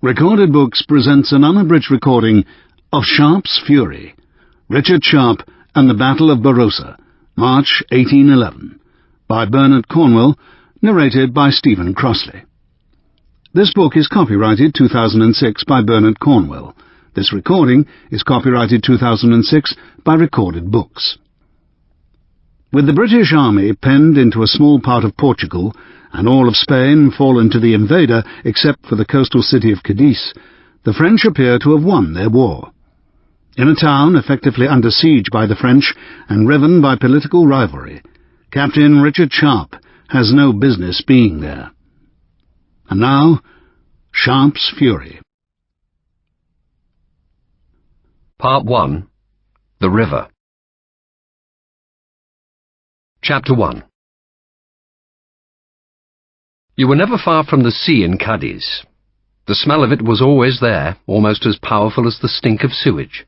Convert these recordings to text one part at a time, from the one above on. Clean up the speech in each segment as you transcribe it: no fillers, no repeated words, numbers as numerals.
Recorded Books presents an unabridged recording of Sharpe's Fury, Richard Sharpe and the Battle of Barossa, March 1811, by Bernard Cornwell, narrated by Stephen Crossley. This book is copyrighted 2006 by Bernard Cornwell. This recording is copyrighted 2006 by Recorded Books. With the British Army penned into a small part of Portugal, and all of Spain fallen to the invader except for the coastal city of Cadiz, the French appear to have won their war. In a town effectively under siege by the French and riven by political rivalry, Captain Richard Sharpe has no business being there. And now, Sharpe's Fury. Part 1. The River. Chapter 1. You were never far from the sea in Cadiz. The smell of it was always there, almost as powerful as the stink of sewage.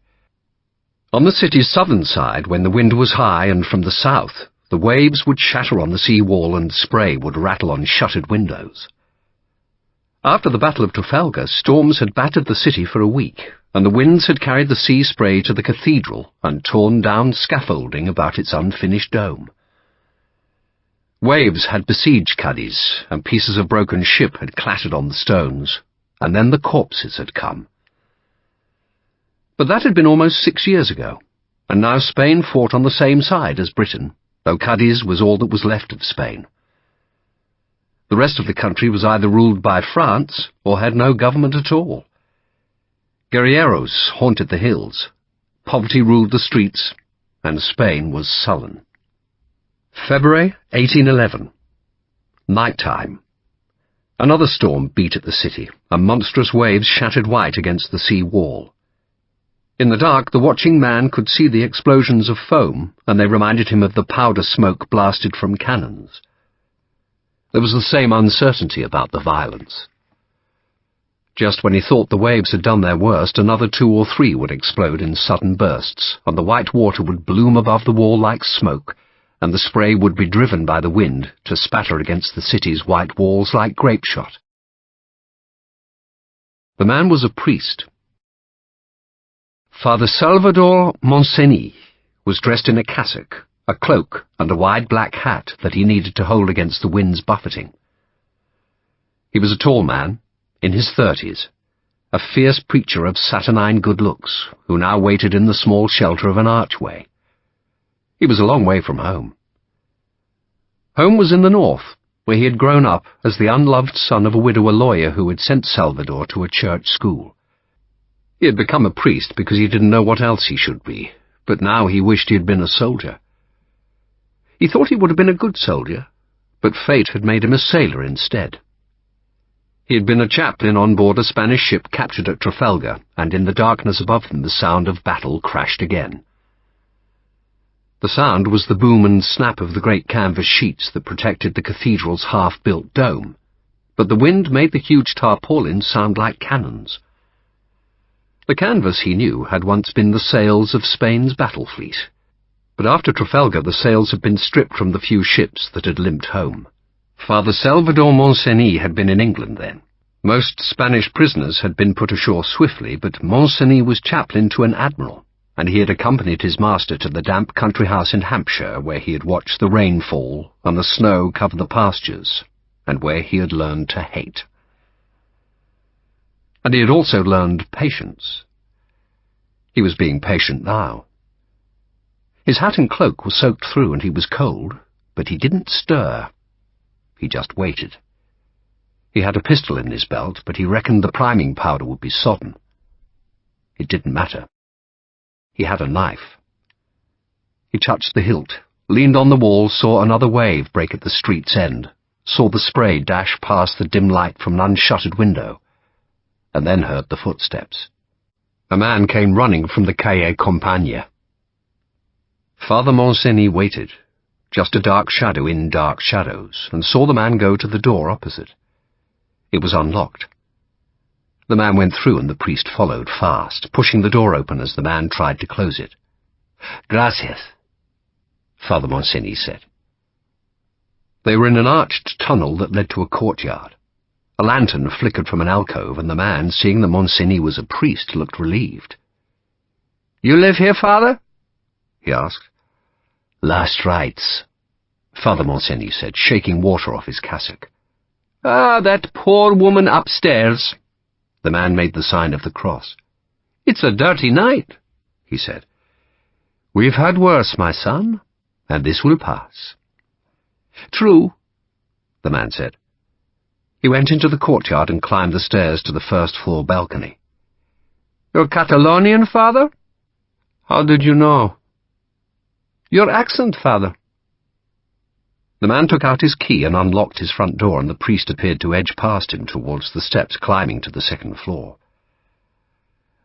On the city's southern side, when the wind was high, and from the south, the waves would shatter on the sea wall and spray would rattle on shuttered windows. After the Battle of Trafalgar, storms had battered the city for a week, and the winds had carried the sea spray to the cathedral and torn down scaffolding about its unfinished dome. Waves had besieged Cadiz, and pieces of broken ship had clattered on the stones, and then the corpses had come. But that had been almost 6 years ago, and now Spain fought on the same side as Britain, though Cadiz was all that was left of Spain. The rest of the country was either ruled by France or had no government at all. Guerilleros haunted the hills, poverty ruled the streets, and Spain was sullen. February 1811. Night time. Another storm beat at the city, and monstrous waves shattered white against the sea wall. In the dark, the watching man could see the explosions of foam, and they reminded him of the powder smoke blasted from cannons. There was the same uncertainty about the violence. Just when he thought the waves had done their worst, another 2 or 3 would explode in sudden bursts, and the white water would bloom above the wall like smoke, and the spray would be driven by the wind to spatter against the city's white walls like grape shot. The man was a priest. Father Salvador Montseny was dressed in a cassock, a cloak, and a wide black hat that he needed to hold against the wind's buffeting. He was a tall man, in his 30s, a fierce preacher of saturnine good looks, who now waited in the small shelter of an archway. He was a long way from home. Home was in the north, where he had grown up as the unloved son of a widower lawyer who had sent Salvador to a church school. He had become a priest because he didn't know what else he should be, but now he wished he had been a soldier. He thought he would have been a good soldier, but fate had made him a sailor instead. He had been a chaplain on board a Spanish ship captured at Trafalgar, and in the darkness above them the sound of battle crashed again. The sound was the boom and snap of the great canvas sheets that protected the cathedral's half-built dome, but the wind made the huge tarpaulins sound like cannons. The canvas, he knew, had once been the sails of Spain's battle fleet, but after Trafalgar the sails had been stripped from the few ships that had limped home. Father Salvador Montseny had been in England then. Most Spanish prisoners had been put ashore swiftly, but Montseny was chaplain to an admiral, and he had accompanied his master to the damp country house in Hampshire where he had watched the rain fall and the snow cover the pastures, and where he had learned to hate. And he had also learned patience. He was being patient now. His hat and cloak were soaked through and he was cold, but he didn't stir. He just waited. He had a pistol in his belt, but he reckoned the priming powder would be sodden. It didn't matter. He had a knife. He touched the hilt, leaned on the wall, saw another wave break at the street's end, saw the spray dash past the dim light from an unshuttered window, and then heard the footsteps. A man came running from the Calle Compañía. Father Montseny waited, just a dark shadow in dark shadows, and saw the man go to the door opposite. It was unlocked. The man went through and the priest followed fast, pushing the door open as the man tried to close it. "Gracias," Father Montseny said. They were in an arched tunnel that led to a courtyard. A lantern flickered from an alcove, and the man, seeing that Monsignor was a priest, looked relieved. "You live here, Father?" he asked. "Last rites," Father Monsignor said, shaking water off his cassock. "Ah, that poor woman upstairs." The man made the sign of the cross. "It's a dirty night," he said. "We've had worse, my son, and this will pass." "True," the man said. He went into the courtyard and climbed the stairs to the first-floor balcony. "You're Catalonian, Father?" "How did you know?" "Your accent, Father." The man took out his key and unlocked his front door, and the priest appeared to edge past him towards the steps climbing to the second floor.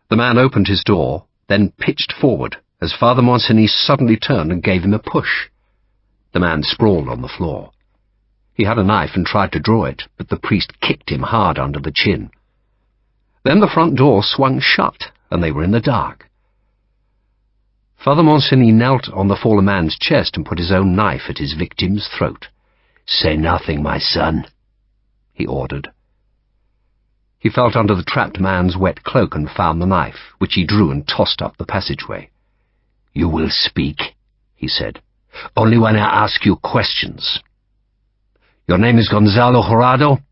The man opened his door, then pitched forward as Father Monsignor suddenly turned and gave him a push. The man sprawled on the floor. He had a knife and tried to draw it, but the priest kicked him hard under the chin. Then the front door swung shut, and they were in the dark. Father Monsignor knelt on the fallen man's chest and put his own knife at his victim's throat. "Say nothing, my son," he ordered. He felt under the trapped man's wet cloak and found the knife, which he drew and tossed up the passageway. "You will speak," he said, "only when I ask you questions. Your name is Gonzalo Jurado?"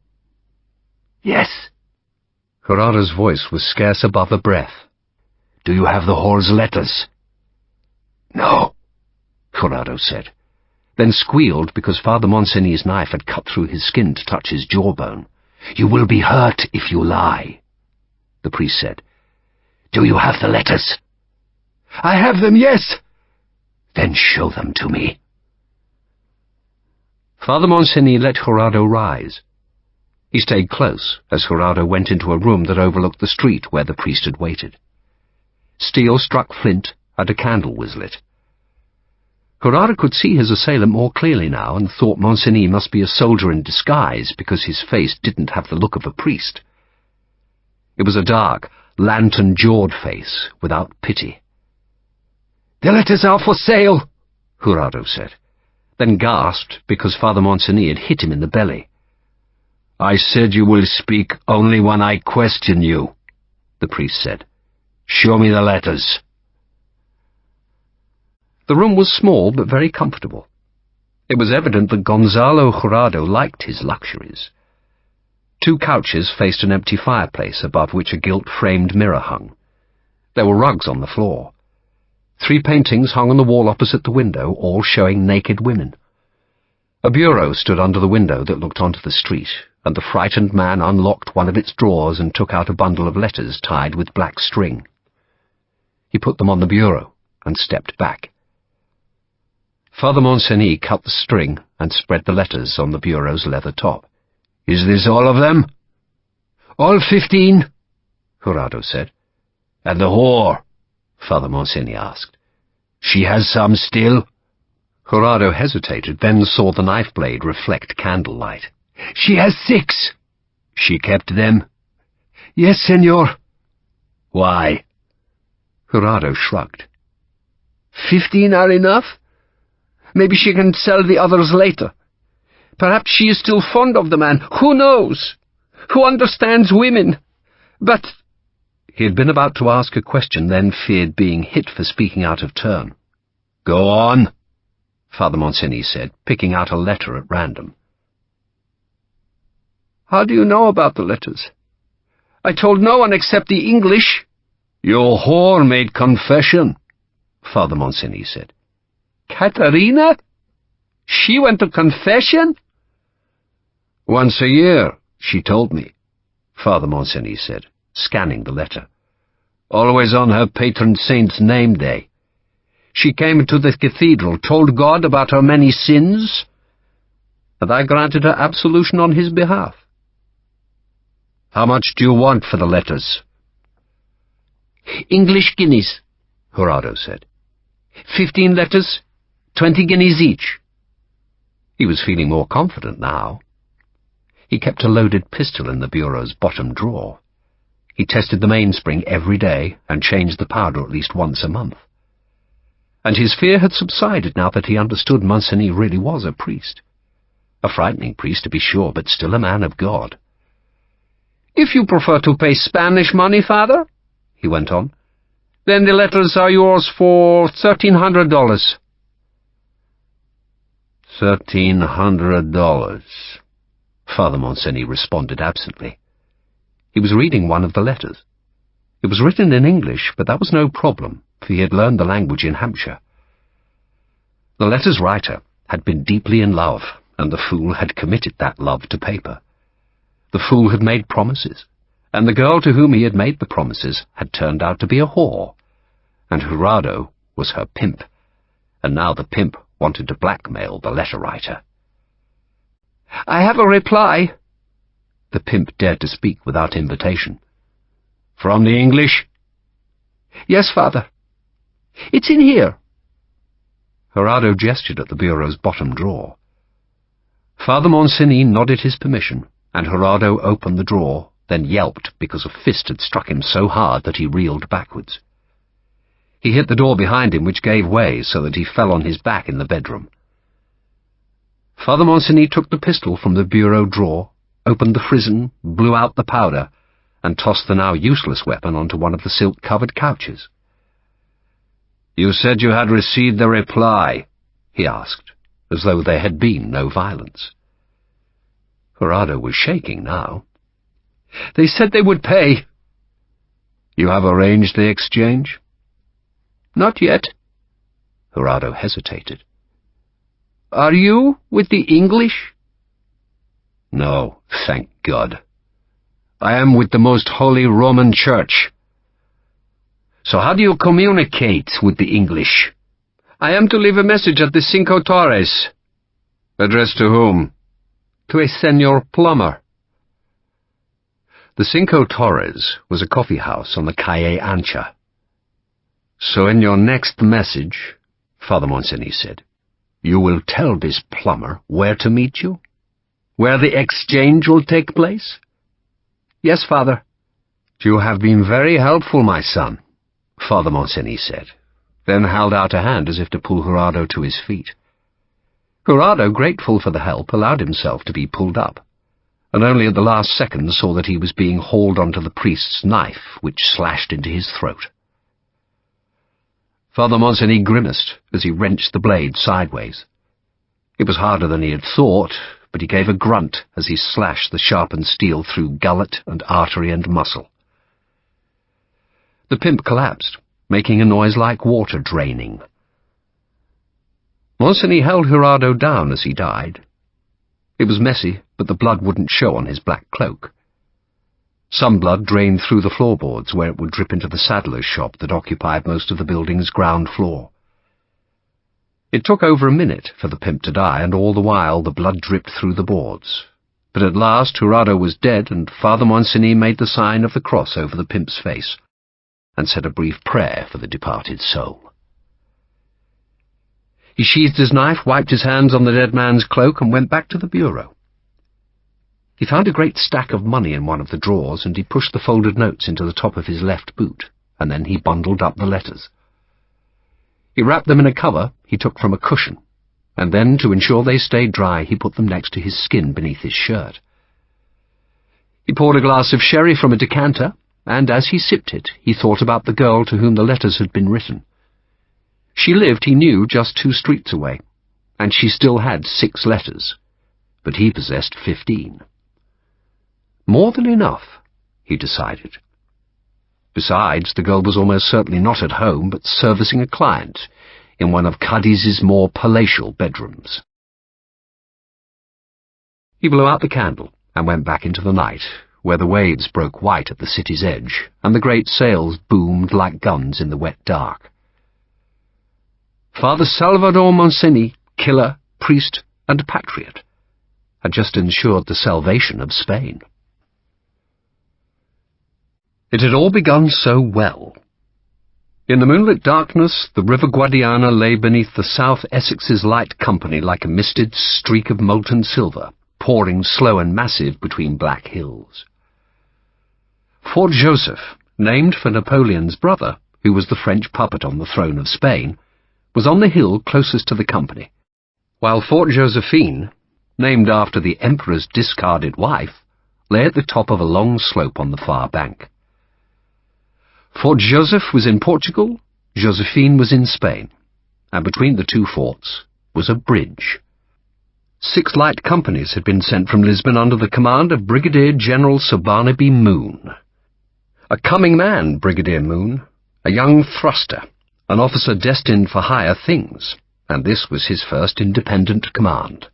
"Yes." Jurado's voice was scarce above a breath. "Do you have the whore's letters?" "No," Jurado said, then squealed because Father Monsignor's knife had cut through his skin to touch his jawbone. "You will be hurt if you lie," the priest said. "Do you have the letters?" "I have them, yes." "Then show them to me." Father Monsignor let Jurado rise. He stayed close as Jurado went into a room that overlooked the street where the priest had waited. Steel struck flint, and a candle was lit. Jurado could see his assailant more clearly now, and thought Monsignor must be a soldier in disguise because his face didn't have the look of a priest. It was a dark, lantern-jawed face without pity. "The letters are for sale," Jurado said, then gasped because Father Monsignor had hit him in the belly. "I said you will speak only when I question you," the priest said. "Show me the letters." The room was small but very comfortable. It was evident that Gonzalo Jurado liked his luxuries. 2 couches faced an empty fireplace above which a gilt-framed mirror hung. There were rugs on the floor. 3 paintings hung on the wall opposite the window, all showing naked women. A bureau stood under the window that looked onto the street, and the frightened man unlocked one of its drawers and took out a bundle of letters tied with black string. He put them on the bureau and stepped back. Father Monsignor cut the string and spread the letters on the bureau's leather top. "Is this all of them?" "All 15, Jurado said. "And the whore?" Father Monsignor asked. "She has some still?" Jurado hesitated, then saw the knife blade reflect candlelight. "She has 6. "She kept them?" "Yes, senor." "Why?" Jurado shrugged. 15 are enough. Maybe she can sell the others later. Perhaps she is still fond of the man. Who knows? Who understands women? But—" He had been about to ask a question, then feared being hit for speaking out of turn. "Go on," Father Monsignor said, picking out a letter at random. "How do you know about the letters?" "I told no one except the English." "Your whore made confession," Father Monsignor said. "Katerina? She went to confession?" "Once a year, she told me," Father Monsignor said, scanning the letter. "Always on her patron saint's name day. She came to the cathedral, told God about her many sins, and I granted her absolution on his behalf." "How much do you want for the letters?" "English guineas," Jurado said. 15 letters, 20 guineas each. He was feeling more confident now. He kept a loaded pistol in the bureau's bottom drawer. He tested the mainspring every day and changed the powder at least once a month. And his fear had subsided now that he understood Monsignor really was a priest. A frightening priest, to be sure, but still a man of God. If you prefer to pay Spanish money, Father, he went on, then the letters are yours for $1,300. $1,300, Father Monsigny responded absently. He was reading one of the letters. It was written in English, but that was no problem, for he had learned the language in Hampshire. The letter's writer had been deeply in love, and the fool had committed that love to paper. The fool had made promises, and the girl to whom he had made the promises had turned out to be a whore, and Gerardo was her pimp, and now the pimp wanted to blackmail the letter-writer. "I have a reply." The pimp dared to speak without invitation. "From the English?" "Yes, Father. It's in here." Gerardo gestured at the bureau's bottom drawer. Father Monsigny nodded his permission, and Gerardo opened the drawer, then yelped because a fist had struck him so hard that he reeled backwards. He hit the door behind him, which gave way so that he fell on his back in the bedroom. Father Monsigny took the pistol from the bureau drawer, opened the frizzen, blew out the powder, and tossed the now useless weapon onto one of the silk-covered couches. "You said you had received the reply," he asked, as though there had been no violence. Gerardo was shaking now. "They said they would pay." "You have arranged the exchange?" "Not yet." Gerardo hesitated. "Are you with the English?" "No, thank God. I am with the Most Holy Roman Church." "So how do you communicate with the English?" "I am to leave a message at the Cinco Torres." "Addressed to whom?" "To a Senor Plumber." The Cinco Torres was a coffee-house on the Calle Ancha. "So in your next message," Father Monsigny said, "you will tell this plumber where to meet you? Where the exchange will take place?" "Yes, Father." "You have been very helpful, my son," Father Monsigny said, then held out a hand as if to pull Gerardo to his feet. Gerardo, grateful for the help, allowed himself to be pulled up, and only at the last second saw that he was being hauled onto the priest's knife, which slashed into his throat. Father Monsigny grimaced as he wrenched the blade sideways. It was harder than he had thought, but he gave a grunt as he slashed the sharpened steel through gullet and artery and muscle. The pimp collapsed, making a noise like water draining. Monsigny held Gerardo down as he died. It was messy, but the blood wouldn't show on his black cloak. Some blood drained through the floorboards where it would drip into the saddler's shop that occupied most of the building's ground floor. It took over a minute for the pimp to die, and all the while the blood dripped through the boards. But at last Gerardo was dead, and Father Monsigny made the sign of the cross over the pimp's face, and said a brief prayer for the departed soul. He sheathed his knife, wiped his hands on the dead man's cloak, and went back to the bureau. He found a great stack of money in one of the drawers, and he pushed the folded notes into the top of his left boot, and then he bundled up the letters. He wrapped them in a cover he took from a cushion, and then, to ensure they stayed dry, he put them next to his skin beneath his shirt. He poured a glass of sherry from a decanter, and as he sipped it, he thought about the girl to whom the letters had been written. She lived, he knew, just 2 streets away, and she still had 6 letters, but he possessed 15. More than enough, he decided. Besides, the girl was almost certainly not at home, but servicing a client in one of Cadiz's more palatial bedrooms. He blew out the candle and went back into the night, where the waves broke white at the city's edge, and the great sails boomed like guns in the wet dark. Father Salvador Monsigny, killer, priest, and patriot, had just ensured the salvation of Spain. It had all begun so well. In the moonlit darkness, the River Guadiana lay beneath the South Essex's light company like a misted streak of molten silver, pouring slow and massive between black hills. Fort Joseph, named for Napoleon's brother, who was the French puppet on the throne of Spain, was on the hill closest to the company, while Fort Josephine, named after the Emperor's discarded wife, lay at the top of a long slope on the far bank. Fort Joseph was in Portugal, Josephine was in Spain, and between the two forts was a bridge. 6 light companies had been sent from Lisbon under the command of Brigadier General Sir Barnaby Moon. A coming man, Brigadier Moon, a young thruster, an officer destined for higher things, and this was his first independent command.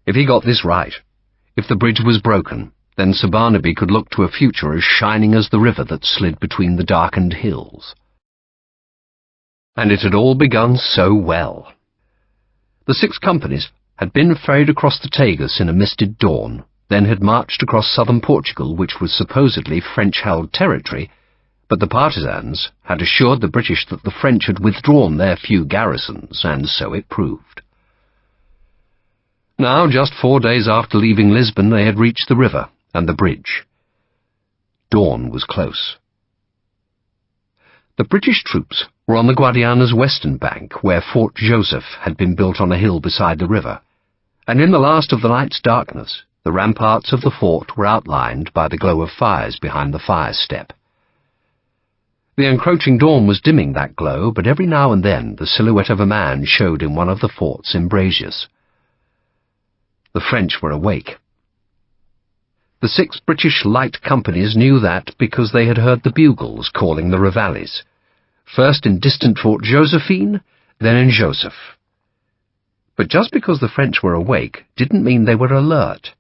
If he got this right, if the bridge was broken, then Sir Barnaby could look to a future as shining as the river that slid between the darkened hills. And it had all begun so well. The 6 companies had been ferried across the Tagus in a misted dawn, then had marched across southern Portugal, which was supposedly French-held territory, but the partisans had assured the British that the French had withdrawn their few garrisons, and so it proved. Now, just 4 days after leaving Lisbon, they had reached the river and the bridge. Dawn was close. The British troops were on the Guadiana's western bank, where Fort Joseph had been built on a hill beside the river, and in the last of the night's darkness, the ramparts of the fort were outlined by the glow of fires behind the fire step. The encroaching dawn was dimming that glow, but every now and then the silhouette of a man showed in one of the fort's embrasures. The French were awake. The 6 British light companies knew that because they had heard the bugles calling the reveilles, first in distant Fort Josephine, then in Joseph. But just because the French were awake didn't mean they were alert.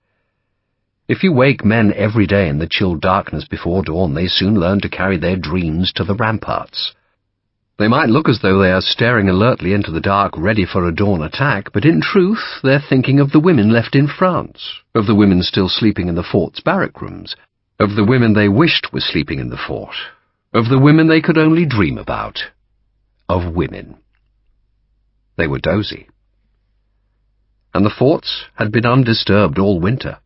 If you wake men every day in the chill darkness before dawn, they soon learn to carry their dreams to the ramparts. They might look as though they are staring alertly into the dark, ready for a dawn attack, but in truth they're thinking of the women left in France, of the women still sleeping in the fort's barrack rooms, of the women they wished were sleeping in the fort, of the women they could only dream about, of women. They were dozy. And the forts had been undisturbed all winter.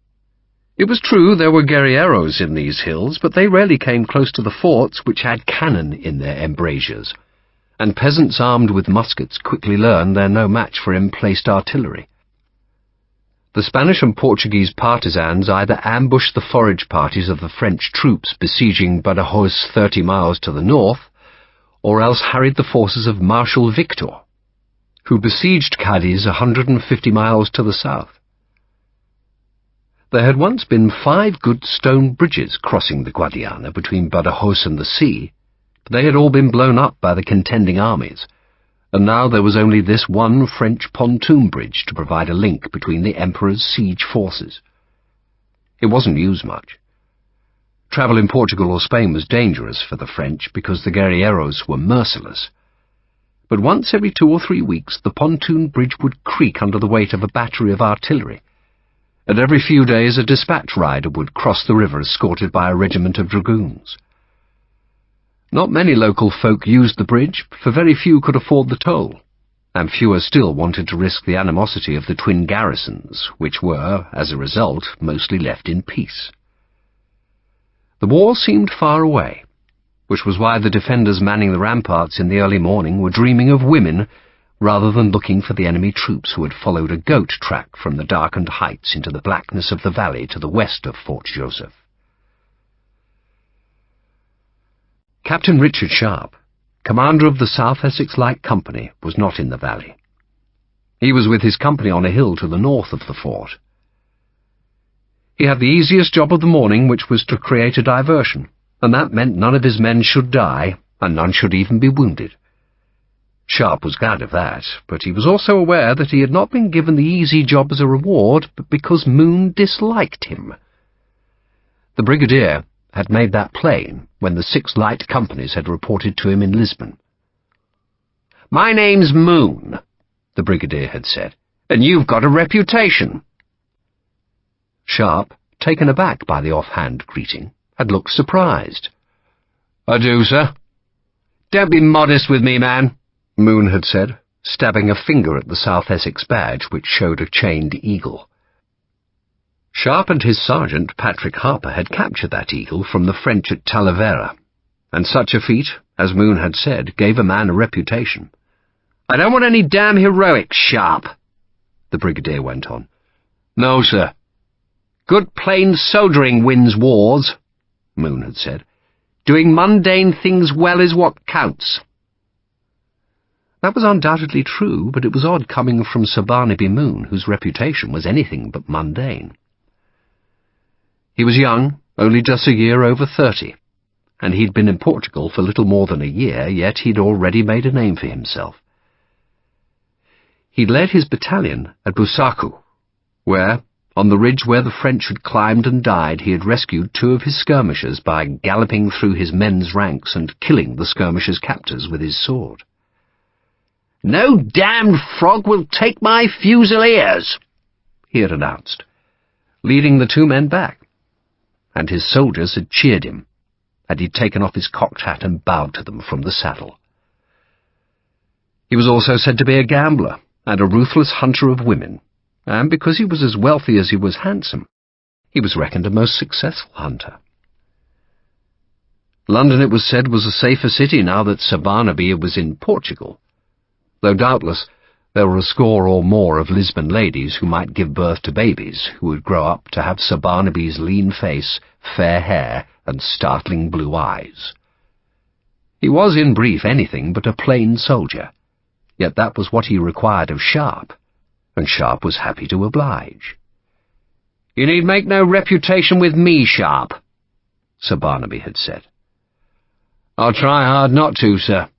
It was true there were guerrilleros in these hills, but they rarely came close to the forts, which had cannon in their embrasures, and peasants armed with muskets quickly learned they're no match for emplaced artillery. The Spanish and Portuguese partisans either ambushed the forage parties of the French troops besieging Badajoz 30 miles to the north, or else harried the forces of Marshal Victor, who besieged Cadiz 150 miles to the south. There had once been 5 good stone bridges crossing the Guadiana between Badajoz and the sea, but they had all been blown up by the contending armies, and now there was only this one French pontoon bridge to provide a link between the Emperor's siege forces. It wasn't used much. Travel in Portugal or Spain was dangerous for the French because the guerrilleros were merciless. But once every 2 or 3 weeks the pontoon bridge would creak under the weight of a battery of artillery, and every few days a dispatch rider would cross the river escorted by a regiment of dragoons. Not many local folk used the bridge, for very few could afford the toll, and fewer still wanted to risk the animosity of the twin garrisons, which were, as a result, mostly left in peace. The war seemed far away, which was why the defenders manning the ramparts in the early morning were dreaming of women rather than looking for the enemy troops who had followed a goat track from the darkened heights into the blackness of the valley to the west of Fort Joseph. Captain Richard Sharpe, commander of the South Essex Light Company, was not in the valley. He was with his company on a hill to the north of the fort. He had the easiest job of the morning, which was to create a diversion, and that meant none of his men should die, and none should even be wounded. Sharpe was glad of that, but he was also aware that he had not been given the easy job as a reward, but because Moon disliked him. The Brigadier had made that plain when the 6 light companies had reported to him in Lisbon. "My name's Moon," the Brigadier had said, "and you've got a reputation." Sharpe, taken aback by the offhand greeting, had looked surprised. "I do, sir." "Don't be modest with me, man," Moon had said, stabbing a finger at the South Essex badge which showed a chained eagle. Sharpe and his sergeant, Patrick Harper, had captured that eagle from the French at Talavera, and such a feat, as Moon had said, gave a man a reputation. "I don't want any damn heroics, Sharpe," the Brigadier went on. "No, sir." Good plain soldiering wins wars, Moon had said. Doing mundane things well is what counts. That was undoubtedly true, but it was odd coming from Sir Barnaby Moon, whose reputation was anything but mundane. He was young, only just a year over 30, and he'd been in Portugal for little more than a year, yet he'd already made a name for himself. He'd led his battalion at Busaku, where, on the ridge where the French had climbed and died, he had rescued 2 of his skirmishers by galloping through his men's ranks and killing the skirmishers' captors with his sword. "No damned frog will take my fusiliers," he had announced, leading the 2 men back, and his soldiers had cheered him, and he'd taken off his cocked hat and bowed to them from the saddle. He was also said to be a gambler and a ruthless hunter of women, and because he was as wealthy as he was handsome, he was reckoned a most successful hunter. London, it was said, was a safer city now that Sir Barnaby was in Portugal, though doubtless there were a score or more of Lisbon ladies who might give birth to babies who would grow up to have Sir Barnaby's lean face, fair hair, and startling blue eyes. He was, in brief, anything but a plain soldier, yet that was what he required of Sharpe, and Sharpe was happy to oblige. "You need make no reputation with me, Sharpe," Sir Barnaby had said. "I'll try hard not to, sir,"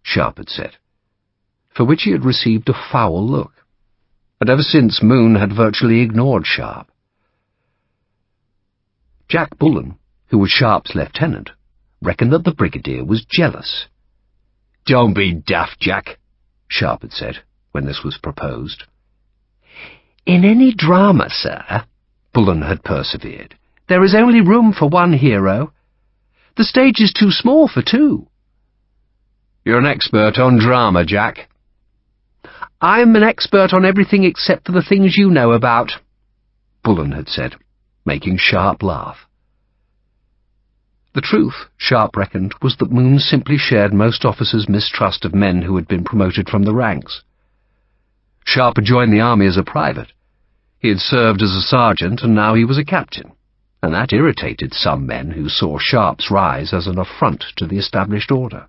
Sharpe had said, for which he had received a foul look, and ever since Moon had virtually ignored Sharpe. Jack Bullen, who was Sharpe's lieutenant, reckoned that the brigadier was jealous. "Don't be daft, Jack," Sharpe had said, when this was proposed. "In any drama, sir," Bullen had persevered, "there is only room for one hero. The stage is too small for 2. "You're an expert on drama, Jack." "I'm an expert on everything except for the things you know about," Bullen had said, making Sharpe laugh. The truth, Sharpe reckoned, was that Moon simply shared most officers' mistrust of men who had been promoted from the ranks. Sharpe had joined the army as a private. He had served as a sergeant, and now he was a captain, and that irritated some men who saw Sharpe's rise as an affront to the established order.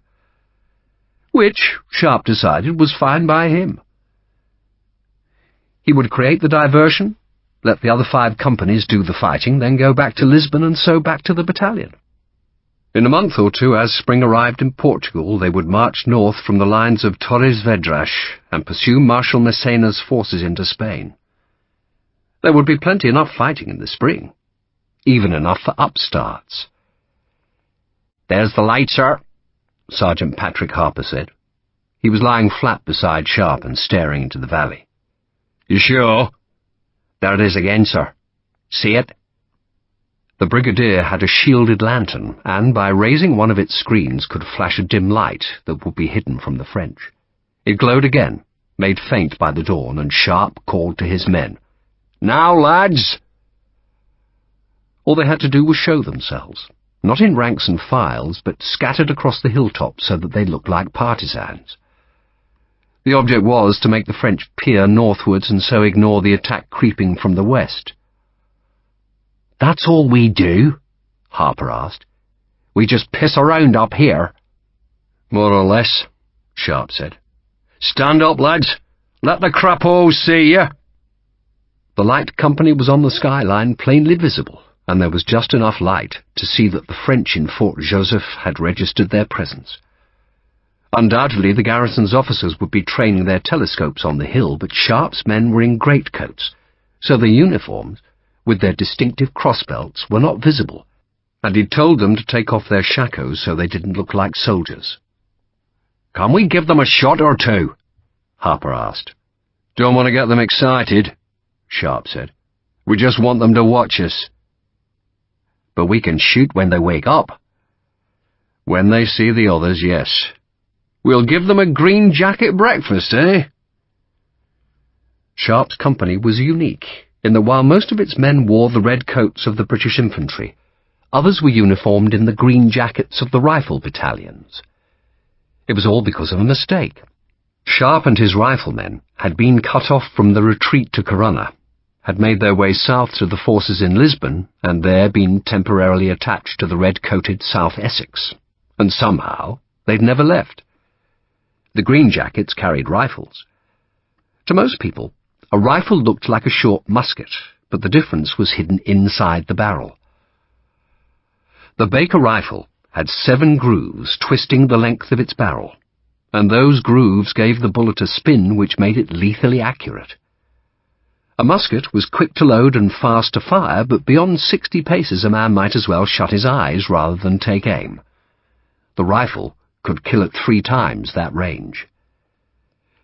Which, Sharpe decided, was fine by him. He would create the diversion, let the other 5 companies do the fighting, then go back to Lisbon and so back to the battalion. In a month or 2, as spring arrived in Portugal, they would march north from the lines of Torres Vedras and pursue Marshal Massena's forces into Spain. There would be plenty enough fighting in the spring, even enough for upstarts. "There's the light, sir," Sergeant Patrick Harper said. He was lying flat beside Sharpe and staring into the valley. "You sure?" "There it is again, sir. See it?" The brigadier had a shielded lantern, and by raising one of its screens could flash a dim light that would be hidden from the French. It glowed again, made faint by the dawn, and Sharpe called to his men, "Now, lads!" All they had to do was show themselves, not in ranks and files, but scattered across the hilltops so that they looked like partisans. The object was to make the French peer northwards and so ignore the attack creeping from the west. "That's all we do?" Harper asked. "We just piss around up here?" "More or less," Sharpe said. "Stand up, lads. Let the crapos see you." The light company was on the skyline, plainly visible, and there was just enough light to see that the French in Fort Joseph had registered their presence. Undoubtedly the garrison's officers would be training their telescopes on the hill, but Sharpe's men were in greatcoats, so their uniforms, with their distinctive crossbelts, were not visible, and he'd told them to take off their shakos so they didn't look like soldiers. "Can we give them a shot or 2? Harper asked. "Don't want to get them excited," Sharpe said. "We just want them to watch us." "But we can shoot when they wake up." "When they see the others, yes. We'll give them a green jacket breakfast, eh?" Sharpe's company was unique, in that while most of its men wore the red coats of the British infantry, others were uniformed in the green jackets of the rifle battalions. It was all because of a mistake. Sharpe and his riflemen had been cut off from the retreat to Corunna, had made their way south to the forces in Lisbon and there been temporarily attached to the red-coated South Essex, and somehow they'd never left. The green jackets carried rifles. To most people, a rifle looked like a short musket, but the difference was hidden inside the barrel. The Baker rifle had 7 grooves twisting the length of its barrel, and those grooves gave the bullet a spin which made it lethally accurate. A musket was quick to load and fast to fire, but beyond 60 paces a man might as well shut his eyes rather than take aim. The rifle could kill at 3 times that range.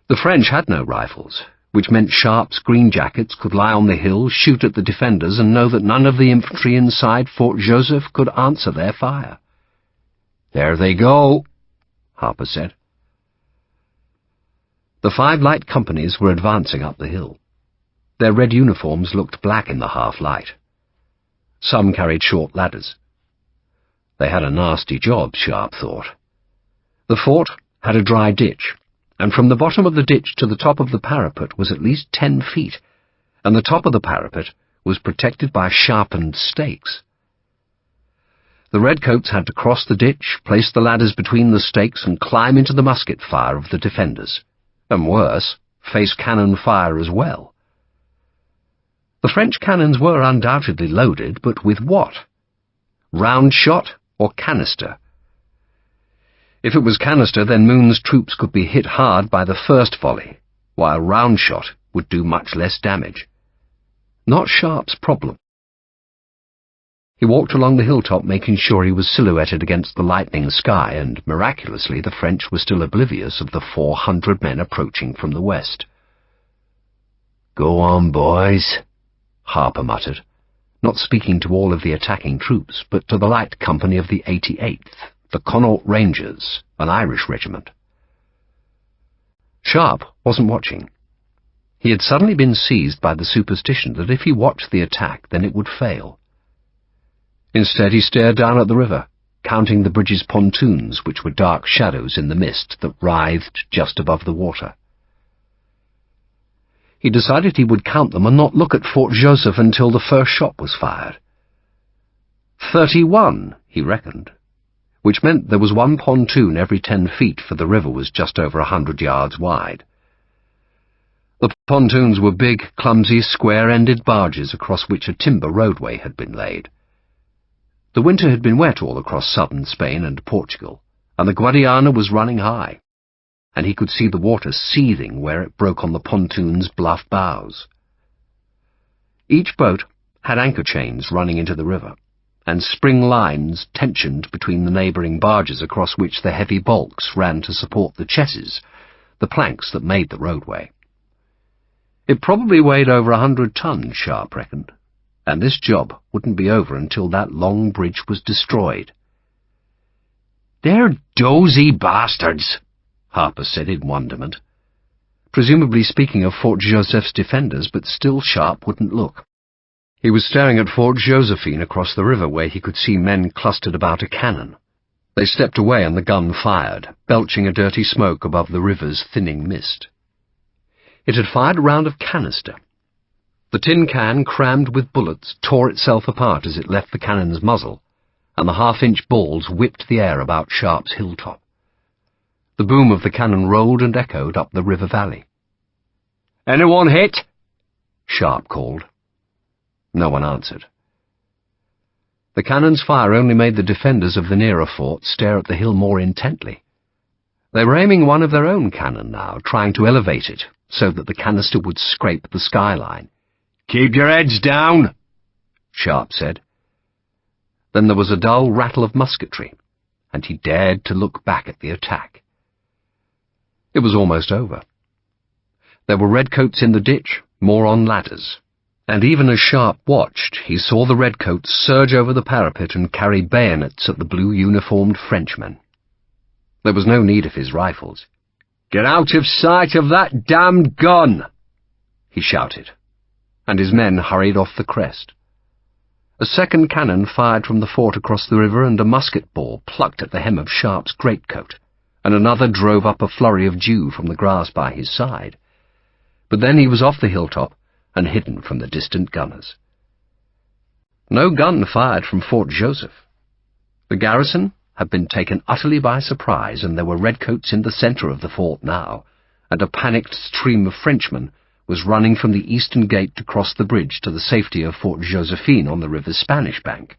The French had no rifles, which meant Sharpe's green jackets could lie on the hill, shoot at the defenders, and know that none of the infantry inside Fort Joseph could answer their fire. "There they go," Harper said. The 5 light companies were advancing up the hill. Their red uniforms looked black in the half-light. Some carried short ladders. They had a nasty job, Sharpe thought. The fort had a dry ditch, and from the bottom of the ditch to the top of the parapet was at least 10 feet, and the top of the parapet was protected by sharpened stakes. The redcoats had to cross the ditch, place the ladders between the stakes, and climb into the musket fire of the defenders, and worse, face cannon fire as well. The French cannons were undoubtedly loaded, but with what? Round shot or canister? If it was canister, then Moon's troops could be hit hard by the first volley, while round shot would do much less damage. Not Sharpe's problem. He walked along the hilltop, making sure he was silhouetted against the lightning sky, and miraculously the French were still oblivious of the 400 men approaching from the west. "Go on, boys," Harper muttered, not speaking to all of the attacking troops, but to the light company of the 88th, the Connaught Rangers, an Irish regiment. Sharpe wasn't watching. He had suddenly been seized by the superstition that if he watched the attack, then it would fail. Instead, he stared down at the river, counting the bridge's pontoons, which were dark shadows in the mist that writhed just above the water. He decided he would count them and not look at Fort Joseph until the first shot was fired. 31, he reckoned, which meant there was 1 pontoon every 10 feet, for the river was just over 100 yards wide. The pontoons were big, clumsy, square-ended barges across which a timber roadway had been laid. The winter had been wet all across southern Spain and Portugal, and the Guadiana was running high, and he could see the water seething where it broke on the pontoon's bluff bows. Each boat had anchor chains running into the river, and spring lines tensioned between the neighbouring barges across which the heavy bulks ran to support the chesses, the planks that made the roadway. It probably weighed over 100 tons, Sharpe reckoned, and this job wouldn't be over until that long bridge was destroyed. "They're dozy bastards," Harper said in wonderment, presumably speaking of Fort Joseph's defenders, but still Sharpe wouldn't look. He was staring at Fort Josephine across the river, where he could see men clustered about a cannon. They stepped away and the gun fired, belching a dirty smoke above the river's thinning mist. It had fired a round of canister. The tin can, crammed with bullets, tore itself apart as it left the cannon's muzzle, and the half-inch balls whipped the air about Sharpe's hilltop. The boom of the cannon rolled and echoed up the river valley. "Anyone hit?" Sharpe called. No one answered. The cannon's fire only made the defenders of the nearer fort stare at the hill more intently. They were aiming one of their own cannon now, trying to elevate it so that the canister would scrape the skyline. "Keep your heads down," Sharpe said. Then there was a dull rattle of musketry, and he dared to look back at the attack. It was almost over. There were redcoats in the ditch, more on ladders, and even as Sharpe watched, he saw the redcoats surge over the parapet and carry bayonets at the blue-uniformed Frenchmen. There was no need of his rifles. "Get out of sight of that damned gun!" he shouted, and his men hurried off the crest. A second cannon fired from the fort across the river, and a musket ball plucked at the hem of Sharpe's greatcoat, and another drove up a flurry of dew from the grass by his side. But then he was off the hilltop, and hidden from the distant gunners. No gun fired from Fort Joseph. The garrison had been taken utterly by surprise, and there were redcoats in the centre of the fort now, and a panicked stream of Frenchmen was running from the eastern gate to cross the bridge to the safety of Fort Josephine on the river's Spanish bank.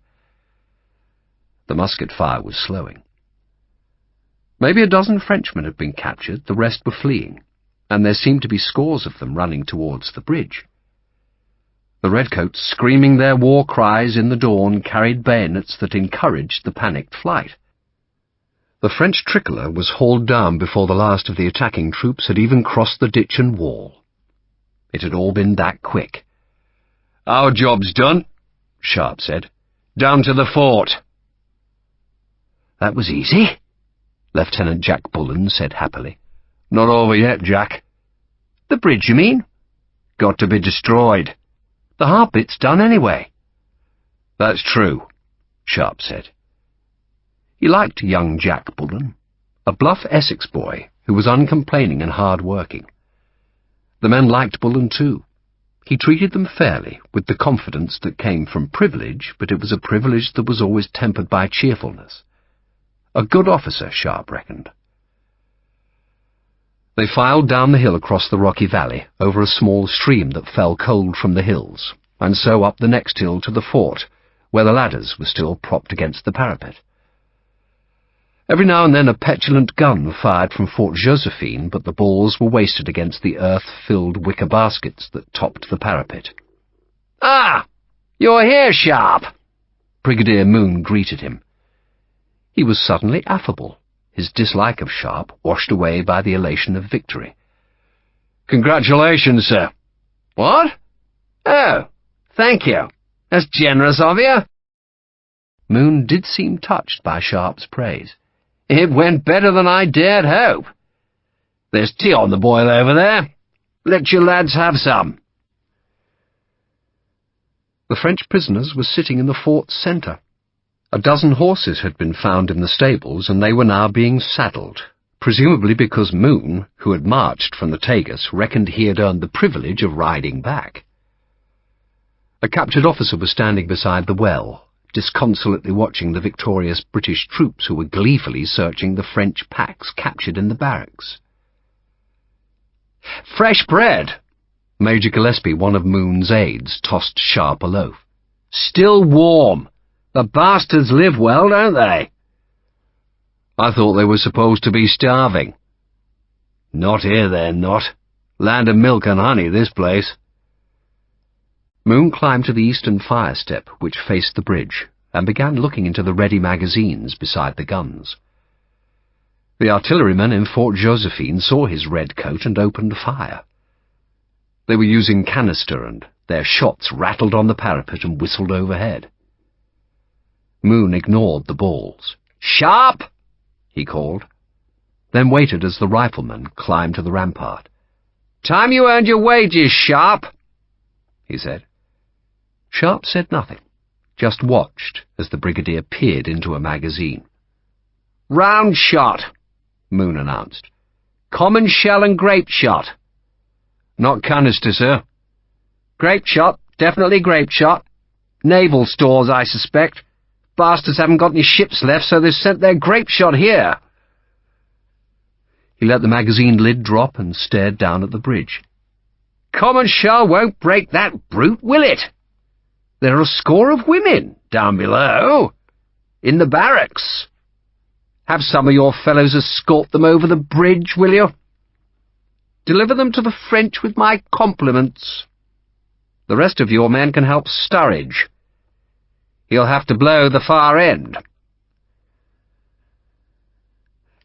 The musket fire was slowing. Maybe a dozen Frenchmen had been captured, the rest were fleeing, and there seemed to be scores of them running towards the bridge. The redcoats, screaming their war cries in the dawn, carried bayonets that encouraged the panicked flight. The French tricolour was hauled down before the last of the attacking troops had even crossed the ditch and wall. It had all been that quick. "Our job's done," Sharpe said. "Down to the fort." "That was easy," Lieutenant Jack Bullen said happily. "Not over yet, Jack." "The bridge, you mean?" "Got to be destroyed." "The hard bit's done anyway." "That's true," Sharpe said. He liked young Jack Bullen, a bluff Essex boy who was uncomplaining and hard-working. The men liked Bullen too. He treated them fairly, with the confidence that came from privilege, but it was a privilege that was always tempered by cheerfulness. A good officer, Sharpe reckoned. They filed down the hill across the rocky valley, over a small stream that fell cold from the hills, and so up the next hill to the fort, where the ladders were still propped against the parapet. Every now and then a petulant gun fired from Fort Josephine, but the balls were wasted against the earth-filled wicker baskets that topped the parapet. "Ah! You're here, Sharpe!" Brigadier Moon greeted him. He was suddenly affable, his dislike of Sharpe washed away by the elation of victory. "Congratulations, sir." "What? Oh, thank you. That's generous of you." Moon did seem touched by Sharpe's praise. "It went better than I dared hope. There's tea on the boil over there. Let your lads have some." The French prisoners were sitting in the fort's centre. A dozen horses had been found in the stables, and they were now being saddled, presumably because Moon, who had marched from the Tagus, reckoned he had earned the privilege of riding back. A captured officer was standing beside the well, disconsolately watching the victorious British troops who were gleefully searching the French packs captured in the barracks. "Fresh bread!" Major Gillespie, one of Moon's aides, tossed Sharpe a loaf. "Still warm. The bastards live well, don't they?" "I thought they were supposed to be starving." "Not here, they're not. Land of milk and honey, this place." Moon climbed to the eastern fire step, which faced the bridge, and began looking into the ready magazines beside the guns. The artillerymen in Fort Josephine saw his red coat and opened fire. They were using canister, and their shots rattled on the parapet and whistled overhead. Moon ignored the balls. "Sharpe!" he called, then waited as the riflemen climbed to the rampart. "Time you earned your wages, Sharpe," he said. Sharpe said nothing, just watched as the brigadier peered into a magazine. "Round shot," Moon announced. "Common shell and grape shot." "Not canister, sir." "Grape shot, definitely grape shot. Naval stores, I suspect. Bastards haven't got any ships left, so they've sent their grape shot here." He let the magazine lid drop and stared down at the bridge. "Common shell won't break that brute, will it? There are a score of women down below, in the barracks. Have some of your fellows escort them over the bridge, will you? Deliver them to the French with my compliments. The rest of your men can help Sturridge. He'll have to blow the far end."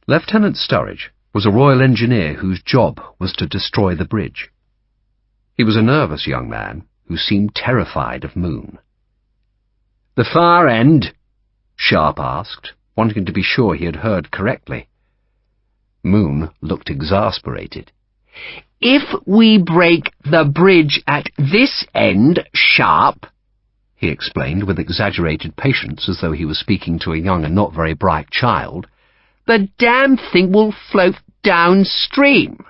Lieutenant Sturridge was a Royal Engineer whose job was to destroy the bridge. He was a nervous young man who seemed terrified of Moon. "The far end?" Sharpe asked, wanting to be sure he had heard correctly. Moon looked exasperated. "If we break the bridge at this end, Sharpe," he explained with exaggerated patience, as though he was speaking to a young and not very bright child, "the damn thing will float downstream.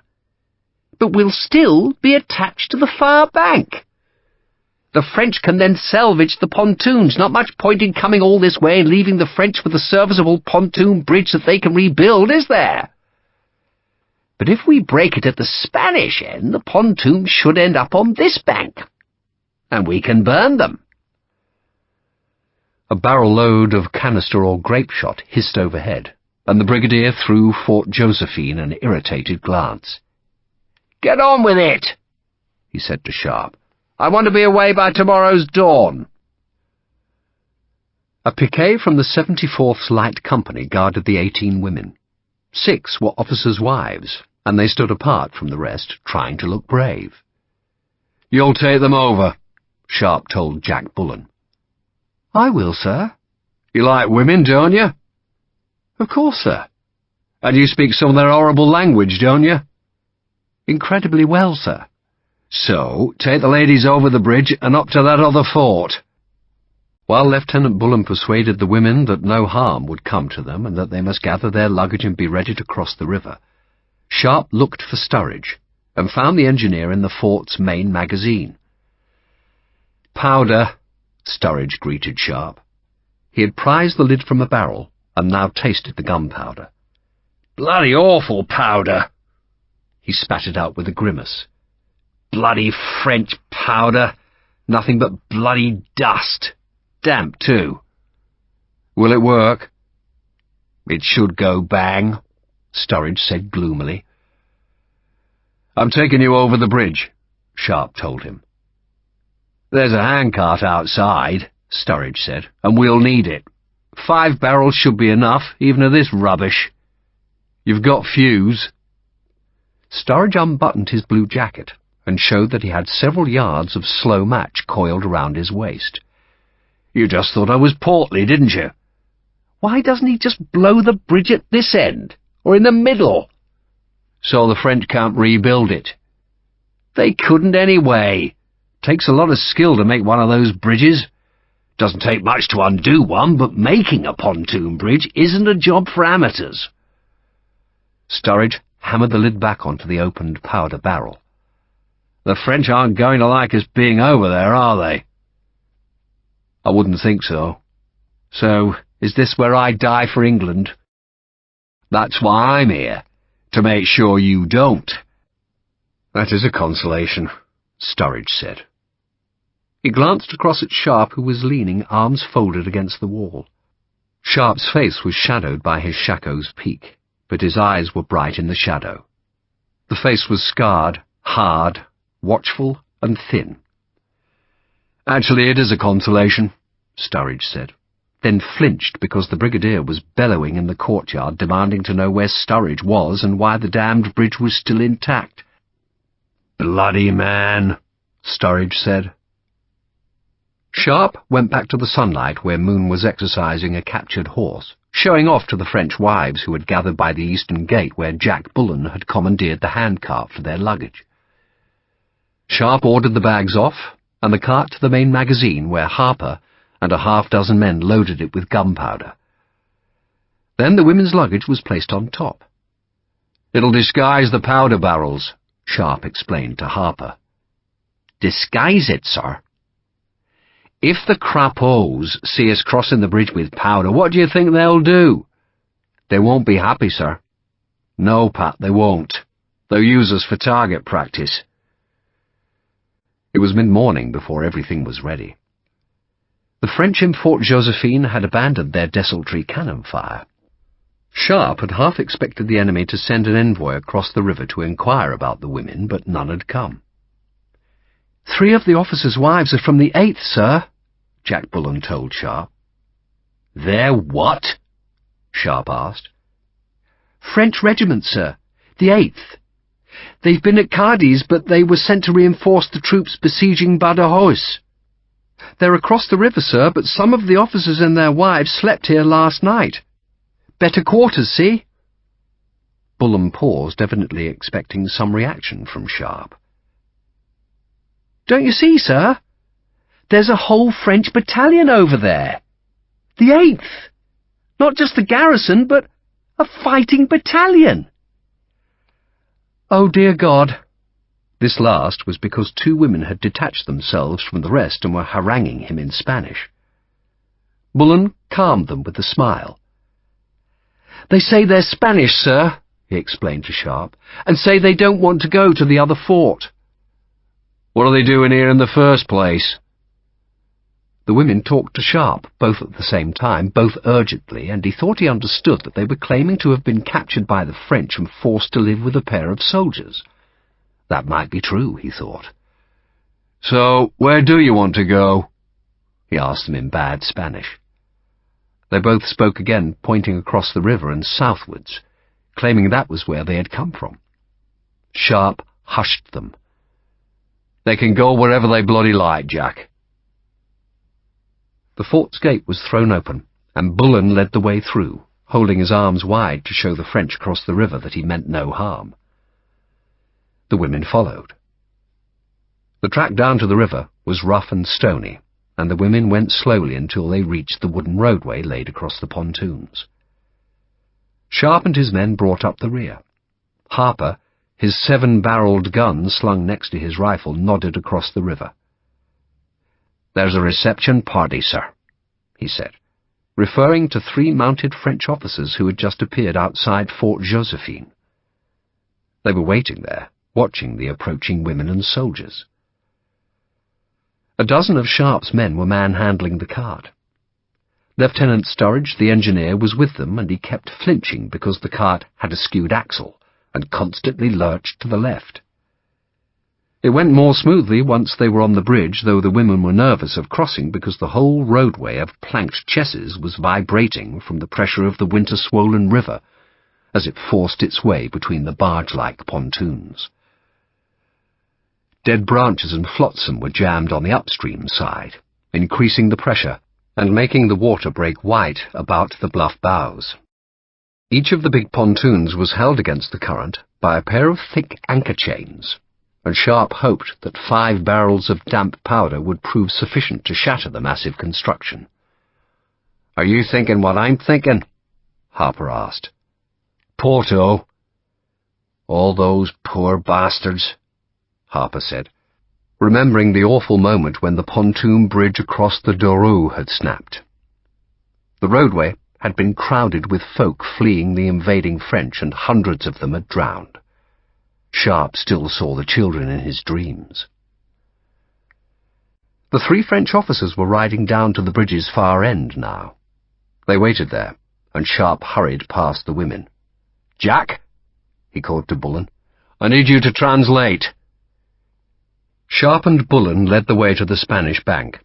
But we'll still be attached to the far bank. The French can then salvage the pontoons. Not much point in coming all this way and leaving the French with a serviceable pontoon bridge that they can rebuild, is there? But if we break it at the Spanish end, the pontoons should end up on this bank, and we can burn them." A barrel load of canister or grape shot hissed overhead, and the brigadier threw Fort Josephine an irritated glance. "Get on with it," he said to Sharpe. "I want to be away by tomorrow's dawn." A piquet from the 74th Light Company guarded the 18 women. 6 were officers' wives, and they stood apart from the rest, trying to look brave. "You'll take them over," Sharpe told Jack Bullen. "I will, sir." "You like women, don't you?" "Of course, sir." "And you speak some of their horrible language, don't you?" "Incredibly well, sir." "So, take the ladies over the bridge and up to that other fort." While Lieutenant Bullen persuaded the women that no harm would come to them and that they must gather their luggage and be ready to cross the river, Sharpe looked for Sturridge and found the engineer in the fort's main magazine. "Powder," Sturridge greeted Sharpe. He had prized the lid from a barrel and now tasted the gunpowder. "Bloody awful powder," he spat it out with a grimace. "Bloody French powder. Nothing but bloody dust. Damp, too." "Will it work?" "It should go bang," Sturridge said gloomily. "I'm taking you over the bridge," Sharpe told him. "There's a handcart outside," Sturridge said, "and we'll need it. 5 barrels should be enough, even of this rubbish. You've got fuse." Sturridge unbuttoned his blue jacket and showed that he had several yards of slow match coiled around his waist. "You just thought I was portly, didn't you?" "Why doesn't he just blow the bridge at this end, or in the middle?" "So the French can't rebuild it." "They couldn't anyway. Takes a lot of skill to make one of those bridges. Doesn't take much to undo one, but making a pontoon bridge isn't a job for amateurs." Sturridge hammered the lid back onto the opened powder barrel. "The French aren't going to like us being over there, are they?" "I wouldn't think so." "So, is this where I die for England?" "That's why I'm here, to make sure you don't." "That is a consolation," Sturridge said. He glanced across at Sharpe, who was leaning, arms folded against the wall. Sharpe's face was shadowed by his shakos peak, but his eyes were bright in the shadow. The face was scarred, hard, watchful, and thin. "Actually, it is a consolation," Sturridge said, then flinched because the brigadier was bellowing in the courtyard, demanding to know where Sturridge was and why the damned bridge was still intact. "Bloody man," Sturridge said. Sharpe went back to the sunlight where Moon was exercising a captured horse, showing off to the French wives who had gathered by the eastern gate where Jack Bullen had commandeered the handcart for their luggage. Sharpe ordered the bags off, and the cart to the main magazine where Harper and a half-dozen men loaded it with gunpowder. Then the women's luggage was placed on top. "It'll disguise the powder barrels," Sharpe explained to Harper. "Disguise it, sir?" "If the crapos see us crossing the bridge with powder, what do you think they'll do?" "They won't be happy, sir." "No, Pat, they won't. They'll use us for target practice." It was mid-morning before everything was ready. The French in Fort Josephine had abandoned their desultory cannon fire. Sharpe had half expected the enemy to send an envoy across the river to inquire about the women, but none had come. "3 of the officers' wives are from the 8th, sir," Jack Bullen told Sharpe. "They're what?" Sharpe asked. "French regiment, sir. The 8th. They've been at Cadiz, but they were sent to reinforce the troops besieging Badajoz. They're across the river, sir, but some of the officers and their wives slept here last night. Better quarters, see?" Bullen paused, evidently expecting some reaction from Sharpe. "Don't you see, sir? There's a whole French battalion over there. The 8th. Not just the garrison, but a fighting battalion." "Oh, dear God," This last was because two women had detached themselves from the rest and were haranguing him in Spanish. Bullen calmed them with a smile. "They say they're Spanish, sir," he explained to Sharpe, "and say they don't want to go to the other fort." "What are they doing here in the first place?" The women talked to Sharpe, both at the same time, both urgently, and he thought he understood that they were claiming to have been captured by the French and forced to live with a pair of soldiers. That might be true, he thought. "So, where do you want to go?" he asked them in bad Spanish. They both spoke again, pointing across the river and southwards, claiming that was where they had come from. Sharpe hushed them. "They can go wherever they bloody like, Jack." The fort's gate was thrown open, and Bullen led the way through, holding his arms wide to show the French across the river that he meant no harm. The women followed. The track down to the river was rough and stony, and the women went slowly until they reached the wooden roadway laid across the pontoons. Sharpe and his men brought up the rear. Harper, his 7-barreled gun slung next to his rifle, nodded across the river. "There's a reception party, sir," he said, referring to 3 mounted French officers who had just appeared outside Fort Josephine. They were waiting there, watching the approaching women and soldiers. A dozen of Sharpe's men were manhandling the cart. Lieutenant Sturridge, the engineer, was with them, and he kept flinching because the cart had a skewed axle and constantly lurched to the left. It went more smoothly once they were on the bridge, though the women were nervous of crossing because the whole roadway of planked chesses was vibrating from the pressure of the winter-swollen river as it forced its way between the barge-like pontoons. Dead branches and flotsam were jammed on the upstream side, increasing the pressure and making the water break white about the bluff bows. Each of the big pontoons was held against the current by a pair of thick anchor chains, and Sharpe hoped that 5 barrels of damp powder would prove sufficient to shatter the massive construction. "Are you thinking what I'm thinking?" Harper asked. "Porto." "All those poor bastards," Harper said, remembering the awful moment when the pontoon bridge across the Douro had snapped. The roadway had been crowded with folk fleeing the invading French, and hundreds of them had drowned. Sharpe still saw the children in his dreams. The 3 French officers were riding down to the bridge's far end now. They waited there, and Sharpe hurried past the women. "Jack," he called to Bullen, "I need you to translate." Sharpe and Bullen led the way to the Spanish bank.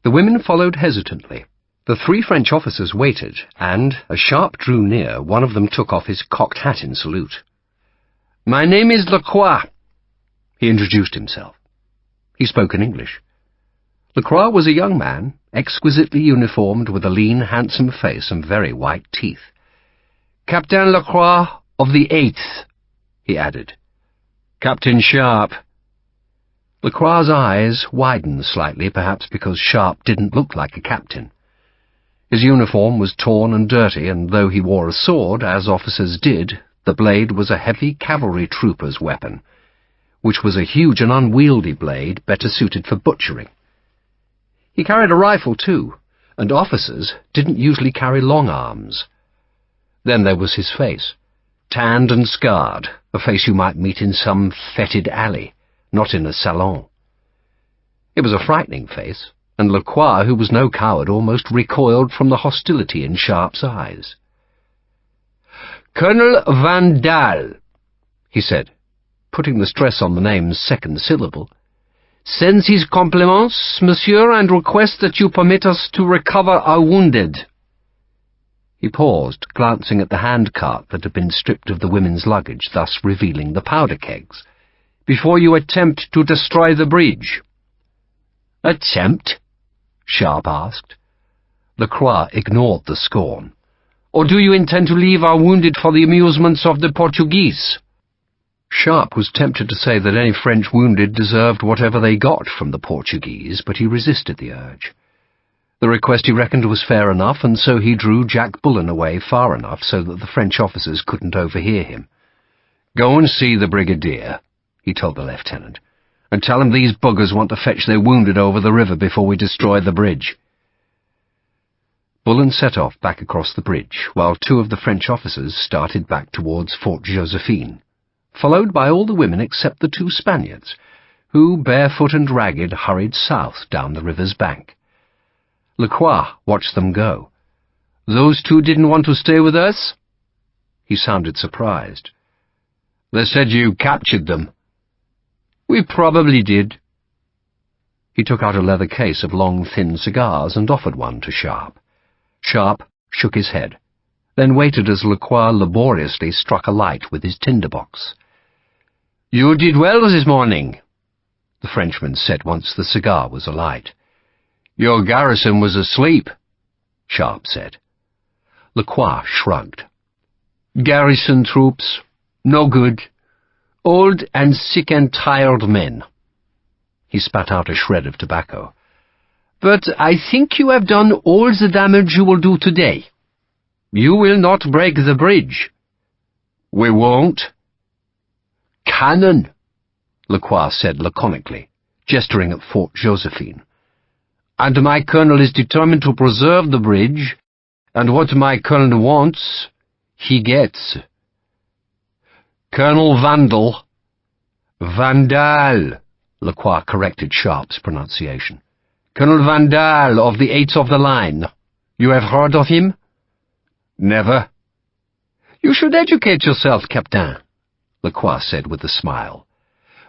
The women followed hesitantly. The 3 French officers waited, and, as Sharpe drew near, one of them took off his cocked hat in salute. "My name is Lacroix," he introduced himself. He spoke in English. Lacroix was a young man, exquisitely uniformed, with a lean, handsome face and very white teeth. "Captain Lacroix of the 8th, he added. "Captain Sharpe." Lacroix's eyes widened slightly, perhaps because Sharpe didn't look like a captain. His uniform was torn and dirty, and though he wore a sword, as officers did, the blade was a heavy cavalry trooper's weapon, which was a huge and unwieldy blade better suited for butchering. He carried a rifle too, and officers didn't usually carry long arms. Then there was his face, tanned and scarred, a face you might meet in some fetid alley, not in a salon. It was a frightening face, and Lacroix, who was no coward, almost recoiled from the hostility in Sharpe's eyes. "Colonel Van Dahl," he said, putting the stress on the name's second syllable, "sends his compliments, monsieur, and requests that you permit us to recover our wounded." He paused, glancing at the handcart that had been stripped of the women's luggage, thus revealing the powder kegs. "Before you attempt to destroy the bridge." "Attempt?" Sharpe asked. Lacroix ignored the scorn. "Or do you intend to leave our wounded for the amusements of the Portuguese?" Sharpe was tempted to say that any French wounded deserved whatever they got from the Portuguese, but he resisted the urge. The request he reckoned was fair enough, and so he drew Jack Bullen away far enough so that the French officers couldn't overhear him. "Go and see the brigadier," he told the lieutenant, "and tell him these buggers want to fetch their wounded over the river before we destroy the bridge." Bullen set off back across the bridge, while 2 of the French officers started back towards Fort Josephine, followed by all the women except the 2 Spaniards, who, barefoot and ragged, hurried south down the river's bank. Lacroix watched them go. "Those 2 didn't want to stay with us?" He sounded surprised. "They said you captured them." "We probably did." He took out a leather case of long, thin cigars and offered one to Sharpe. Sharpe shook his head, then waited as Lacroix laboriously struck a light with his tinderbox. "You did well this morning," the Frenchman said once the cigar was alight. "Your garrison was asleep," Sharpe said. Lacroix shrugged. "Garrison troops, no good. Old and sick and tired men." He spat out a shred of tobacco. "But I think you have done all the damage you will do today. You will not break the bridge." "We won't." "Cannon," Lacroix said laconically, gesturing at Fort Josephine. "And my colonel is determined to preserve the bridge, and what my colonel wants, he gets." "Colonel Vandal." "Vandal," Lacroix corrected Sharpe's pronunciation. "Colonel Vandal of the 8th of the Line. You have heard of him?" "Never." "You should educate yourself, Captain," Lacroix said with a smile.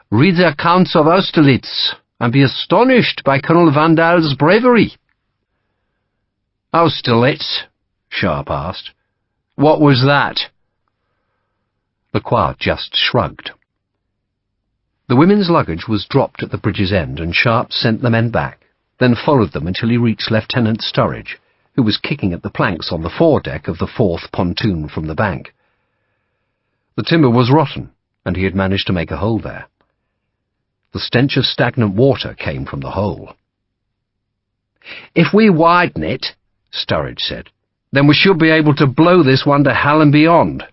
"Read the accounts of Austerlitz, and be astonished by Colonel Vandal's bravery." "Austerlitz?" Sharpe asked. "What was that?" Lacroix just shrugged. The women's luggage was dropped at the bridge's end, and Sharpe sent the men back, then followed them until he reached Lieutenant Sturridge, who was kicking at the planks on the foredeck of the 4th pontoon from the bank. The timber was rotten, and he had managed to make a hole there. The stench of stagnant water came from the hole. "If we widen it," Sturridge said, "then we should be able to blow this one to hell and beyond."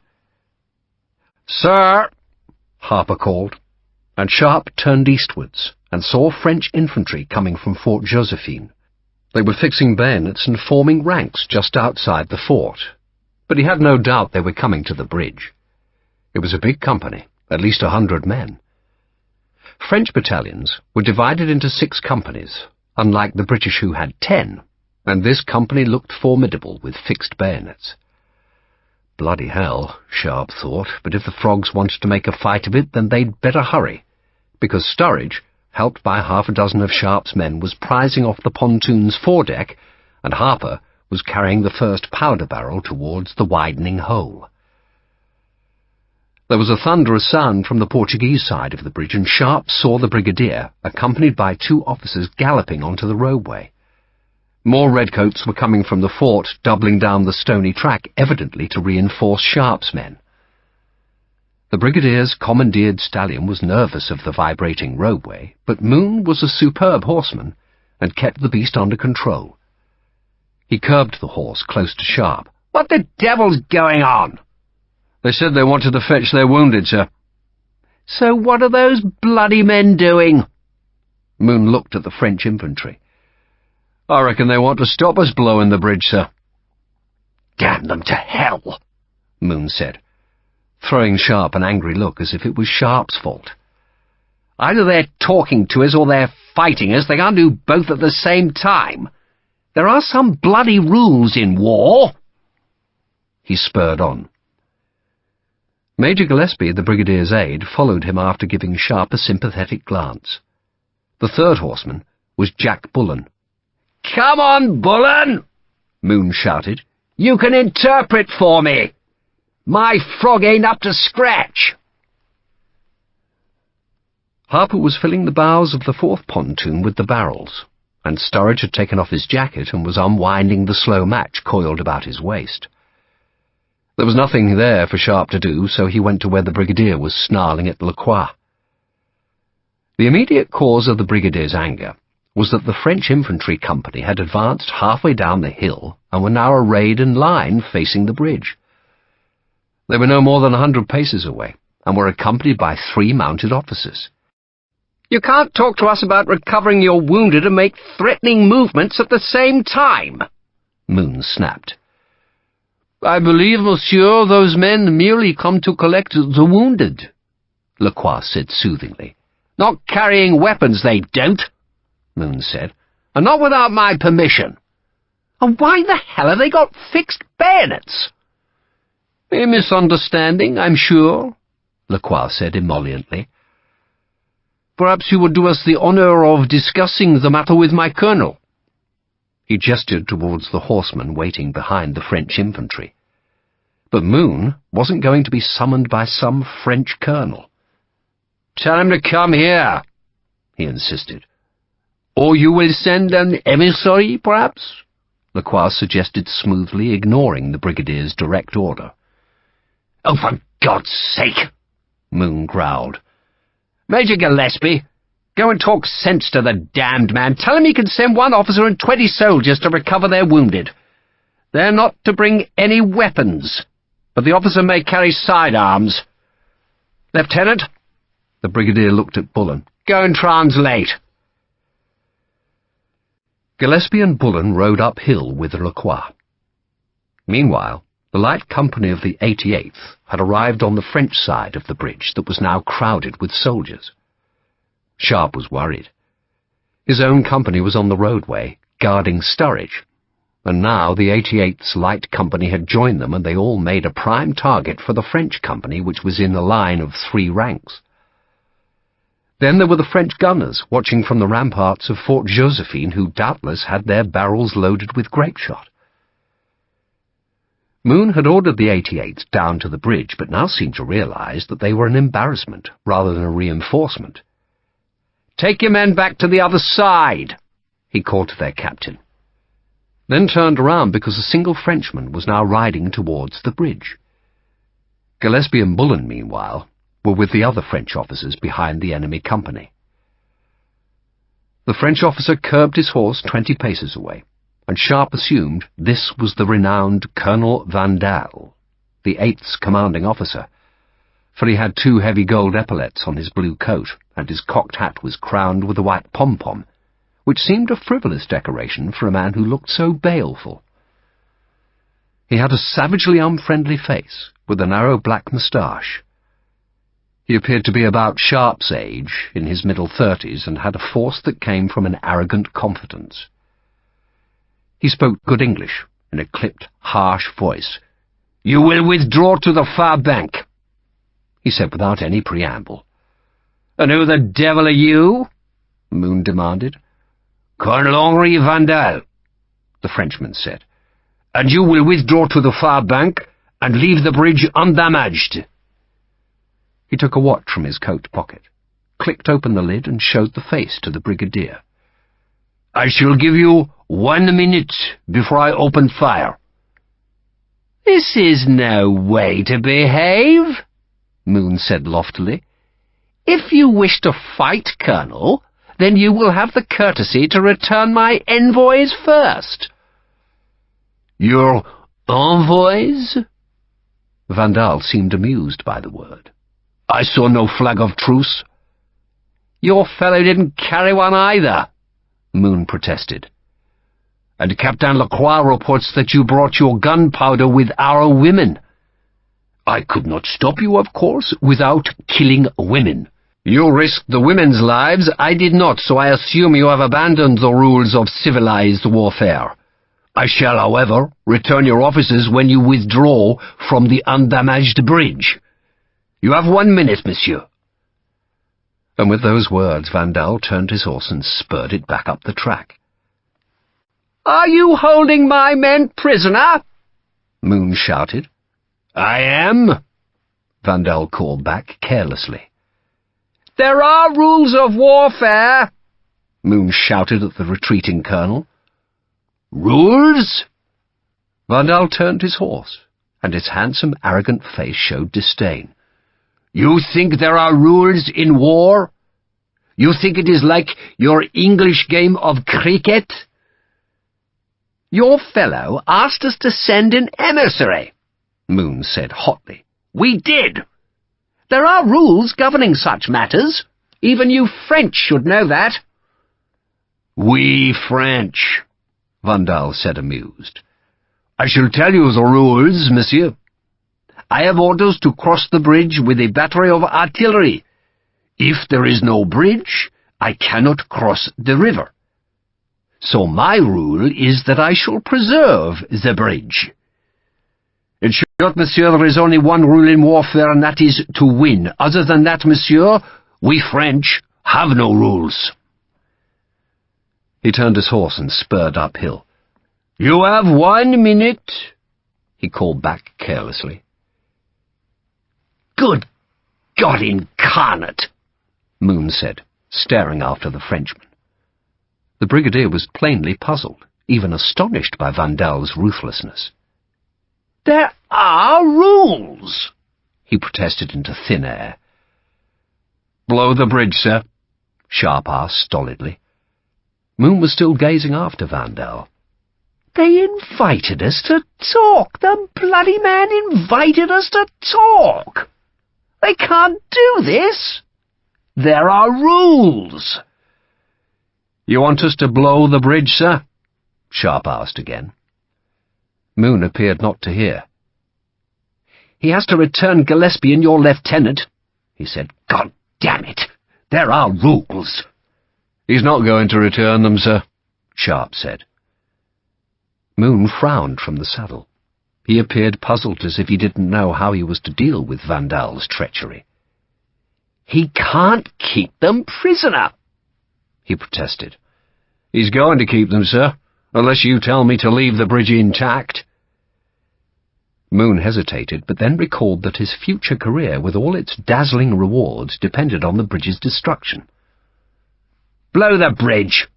"Sir!" Harper called, and Sharpe turned eastwards and saw French infantry coming from Fort Josephine. They were fixing bayonets and forming ranks just outside the fort, but he had no doubt they were coming to the bridge. It was a big company, at least 100 men. French battalions were divided into 6 companies, unlike the British who had 10, and this company looked formidable with fixed bayonets. Bloody hell, Sharpe thought, but if the frogs wanted to make a fight of it, then they'd better hurry, because Sturridge, helped by 6 of Sharpe's men, was prizing off the pontoon's foredeck, and Harper was carrying the first powder barrel towards the widening hole. There was a thunderous sound from the Portuguese side of the bridge, and Sharpe saw the brigadier, accompanied by 2 officers, galloping onto the roadway. More redcoats were coming from the fort, doubling down the stony track, evidently to reinforce Sharpe's men. The brigadier's commandeered stallion was nervous of the vibrating roadway, but Moon was a superb horseman and kept the beast under control. He curbed the horse close to Sharpe. "What the devil's going on?" "They said they wanted to fetch their wounded, sir." "So what are those bloody men doing?" Moon looked at the French infantry. "I reckon they want to stop us blowing the bridge, sir." "Damn them to hell," Moon said, throwing Sharpe an angry look as if it was Sharpe's fault. "Either they're talking to us or they're fighting us. They can't do both at the same time. There are some bloody rules in war." He spurred on. Major Gillespie, the brigadier's aide, followed him after giving Sharpe a sympathetic glance. The 3rd horseman was Jack Bullen. "Come on, Bullen!" Moon shouted. "You can interpret for me. My frog ain't up to scratch." Harper was filling the bows of the 4th pontoon with the barrels, and Sturridge had taken off his jacket and was unwinding the slow match coiled about his waist. There was nothing there for Sharpe to do, so he went to where the brigadier was snarling at Lacroix. The immediate cause of the brigadier's anger was that the French infantry company had advanced halfway down the hill and were now arrayed in line facing the bridge. They were no more than 100 paces away, and were accompanied by 3 mounted officers. "You can't talk to us about recovering your wounded and make threatening movements at the same time," Moon snapped. "I believe, monsieur, those men merely come to collect the wounded," Lacroix said soothingly. "Not carrying weapons, they don't," Moon said, "and not without my permission. And why the hell have they got fixed bayonets?" "A misunderstanding, I'm sure," Lacroix said emolliently. "Perhaps you would do us the honour of discussing the matter with my colonel." He gestured towards the horseman waiting behind the French infantry. But Moon wasn't going to be summoned by some French colonel. "Tell him to come here," he insisted. "Or you will send an emissary, perhaps?" Lacroix suggested smoothly, ignoring the brigadier's direct order. "Oh, for God's sake!" Moon growled. "Major Gillespie, go and talk sense to the damned man. Tell him he can send 1 officer and 20 soldiers to recover their wounded. They're not to bring any weapons, but the officer may carry sidearms. Lieutenant," the brigadier looked at Bullen, "go and translate." Gillespie and Bullen rode uphill with Lacroix. Meanwhile, the light company of the 88th had arrived on the French side of the bridge that was now crowded with soldiers. Sharpe was worried. His own company was on the roadway, guarding Sturridge, and now the 88th's light company had joined them, and they all made a prime target for the French company, which was in a line of 3 ranks. Then there were the French gunners watching from the ramparts of Fort Josephine, who doubtless had their barrels loaded with grapeshot. Moon had ordered the 88th down to the bridge, but now seemed to realize that they were an embarrassment rather than a reinforcement. "Take your men back to the other side," he called to their captain, then turned around because a single Frenchman was now riding towards the bridge. Gillespie and Bullen, meanwhile, were with the other French officers behind the enemy company. The French officer curbed his horse 20 paces away, and Sharpe assumed this was the renowned Colonel Vandal, the 8th's commanding officer, for he had 2 heavy gold epaulets on his blue coat, and his cocked hat was crowned with a white pom-pom, which seemed a frivolous decoration for a man who looked so baleful. He had a savagely unfriendly face, with a narrow black moustache. He appeared to be about Sharpe's age, in his middle 30s, and had a force that came from an arrogant confidence. He spoke good English, in a clipped, harsh voice. "You will withdraw to the far bank," he said without any preamble. "And who the devil are you?" Moon demanded. "Colonel Henri Vandal," the Frenchman said. "And you will withdraw to the far bank and leave the bridge undamaged." He took a watch from his coat pocket, clicked open the lid, and showed the face to the brigadier. "I shall give you 1 minute before I open fire." "This is no way to behave," Moon said loftily. "If you wish to fight, Colonel, then you will have the courtesy to return my envoys first." "Your envoys?" Vandal seemed amused by the word. "I saw no flag of truce." "Your fellow didn't carry one either," Moon protested. "And Captain Lacroix reports that you brought your gunpowder with our women." "I could not stop you, of course, without killing women." "You risked the women's lives. I did not, so I assume you have abandoned the rules of civilized warfare. I shall, however, return your officers when you withdraw from the undamaged bridge. You have 1 minute, monsieur." And with those words, Vandal turned his horse and spurred it back up the track. "Are you holding my men prisoner?" Moon shouted. "I am," Vandal called back carelessly. "There are rules of warfare," Moon shouted at the retreating colonel. "Rules?" Vandal turned his horse, and his handsome, arrogant face showed disdain. "You think there are rules in war? You think it is like your English game of cricket?" "Your fellow asked us to send an emissary," Moon said hotly. "We did. There are rules governing such matters. Even you French should know that. We French, Vandal said, amused. I shall tell you the rules, monsieur. I have orders to cross the bridge with a battery of artillery. If there is no bridge, I cannot cross the river. So my rule is that I shall preserve the bridge. In short, monsieur, there is only one rule in warfare, and that is to win. Other than that, monsieur, we French have no rules. He turned his horse and spurred uphill. You have 1 minute, he called back carelessly. Good God incarnate, Moon said, staring after the Frenchman. The brigadier was plainly puzzled, even astonished by Vandal's ruthlessness. There are rules, he protested into thin air. Blow the bridge, sir, Sharpe asked stolidly. Moon was still gazing after Vandal. They invited us to talk. The bloody man invited us to talk. They can't do this. There are rules. You want us to blow the bridge, sir? Sharpe asked again. Moon appeared not to hear. He has to return Gillespie and your lieutenant, he said. God damn it! There are rules. He's not going to return them, sir, Sharpe said. Moon frowned from the saddle. He appeared puzzled, as if he didn't know how he was to deal with Vandal's treachery. He can't keep them prisoner, he protested. He's going to keep them, sir, unless you tell me to leave the bridge intact. Moon hesitated, but then recalled that his future career, with all its dazzling rewards, depended on the bridge's destruction. Blow the bridge,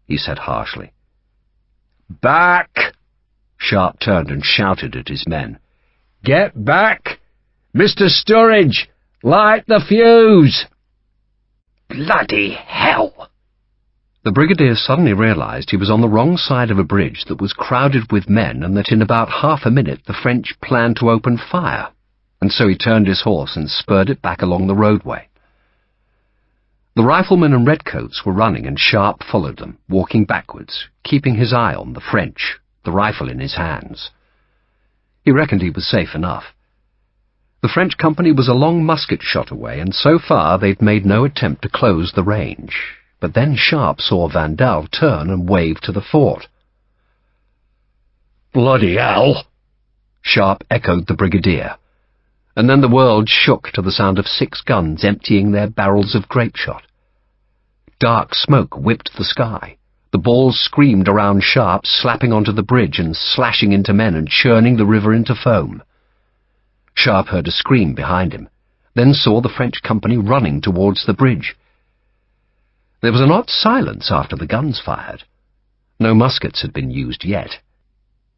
he said harshly. Back! Sharpe turned and shouted at his men. Get back! Mr. Sturridge, light the fuse! Bloody hell! The brigadier suddenly realized he was on the wrong side of a bridge that was crowded with men, and that in about half a minute the French planned to open fire, and so he turned his horse and spurred it back along the roadway. The riflemen and redcoats were running, and Sharpe followed them, walking backwards, keeping his eye on the French, the rifle in his hands. He reckoned he was safe enough. The French company was a long musket shot away, and so far they'd made no attempt to close the range. But then Sharpe saw Vandal turn and wave to the fort. Bloody hell! Sharpe echoed the brigadier, and then the world shook to the sound of 6 guns emptying their barrels of grape-shot. Dark smoke whipped the sky. The balls screamed around Sharpe, slapping onto the bridge and slashing into men and churning the river into foam. Sharpe heard a scream behind him, then saw the French company running towards the bridge. There was an odd silence after the guns fired. No muskets had been used yet.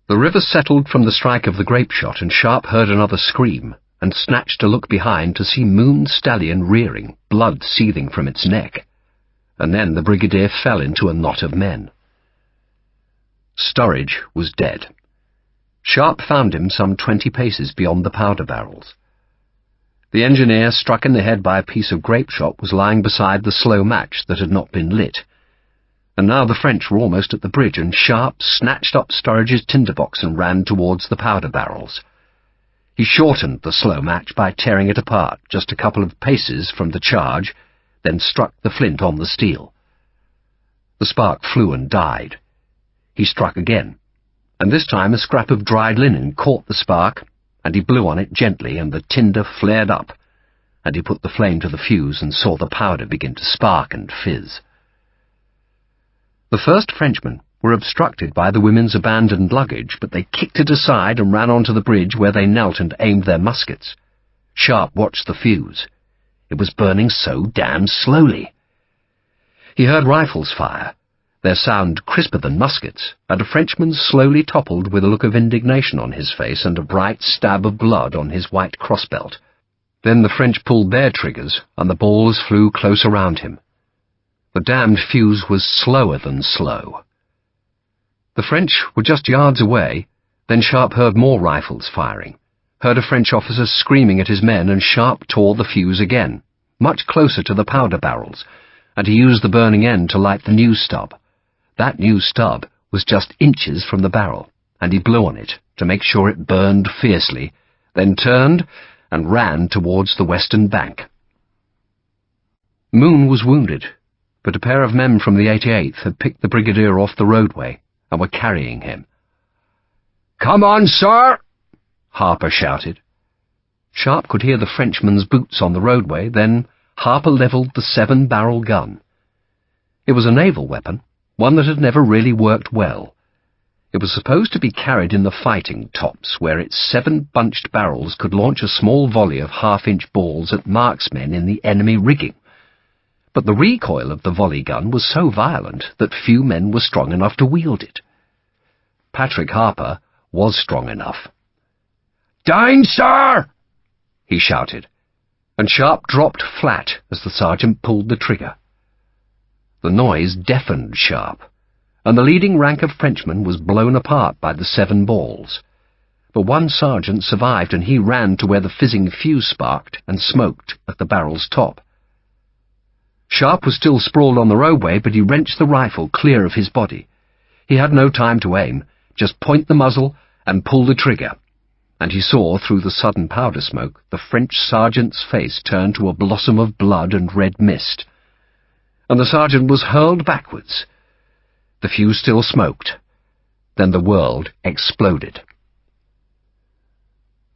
The river settled from the strike of the grape-shot, and Sharpe heard another scream, and snatched to look behind to see Moon's stallion rearing, blood seething from its neck. And then the brigadier fell into a knot of men. Sturridge was dead. Sharpe found him some 20 paces beyond the powder barrels. The engineer, struck in the head by a piece of grape-shot, was lying beside the slow match that had not been lit. And now the French were almost at the bridge, and Sharpe snatched up Sturridge's tinderbox and ran towards the powder barrels. He shortened the slow match by tearing it apart just a couple of paces from the charge, then struck the flint on the steel. The spark flew and died. He struck again, and this time a scrap of dried linen caught the spark, and he blew on it gently, and the tinder flared up, and he put the flame to the fuse and saw the powder begin to spark and fizz. The first Frenchmen were obstructed by the women's abandoned luggage, but they kicked it aside and ran onto the bridge, where they knelt and aimed their muskets. Sharpe watched the fuse. It was burning so damn slowly. He heard rifles fire, their sound crisper than muskets, and a Frenchman slowly toppled with a look of indignation on his face and a bright stab of blood on his white crossbelt. Then the French pulled their triggers, and the balls flew close around him. The damned fuse was slower than slow. The French were just yards away. Then Sharpe heard more rifles firing, heard a French officer screaming at his men, and Sharpe tore the fuse again, much closer to the powder barrels, and he used the burning end to light the new stub. That new stub was just inches from the barrel, and he blew on it to make sure it burned fiercely, then turned and ran towards the western bank. Moon was wounded, but a pair of men from the 88th had picked the brigadier off the roadway and were carrying him. "Come on, sir!" Harper shouted. Sharpe could hear the Frenchman's boots on the roadway, then Harper levelled the 7-barrel gun. It was a naval weapon, one that had never really worked well. It was supposed to be carried in the fighting tops, where its 7 bunched barrels could launch a small volley of half-inch balls at marksmen in the enemy rigging. But the recoil of the volley gun was so violent that few men were strong enough to wield it. Patrick Harper was strong enough. "Down, sir!" he shouted, and Sharpe dropped flat as the sergeant pulled the trigger. The noise deafened Sharpe, and the leading rank of Frenchmen was blown apart by the 7 balls. But one sergeant survived, and he ran to where the fizzing fuse sparked and smoked at the barrel's top. Sharpe was still sprawled on the roadway, but he wrenched the rifle clear of his body. He had no time to aim, just point the muzzle and pull the trigger, and he saw, through the sudden powder smoke, the French sergeant's face turn to a blossom of blood and red mist, and the sergeant was hurled backwards. The fuse still smoked. Then the world exploded.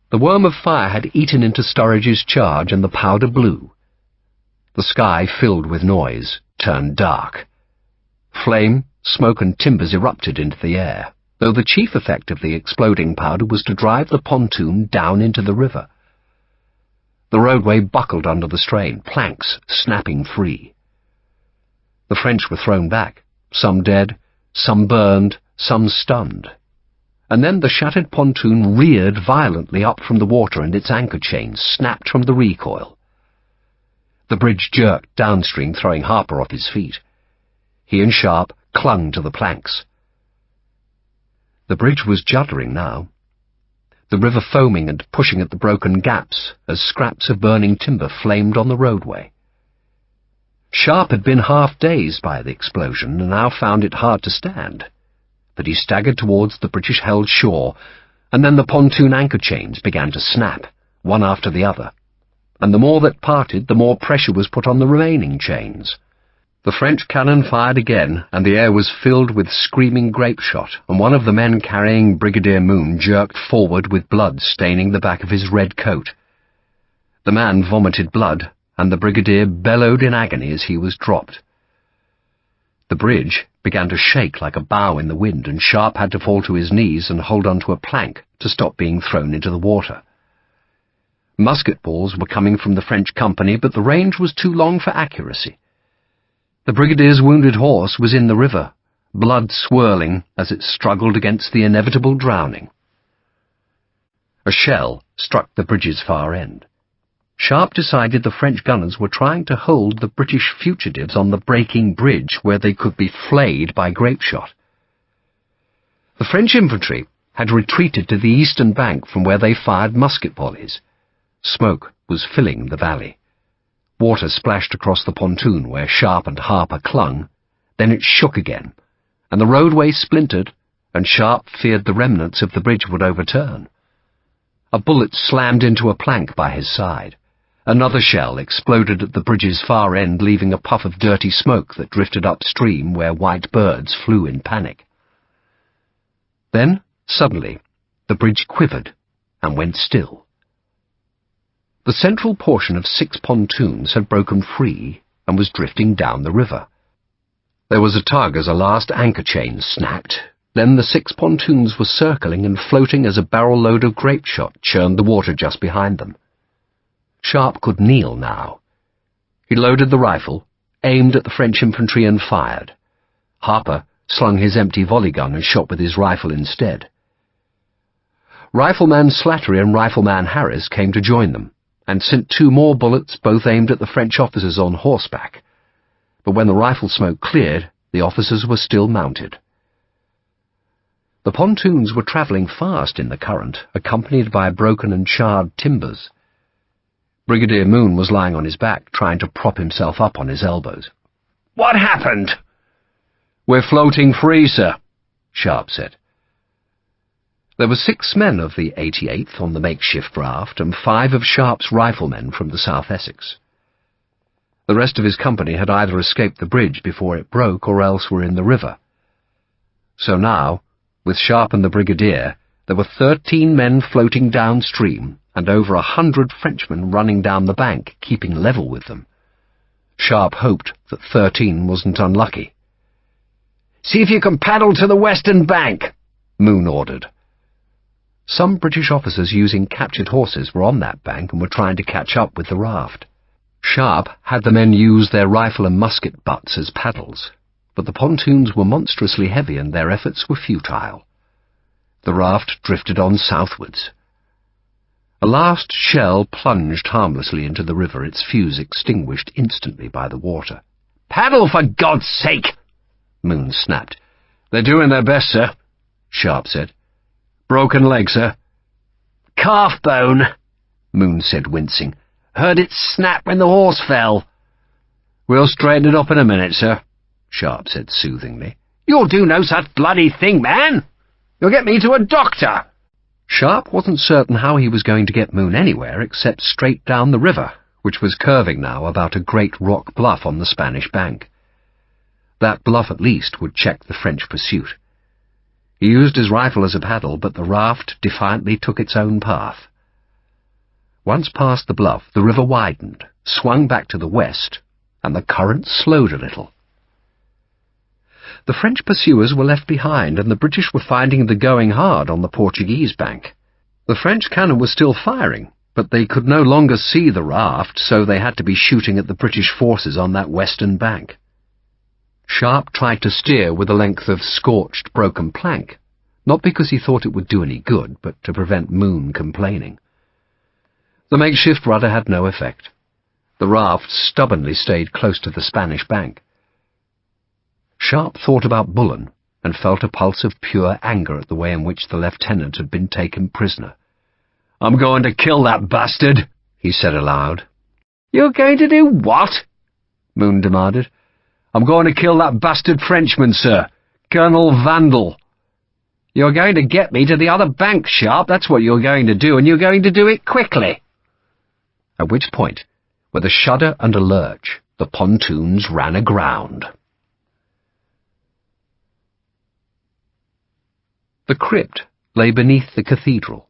The worm of fire had eaten into Sturridge's charge, and the powder blew. The sky, filled with noise, turned dark. Flame, smoke, and timbers erupted into the air, though the chief effect of the exploding powder was to drive the pontoon down into the river. The roadway buckled under the strain, planks snapping free. The French were thrown back, some dead, some burned, some stunned. And then the shattered pontoon reared violently up from the water, and its anchor chains snapped from the recoil. The bridge jerked downstream, throwing Harper off his feet. He and Sharpe clung to the planks. The bridge was juddering now, the river foaming and pushing at the broken gaps as scraps of burning timber flamed on the roadway. Sharpe had been half-dazed by the explosion and now found it hard to stand, but he staggered towards the British-held shore, and then the pontoon anchor chains began to snap, one after the other, and the more that parted, the more pressure was put on the remaining chains. The French cannon fired again, and the air was filled with screaming grape-shot, and one of the men carrying Brigadier Moon jerked forward with blood staining the back of his red coat. The man vomited blood, and the Brigadier bellowed in agony as he was dropped. The bridge began to shake like a bough in the wind, and Sharpe had to fall to his knees and hold onto a plank to stop being thrown into the water. Musket balls were coming from the French company, but the range was too long for accuracy. The Brigadier's wounded horse was in the river, blood swirling as it struggled against the inevitable drowning. A shell struck the bridge's far end. Sharpe decided the French gunners were trying to hold the British fugitives on the breaking bridge where they could be flayed by grape-shot. The French infantry had retreated to the eastern bank from where they fired musket volleys. Smoke was filling the valley. Water splashed across the pontoon where Sharpe and Harper clung, then it shook again, and the roadway splintered, and Sharpe feared the remnants of the bridge would overturn. A bullet slammed into a plank by his side. Another shell exploded at the bridge's far end, leaving a puff of dirty smoke that drifted upstream where white birds flew in panic. Then, suddenly, the bridge quivered and went still. The central portion of 6 pontoons had broken free and was drifting down the river. There was a tug as a last anchor chain snapped. Then the 6 pontoons were circling and floating as a barrel-load of grape-shot churned the water just behind them. Sharpe could kneel now. He loaded the rifle, aimed at the French infantry and fired. Harper slung his empty volley gun and shot with his rifle instead. Rifleman Slattery and Rifleman Harris came to join them, and sent 2 more bullets, both aimed at the French officers on horseback. But when the rifle smoke cleared, the officers were still mounted. The pontoons were travelling fast in the current, accompanied by broken and charred timbers. Brigadier Moon was lying on his back, trying to prop himself up on his elbows. "What happened?" "We're floating free, sir," Sharpe said. There were 6 men of the 88th on the makeshift raft and 5 of Sharpe's riflemen from the South Essex. The rest of his company had either escaped the bridge before it broke or else were in the river. So now, with Sharpe and the Brigadier, there were 13 men floating downstream and over 100 Frenchmen running down the bank, keeping level with them. Sharpe hoped that 13 wasn't unlucky. "See if you can paddle to the western bank," Moon ordered. Some British officers using captured horses were on that bank and were trying to catch up with the raft. Sharpe had the men use their rifle and musket butts as paddles, but the pontoons were monstrously heavy and their efforts were futile. The raft drifted on southwards. A last shell plunged harmlessly into the river, its fuse extinguished instantly by the water. "Paddle, for God's sake!" Moon snapped. "They're doing their best, sir," Sharpe said. "Broken leg, sir." "Calf bone," Moon said, wincing. "Heard it snap when the horse fell." "We'll straighten it up in a minute, sir," Sharpe said soothingly. "You'll do no such bloody thing, man. You'll get me to a doctor." Sharpe wasn't certain how he was going to get Moon anywhere except straight down the river, which was curving now about a great rock bluff on the Spanish bank. That bluff at least would check the French pursuit. He used his rifle as a paddle, but the raft defiantly took its own path. Once past the bluff, the river widened, swung back to the west, and the current slowed a little. The French pursuers were left behind, and the British were finding the going hard on the Portuguese bank. The French cannon was still firing, but they could no longer see the raft, so they had to be shooting at the British forces on that western bank. Sharpe tried to steer with a length of scorched, broken plank, not because he thought it would do any good, but to prevent Moon complaining. The makeshift rudder had no effect. The raft stubbornly stayed close to the Spanish bank. Sharpe thought about Bullen and felt a pulse of pure anger at the way in which the lieutenant had been taken prisoner. "I'm going to kill that bastard," he said aloud. "You're going to do what?" Moon demanded. "I'm going to kill that bastard Frenchman, sir, Colonel Vandal. You're going to get me to the other bank, Sharpe, that's what you're going to do, and you're going to do it quickly." At which point, with a shudder and a lurch, the pontoons ran aground. The crypt lay beneath the cathedral.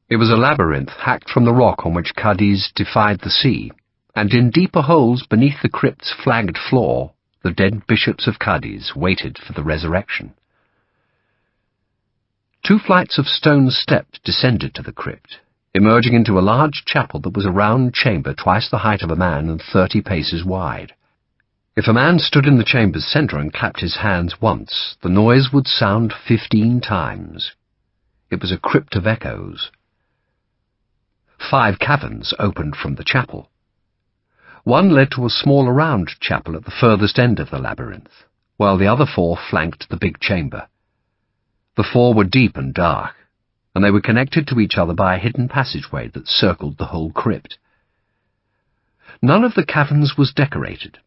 It was a labyrinth hacked from the rock on which Cadiz defied the sea, and in deeper holes beneath the crypt's flagged floor, the dead bishops of Cadiz waited for the resurrection. 2 flights of stone steps descended to the crypt, emerging into a large chapel that was a round chamber twice the height of a man and 30 paces wide. If a man stood in the chamber's centre and clapped his hands once, the noise would sound 15 times. It was a crypt of echoes. 5 caverns opened from the chapel. One led to a smaller round chapel at the furthest end of the labyrinth, while the other 4 flanked the big chamber. The 4 were deep and dark, and they were connected to each other by a hidden passageway that circled the whole crypt. None of the caverns was decorated.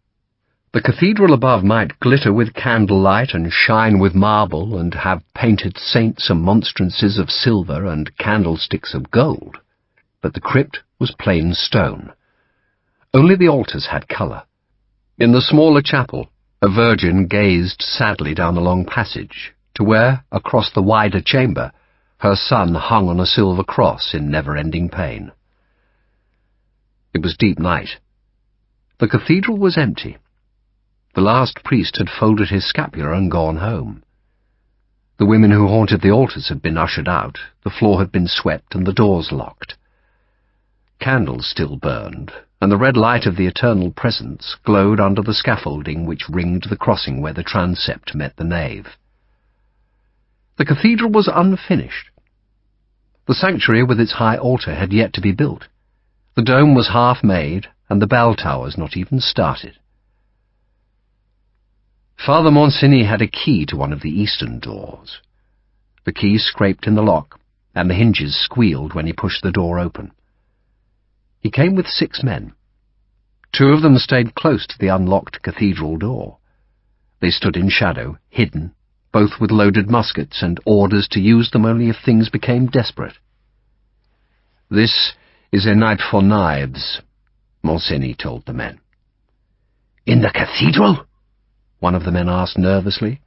The cathedral above might glitter with candlelight and shine with marble and have painted saints and monstrances of silver and candlesticks of gold, but the crypt was plain stone. Only the altars had colour. In the smaller chapel, a virgin gazed sadly down the long passage to where, across the wider chamber, her son hung on a silver cross in never-ending pain. It was deep night. The cathedral was empty. The last priest had folded his scapular and gone home. The women who haunted the altars had been ushered out, the floor had been swept and the doors locked. Candles still burned, and the red light of the eternal presence glowed under the scaffolding which ringed the crossing where the transept met the nave. The cathedral was unfinished. The sanctuary with its high altar had yet to be built. The dome was half made, and the bell towers not even started. Father Monsigny had a key to one of the eastern doors. The key scraped in the lock, and the hinges squealed when he pushed the door open. He came with 6 men. 2 of them stayed close to the unlocked cathedral door. They stood in shadow, hidden, both with loaded muskets and orders to use them only if things became desperate. "This is a night for knives," Monsigny told the men. "In the cathedral?" one of the men asked nervously.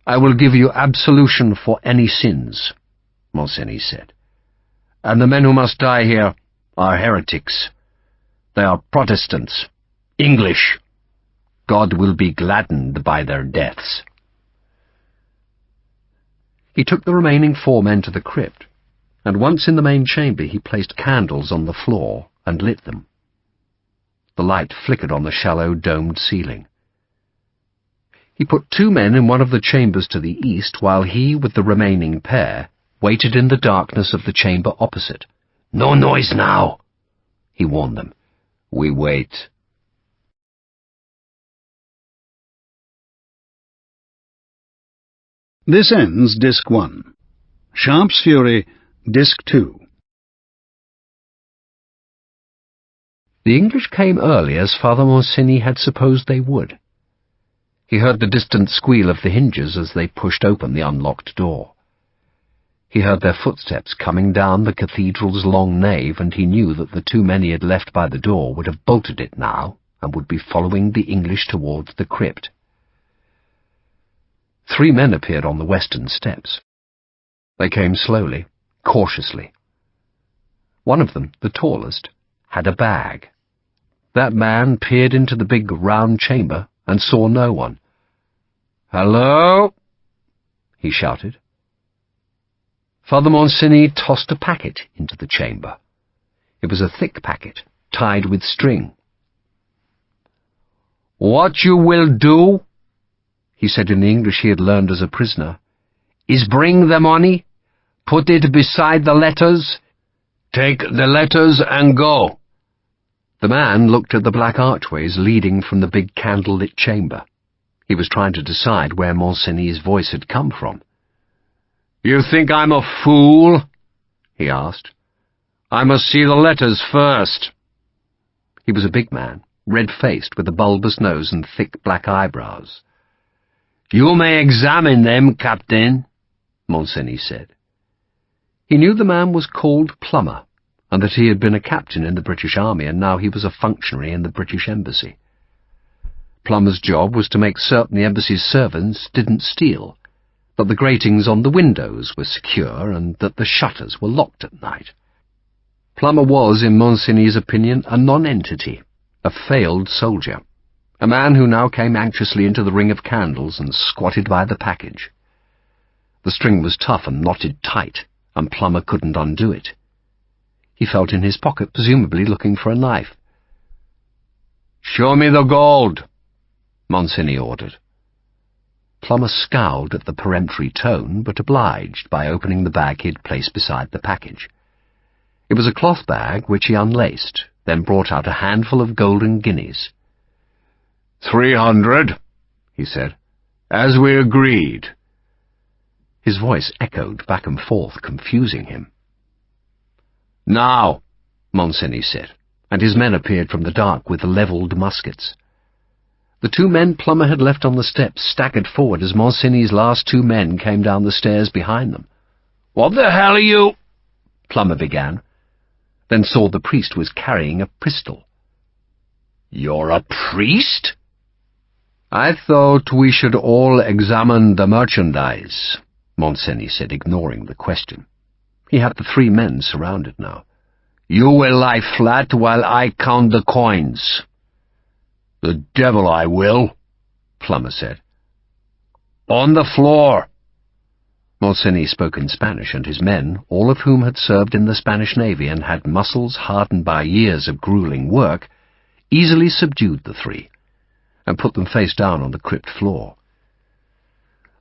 "I will give you absolution for any sins," Monsigny said. "And the men who must die here are heretics. They are Protestants, English. God will be gladdened by their deaths." He took the remaining 4 men to the crypt, and once in the main chamber he placed candles on the floor and lit them. The light flickered on the shallow domed ceiling. He put 2 men in one of the chambers to the east, while he, with the remaining pair, waited in the darkness of the chamber opposite. "No noise now," he warned them. "We wait." This ends Disc 1. Sharpe's Fury, Disc 2. The English came early, as Father Monsigny had supposed they would. He heard the distant squeal of the hinges as they pushed open the unlocked door. He heard their footsteps coming down the cathedral's long nave, and he knew that the 2 men he had left by the door would have bolted it now and would be following the English towards the crypt. 3 men appeared on the western steps. They came slowly, cautiously. One of them, the tallest, had a bag. That man peered into the big round chamber and saw no one. "Hello?" he shouted. Father Monsigny tossed a packet into the chamber. It was a thick packet, tied with string. "What you will do," he said in the English he had learned as a prisoner, "is bring the money, put it beside the letters, take the letters and go." The man looked at the black archways leading from the big candle-lit chamber. He was trying to decide where Monsigny's voice had come from. "You think I'm a fool?" he asked. "I must see the letters first." He was a big man, red-faced, with a bulbous nose and thick black eyebrows. "You may examine them, Captain," Monsigny said. He knew the man was called Plummer, and that he had been a captain in the British Army, and now he was a functionary in the British Embassy. Plummer's job was to make certain the Embassy's servants didn't steal, that the gratings on the windows were secure, and that the shutters were locked at night. Plummer was, in Monsigny's opinion, a non-entity, a failed soldier, a man who now came anxiously into the ring of candles and squatted by the package. The string was tough and knotted tight, and Plummer couldn't undo it. He felt in his pocket, presumably looking for a knife. "Show me the gold," Monsigny ordered. Plummer scowled at the peremptory tone, but obliged by opening the bag he had placed beside the package. It was a cloth bag which he unlaced, then brought out a handful of golden guineas. 300, he said, "as we agreed." His voice echoed back and forth, confusing him. "Now," Monsigny said, and his men appeared from the dark with levelled muskets. The 2 men Plummer had left on the steps staggered forward as Monsigny's last 2 men came down the stairs behind them. "What the hell are you—" Plummer began, then saw the priest was carrying a pistol. "You're a priest?" "I thought we should all examine the merchandise," Monsigny said, ignoring the question. He had the 3 men surrounded now. "You will lie flat while I count the coins." "The devil I will," Plummer said. "On the floor." Monsigny spoke in Spanish, and his men, all of whom had served in the Spanish Navy and had muscles hardened by years of grueling work, easily subdued the 3 and put them face down on the crypt floor.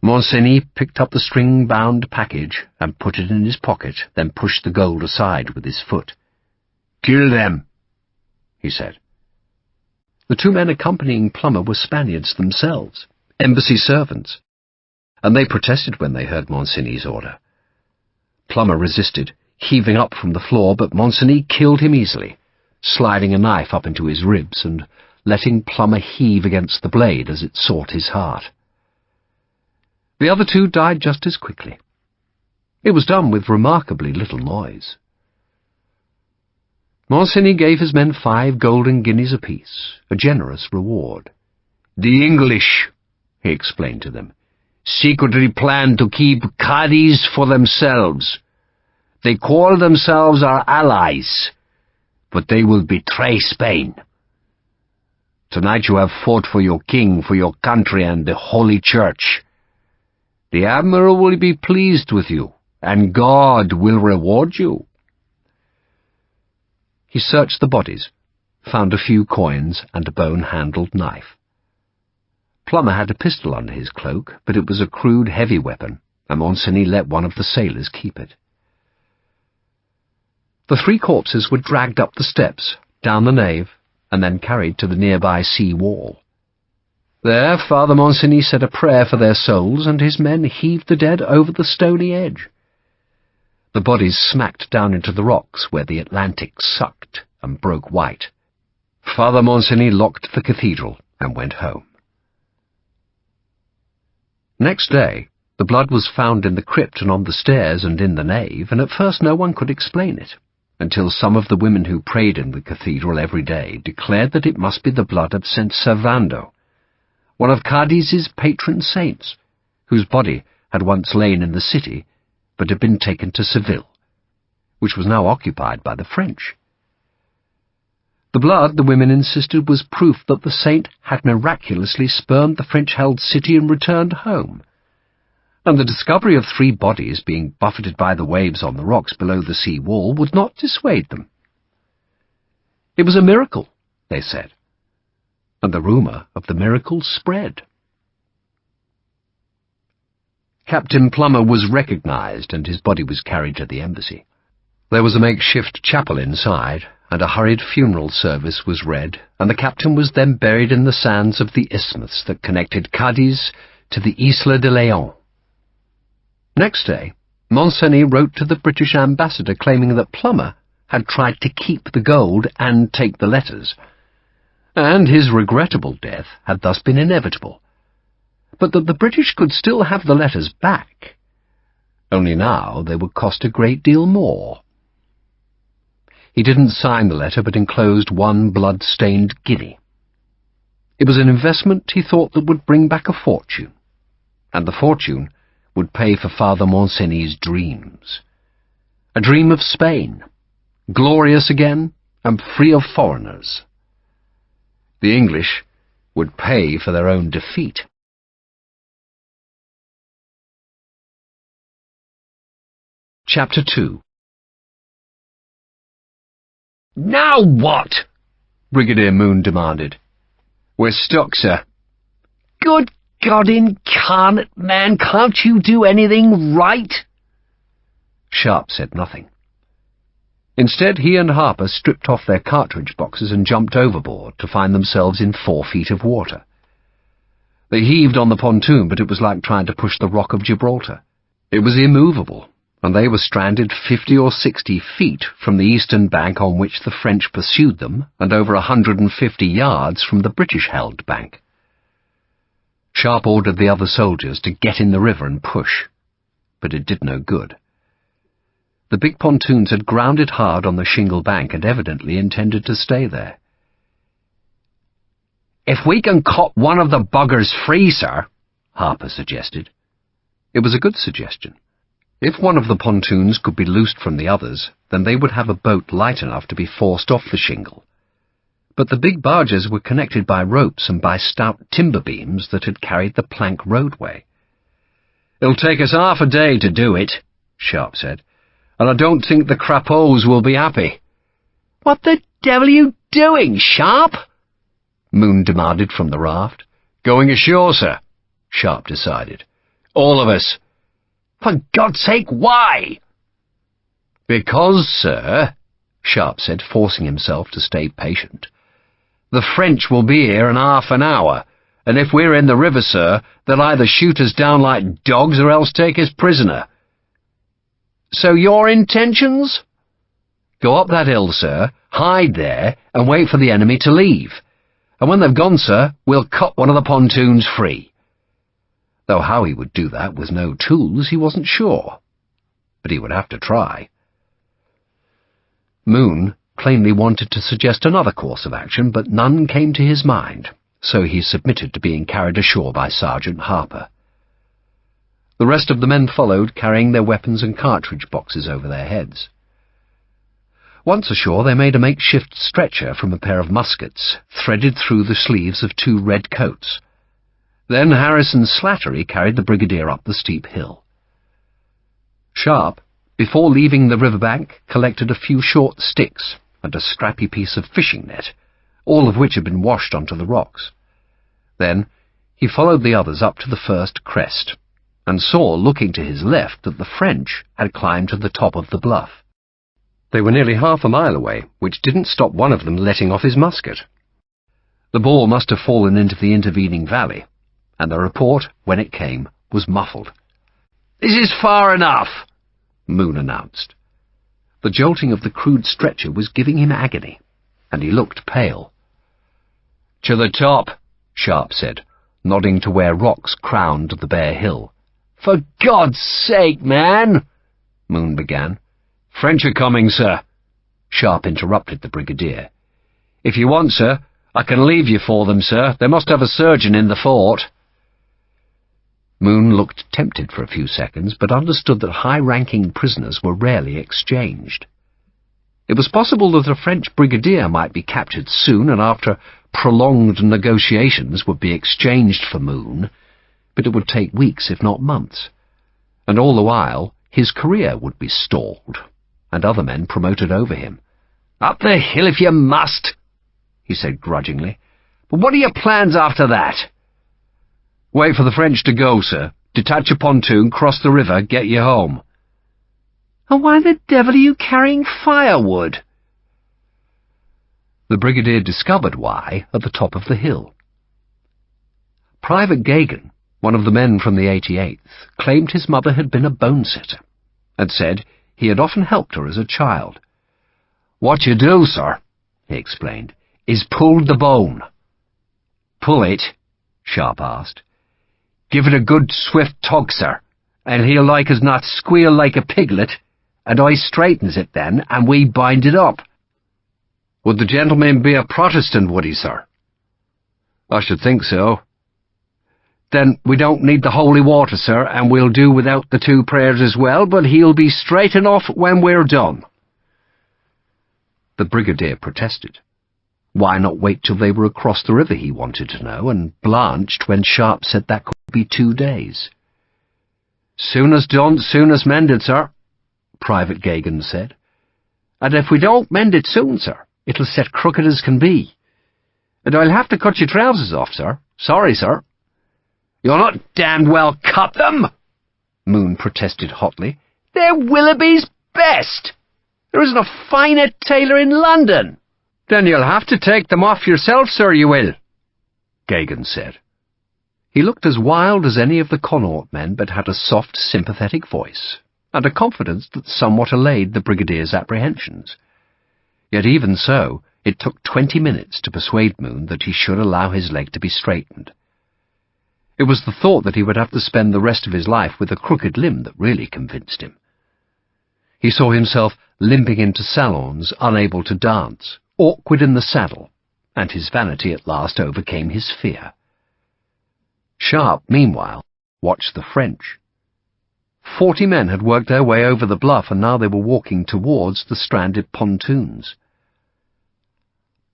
Monsigny picked up the string-bound package and put it in his pocket, then pushed the gold aside with his foot. "Kill them," he said. The 2 men accompanying Plummer were Spaniards themselves, embassy servants. and they protested when they heard Monsigny's order. Plummer resisted, heaving up from the floor, but Monsigny killed him easily, sliding a knife up into his ribs and letting Plummer heave against the blade as it sought his heart. The other two died just as quickly. It was done with remarkably little noise. Monsigny gave his men 5 golden guineas apiece, a generous reward. "The English," he explained to them, "secretly plan to keep Cadiz for themselves. They call themselves our allies, but they will betray Spain. Tonight you have fought for your king, for your country, and the Holy Church. The Admiral will be pleased with you, and God will reward you." He searched the bodies, found a few coins and a bone-handled knife. Plummer had a pistol under his cloak, but it was a crude, heavy weapon, and Monsigny let one of the sailors keep it. The 3 corpses were dragged up the steps, down the nave, and then carried to the nearby sea wall. There Father Monsigny said a prayer for their souls, and his men heaved the dead over the stony edge. The bodies smacked down into the rocks where the Atlantic sucked and broke white. Father Monsigny locked the cathedral and went home. Next day, the blood was found in the crypt and on the stairs and in the nave, and at first no one could explain it, until some of the women who prayed in the cathedral every day declared that it must be the blood of St. Servando, one of Cadiz's patron saints, whose body had once lain in the city, but had been taken to Seville, which was now occupied by the French. The blood, the women insisted, was proof that the saint had miraculously spurned the French-held city and returned home, and the discovery of 3 bodies being buffeted by the waves on the rocks below the sea wall would not dissuade them. It was a miracle, they said, and the rumour of the miracle spread. Captain Plummer was recognized, and his body was carried to the embassy. There was a makeshift chapel inside, and a hurried funeral service was read, and the captain was then buried in the sands of the isthmus that connected Cadiz to the Isla de Leon. Next day, Monsigny wrote to the British ambassador claiming that Plummer had tried to keep the gold and take the letters, and his regrettable death had thus been inevitable, but that the British could still have the letters back, only now they would cost a great deal more. He didn't sign the letter, but enclosed 1 blood-stained guinea. It was an investment, he thought, that would bring back a fortune, and the fortune would pay for Father Monsigny's dreams. A dream of Spain, glorious again and free of foreigners. The English would pay for their own defeat. Chapter 2. "Now what?" Brigadier Moon demanded. "We're stuck, sir." "Good God incarnate, man, can't you do anything right?" Sharpe said nothing. Instead, he and Harper stripped off their cartridge boxes and jumped overboard to find themselves in 4 feet of water. They heaved on the pontoon, but it was like trying to push the Rock of Gibraltar. It was immovable, and they were stranded 50 or 60 feet from the eastern bank on which the French pursued them, and over 150 yards from the British-held bank. Sharpe ordered the other soldiers to get in the river and push, but it did no good. The big pontoons had grounded hard on the shingle bank and evidently intended to stay there. "If we can cut one of the buggers free, sir," Harper suggested. It was a good suggestion. If one of the pontoons could be loosed from the others, then they would have a boat light enough to be forced off the shingle. But the big barges were connected by ropes and by stout timber beams that had carried the plank roadway. "It'll take us half a day to do it," Sharpe said, "and I don't think the crapauds will be happy." "What the devil are you doing, Sharpe?" Moon demanded from the raft. "Going ashore, sir," Sharpe decided. "All of us." "For God's sake, why?" "Because, sir," Sharpe said, forcing himself to stay patient, "the French will be here in half an hour, and if we're in the river, sir, they'll either shoot us down like dogs or else take us prisoner. So your intentions? Go up that hill, sir, hide there, and wait for the enemy to leave. And when they've gone, sir, we'll cut one of the pontoons free. Though how he would do that with no tools, he wasn't sure. But he would have to try. Moon plainly wanted to suggest another course of action, but none came to his mind, so he submitted to being carried ashore by Sergeant Harper. The rest of the men followed, carrying their weapons and cartridge boxes over their heads. Once ashore, they made a makeshift stretcher from a pair of muskets, threaded through the sleeves of 2 red coats. Then Harris and Slattery carried the brigadier up the steep hill. Sharpe, before leaving the riverbank, collected a few short sticks and a scrappy piece of fishing net, all of which had been washed onto the rocks. Then he followed the others up to the first crest, and saw, looking to his left, that the French had climbed to the top of the bluff. They were nearly half a mile away, which didn't stop one of them letting off his musket. The ball must have fallen into the intervening valley, and the report, when it came, was muffled. "This is far enough," Moon announced. The jolting of the crude stretcher was giving him agony, and he looked pale. "To the top," Sharpe said, nodding to where rocks crowned the bare hill. "For God's sake, man," Moon began. "French are coming, sir," Sharpe interrupted the brigadier. "If you want, sir, I can leave you for them, sir. They must have a surgeon in the fort." Moon looked tempted for a few seconds, but understood that high-ranking prisoners were rarely exchanged. It was possible that a French brigadier might be captured soon, and after prolonged negotiations would be exchanged for Moon, but it would take weeks, if not months. And all the while, his career would be stalled, and other men promoted over him. "Up the hill if you must," he said grudgingly. "But what are your plans after that?" "Wait for the French to go, sir. Detach a pontoon, cross the river, get you home." "And why the devil are you carrying firewood?" The brigadier discovered why at the top of the hill. Private Gagan, one of the men from the 88th, claimed his mother had been a bone-setter, and said he had often helped her as a child. "What you do, sir," he explained, "is pull the bone." "Pull it?" Sharpe asked. "Give it a good swift tug, sir, and he'll like as not squeal like a piglet, and I straightens it then, and we bind it up." "Would the gentleman be a Protestant, would he, sir?" "I should think so." "Then we don't need the holy water, sir, and we'll do without the 2 prayers as well, but he'll be straight enough when we're done." The brigadier protested. Why not wait till they were across the river, he wanted to know, and blanched when Sharpe said that could be 2 days. "Soon as done, soon as mended, sir," Private Gagan said. "And if we don't mend it soon, sir, it'll set crooked as can be. And I'll have to cut your trousers off, sir. Sorry, sir." "You'll not damned well cut them," Moon protested hotly. "They're Willoughby's best. There isn't a finer tailor in London." "Then you'll have to take them off yourself, sir, you will," Gagan said. He looked as wild as any of the Connaught men, but had a soft, sympathetic voice, and a confidence that somewhat allayed the brigadier's apprehensions. Yet even so, it took 20 minutes to persuade Moon that he should allow his leg to be straightened. It was the thought that he would have to spend the rest of his life with a crooked limb that really convinced him. He saw himself limping into salons, unable to dance, awkward in the saddle, and his vanity at last overcame his fear. Sharpe, meanwhile, watched the French. 40 men had worked their way over the bluff, and now they were walking towards the stranded pontoons.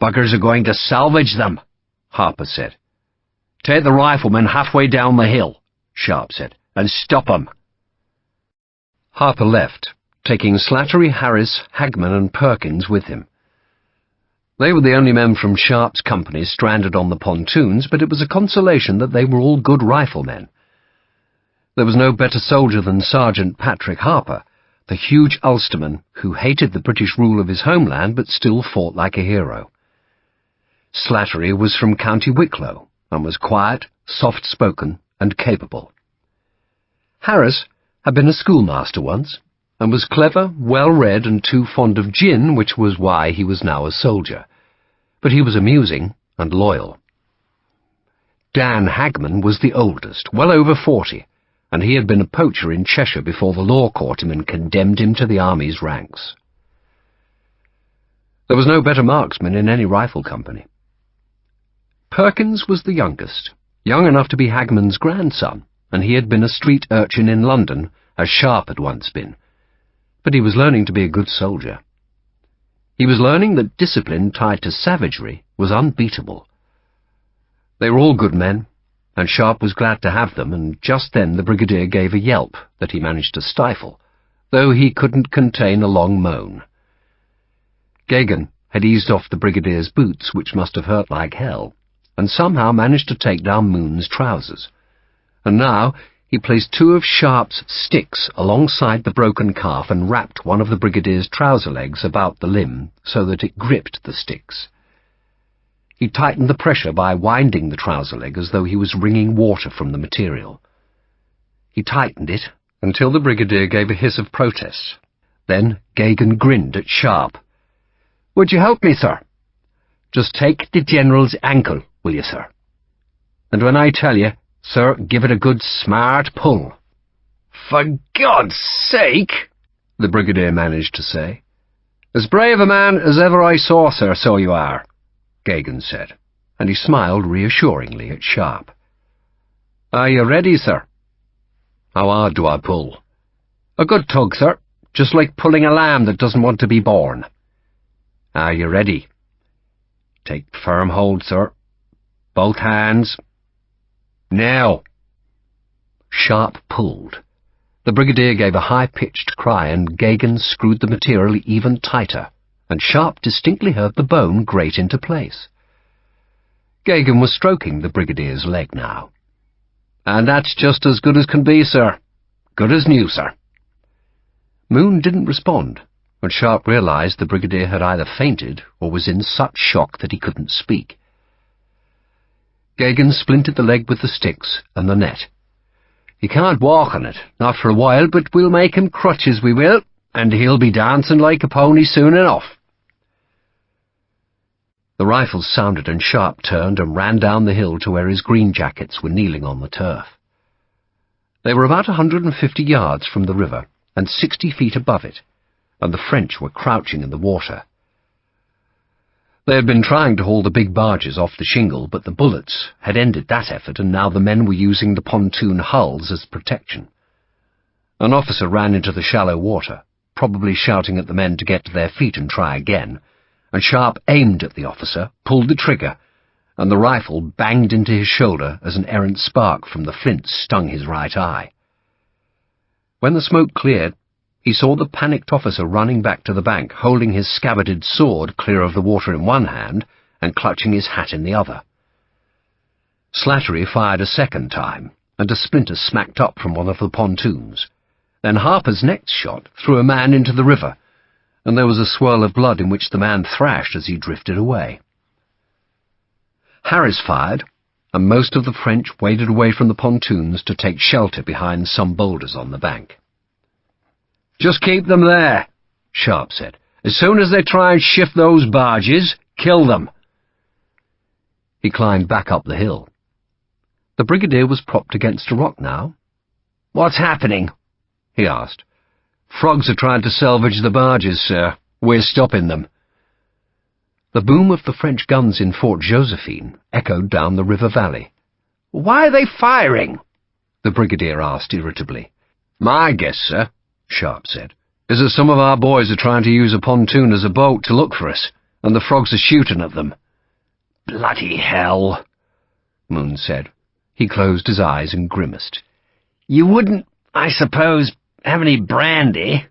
"Buggers are going to salvage them," Harper said. "Take the riflemen halfway down the hill," Sharpe said, "and stop 'em." Harper left, taking Slattery, Harris, Hagman and Perkins with him. They were the only men from Sharpe's company stranded on the pontoons, but it was a consolation that they were all good riflemen. There was no better soldier than Sergeant Patrick Harper, the huge Ulsterman who hated the British rule of his homeland but still fought like a hero. Slattery was from County Wicklow, and was quiet, soft-spoken, and capable. Harris had been a schoolmaster once, and was clever, well-read, and too fond of gin, which was why he was now a soldier. But he was amusing and loyal. Dan Hagman was the oldest, well over 40, and he had been a poacher in Cheshire before the law caught him and condemned him to the army's ranks. There was no better marksman in any rifle company. Perkins was the youngest, young enough to be Hagman's grandson, and he had been a street urchin in London, as Sharpe had once been. But he was learning to be a good soldier. He was learning that discipline tied to savagery was unbeatable. They were all good men, and Sharpe was glad to have them, and just then the brigadier gave a yelp that he managed to stifle, though he couldn't contain a long moan. Geoghegan had eased off the brigadier's boots, which must have hurt like hell, and somehow managed to take down Moon's trousers. And now he placed 2 of Sharpe's sticks alongside the broken calf and wrapped one of the brigadier's trouser legs about the limb so that it gripped the sticks. He tightened the pressure by winding the trouser leg as though he was wringing water from the material. He tightened it until the brigadier gave a hiss of protest. Then Geoghegan grinned at Sharpe. "Would you help me, sir? Just take the general's ankle, will you, sir? And when I tell you, sir, give it a good smart pull." "For God's sake," the brigadier managed to say. "As brave a man as ever I saw, sir, so you are," Geoghegan said, and he smiled reassuringly at Sharpe. "Are you ready, sir?" "How hard do I pull?" "A good tug, sir, just like pulling a lamb that doesn't want to be born." "Are you ready?" "Take firm hold, sir. Both hands. Now." Sharpe pulled. The brigadier gave a high-pitched cry, and Geoghegan screwed the material even tighter, and Sharpe distinctly heard the bone grate into place. Geoghegan was stroking the brigadier's leg now. "And that's just as good as can be, sir. Good as new, sir." Moon didn't respond, and Sharpe realized the brigadier had either fainted or was in such shock that he couldn't speak. Geoghegan splintered the leg with the sticks and the net. "He can't walk on it, not for a while, but we'll make him crutches, we will, and he'll be dancing like a pony soon enough." The rifles sounded, and Sharpe turned and ran down the hill to where his green jackets were kneeling on the turf. They were about 150 yards from the river and 60 feet above it, and the French were crouching in the water. They had been trying to haul the big barges off the shingle, but the bullets had ended that effort, and now the men were using the pontoon hulls as protection. An officer ran into the shallow water, probably shouting at the men to get to their feet and try again, and Sharpe aimed at the officer, pulled the trigger, and the rifle banged into his shoulder as an errant spark from the flint stung his right eye. When the smoke cleared, he saw the panicked officer running back to the bank, holding his scabbarded sword clear of the water in one hand and clutching his hat in the other. Slattery fired a second time, and a splinter smacked up from one of the pontoons. Then Harper's next shot threw a man into the river, and there was a swirl of blood in which the man thrashed as he drifted away. Harris fired, and most of the French waded away from the pontoons to take shelter behind some boulders on the bank. "Just keep them there," Sharpe said. "As soon as they try and shift those barges, kill them." He climbed back up the hill. The brigadier was propped against a rock now. "What's happening?" he asked. "Frogs are trying to salvage the barges, sir. We're stopping them." The boom of the French guns in Fort Josephine echoed down the river valley. "Why are they firing?" the brigadier asked irritably. "My guess, sir," Sharpe said, "is that some of our boys are trying to use a pontoon as a boat to look for us, and the frogs are shooting at them." "Bloody hell," Moon said. He closed his eyes and grimaced. "You wouldn't, I suppose, have any brandy?"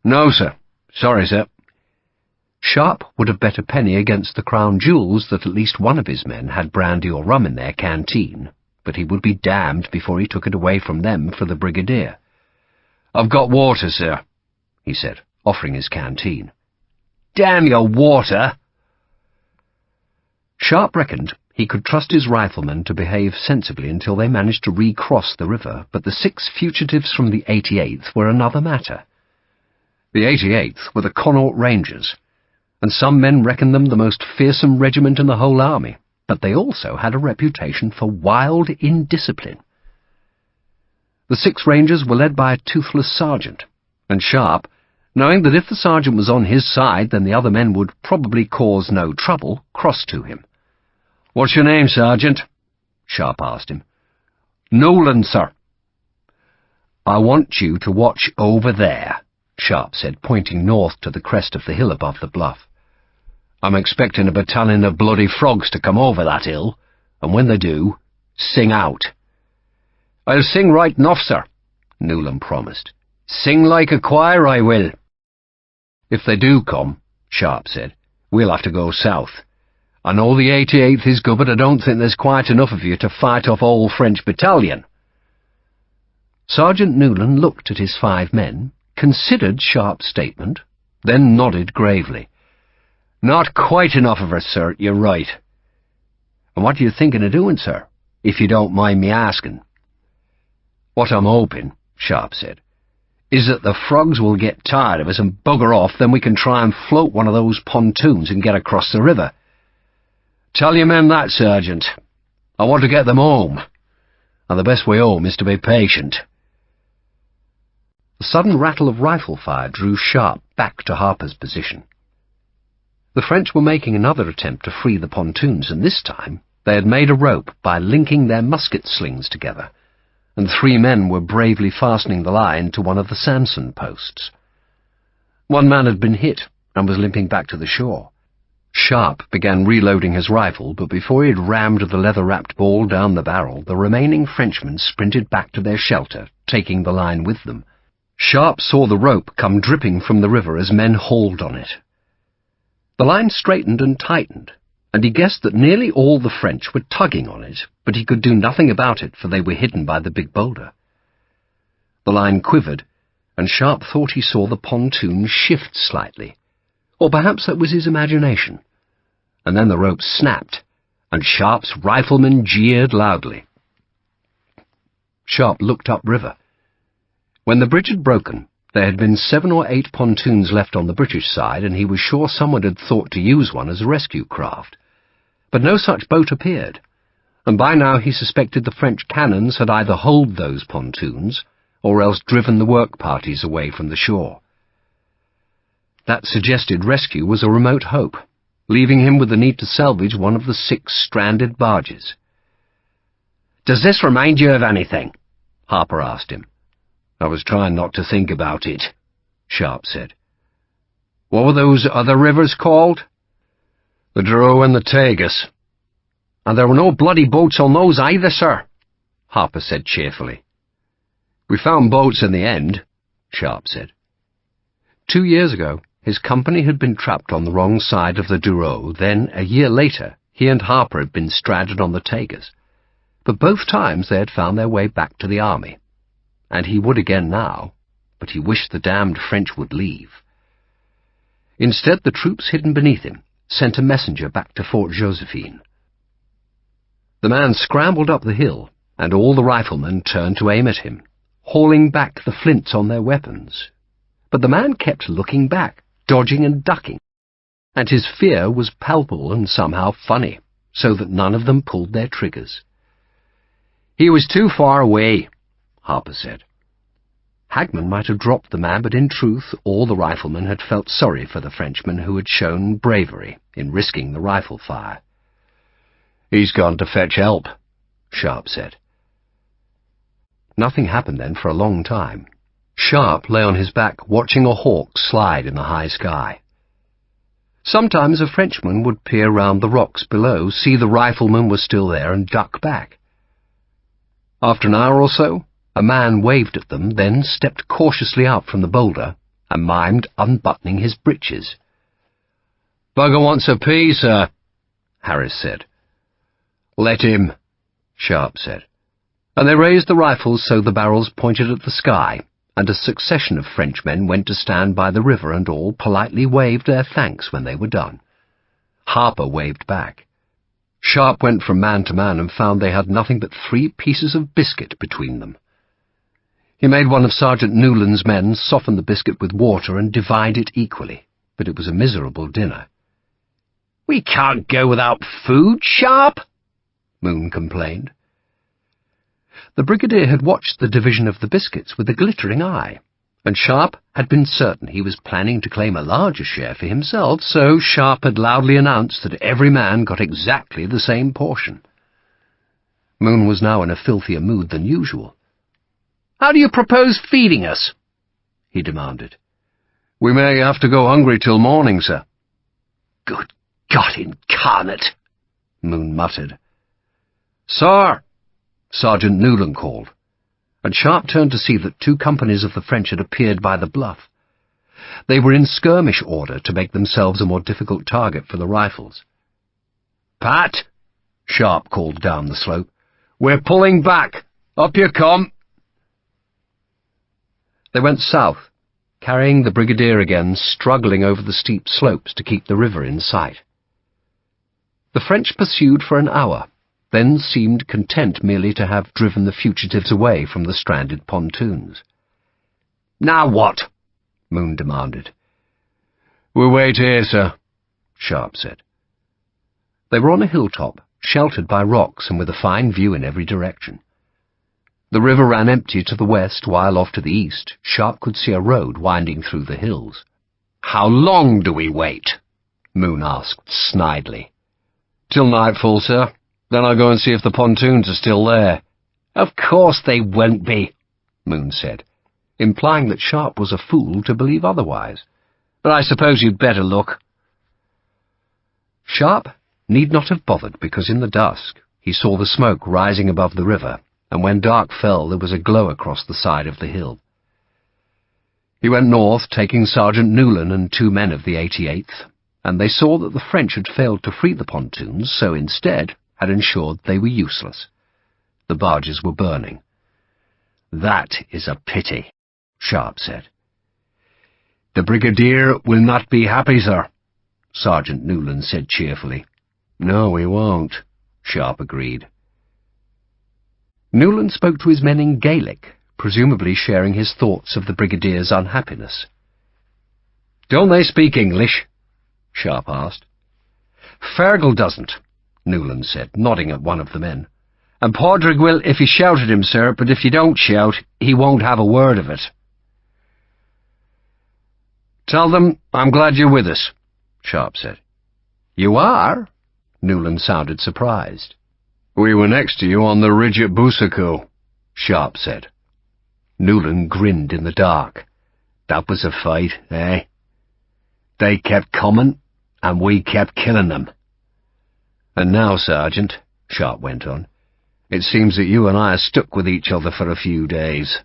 "No, sir. Sorry, sir." Sharpe would have bet a penny against the crown jewels that at least one of his men had brandy or rum in their canteen, but he would be damned before he took it away from them for the brigadier. "I've got water, sir," he said, offering his canteen. "Damn your water!" Sharpe reckoned He could trust his riflemen to behave sensibly until they managed to recross the river, but the 6 fugitives from the 88th were another matter. The 88th were the Connaught Rangers, and some men reckoned them the most fearsome regiment in the whole army, but they also had a reputation for wild indiscipline. The 6 Rangers were led by a toothless sergeant, and Sharpe, knowing that if the sergeant was on his side, then the other men would probably cause no trouble, crossed to him. "What's your name, Sergeant?" Sharpe asked him. "Nolan, sir." "I want you to watch over there," Sharpe said, pointing north to the crest of the hill above the bluff. "I'm expecting a battalion of bloody frogs to come over that hill, and when they do, sing out." "I'll sing right enough, sir," Nolan promised. "Sing like a choir, I will." "If they do come," Sharpe said, "we'll have to go south. I know the 88th is good, but I don't think there's quite enough of you to fight off a whole French battalion." Sergeant Nolan looked at his 5 men, considered Sharpe's statement, then nodded gravely. "Not quite enough of us, sir, you're right." "And what are you thinking of doing, sir, if you don't mind me asking?" "What I'm hoping," Sharpe said, "is that the frogs will get tired of us and bugger off, then we can try and float one of those pontoons and get across the river. Tell your men that, Sergeant. I want to get them home, and the best way home is to be patient." The sudden rattle of rifle fire drew Sharpe back to Harper's position. The French were making another attempt to free the pontoons, and this time they had made a rope by linking their musket slings together, and 3 men were bravely fastening the line to one of the Samson posts. One man had been hit and was limping back to the shore. Sharpe began reloading his rifle, but before he had rammed the leather-wrapped ball down the barrel, the remaining Frenchmen sprinted back to their shelter, taking the line with them. Sharpe saw the rope come dripping from the river as men hauled on it. The line straightened and tightened, and he guessed that nearly all the French were tugging on it, but he could do nothing about it, for they were hidden by the big boulder. The line quivered, and Sharpe thought he saw the pontoon shift slightly, or perhaps that was his imagination. And then the rope snapped, and Sharpe's riflemen jeered loudly. Sharpe looked upriver. When the bridge had broken, there had been 7 or 8 pontoons left on the British side, and he was sure someone had thought to use one as a rescue craft. But no such boat appeared, and by now he suspected the French cannons had either holed those pontoons, or else driven the work parties away from the shore. That suggested rescue was a remote hope, leaving him with the need to salvage one of the 6 stranded barges. "Does this remind you of anything?" Harper asked him. "I was trying not to think about it," Sharpe said. "What were those other rivers called?" "The Douro and the Tagus." "And there were no bloody boats on those either, sir," Harper said cheerfully. "We found boats in the end," Sharpe said. 2 years ago, his company had been trapped on the wrong side of the Douro. Then, a year later, he and Harper had been stranded on the Tagus. But both times they had found their way back to the army. And he would again now, but he wished the damned French would leave. Instead, the troops hidden beneath him sent a messenger back to Fort Josephine. The man scrambled up the hill, and all the riflemen turned to aim at him, hauling back the flints on their weapons. But the man kept looking back, dodging and ducking, and his fear was palpable and somehow funny, so that none of them pulled their triggers. "He was too far away," Harper said. Hagman might have dropped the man, but in truth all the riflemen had felt sorry for the Frenchman who had shown bravery in risking the rifle fire. "He's gone to fetch help," Sharpe said. Nothing happened then for a long time. Sharpe lay on his back watching a hawk slide in the high sky. Sometimes a Frenchman would peer round the rocks below, see the riflemen were still there, and duck back. After an hour or so, a man waved at them, then stepped cautiously out from the boulder and mimed unbuttoning his breeches. "Bugger wants a pea, sir," Harris said. "Let him," Sharpe said. And they raised the rifles so the barrels pointed at the sky, and a succession of Frenchmen went to stand by the river, and all politely waved their thanks when they were done. Harper waved back. Sharpe went from man to man and found they had nothing but 3 pieces of biscuit between them. He made one of Sergeant Newland's men soften the biscuit with water and divide it equally, but it was a miserable dinner. "We can't go without food, Sharpe," Moon complained. The brigadier had watched the division of the biscuits with a glittering eye, and Sharpe had been certain he was planning to claim a larger share for himself, so Sharpe had loudly announced that every man got exactly the same portion. Moon was now in a filthier mood than usual. "How do you propose feeding us?" he demanded. "We may have to go hungry till morning, sir." "Good God incarnate," Moon muttered. "Sir!" Sergeant Newland called, and Sharpe turned to see that 2 companies of the French had appeared by the bluff. They were in skirmish order to make themselves a more difficult target for the rifles. "Pat," Sharpe called down the slope, "we're pulling back. Up you come." They went south, carrying the brigadier again, struggling over the steep slopes to keep the river in sight. The French pursued for an hour, then seemed content merely to have driven the fugitives away from the stranded pontoons. "Now what?" Moon demanded. "We'll wait here, sir," Sharpe said. They were on a hilltop, sheltered by rocks and with a fine view in every direction. The river ran empty to the west, while off to the east Sharpe could see a road winding through the hills. "How long do we wait?" Moon asked snidely. "Till nightfall, sir. Then I'll go and see if the pontoons are still there." "Of course they won't be," Moon said, implying that Sharpe was a fool to believe otherwise. "But I suppose you'd better look." Sharpe need not have bothered, because in the dusk he saw the smoke rising above the river, and when dark fell there was a glow across the side of the hill. He went north, taking Sergeant Newland and 2 men of the 88th, and they saw that the French had failed to free the pontoons, so instead had ensured they were useless. The barges were burning. "That is a pity," Sharpe said. "The brigadier will not be happy, sir," Sergeant Newland said cheerfully. "No, he won't," Sharpe agreed. Newland spoke to his men in Gaelic, presumably sharing his thoughts of the brigadier's unhappiness. "Don't they speak English?" Sharpe asked. "Fergal doesn't," Newland said, nodding at one of the men. "And Padraig will if you shout at him, sir, but if you don't shout, he won't have a word of it." "Tell them I'm glad you're with us," Sharpe said. "You are?" Newland sounded surprised. "We were next to you on the ridge at Boucicaut," Sharpe said. Newland grinned in the dark. "That was a fight, eh? They kept coming, and we kept killing them." "And now, Sergeant," Sharpe went on, "it seems that you and I are stuck with each other for a few days."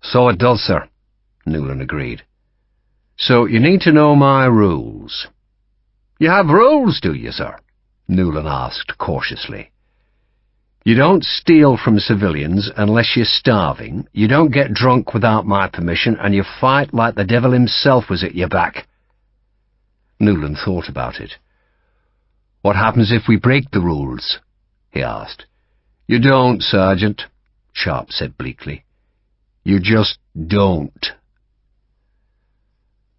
"So it does, sir," Newland agreed. "So you need to know my rules." "You have rules, do you, sir?" Newland asked cautiously. "You don't steal from civilians unless you're starving, you don't get drunk without my permission, and you fight like the devil himself was at your back." Newland thought about it. "What happens if we break the rules?" he asked. "You don't, Sergeant," Sharpe said bleakly. "You just don't."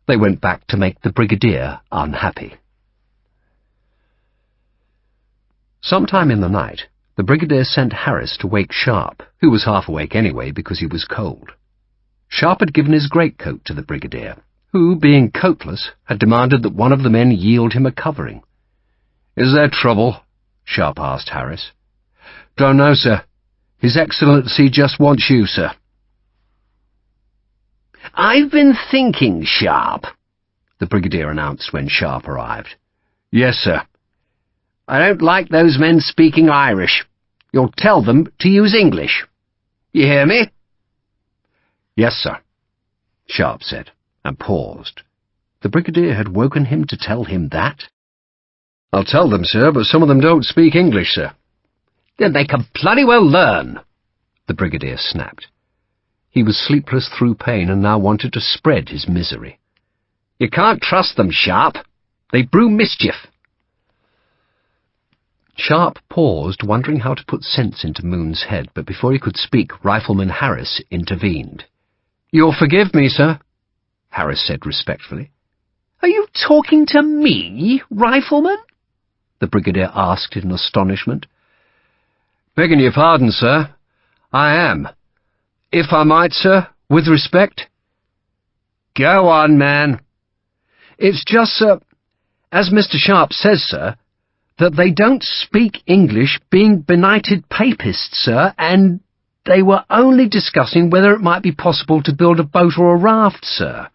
They went back to make the brigadier unhappy. Sometime in the night, the brigadier sent Harris to wake Sharpe, who was half awake anyway because he was cold. Sharpe had given his greatcoat to the brigadier, who, being coatless, had demanded that one of the men yield him a covering. "Is there trouble?" Sharpe asked Harris. "Don't know, sir. His Excellency just wants you, sir." "I've been thinking, Sharpe," the brigadier announced when Sharpe arrived. "Yes, sir." "I don't like those men speaking Irish. You'll tell them to use English. You hear me?" "Yes, sir," Sharpe said, and paused. The brigadier had woken him to tell him that? "I'll tell them, sir, but some of them don't speak English, sir." "Then they can bloody well learn," the brigadier snapped. He was sleepless through pain and now wanted to spread his misery. "You can't trust them, Sharpe. They brew mischief." Sharpe paused, wondering how to put sense into Moon's head, but before he could speak, Rifleman Harris intervened. "You'll forgive me, sir," Harris said respectfully. "Are you talking to me, Rifleman?" the Brigadier asked in astonishment. "Begging your pardon, sir. I am. If I might, sir, with respect." "Go on, man." "It's just, sir, as Mr. Sharpe says, sir, that they don't speak English, being benighted papists, sir, and they were only discussing whether it might be possible to build a boat or a raft, sir.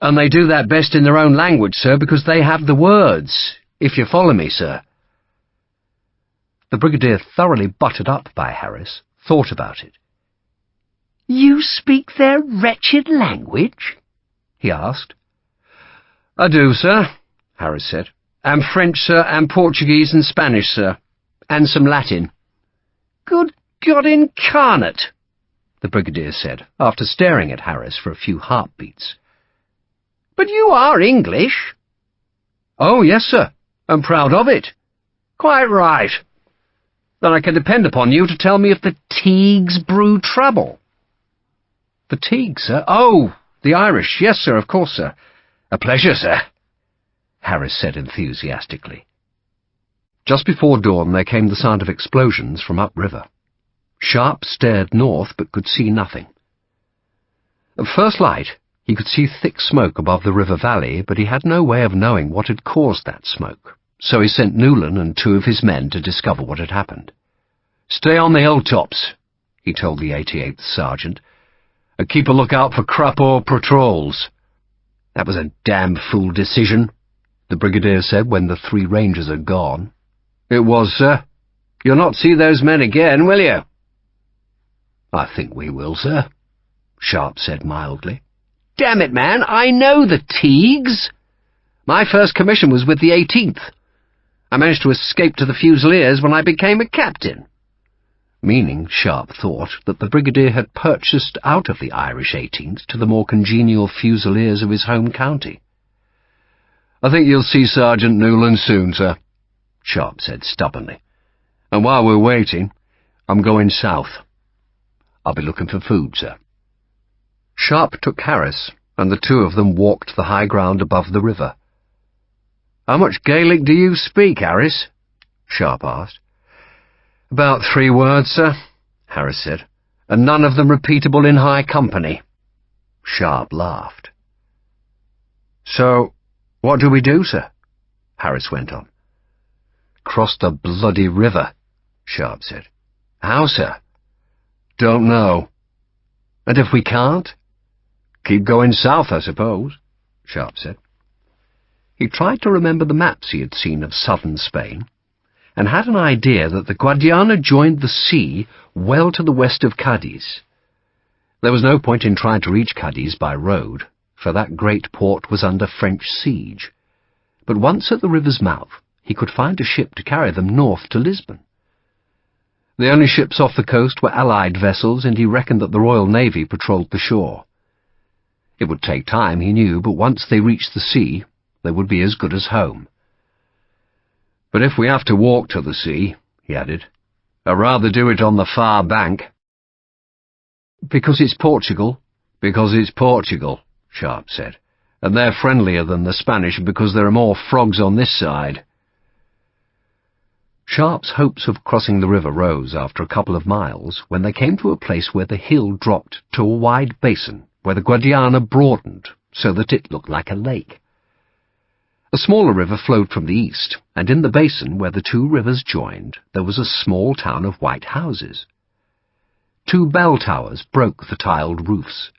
And they do that best in their own language, sir, because they have the words, if you follow me, sir." The Brigadier, thoroughly buttered up by Harris, thought about it. "You speak their wretched language?" he asked. "I do, sir," Harris said. "And French, sir, and Portuguese and Spanish, sir, and some Latin." "Good God incarnate," the Brigadier said, after staring at Harris for a few heartbeats. "But you are English." "Oh, yes, sir, and proud of it." "Quite right. Then I can depend upon you to tell me if the Teagues brew trouble." "The Teagues, sir?" "Oh, the Irish. Yes, sir, of course, sir. A pleasure, sir," Harris said enthusiastically. Just before dawn there came the sound of explosions from upriver. Sharpe stared north but could see nothing. At first light he could see thick smoke above the river valley, but he had no way of knowing what had caused that smoke, so he sent Newlan and 2 of his men to discover what had happened. "Stay on the hilltops," he told the 88th Sergeant, "and keep a lookout for Crapaud patrols." "That was a damn fool decision," the Brigadier said when the 3 Rangers had gone. "It was, sir. You'll not see those men again, will you?" "I think we will, sir," Sharpe said mildly. "Damn it, man, I know the Teagues. My first commission was with the 18th. I managed to escape to the Fusiliers when I became a captain." Meaning, Sharpe thought, that the Brigadier had purchased out of the Irish 18th to the more congenial Fusiliers of his home county. "I think you'll see Sergeant Newlan soon, sir," Sharpe said stubbornly. "And while we're waiting, I'm going south. I'll be looking for food, sir." Sharpe took Harris, and the 2 of them walked the high ground above the river. "How much Gaelic do you speak, Harris?" Sharpe asked. "About 3 words, sir," Harris said, "and none of them repeatable in high company." Sharpe laughed. "So, what do we do, sir?" Harris went on. "Cross the bloody river," Sharpe said. "How, sir?" "Don't know." "And if we can't?" "Keep going south, I suppose," Sharpe said. He tried to remember the maps he had seen of southern Spain, and had an idea that the Guadiana joined the sea well to the west of Cadiz. There was no point in trying to reach Cadiz by road, for that great port was under French siege. But once at the river's mouth, he could find a ship to carry them north to Lisbon. The only ships off the coast were Allied vessels, and he reckoned that the Royal Navy patrolled the shore. It would take time, he knew, but once they reached the sea, they would be as good as home. "But if we have to walk to the sea," he added, "I'd rather do it on the far bank." "Because it's Portugal?" "Because it's Portugal," Sharpe said, "and they're friendlier than the Spanish because there are more frogs on this side." Sharpe's hopes of crossing the river rose after a couple of miles when they came to a place where the hill dropped to a wide basin where the Guadiana broadened so that it looked like a lake. A smaller river flowed from the east, and in the basin where the 2 rivers joined there was a small town of white houses. 2 bell towers broke the tiled roofs.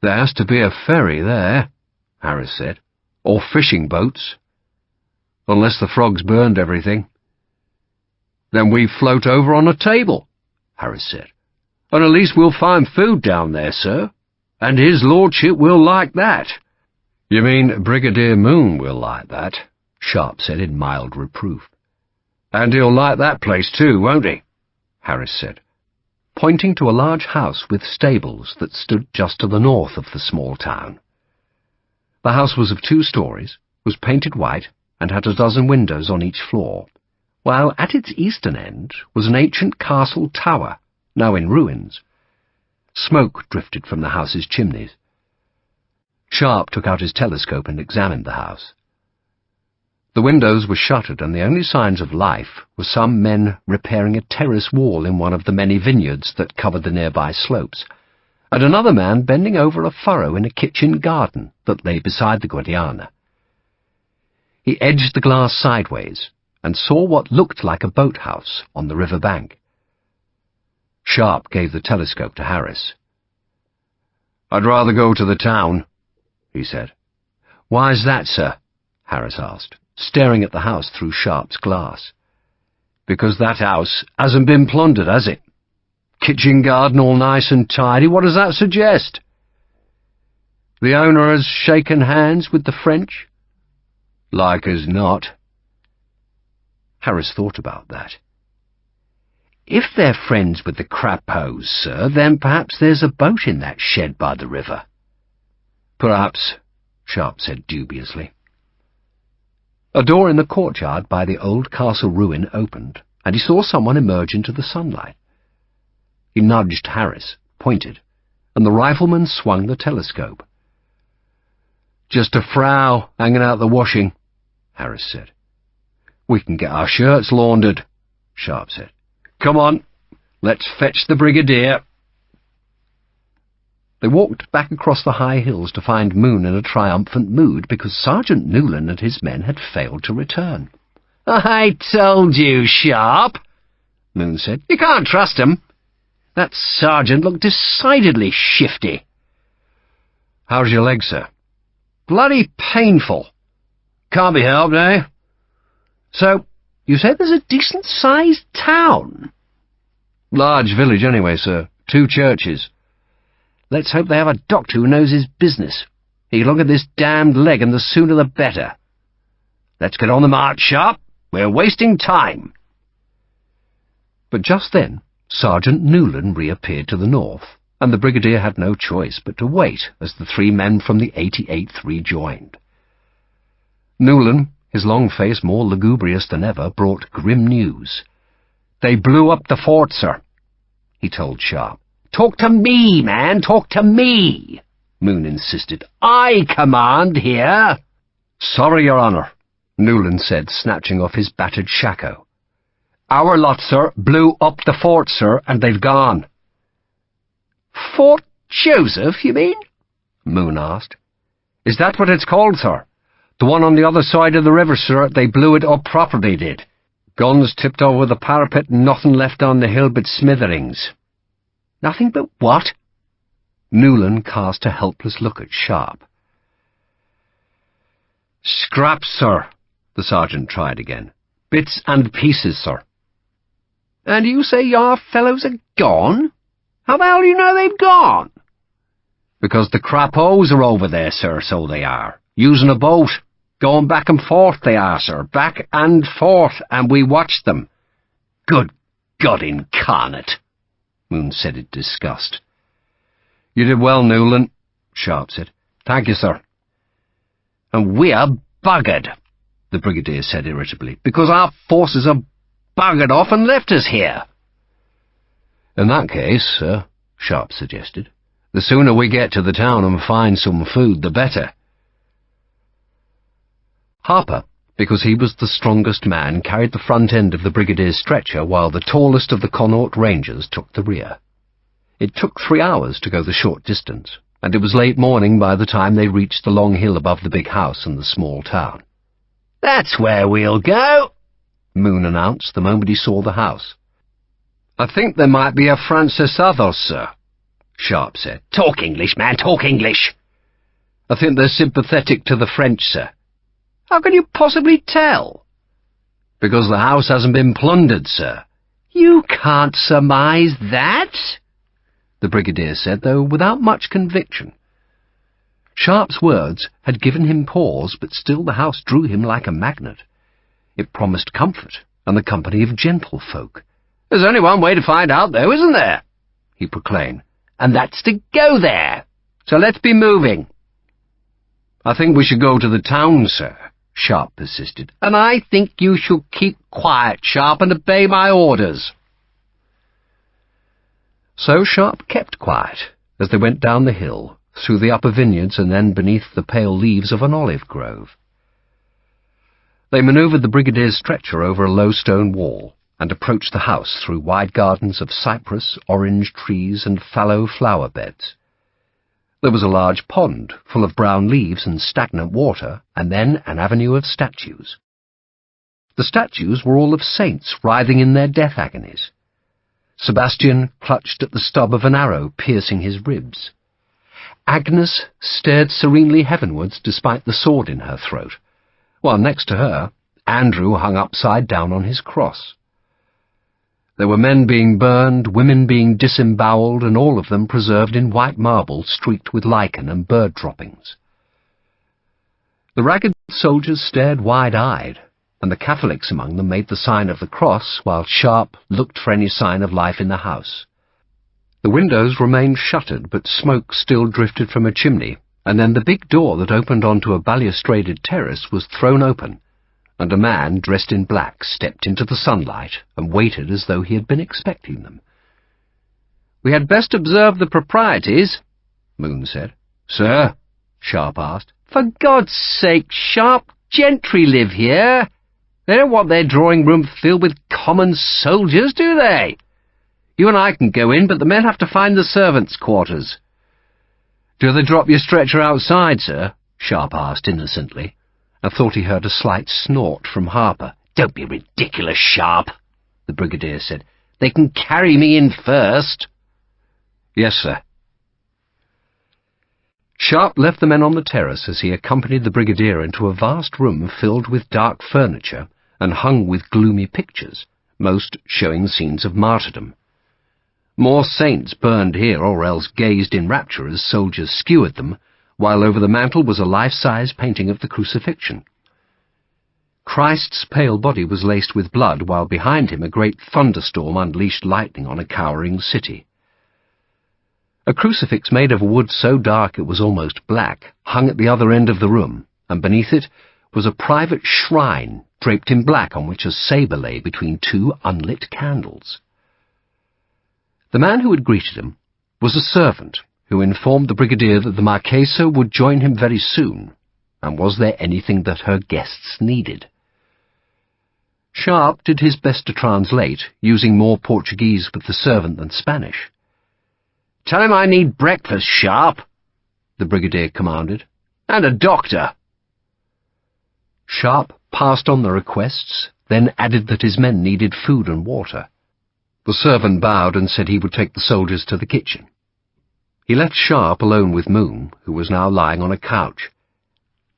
"There has to be a ferry there," Harris said, "or fishing boats. Unless the frogs burned everything." "Then we float over on a table," Harris said, "and at least we'll find food down there, sir, and his lordship will like that." "You mean Brigadier Moon will like that," Sharpe said in mild reproof. "And he'll like that place too, won't he?" Harris said, pointing to a large house with stables that stood just to the north of the small town. The house was of 2 stories, was painted white, and had a dozen windows on each floor, while at its eastern end was an ancient castle tower, now in ruins. Smoke drifted from the house's chimneys. Sharpe took out his telescope and examined the house. The windows were shuttered, and the only signs of life were some men repairing a terrace wall in one of the many vineyards that covered the nearby slopes, and another man bending over a furrow in a kitchen garden that lay beside the Guadiana. He edged the glass sideways and saw what looked like a boathouse on the river bank. Sharpe gave the telescope to Harris. "I'd rather go to the town," he said. "Why's that, sir?" Harris asked, staring at the house through Sharpe's glass. "Because that house hasn't been plundered, has it? Kitchen garden all nice and tidy, what does that suggest? The owner has shaken hands with the French? Like as not." Harris thought about that. "If they're friends with the Crapos, sir, then perhaps there's a boat in that shed by the river." "Perhaps," Sharpe said dubiously. A door in the courtyard by the old castle ruin opened, and he saw someone emerge into the sunlight. He nudged Harris, pointed, and the rifleman swung the telescope. "Just a frau hanging out the washing," Harris said. "We can get our shirts laundered," Sharpe said. "Come on, let's fetch the brigadier." They walked back across the high hills to find Moon in a triumphant mood because Sergeant Newland and his men had failed to return. "I told you, Sharpe," Moon said. "You can't trust him. That sergeant looked decidedly shifty." "How's your leg, sir?" "Bloody painful. Can't be helped, eh? So, you said there's a decent-sized town?" "Large village anyway, sir. 2 churches. Let's hope they have a doctor who knows his business. He can look at this damned leg, and the sooner the better. Let's get on the march, Sharpe. We're wasting time." But just then, Sergeant Newland reappeared to the north, and the brigadier had no choice but to wait as the 3 men from the 88th rejoined. Newland, his long face more lugubrious than ever, brought grim news. "They blew up the fort, sir," he told Sharpe. "Talk to me, man, talk to me," Moon insisted. "I command here." "Sorry, Your Honour," Newland said, snatching off his battered shako. "Our lot, sir, blew up the fort, sir, and they've gone." "Fort Joseph, you mean?" Moon asked. "Is that what it's called, sir? The one on the other side of the river, sir. They blew it up proper, they did. Guns tipped over the parapet and nothing left on the hill but smitherings." "Nothing but what?" Newland cast a helpless look at Sharpe. "Scraps, sir," the sergeant tried again. "Bits and pieces, sir." "And you say your fellows are gone? How the hell do you know they've gone?" "Because the Crapos are over there, sir, so they are. Using a boat. Going back and forth they are, sir. Back and forth, and we watched them." "Good God incarnate," Moon said in disgust. "You did well, Newland," Sharpe said. "Thank you, sir." "And we're buggered," the brigadier said irritably, "because our forces have buggered off and left us here." "In that case, sir," Sharpe suggested, "the sooner we get to the town and find some food, the better." Harper, because he was the strongest man, carried the front end of the brigadier's stretcher while the tallest of the Connaught Rangers took the rear. It took 3 hours to go the short distance, and it was late morning by the time they reached the long hill above the big house and the small town. "That's where we'll go," Moon announced the moment he saw the house. "I think there might be a Francesados, sir," Sharpe said. "Talk English, man, talk English." "I think they're sympathetic to the French, sir." "How can you possibly tell?" "Because the house hasn't been plundered, sir." "You can't surmise that," the brigadier said, though without much conviction. Sharpe's words had given him pause, but still the house drew him like a magnet. It promised comfort and the company of gentlefolk. "There's only one way to find out, though, isn't there?" he proclaimed, "and that's to go there. So let's be moving." "I think we should go to the town, sir," Sharpe persisted, "and I think you should keep quiet, Sharpe, and obey my orders." So Sharpe kept quiet as they went down the hill, through the upper vineyards and then beneath the pale leaves of an olive grove. They manoeuvred the brigadier's stretcher over a low stone wall and approached the house through wide gardens of cypress, orange trees, and fallow flower beds. There was a large pond full of brown leaves and stagnant water, and then an avenue of statues. The statues were all of saints writhing in their death agonies. Sebastian clutched at the stub of an arrow piercing his ribs. Agnes stared serenely heavenwards despite the sword in her throat, while next to her, Andrew hung upside down on his cross. There were men being burned, women being disembowelled, and all of them preserved in white marble streaked with lichen and bird droppings. The ragged soldiers stared wide-eyed, and the Catholics among them made the sign of the cross, while Sharpe looked for any sign of life in the house. The windows remained shuttered, but smoke still drifted from a chimney, and then the big door that opened onto a balustraded terrace was thrown open, and a man dressed in black stepped into the sunlight and waited as though he had been expecting them. "We had best observe the proprieties," Moon said. "Sir?" Sharpe asked. "For God's sake, Sharpe, gentry live here. They don't want their drawing-room filled with common soldiers, do they? You and I can go in, but the men have to find the servants' quarters." "Do they drop your stretcher outside, sir?" Sharpe asked innocently, and thought he heard a slight snort from Harper. "Don't be ridiculous, Sharpe," the brigadier said. "They can carry me in first." "Yes, sir." Sharpe left the men on the terrace as he accompanied the brigadier into a vast room filled with dark furniture and hung with gloomy pictures, most showing scenes of martyrdom. More saints burned here or else gazed in rapture as soldiers skewered them, while over the mantel was a life-size painting of the crucifixion. Christ's pale body was laced with blood, while behind him a great thunderstorm unleashed lightning on a cowering city. A crucifix made of wood so dark it was almost black hung at the other end of the room, and beneath it was a private shrine draped in black on which a sabre lay between two unlit candles. The man who had greeted him was a servant who informed the brigadier that the Marquesa would join him very soon, and was there anything that her guests needed? Sharpe did his best to translate, using more Portuguese with the servant than Spanish. "Tell him I need breakfast, Sharpe," the brigadier commanded, "and a doctor." Sharpe passed on the requests, then added that his men needed food and water. The servant bowed and said he would take the soldiers to the kitchen. He left Sharpe alone with Moon, who was now lying on a couch.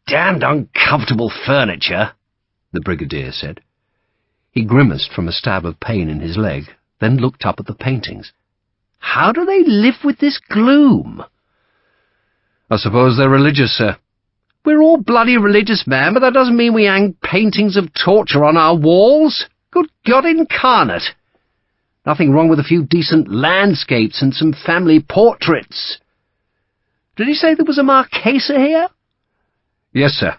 "Damned uncomfortable furniture," the brigadier said. He grimaced from a stab of pain in his leg, then looked up at the paintings. "How do they live with this gloom?" "I suppose they're religious, sir." "We're all bloody religious, man, but that doesn't mean we hang paintings of torture on our walls. Good God incarnate! Nothing wrong with a few decent landscapes and some family portraits. Did he say there was a Marquesa here?" "Yes, sir."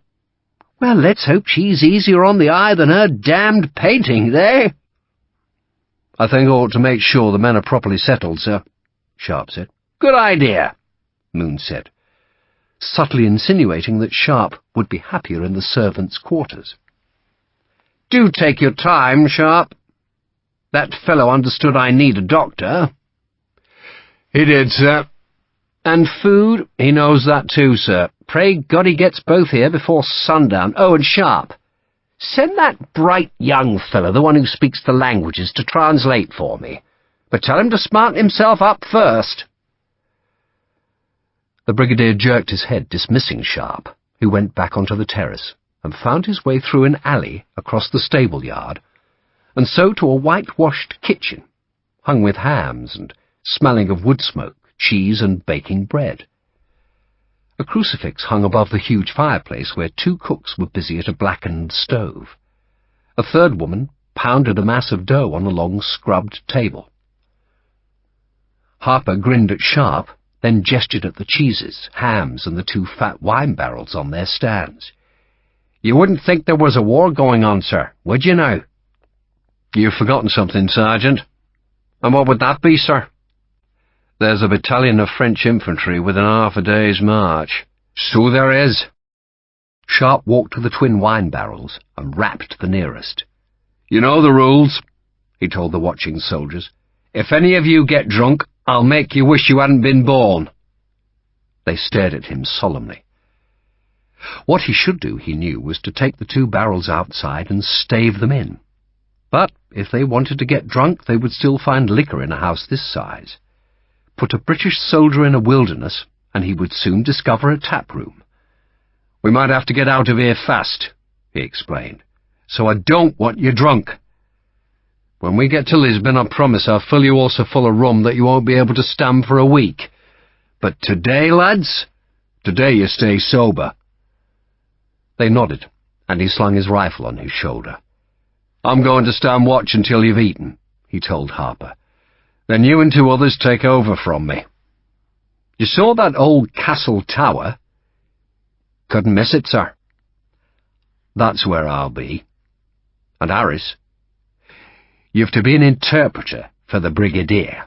"Well, let's hope she's easier on the eye than her damned paintings, eh?" "I think I ought to make sure the men are properly settled, sir," Sharpe said. "Good idea," Moon said, subtly insinuating that Sharpe would be happier in the servants' quarters. "Do take your time, Sharpe. That fellow understood I need a doctor." "He did, sir." "And food? He knows that too, sir. Pray God he gets both here before sundown. Oh, and Sharpe, send that bright young fellow, the one who speaks the languages, to translate for me. But tell him to smarten himself up first." The brigadier jerked his head, dismissing Sharpe, who went back onto the terrace and found his way through an alley across the stable yard, and so to a whitewashed kitchen, hung with hams and smelling of wood smoke, cheese and baking bread. A crucifix hung above the huge fireplace where two cooks were busy at a blackened stove. A third woman pounded a mass of dough on a long scrubbed table. Harper grinned at Sharpe, then gestured at the cheeses, hams, and the two fat wine barrels on their stands. You wouldn't think there was a war going on, sir, would you now? You've forgotten something, Sergeant. And what would that be, sir? There's a battalion of French infantry within half a day's march. So there is. Sharpe walked to the twin wine barrels and rapped the nearest. You know the rules, he told the watching soldiers. If any of you get drunk, I'll make you wish you hadn't been born. They stared at him solemnly. What he should do, he knew, was to take the 2 barrels outside and stave them in. But if they wanted to get drunk, they would still find liquor in a house this size. Put a British soldier in a wilderness, and he would soon discover a tap room. We might have to get out of here fast, he explained, so I don't want you drunk. When we get to Lisbon, I promise I'll fill you all so full of rum that you won't be able to stand for a week. But today, lads, today you stay sober. They nodded, and he slung his rifle on his shoulder. I'm going to stand watch until you've eaten, he told Harper. Then you and 2 others take over from me. You saw that old castle tower? Couldn't miss it, sir. That's where I'll be. And Harris, you've to be an interpreter for the brigadier.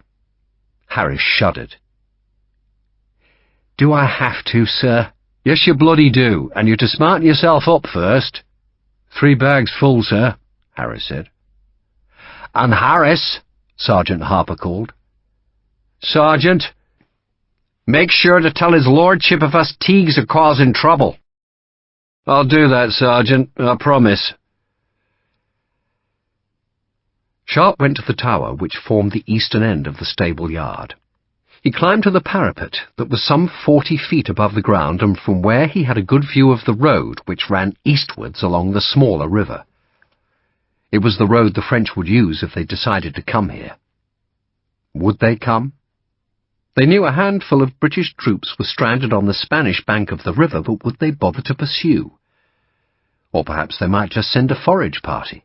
Harris shuddered. Do I have to, sir? Yes, you bloody do, and you're to smarten yourself up first. 3 bags full, sir, Harris said. And Harris, Sergeant Harper called. Sergeant, make sure to tell his lordship if us Teagues are causing trouble. I'll do that, Sergeant, I promise. Sharpe went to the tower which formed the eastern end of the stable yard. He climbed to the parapet that was some 40 feet above the ground, and from where he had a good view of the road which ran eastwards along the smaller river. It was the road the French would use if they decided to come here. Would they come? They knew a handful of British troops were stranded on the Spanish bank of the river, but would they bother to pursue? Or perhaps they might just send a forage party.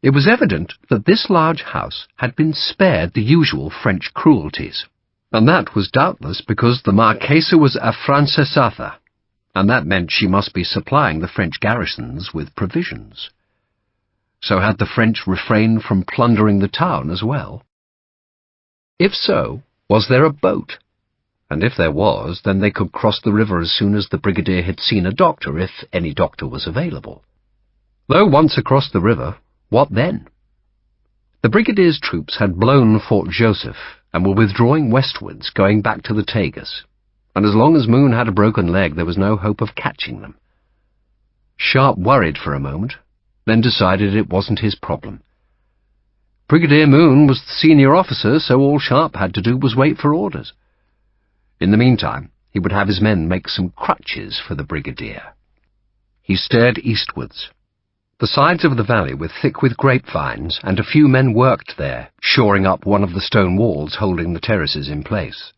It was evident that this large house had been spared the usual French cruelties, and that was doubtless because the Marquesa was afrancesada, and that meant she must be supplying the French garrisons with provisions. So had the French refrained from plundering the town as well? If so, was there a boat? And if there was, then they could cross the river as soon as the brigadier had seen a doctor, if any doctor was available. Though once across the river, what then? The brigadier's troops had blown Fort Joseph and were withdrawing westwards, going back to the Tagus, and as long as Moon had a broken leg, there was no hope of catching them. Sharpe worried for a moment, then decided it wasn't his problem. Brigadier Moon was the senior officer, so all Sharpe had to do was wait for orders. In the meantime, he would have his men make some crutches for the brigadier. He stared eastwards. The sides of the valley were thick with grapevines, and a few men worked there, shoring up one of the stone walls holding the terraces in place.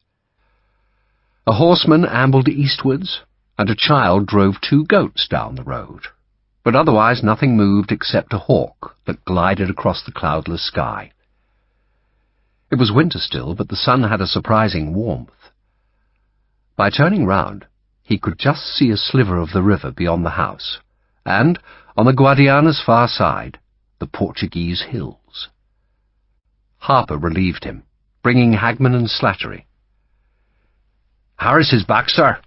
A horseman ambled eastwards, and a child drove 2 goats down the road, but otherwise nothing moved except a hawk that glided across the cloudless sky. It was winter still, but the sun had a surprising warmth. By turning round, he could just see a sliver of the river beyond the house, and, on the Guadiana's far side, the Portuguese hills. Harper relieved him, bringing Hagman and Slattery. Harris is back, sir.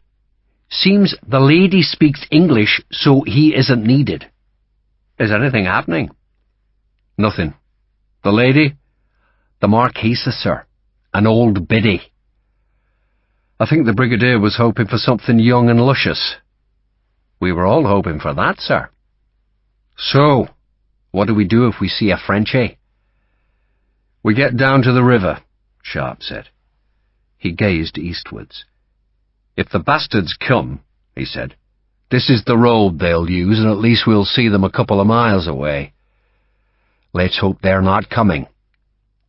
Seems the lady speaks English, so he isn't needed. Is anything happening? Nothing. The lady? The Marquesa, sir. An old biddy. I think the brigadier was hoping for something young and luscious. We were all hoping for that, sir. So, what do we do if we see a Frenchie? We get down to the river, Sharpe said. He gazed eastwards. If the bastards come, he said, this is the road they'll use, and at least we'll see them a couple of miles away. Let's hope they're not coming.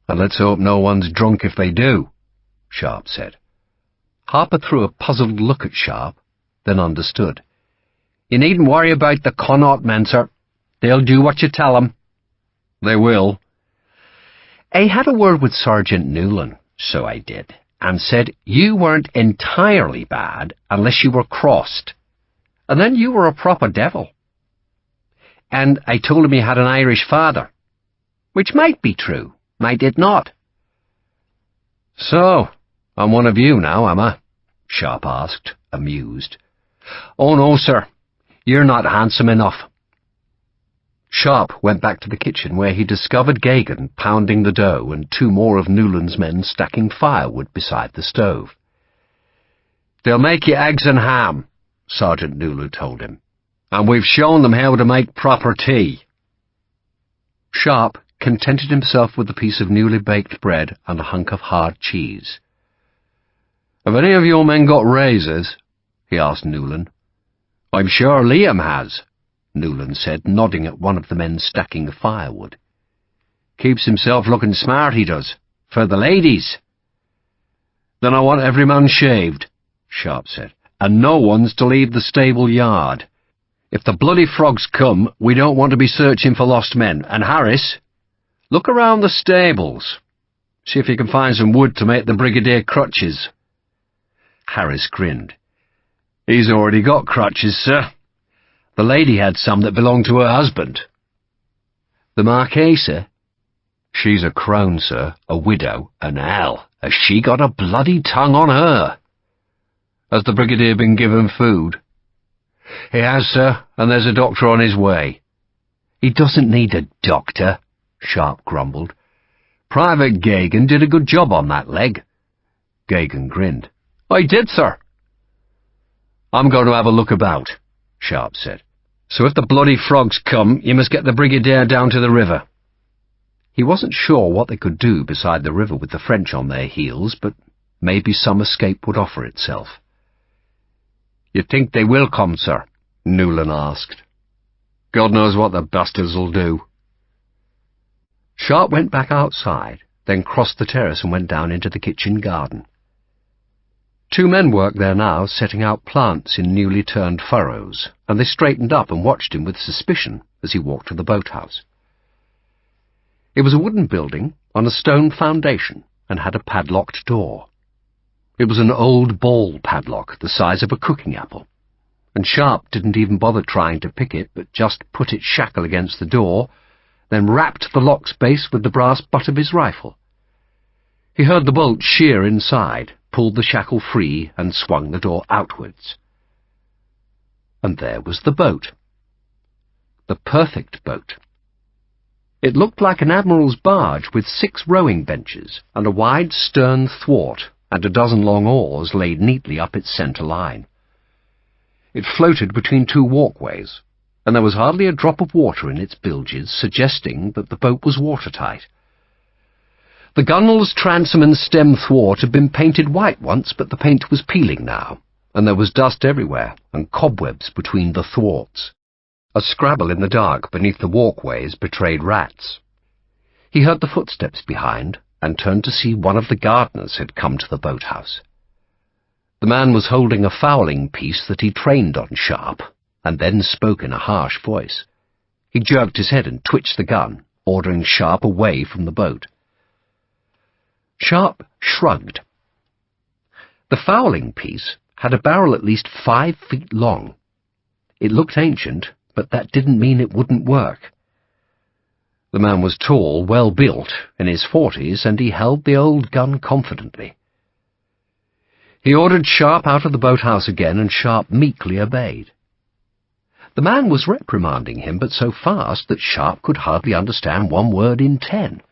And let's hope no one's drunk if they do, Sharpe said. Harper threw a puzzled look at Sharpe, then understood. You needn't worry about the Connaught men, sir. They'll do what you tell them. They will. I had a word with Sergeant Newland, so I did, and said you weren't entirely bad unless you were crossed. And then you were a proper devil. And I told him he had an Irish father, which might be true, might it not? So, I'm one of you now, am I? Sharpe asked, amused. Oh no, sir, you're not handsome enough. Sharpe went back to the kitchen where he discovered Geoghegan pounding the dough and 2 more of Newland's men stacking firewood beside the stove. They'll make you eggs and ham, Sergeant Newland told him, and we've shown them how to make proper tea. Sharpe contented himself with a piece of newly baked bread and a hunk of hard cheese. Have any of your men got razors? He asked Newland. I'm sure Liam has, Newland said, nodding at one of the men stacking the firewood. Keeps himself looking smart, he does, for the ladies. Then I want every man shaved, Sharpe said, and no one's to leave the stable yard. If the bloody frogs come, we don't want to be searching for lost men. And Harris, look around the stables. See if you can find some wood to make the Brigadier crutches. Harris grinned. He's already got crutches, sir. The lady had some that belonged to her husband. The Marquesa? She's a crone, sir, a widow, and hell, has she got a bloody tongue on her? Has the Brigadier been given food? He has, sir, and there's a doctor on his way. He doesn't need a doctor, Sharpe grumbled. Private Geoghegan did a good job on that leg. Geoghegan grinned. I did, sir. I'm going to have a look about, Sharpe said. So if the bloody frogs come, you must get the Brigadier down to the river. He wasn't sure what they could do beside the river with the French on their heels, but maybe some escape would offer itself. You think they will come, sir? Newland asked. God knows what the bastards will do. Sharpe went back outside, then crossed the terrace and went down into the kitchen garden. 2 men worked there now, setting out plants in newly turned furrows, and they straightened up and watched him with suspicion as he walked to the boathouse. It was a wooden building on a stone foundation and had a padlocked door. It was an old ball padlock the size of a cooking apple, and Sharpe didn't even bother trying to pick it, but just put its shackle against the door, then rapped the lock's base with the brass butt of his rifle. He heard the bolt shear inside, pulled the shackle free, and swung the door outwards. And there was the boat. The perfect boat. It looked like an admiral's barge with 6 rowing benches and a wide stern thwart, and a dozen long oars laid neatly up its centre line. It floated between 2 walkways, and there was hardly a drop of water in its bilges, suggesting that the boat was watertight. The gunwale's transom and stem thwart had been painted white once, but the paint was peeling now, and there was dust everywhere, and cobwebs between the thwarts. A scrabble in the dark beneath the walkways betrayed rats. He heard the footsteps behind, and turned to see one of the gardeners had come to the boathouse. The man was holding a fowling piece that he trained on Sharpe, and then spoke in a harsh voice. He jerked his head and twitched the gun, ordering Sharpe away from the boat. Sharpe shrugged. The fowling piece had a barrel at least 5 feet long. It looked ancient, but that didn't mean it wouldn't work. The man was tall, well-built, in his 40s, and he held the old gun confidently. He ordered Sharpe out of the boathouse again, and Sharpe meekly obeyed. The man was reprimanding him, but so fast that Sharpe could hardly understand 1 word in 10.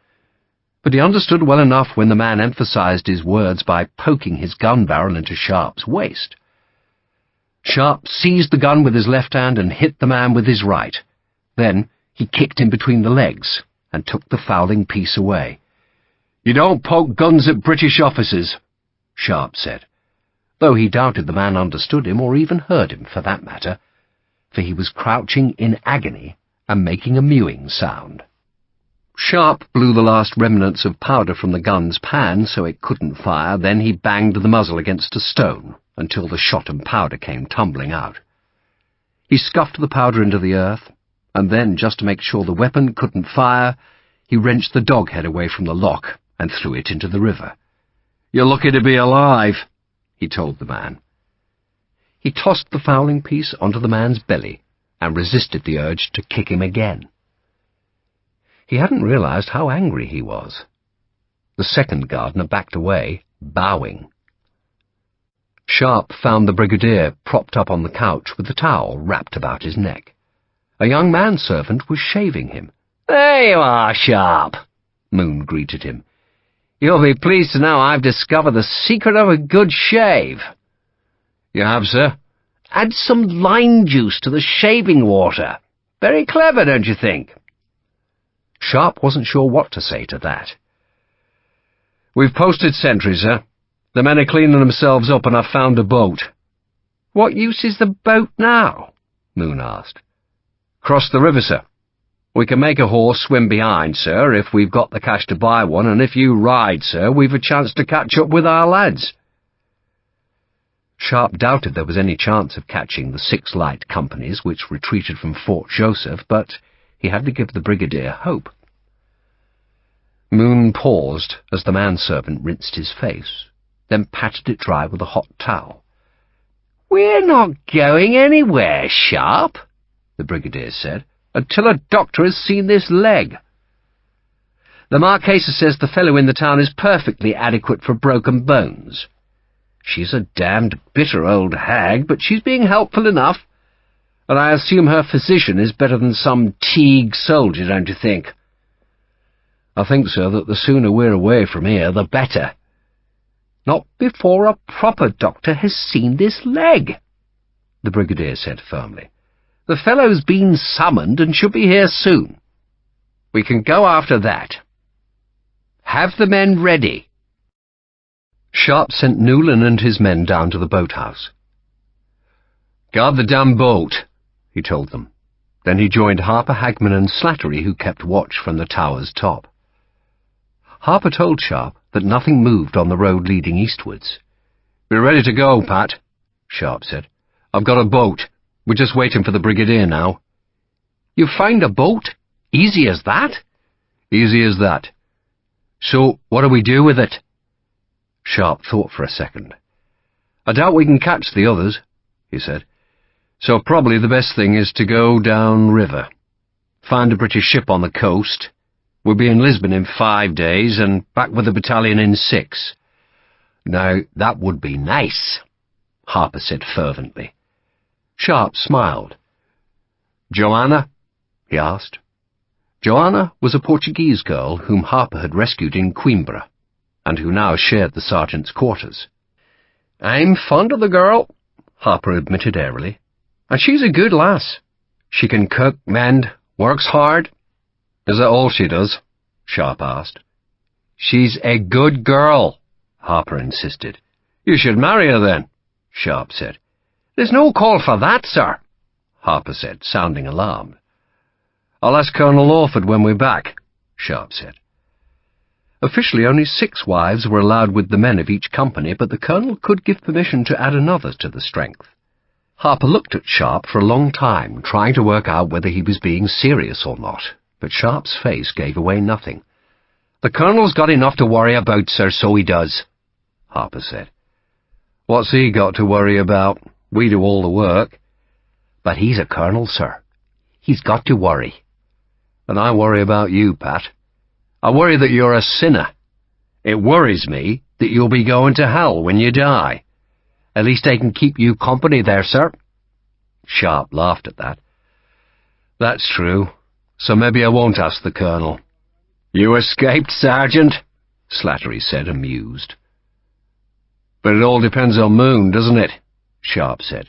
But he understood well enough when the man emphasized his words by poking his gun barrel into Sharpe's waist. Sharpe seized the gun with his left hand and hit the man with his right. Then he kicked him between the legs and took the fowling piece away. "You don't poke guns at British officers," Sharpe said, though he doubted the man understood him or even heard him, for that matter, for he was crouching in agony and making a mewing sound. Sharpe blew the last remnants of powder from the gun's pan so it couldn't fire, then he banged the muzzle against a stone until the shot and powder came tumbling out. He scuffed the powder into the earth, and then, just to make sure the weapon couldn't fire, he wrenched the dog head away from the lock and threw it into the river. "You're lucky to be alive," he told the man. He tossed the fowling piece onto the man's belly and resisted the urge to kick him again. He hadn't realized how angry he was. The second gardener backed away, bowing. Sharpe found the brigadier propped up on the couch with the towel wrapped about his neck. A young manservant was shaving him. "There you are, Sharpe," Moon greeted him. "You'll be pleased to know I've discovered the secret of a good shave." "You have, sir?" "Add some lime juice to the shaving water. Very clever, don't you think?" Sharpe wasn't sure what to say to that. "We've posted sentries, sir. The men are cleaning themselves up and I've found a boat." "What use is the boat now?" Moon asked. "Cross the river, sir. We can make a horse swim behind, sir, if we've got the cash to buy one, and if you ride, sir, we've a chance to catch up with our lads." Sharpe doubted there was any chance of catching the 6 light companies which retreated from Fort Joseph, but he had to give the brigadier hope. Moon paused as the manservant rinsed his face, then patted it dry with a hot towel. "We're not going anywhere, Sharpe," the brigadier said, "until a doctor has seen this leg. The Marquesa says the fellow in the town is perfectly adequate for broken bones. She's a damned bitter old hag, but she's being helpful enough, and I assume her physician is better than some Teague soldier, don't you think?" "I think, sir, that the sooner we're away from here, the better." "Not before a proper doctor has seen this leg," the brigadier said firmly. "The fellow's been summoned and should be here soon. We can go after that. Have the men ready." Sharpe sent Newlin and his men down to the boathouse. "Guard the damn boat," he told them. Then he joined Harper, Hagman and Slattery, who kept watch from the tower's top. Harper told Sharpe that nothing moved on the road leading eastwards. "We're ready to go, Pat," Sharpe said. "I've got a boat. We're just waiting for the brigadier now." "You found a boat? Easy as that?" "Easy as that." "So what do we do with it?" Sharpe thought for a second. "I doubt we can catch the others," he said. "So probably the best thing is to go down river. Find a British ship on the coast. We'll be in Lisbon in 5 days and back with the battalion in 6. "Now, that would be nice," Harper said fervently. Sharpe smiled. "Joanna?" he asked. Joanna was a Portuguese girl whom Harper had rescued in Coimbra, and who now shared the sergeant's quarters. "I'm fond of the girl," Harper admitted airily, "and she's a good lass. She can cook, mend, works hard." "Is that all she does?" Sharpe asked. "She's a good girl," Harper insisted. "You should marry her then," Sharpe said. "There's no call for that, sir," Harper said, sounding alarmed. "I'll ask Colonel Lawford when we're back," Sharpe said. Officially, only 6 wives were allowed with the men of each company, but the colonel could give permission to add another to the strength. Harper looked at Sharpe for a long time, trying to work out whether he was being serious or not, but Sharpe's face gave away nothing. "The colonel's got enough to worry about, sir, so he does," Harper said. "What's he got to worry about? We do all the work." "But he's a colonel, sir. He's got to worry." "And I worry about you, Pat. I worry that you're a sinner. It worries me that you'll be going to hell when you die." "At least I can keep you company there, sir." Sharpe laughed at that. "That's true. So maybe I won't ask the colonel." "You escaped, Sergeant," Slattery said, amused. "But it all depends on Moon, doesn't it?" Sharpe said.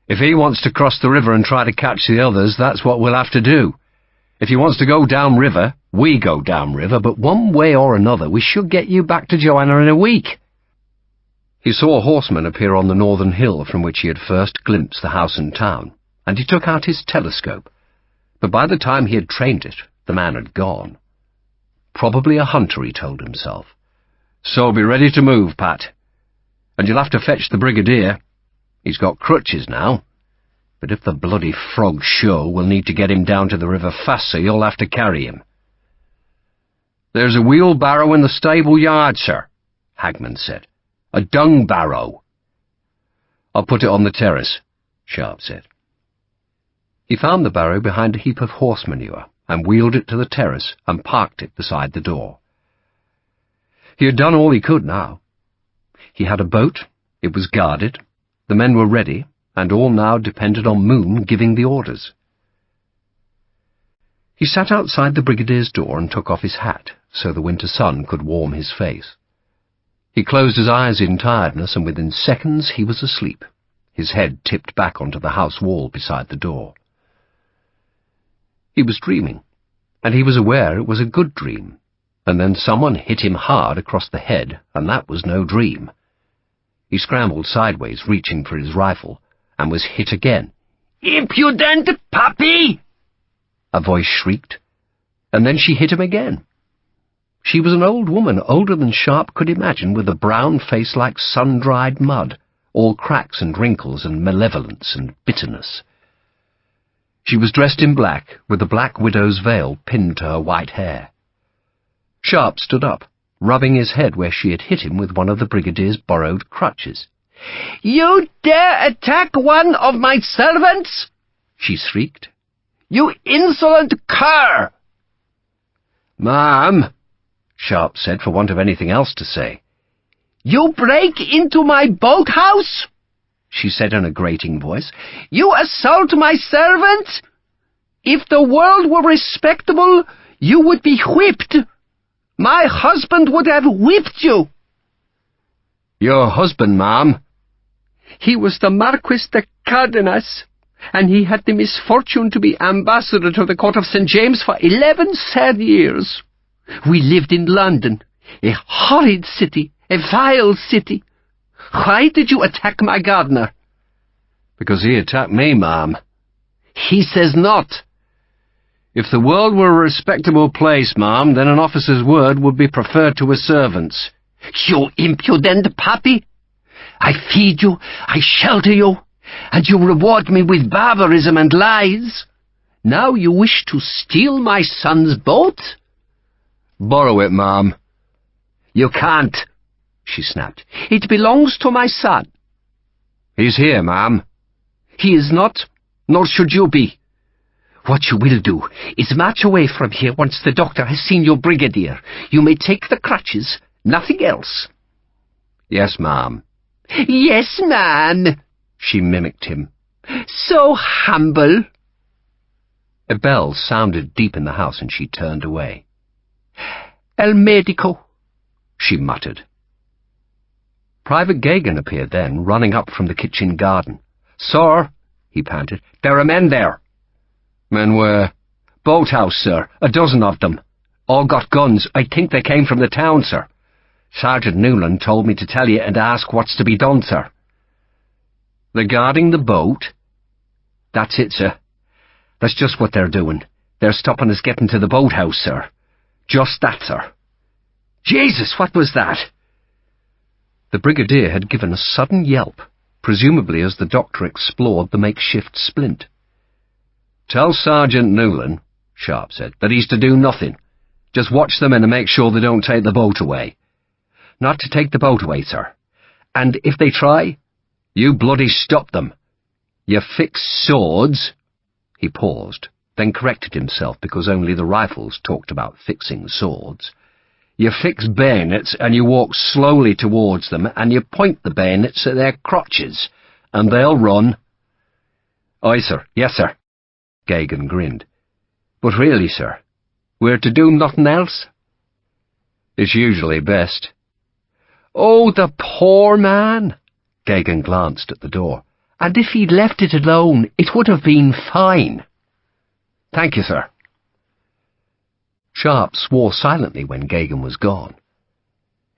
"If he wants to cross the river and try to catch the others, that's what we'll have to do. If he wants to go downriver, we go downriver, but one way or another we should get you back to Joanna in a week." He saw a horseman appear on the northern hill from which he had first glimpsed the house and town, and he took out his telescope. But by the time he had trained it, the man had gone. Probably a hunter, he told himself. "So be ready to move, Pat. And you'll have to fetch the brigadier. He's got crutches now. But if the bloody frogs show, we'll need to get him down to the river fast, so you'll have to carry him." "There's a wheelbarrow in the stable yard, sir," Hagman said. "A dung barrow." I'll put it on the terrace, Sharpe said. He found the barrow behind a heap of horse manure and wheeled it to the terrace and parked it beside the door. He had done all he could now. He had a boat, it was guarded, the men were ready, and all now depended on Moon giving the orders. He sat outside the brigadier's door and took off his hat, so the winter sun could warm his face. He closed his eyes in tiredness, and within seconds he was asleep, his head tipped back onto the house wall beside the door. He was dreaming, and he was aware it was a good dream, and then someone hit him hard across the head, and that was no dream. He scrambled sideways, reaching for his rifle, and was hit again. "Impudent puppy!" a voice shrieked, and then she hit him again. She was an old woman, older than Sharpe could imagine, with a brown face like sun-dried mud, all cracks and wrinkles and malevolence and bitterness. She was dressed in black, with a black widow's veil pinned to her white hair. Sharpe stood up, rubbing his head where she had hit him with one of the brigadier's borrowed crutches. "You dare attack one of my servants?" she shrieked. "You insolent cur!" "Ma'am," Sharpe said, for want of anything else to say. "You break into my boathouse?" she said in a grating voice. "You assault my servant? If the world were respectable, you would be whipped. My husband would have whipped you." "Your husband, ma'am?" "He was the Marquis de Cardenas, and he had the misfortune to be ambassador to the court of St. James for 11 sad years. We lived in London, a horrid city, a vile city. Why did you attack my gardener?" "Because he attacked me, ma'am." "He says not." "If the world were a respectable place, ma'am, then an officer's word would be preferred to a servant's." "You impudent puppy! I feed you, I shelter you, and you reward me with barbarism and lies. Now you wish to steal my son's boat?" "Borrow it, ma'am." "You can't," she snapped. "It belongs to my son." "He's here, ma'am." "He is not, nor should you be. What you will do is march away from here once the doctor has seen your brigadier. You may take the crutches, nothing else." "Yes, ma'am." "Yes, ma'am," she mimicked him. "So humble." A bell sounded deep in the house, and she turned away. "El medico," she muttered. Private Gagan appeared then, running up from the kitchen garden. "Sir," he panted, "there are men there." "Men where?" "Boathouse, sir, a dozen of them. All got guns. I think they came from the town, sir. Sergeant Newland told me to tell you and ask what's to be done, sir." "They're guarding the boat?" "That's it, sir. That's just what they're doing. They're stopping us getting to the boathouse, sir. Just that, sir." "Jesus, what was that?" The brigadier had given a sudden yelp, presumably as the doctor explored the makeshift splint. "Tell Sergeant Newland," Sharpe said, "that he's to do nothing. Just watch the men and make sure they don't take the boat away." "Not to take the boat away, sir. And if they try?" "You bloody stop them. You fix swords." He paused, then corrected himself because only the rifles talked about fixing swords. "You fix bayonets, and you walk slowly towards them, and you point the bayonets at their crotches, and they'll run." "Aye, sir. Yes, sir." Gagan grinned. "But really, sir, we're to do nothing else?" "It's usually best." "Oh, the poor man!" Gagan glanced at the door. "And if he'd left it alone, it would have been fine." "Thank you, sir." Sharpe swore silently when Gagan was gone.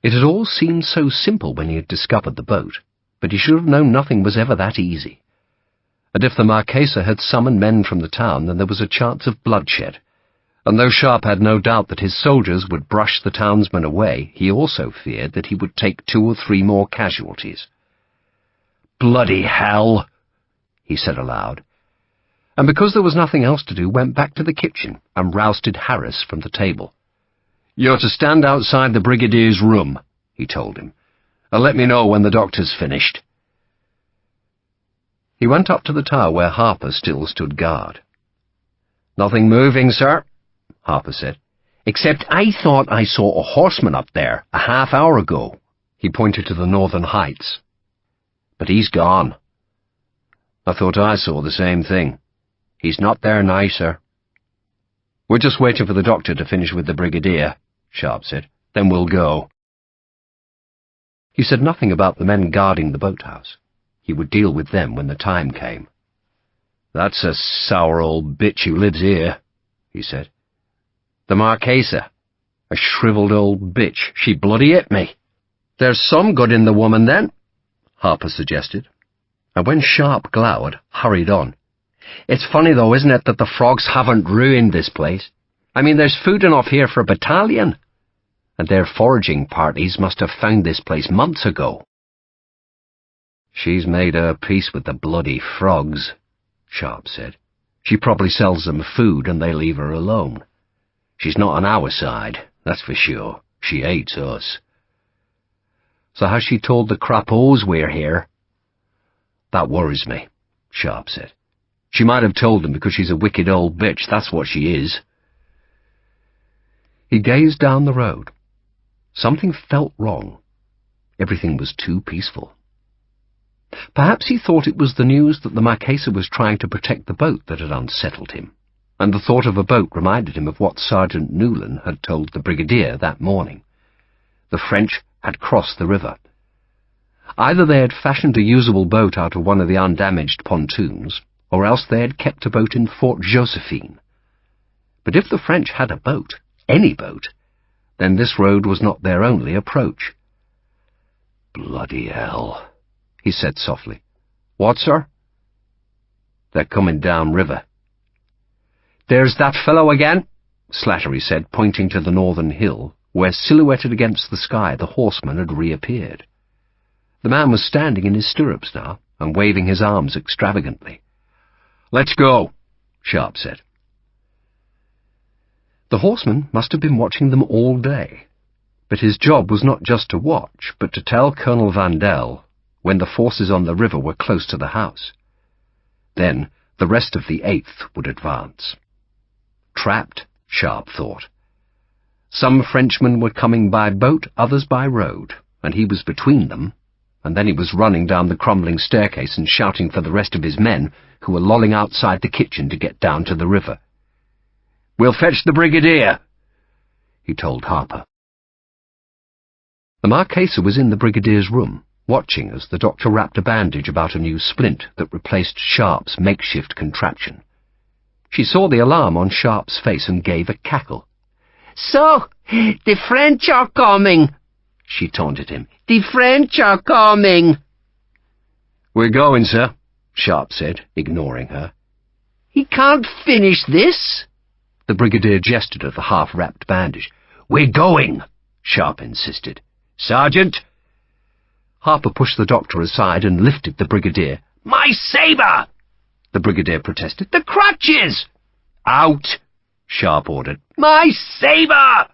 It had all seemed so simple when he had discovered the boat, but he should have known nothing was ever that easy. And if the Marquesa had summoned men from the town, then there was a chance of bloodshed. And though Sharpe had no doubt that his soldiers would brush the townsmen away, he also feared that he would take 2 or 3 more casualties. "Bloody hell!" he said aloud. And because there was nothing else to do, went back to the kitchen and rousted Harris from the table. "You're to stand outside the brigadier's room," he told him, "and let me know when the doctor's finished." He went up to the tower where Harper still stood guard. "Nothing moving, sir," Harper said. "Except I thought I saw a horseman up there a half-hour ago." He pointed to the northern heights. "But he's gone." "I thought I saw the same thing. He's not there now, sir." "We're just waiting for the doctor to finish with the brigadier," Sharpe said. "Then we'll go." He said nothing about the men guarding the boathouse. He would deal with them when the time came. "That's a sour old bitch who lives here," he said. "The Marquesa. A shriveled old bitch. She bloody hit me." "There's some good in the woman, then," Harper suggested. And when Sharpe glowered, hurried on. "It's funny, though, isn't it, that the frogs haven't ruined this place? I mean, there's food enough here for a battalion. And their foraging parties must have found this place months ago." "She's made her peace with the bloody frogs," Sharpe said. "She probably sells them food and they leave her alone. She's not on our side, that's for sure. She hates us." "So has she told the crapos we're here?" "That worries me," Sharpe said. "She might have told them because she's a wicked old bitch, that's what she is." He gazed down the road. Something felt wrong. Everything was too peaceful. Perhaps he thought it was the news that the Marquesa was trying to protect the boat that had unsettled him, and the thought of a boat reminded him of what Sergeant Newland had told the brigadier that morning. The French had crossed the river. Either they had fashioned a usable boat out of one of the undamaged pontoons, or else they had kept a boat in Fort Josephine. But if the French had a boat, any boat, then this road was not their only approach. "Bloody hell," he said softly. "What, sir?" "They're coming down river." "There's that fellow again," Slattery said, pointing to the northern hill, where, silhouetted against the sky, the Horseman had reappeared. The man was standing in his stirrups now, and waving his arms extravagantly. "Let's go," Sharpe said. The Horseman must have been watching them all day, but his job was not just to watch, but to tell Colonel Vandel when the forces on the river were close to the house. Then the rest of the 8th would advance. Trapped, Sharpe thought. Some Frenchmen were coming by boat, others by road, and he was between them, and then he was running down the crumbling staircase and shouting for the rest of his men, who were lolling outside the kitchen to get down to the river. "We'll fetch the brigadier," he told Harper. The Marquesa was in the brigadier's room, watching as the doctor wrapped a bandage about a new splint that replaced Sharpe's makeshift contraption. She saw the alarm on Sharpe's face and gave a cackle. "So, the French are coming," she taunted him. "The French are coming." "We're going, sir," Sharpe said, ignoring her. "He can't finish this." The brigadier gestured at the half-wrapped bandage. "We're going," Sharpe insisted. "Sergeant!" Harper pushed the doctor aside and lifted the brigadier. "My sabre!" the brigadier protested. "The crutches!" "Out!" Sharpe ordered. "My sabre!"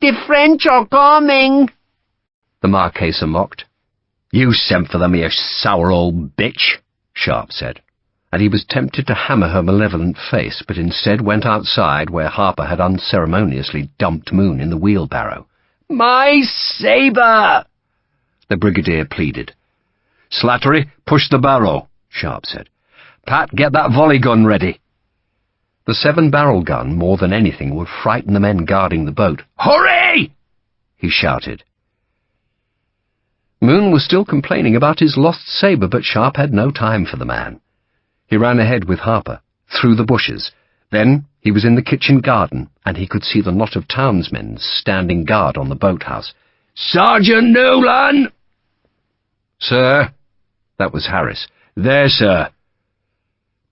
"The French are coming!" the Marquesa mocked. "You sent for them, you sour old bitch," Sharpe said, and he was tempted to hammer her malevolent face, but instead went outside where Harper had unceremoniously dumped Moon in the wheelbarrow. "My sabre!" the brigadier pleaded. "Slattery, push the barrow," Sharpe said. "Pat, get that volley gun ready." The 7-barrel gun, more than anything, would frighten the men guarding the boat. "Hurry!" he shouted. Moon was still complaining about his lost sabre, but Sharpe had no time for the man. He ran ahead with Harper, through the bushes. Then he was in the kitchen garden, and he could see the knot of townsmen standing guard on the boathouse. "Sergeant Newland!" "Sir?" That was Harris. "There, sir."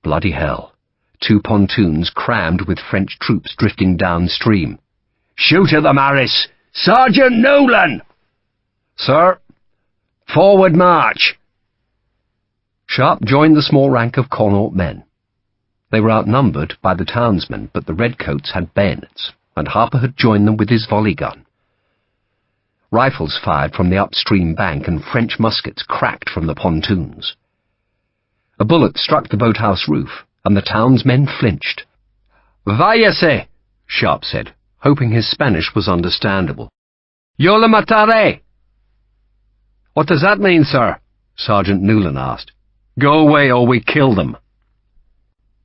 Bloody hell. 2 pontoons crammed with French troops drifting downstream. "Shoot at them, Harris! Sergeant Newland!" "Sir?" "Forward march!" Sharpe joined the small rank of Connaught men. They were outnumbered by the townsmen, but the redcoats had bayonets, and Harper had joined them with his volley gun. Rifles fired from the upstream bank, and French muskets cracked from the pontoons. A bullet struck the boathouse roof, and the townsmen flinched. "Váyase," Sharpe said, hoping his Spanish was understandable. "Yo le mataré." "What does that mean, sir?" Sergeant Newland asked. "Go away or we kill them."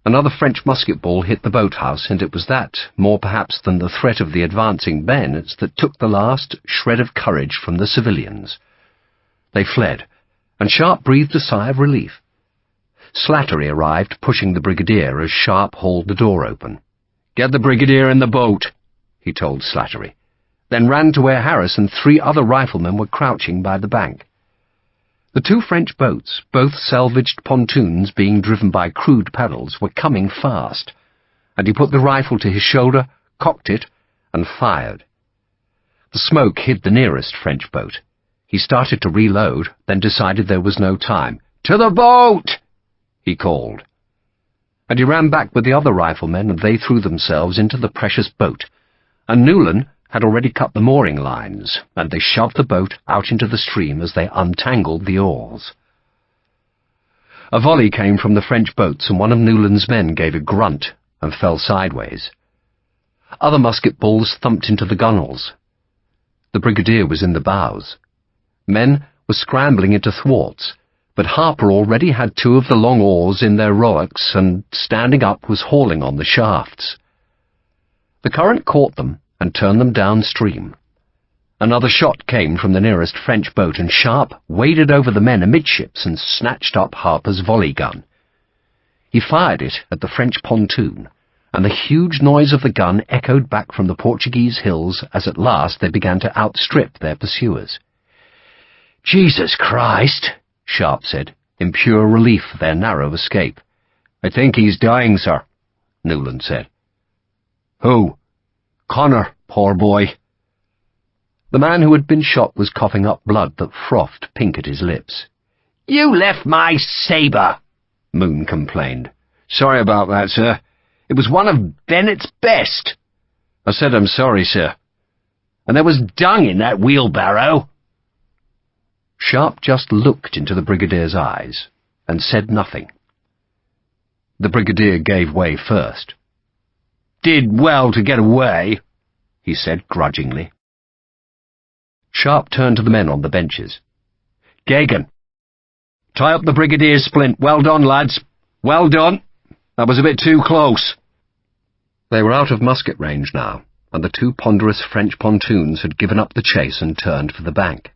Another French musket ball hit the boathouse, and it was that, more perhaps than the threat of the advancing bayonets, that took the last shred of courage from the civilians. They fled, and Sharpe breathed a sigh of relief. Slattery arrived, pushing the brigadier as Sharpe hauled the door open. "Get the brigadier in the boat," he told Slattery, then ran to where Harris and 3 other riflemen were crouching by the bank. The 2 French boats, both salvaged pontoons being driven by crude paddles, were coming fast, and he put the rifle to his shoulder, cocked it, and fired. The smoke hid the nearest French boat. He started to reload, then decided there was no time. "To the boat!" he called. And he ran back with the other riflemen, and they threw themselves into the precious boat, and Newland had already cut the mooring lines, and they shoved the boat out into the stream as they untangled the oars. A volley came from the French boats, and one of Newland's men gave a grunt and fell sideways. Other musket balls thumped into the gunwales. The brigadier was in the bows. Men were scrambling into thwarts, but Harper already had 2 of the long oars in their rowlocks, and, standing up, was hauling on the shafts. The current caught them and turned them downstream. Another shot came from the nearest French boat, and Sharpe waded over the men amidships and snatched up Harper's volley gun. He fired it at the French pontoon, and the huge noise of the gun echoed back from the Portuguese hills as at last they began to outstrip their pursuers. "Jesus Christ," Sharpe said, in pure relief for their narrow escape. "I think he's dying, sir," Newland said. "Who?" "Connor, poor boy." The man who had been shot was coughing up blood that frothed pink at his lips. "You left my sabre," Moon complained. "Sorry about that, sir. "It was one of Bennett's best." "I said I'm sorry, sir." "And there was dung in that wheelbarrow." Sharpe just looked into the brigadier's eyes and said nothing. The brigadier gave way first. "Did well to get away," he said grudgingly. Sharpe turned to the men on the benches. "Gagan, tie up the brigadier's splint. Well done, lads. Well done. That was a bit too close." They were out of musket range now, and the 2 ponderous French pontoons had given up the chase and turned for the bank.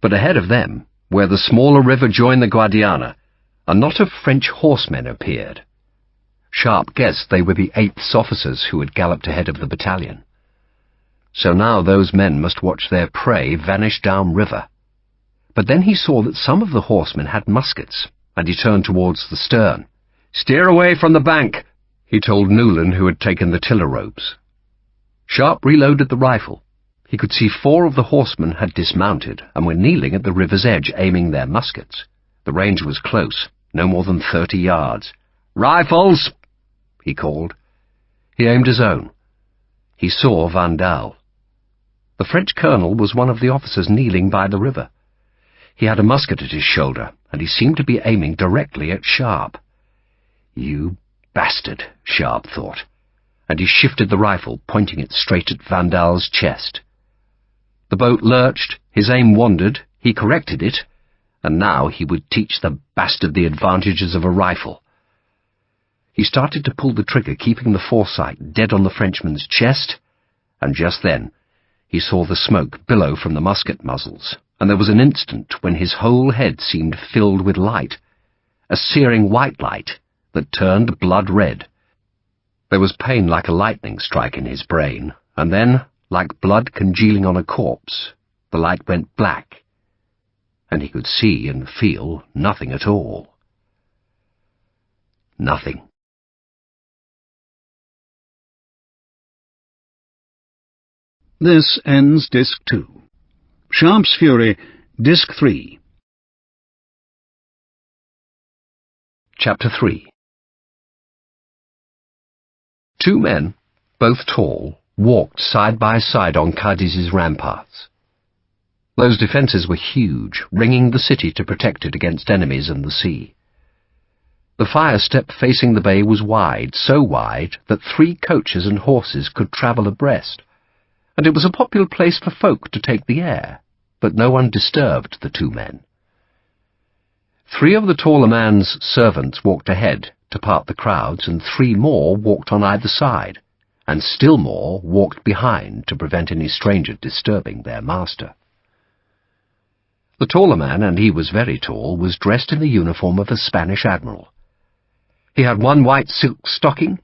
But ahead of them, where the smaller river joined the Guadiana, a knot of French horsemen appeared. Sharpe guessed they were the 8th officers who had galloped ahead of the battalion. So now those men must watch their prey vanish downriver. But then he saw that some of the horsemen had muskets, and he turned towards the stern. "Steer away from the bank," he told Newland, who had taken the tiller ropes. Sharpe reloaded the rifle. He could see 4 of the horsemen had dismounted and were kneeling at the river's edge, aiming their muskets. The range was close, no more than 30 yards. "Rifles!" he called. He aimed his own. He saw Vandal. The French colonel was one of the officers kneeling by the river. He had a musket at his shoulder, and he seemed to be aiming directly at Sharpe. "You bastard," Sharpe thought, and he shifted the rifle, pointing it straight at Vandal's chest. The boat lurched, his aim wandered, he corrected it, and now he would teach the bastard the advantages of a rifle. He started to pull the trigger, keeping the foresight dead on the Frenchman's chest, and just then he saw the smoke billow from the musket muzzles, and there was an instant when his whole head seemed filled with light, a searing white light that turned blood red. There was pain like a lightning strike in his brain, and then, like blood congealing on a corpse, the light went black, and he could see and feel nothing at all. Nothing. This ends Disc 2. Sharpe's Fury, Disc 3. Chapter 3. 2 men, both tall, walked side by side on Cadiz's ramparts. Those defences were huge, ringing the city to protect it against enemies and the sea. The fire step facing the bay was wide, so wide that 3 coaches and horses could travel abreast, and it was a popular place for folk to take the air, but no one disturbed the 2 men. 3 of the taller man's servants walked ahead to part the crowds, and 3 more walked on either side, and still more walked behind to prevent any stranger disturbing their master. The taller man, and he was very tall, was dressed in the uniform of a Spanish admiral. He had 1 white silk stocking,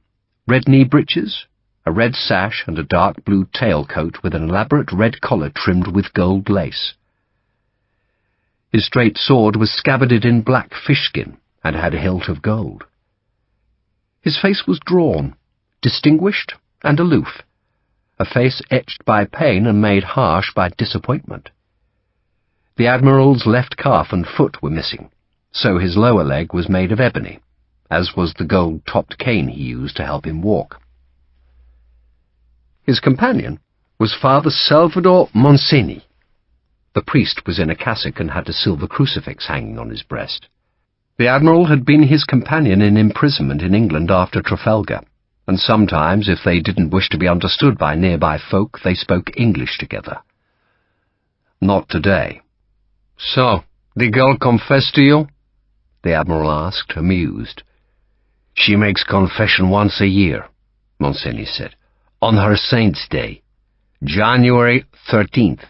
red knee breeches, a red sash, and a dark blue tailcoat with an elaborate red collar trimmed with gold lace. His straight sword was scabbarded in black fishskin and had a hilt of gold. His face was drawn, distinguished, and aloof, a face etched by pain and made harsh by disappointment. The admiral's left calf and foot were missing, so his lower leg was made of ebony, as was the gold-topped cane he used to help him walk. His companion was Father Salvador Montseny. The priest was in a cassock and had a silver crucifix hanging on his breast. The admiral had been his companion in imprisonment in England after Trafalgar, and sometimes, if they didn't wish to be understood by nearby folk, they spoke English together. Not today. "So, the girl confessed to you?" the admiral asked, amused. "She makes confession once a year," Montseny said, "on her Saint's Day, January 13th.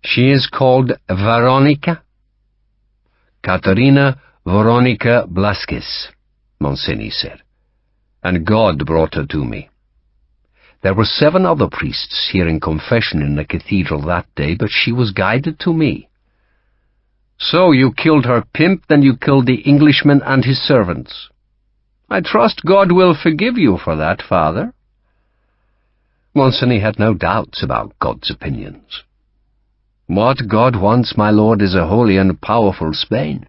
She is called Veronica?" "Caterina Veronica Blasquez," Montseny said, "and God brought her to me. There were 7 other priests hearing confession in the cathedral that day, but she was guided to me." "So you killed her pimp, then you killed the Englishman and his servants. I trust God will forgive you for that, Father." Montseny had no doubts about God's opinions. "What God wants, my lord, is a holy and powerful Spain.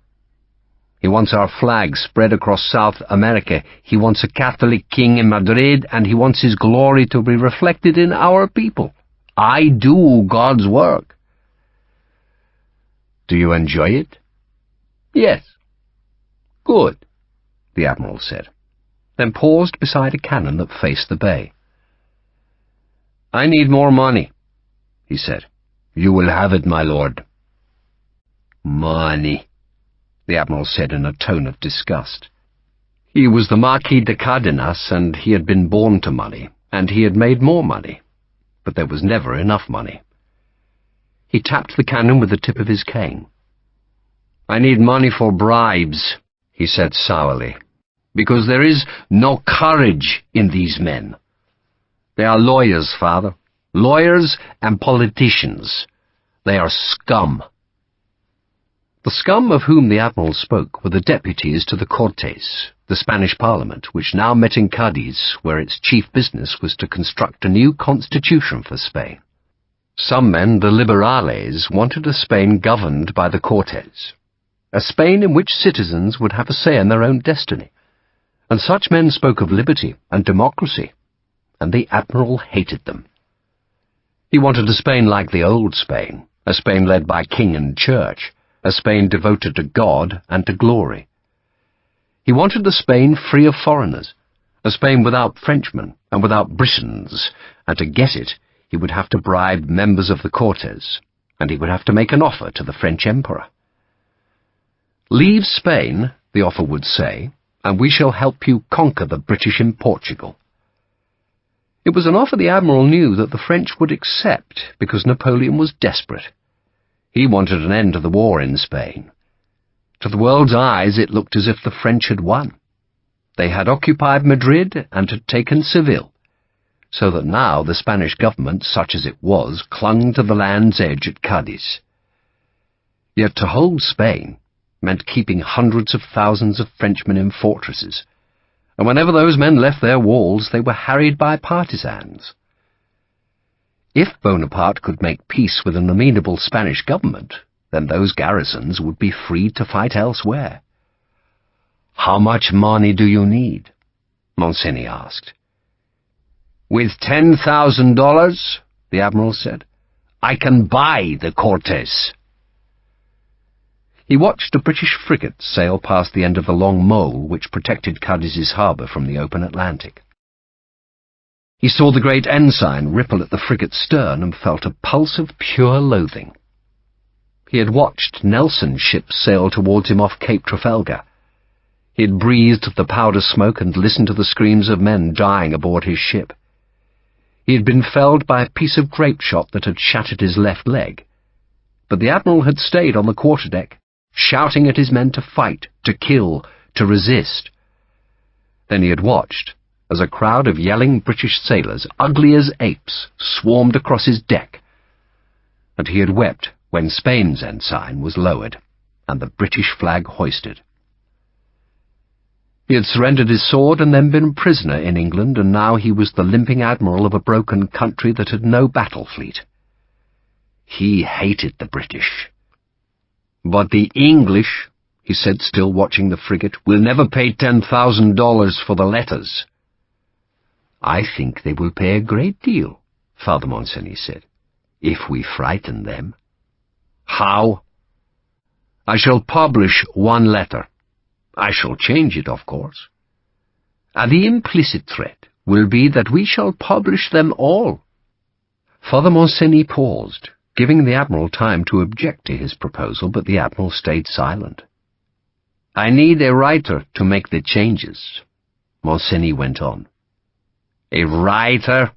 He wants our flag spread across South America. He wants a Catholic king in Madrid, and he wants his glory to be reflected in our people. I do God's work." "Do you enjoy it?" "Yes." "Good," the admiral said, then paused beside a cannon that faced the bay. "I need more money," he said. "You will have it, my lord." "Money," the admiral said in a tone of disgust. He was the Marquis de Cardenas, and he had been born to money, and he had made more money, but there was never enough money. He tapped the cannon with the tip of his cane. "I need money for bribes," he said sourly, "because there is no courage in these men. They are lawyers, Father, lawyers and politicians. They are scum." The scum of whom the admiral spoke were the deputies to the Cortes, the Spanish Parliament, which now met in Cadiz, where its chief business was to construct a new constitution for Spain. Some men, the liberales, wanted a Spain governed by the Cortes, a Spain in which citizens would have a say in their own destiny, and such men spoke of liberty and democracy, and the admiral hated them. He wanted a Spain like the old Spain, a Spain led by king and church, a Spain devoted to God and to glory. He wanted a Spain free of foreigners, a Spain without Frenchmen and without Britons, and to get it, he would have to bribe members of the Cortes, and he would have to make an offer to the French Emperor. "Leave Spain," the offer would say, "and we shall help you conquer the British in Portugal." It was an offer the admiral knew that the French would accept because Napoleon was desperate. He wanted an end to the war in Spain. To the world's eyes it looked as if the French had won. They had occupied Madrid and had taken Seville, so that now the Spanish government, such as it was, clung to the land's edge at Cadiz. Yet to hold Spain meant keeping hundreds of thousands of Frenchmen in fortresses, and whenever those men left their walls they were harried by partisans. If Bonaparte could make peace with an amenable Spanish government, then those garrisons would be free to fight elsewhere. "How much money do you need?" Montseny asked. "With $10,000, the admiral said, "I can buy the Cortes." He watched a British frigate sail past the end of the long mole which protected Cadiz's harbour from the open Atlantic. He saw the great ensign ripple at the frigate's stern and felt a pulse of pure loathing. He had watched Nelson's ship sail towards him off Cape Trafalgar. He had breathed the powder smoke and listened to the screams of men dying aboard his ship. He had been felled by a piece of grape shot that had shattered his left leg. But the Admiral had stayed on the quarterdeck, shouting at his men to fight, to kill, to resist. Then he had watched as a crowd of yelling British sailors, ugly as apes, swarmed across his deck. And he had wept when Spain's ensign was lowered and the British flag hoisted. He had surrendered his sword and then been a prisoner in England, and now he was the limping admiral of a broken country that had no battle fleet. He hated the British. "But the English," he said, still watching the frigate, "will never pay $10,000 for the letters." "I think they will pay a great deal," Father Monsigny said, "if we frighten them." "How?" "I shall publish one letter. I shall change it, of course. And the implicit threat will be that we shall publish them all." Father Monsigny paused, giving the Admiral time to object to his proposal, but the Admiral stayed silent. "I need a writer to make the changes," Monsigny went on. "A writer?"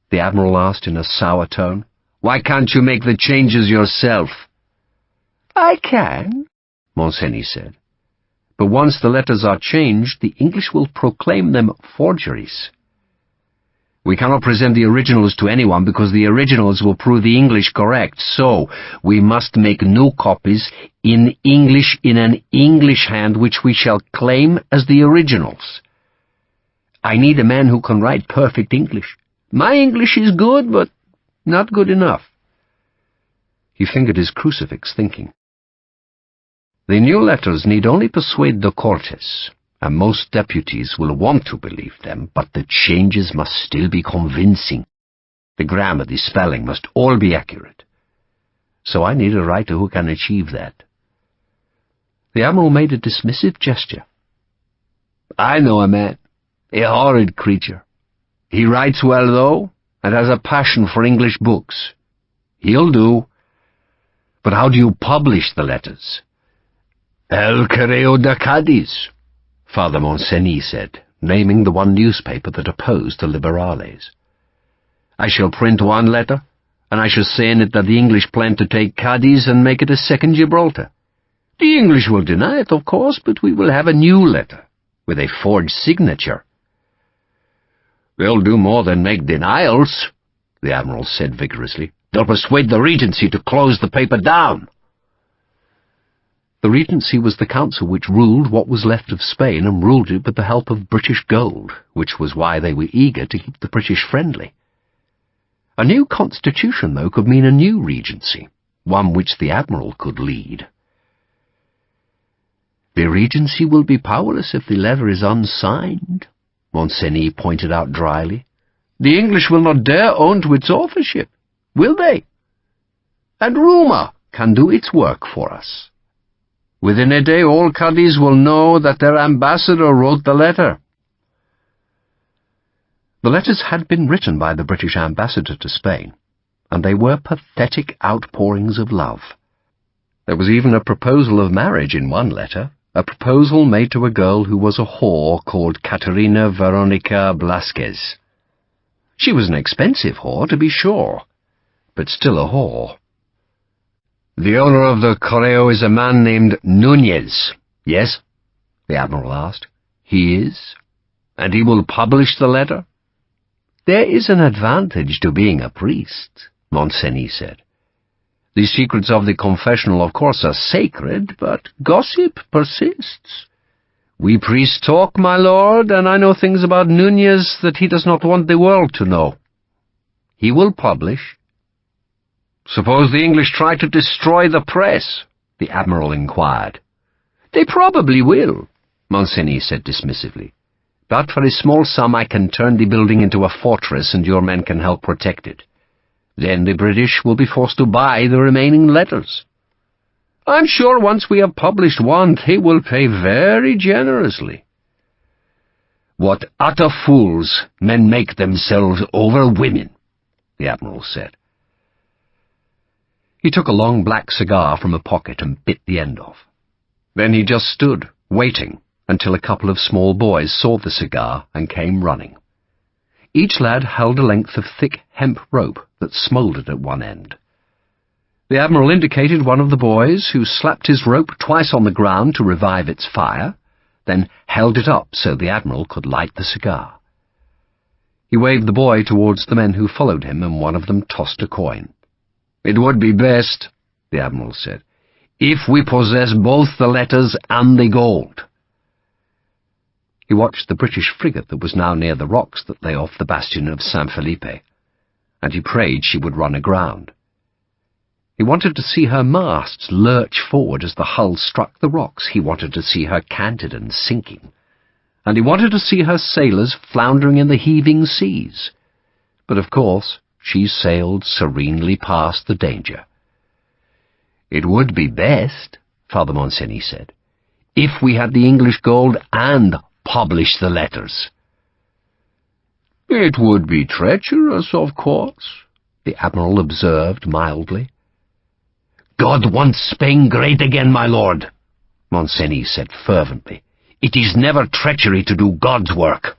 the Admiral asked in a sour tone. "Why can't you make the changes yourself?" "I can," Monsigny said. "But once the letters are changed, the English will proclaim them forgeries. We cannot present the originals to anyone because the originals will prove the English correct, so we must make new copies in English in an English hand which we shall claim as the originals. I need a man who can write perfect English. My English is good, but not good enough." He fingered his crucifix, thinking. The new letters need only persuade the Cortes, and most deputies will want to believe them, but the changes must still be convincing. The grammar, the spelling must all be accurate. So I need a writer who can achieve that. The Admiral made a dismissive gesture. "I know a man, a horrid creature. He writes well, though, and has a passion for English books. He'll do. But how do you publish the letters?" "El Correo de Cádiz," Father Monsigny said, naming the one newspaper that opposed the Liberales. "I shall print one letter, and I shall say in it that the English plan to take Cádiz and make it a second Gibraltar. The English will deny it, of course, but we will have a new letter, with a forged signature." "They'll do more than make denials," the Admiral said vigorously. "They'll persuade the Regency to close the paper down." The Regency was the council which ruled what was left of Spain, and ruled it with the help of British gold, which was why they were eager to keep the British friendly. A new constitution, though, could mean a new Regency, one which the Admiral could lead. "The Regency will be powerless if the letter is unsigned," Monsigny pointed out dryly. "The English will not dare own to its authorship, will they? And rumour can do its work for us. Within a day all Cádiz will know that their ambassador wrote the letter." The letters had been written by the British ambassador to Spain, and they were pathetic outpourings of love. There was even a proposal of marriage in one letter, a proposal made to a girl who was a whore called Caterina Veronica Blasquez. She was an expensive whore, to be sure, but still a whore. "The owner of the Correo is a man named Núñez, yes?" the Admiral asked. "He is? And he will publish the letter?" "There is an advantage to being a priest," Monsigny said. "The secrets of the confessional, of course, are sacred, but gossip persists. We priests talk, my lord, and I know things about Núñez that he does not want the world to know. He will publish." "Suppose the English try to destroy the press?" the Admiral inquired. "They probably will," Monsigny said dismissively. "But for a small sum I can turn the building into a fortress, and your men can help protect it. Then the British will be forced to buy the remaining letters." I'm sure once we have published one, they will pay very generously. What utter fools men make themselves over women, the Admiral said. He took a long black cigar from a pocket and bit the end off. Then he just stood, waiting, until a couple of small boys saw the cigar and came running. Each lad held a length of thick hemp rope that smouldered at one end. The Admiral indicated one of the boys, who slapped his rope twice on the ground to revive its fire, then held it up so the Admiral could light the cigar. He waved the boy towards the men who followed him, and one of them tossed a coin. "It would be best," the Admiral said, "if we possess both the letters and the gold." He watched the British frigate that was now near the rocks that lay off the bastion of San Felipe, and he prayed she would run aground. He wanted to see her masts lurch forward as the hull struck the rocks. He wanted to see her canted and sinking, and he wanted to see her sailors floundering in the heaving seas. But of course, she sailed serenely past the danger. "It would be best," Father Monsigny said, "if we had the English gold and published the letters." "It would be treacherous, of course," the Admiral observed mildly. "God wants Spain great again, my lord," Monsigny said fervently. "It is never treachery to do God's work."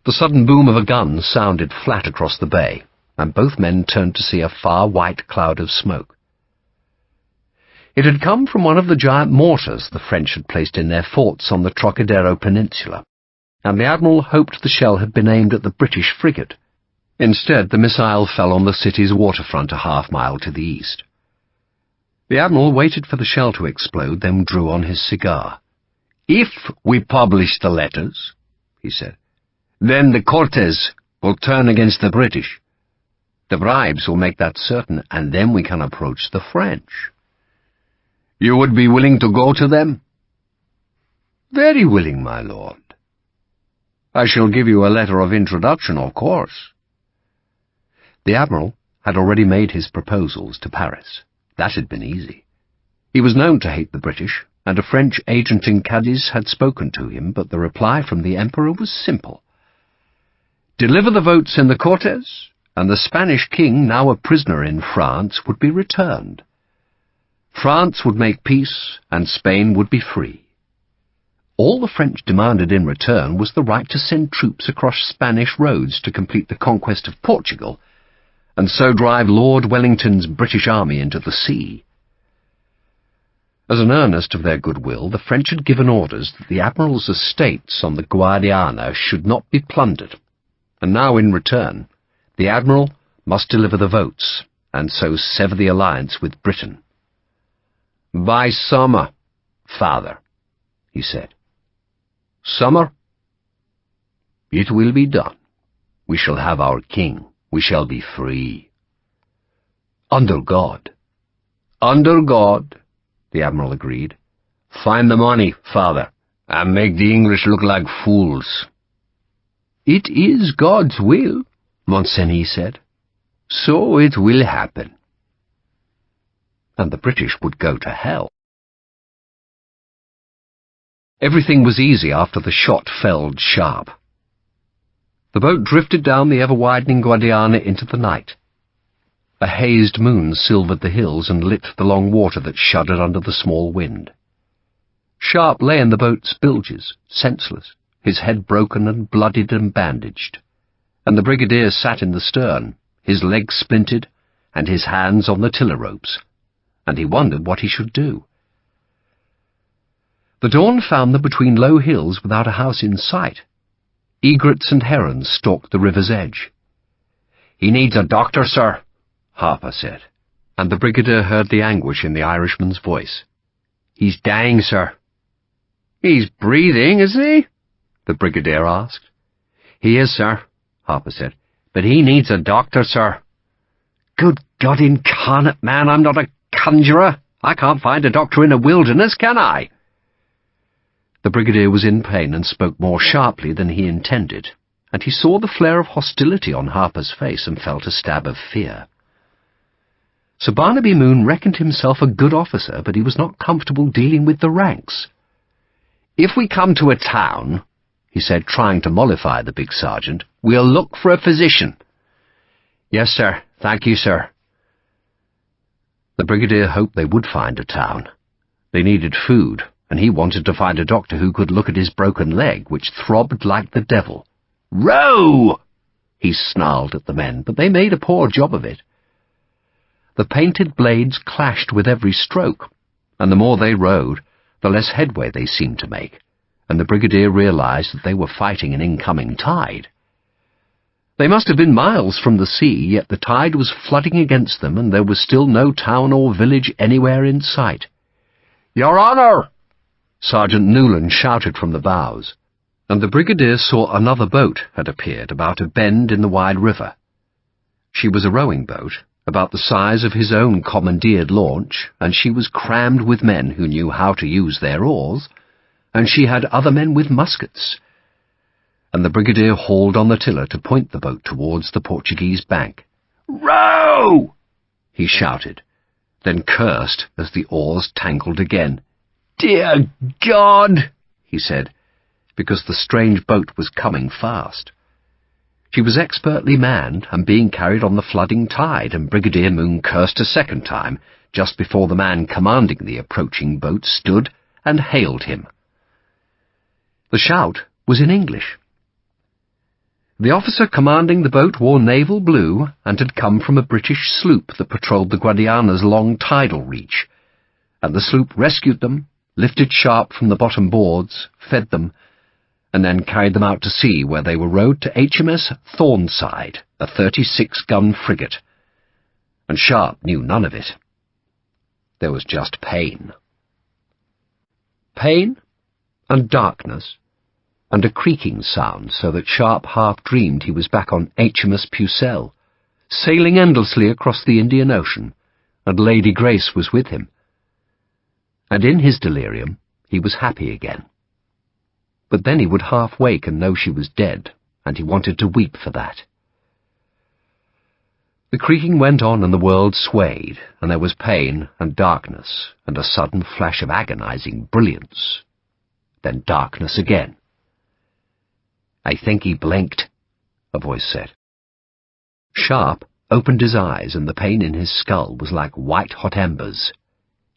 The sudden boom of a gun sounded flat across the bay, and both men turned to see a far white cloud of smoke. It had come from one of the giant mortars the French had placed in their forts on the Trocadero Peninsula, and the Admiral hoped the shell had been aimed at the British frigate. Instead, the missile fell on the city's waterfront a half-mile to the east. The Admiral waited for the shell to explode, then drew on his cigar. "If we publish the letters," he said, "then the Cortes will turn against the British. The bribes will make that certain, and then we can approach the French. You would be willing to go to them?" "Very willing, my lord." "I shall give you a letter of introduction, of course." The Admiral had already made his proposals to Paris. That had been easy. He was known to hate the British, and a French agent in Cadiz had spoken to him, but the reply from the Emperor was simple. Deliver the votes in the Cortes, and the Spanish king, now a prisoner in France, would be returned. France would make peace, and Spain would be free. All the French demanded in return was the right to send troops across Spanish roads to complete the conquest of Portugal, and so drive Lord Wellington's British army into the sea. As an earnest of their goodwill, the French had given orders that the Admiral's estates on the Guadiana should not be plundered, and now in return, the Admiral must deliver the votes, and so sever the alliance with Britain. "By summer, father," he said. "Summer? It will be done. We shall have our king. We shall be free." "Under God." "Under God," the Admiral agreed. "Find the money, father, and make the English look like fools." "It is God's will," Monsigny said. "So it will happen." And the British would go to hell. Everything was easy after the shot felled Sharpe. The boat drifted down the ever-widening Guadiana into the night. A hazed moon silvered the hills and lit the long water that shuddered under the small wind. Sharpe lay in the boat's bilges, senseless, his head broken and bloodied and bandaged, and the brigadier sat in the stern, his legs splintered and his hands on the tiller ropes, and he wondered what he should do. The dawn found them between low hills without a house in sight. Egrets and herons stalked the river's edge. "He needs a doctor, sir," Harper said, and the brigadier heard the anguish in the Irishman's voice. "He's dying, sir." "He's breathing, is he?" the brigadier asked. "He is, sir," Harper said, "but he needs a doctor, sir." "Good God incarnate, man, I'm not a conjurer. I can't find a doctor in a wilderness, can I?" The brigadier was in pain and spoke more sharply than he intended, and he saw the flare of hostility on Harper's face and felt a stab of fear. Sir Barnaby Moon reckoned himself a good officer, but he was not comfortable dealing with the ranks. "If we come to a town," he said, trying to mollify the big sergeant, "we'll look for a physician." "Yes, sir. Thank you, sir." The brigadier hoped they would find a town. They needed food, and he wanted to find a doctor who could look at his broken leg, which throbbed like the devil. "Row!" he snarled at the men, but they made a poor job of it. The painted blades clashed with every stroke, and the more they rowed, the less headway they seemed to make, and the brigadier realized that they were fighting an incoming tide. They must have been miles from the sea, yet the tide was flooding against them, and there was still no town or village anywhere in sight. "Your Honour!" Sergeant Newland shouted from the bows, and the brigadier saw another boat had appeared about a bend in the wide river. She was a rowing boat, about the size of his own commandeered launch, and she was crammed with men who knew how to use their oars, and she had other men with muskets. And the brigadier hauled on the tiller to point the boat towards the Portuguese bank. "Row!" he shouted, then cursed as the oars tangled again. "Dear God!" he said, because the strange boat was coming fast. She was expertly manned and being carried on the flooding tide, and Brigadier Moon cursed a second time, just before the man commanding the approaching boat stood and hailed him. The shout was in English. The officer commanding the boat wore naval blue and had come from a British sloop that patrolled the Guadiana's long tidal reach, and the sloop rescued them, lifted Sharpe from the bottom boards, fed them, and then carried them out to sea, where they were rowed to HMS Thornside, a 36-gun frigate. And Sharpe knew none of it. There was just pain. Pain and darkness, and a creaking sound, so that Sharpe half dreamed he was back on HMS Pucelle, sailing endlessly across the Indian Ocean, and Lady Grace was with him. And in his delirium he was happy again. But then he would half wake and know she was dead, and he wanted to weep for that. The creaking went on and the world swayed, and there was pain and darkness, and a sudden flash of agonizing brilliance. Then darkness again. "I think he blinked," a voice said. Sharpe opened his eyes, and the pain in his skull was like white-hot embers.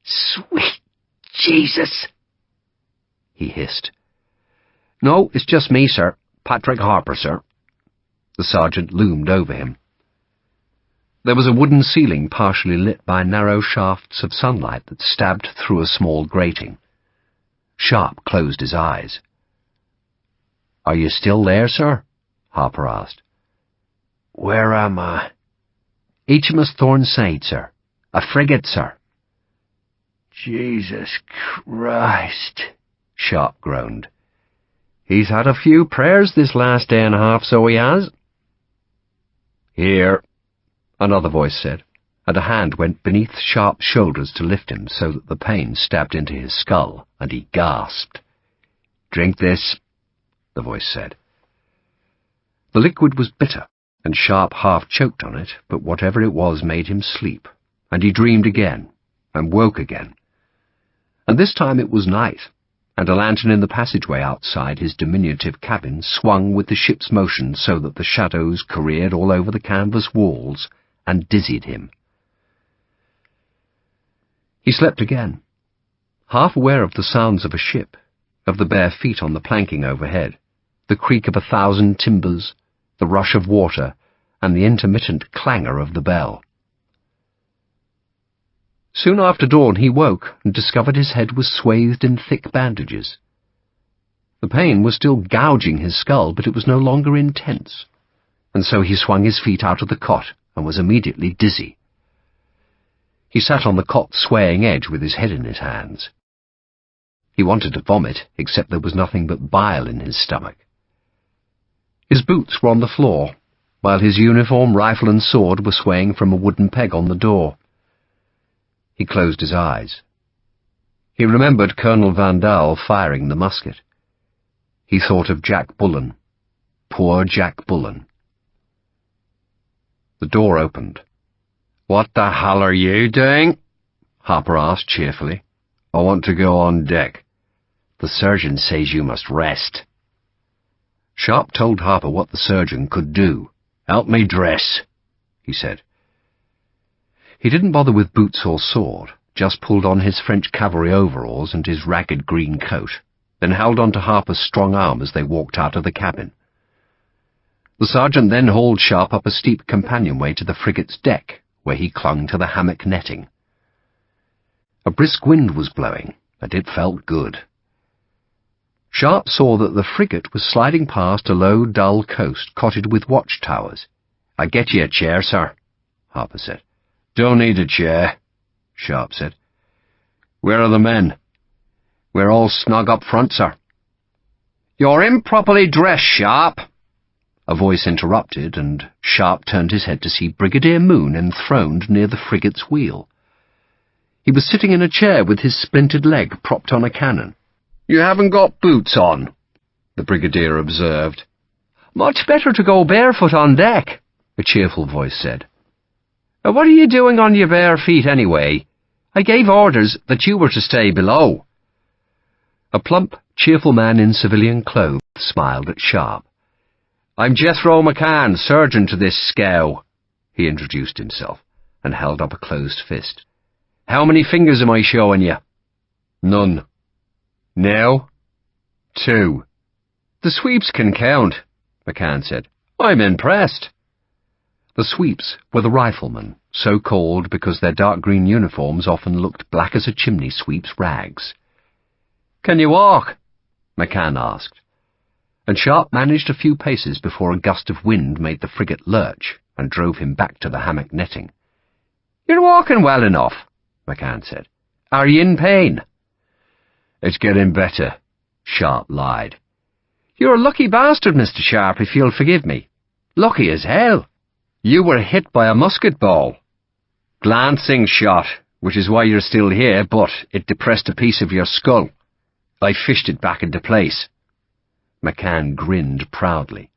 "Sweet Jesus!" he hissed. "No, it's just me, sir. Patrick Harper, sir." The sergeant loomed over him. There was a wooden ceiling partially lit by narrow shafts of sunlight that stabbed through a small grating. Sharpe closed his eyes. "Are you still there, sir?" Harper asked. "Where am I?" "HMS Thornside, sir. A frigate, sir." "Jesus Christ," Sharpe groaned. "He's had a few prayers this last day and a half, so he has." "Here," another voice said, and a hand went beneath Sharpe's shoulders to lift him so that the pain stabbed into his skull, and he gasped. "Drink this," the voice said. The liquid was bitter, and Sharpe half choked on it, but whatever it was made him sleep, and he dreamed again, and woke again. And this time it was night, and a lantern in the passageway outside his diminutive cabin swung with the ship's motion so that the shadows careered all over the canvas walls and dizzied him. He slept again, half aware of the sounds of a ship, of the bare feet on the planking overhead, the creak of 1,000 timbers, the rush of water, and the intermittent clangor of the bell. Soon after dawn he woke and discovered his head was swathed in thick bandages. The pain was still gouging his skull, but it was no longer intense, and so he swung his feet out of the cot and was immediately dizzy. He sat on the cot's swaying edge with his head in his hands. He wanted to vomit, except there was nothing but bile in his stomach. His boots were on the floor, while his uniform, rifle and sword were swaying from a wooden peg on the door. He closed his eyes. He remembered Colonel Vandal firing the musket. He thought of Jack Bullen. Poor Jack Bullen. The door opened, "What the hell are you doing?" Harper asked cheerfully. "I want to go on deck. The surgeon says you must rest." Sharpe told Harper what the surgeon could do. "Help me dress," he said. He didn't bother with boots or sword, just pulled on his French cavalry overalls and his ragged green coat, then held on to Harper's strong arm as they walked out of the cabin. The sergeant then hauled Sharpe up a steep companionway to the frigate's deck, where he clung to the hammock netting. A brisk wind was blowing, and it felt good. Sharpe saw that the frigate was sliding past a low, dull coast coated with watchtowers. "I get you a chair, sir," Harper said. "Don't need a chair," Sharpe said. "Where are the men?" "We're all snug up front, sir." "You're improperly dressed, Sharpe," a voice interrupted, and Sharpe turned his head to see Brigadier Moon enthroned near the frigate's wheel. He was sitting in a chair with his splintered leg propped on a cannon. "You haven't got boots on," the Brigadier observed. "Much better to go barefoot on deck," a cheerful voice said. "What are you doing on your bare feet anyway? I gave orders that you were to stay below." A plump, cheerful man in civilian clothes smiled at Sharpe. "I'm Jethro McCann, surgeon to this scow," he introduced himself, and held up a closed fist. "How many fingers am I showing you?" "None." "Now?" "2. "The sweeps can count," McCann said. "I'm impressed." The sweeps were the riflemen, so called because their dark green uniforms often looked black as a chimney sweep's rags. "Can you walk?" McCann asked, and Sharpe managed a few paces before a gust of wind made the frigate lurch and drove him back to the hammock netting. "You're walking well enough," McCann said. "Are you in pain?" "It's getting better," Sharpe lied. "You're a lucky bastard, Mr. Sharpe, if you'll forgive me. Lucky as hell. You were hit by a musket ball. Glancing shot, which is why you're still here, but it depressed a piece of your skull. I fished it back into place." McCann grinned proudly.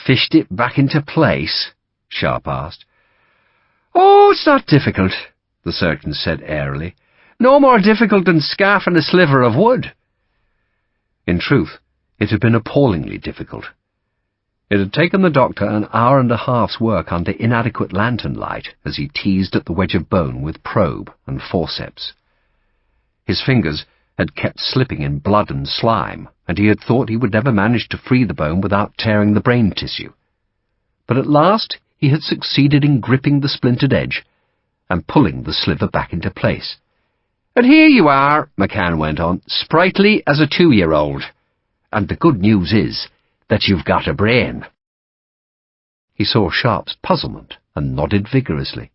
"Fished it back into place?" Sharpe asked. "Oh, it's not difficult," the surgeon said airily. "No more difficult than scarfing a sliver of wood." In truth, it had been appallingly difficult. It had taken the doctor an hour and a half's work under inadequate lantern light as he teased at the wedge of bone with probe and forceps. His fingers had kept slipping in blood and slime, and he had thought he would never manage to free the bone without tearing the brain tissue. But at last he had succeeded in gripping the splintered edge and pulling the sliver back into place. "And here you are," McCann went on, "sprightly as a 2-year-old. And the good news is that you've got a brain." He saw Sharpe's puzzlement and nodded vigorously.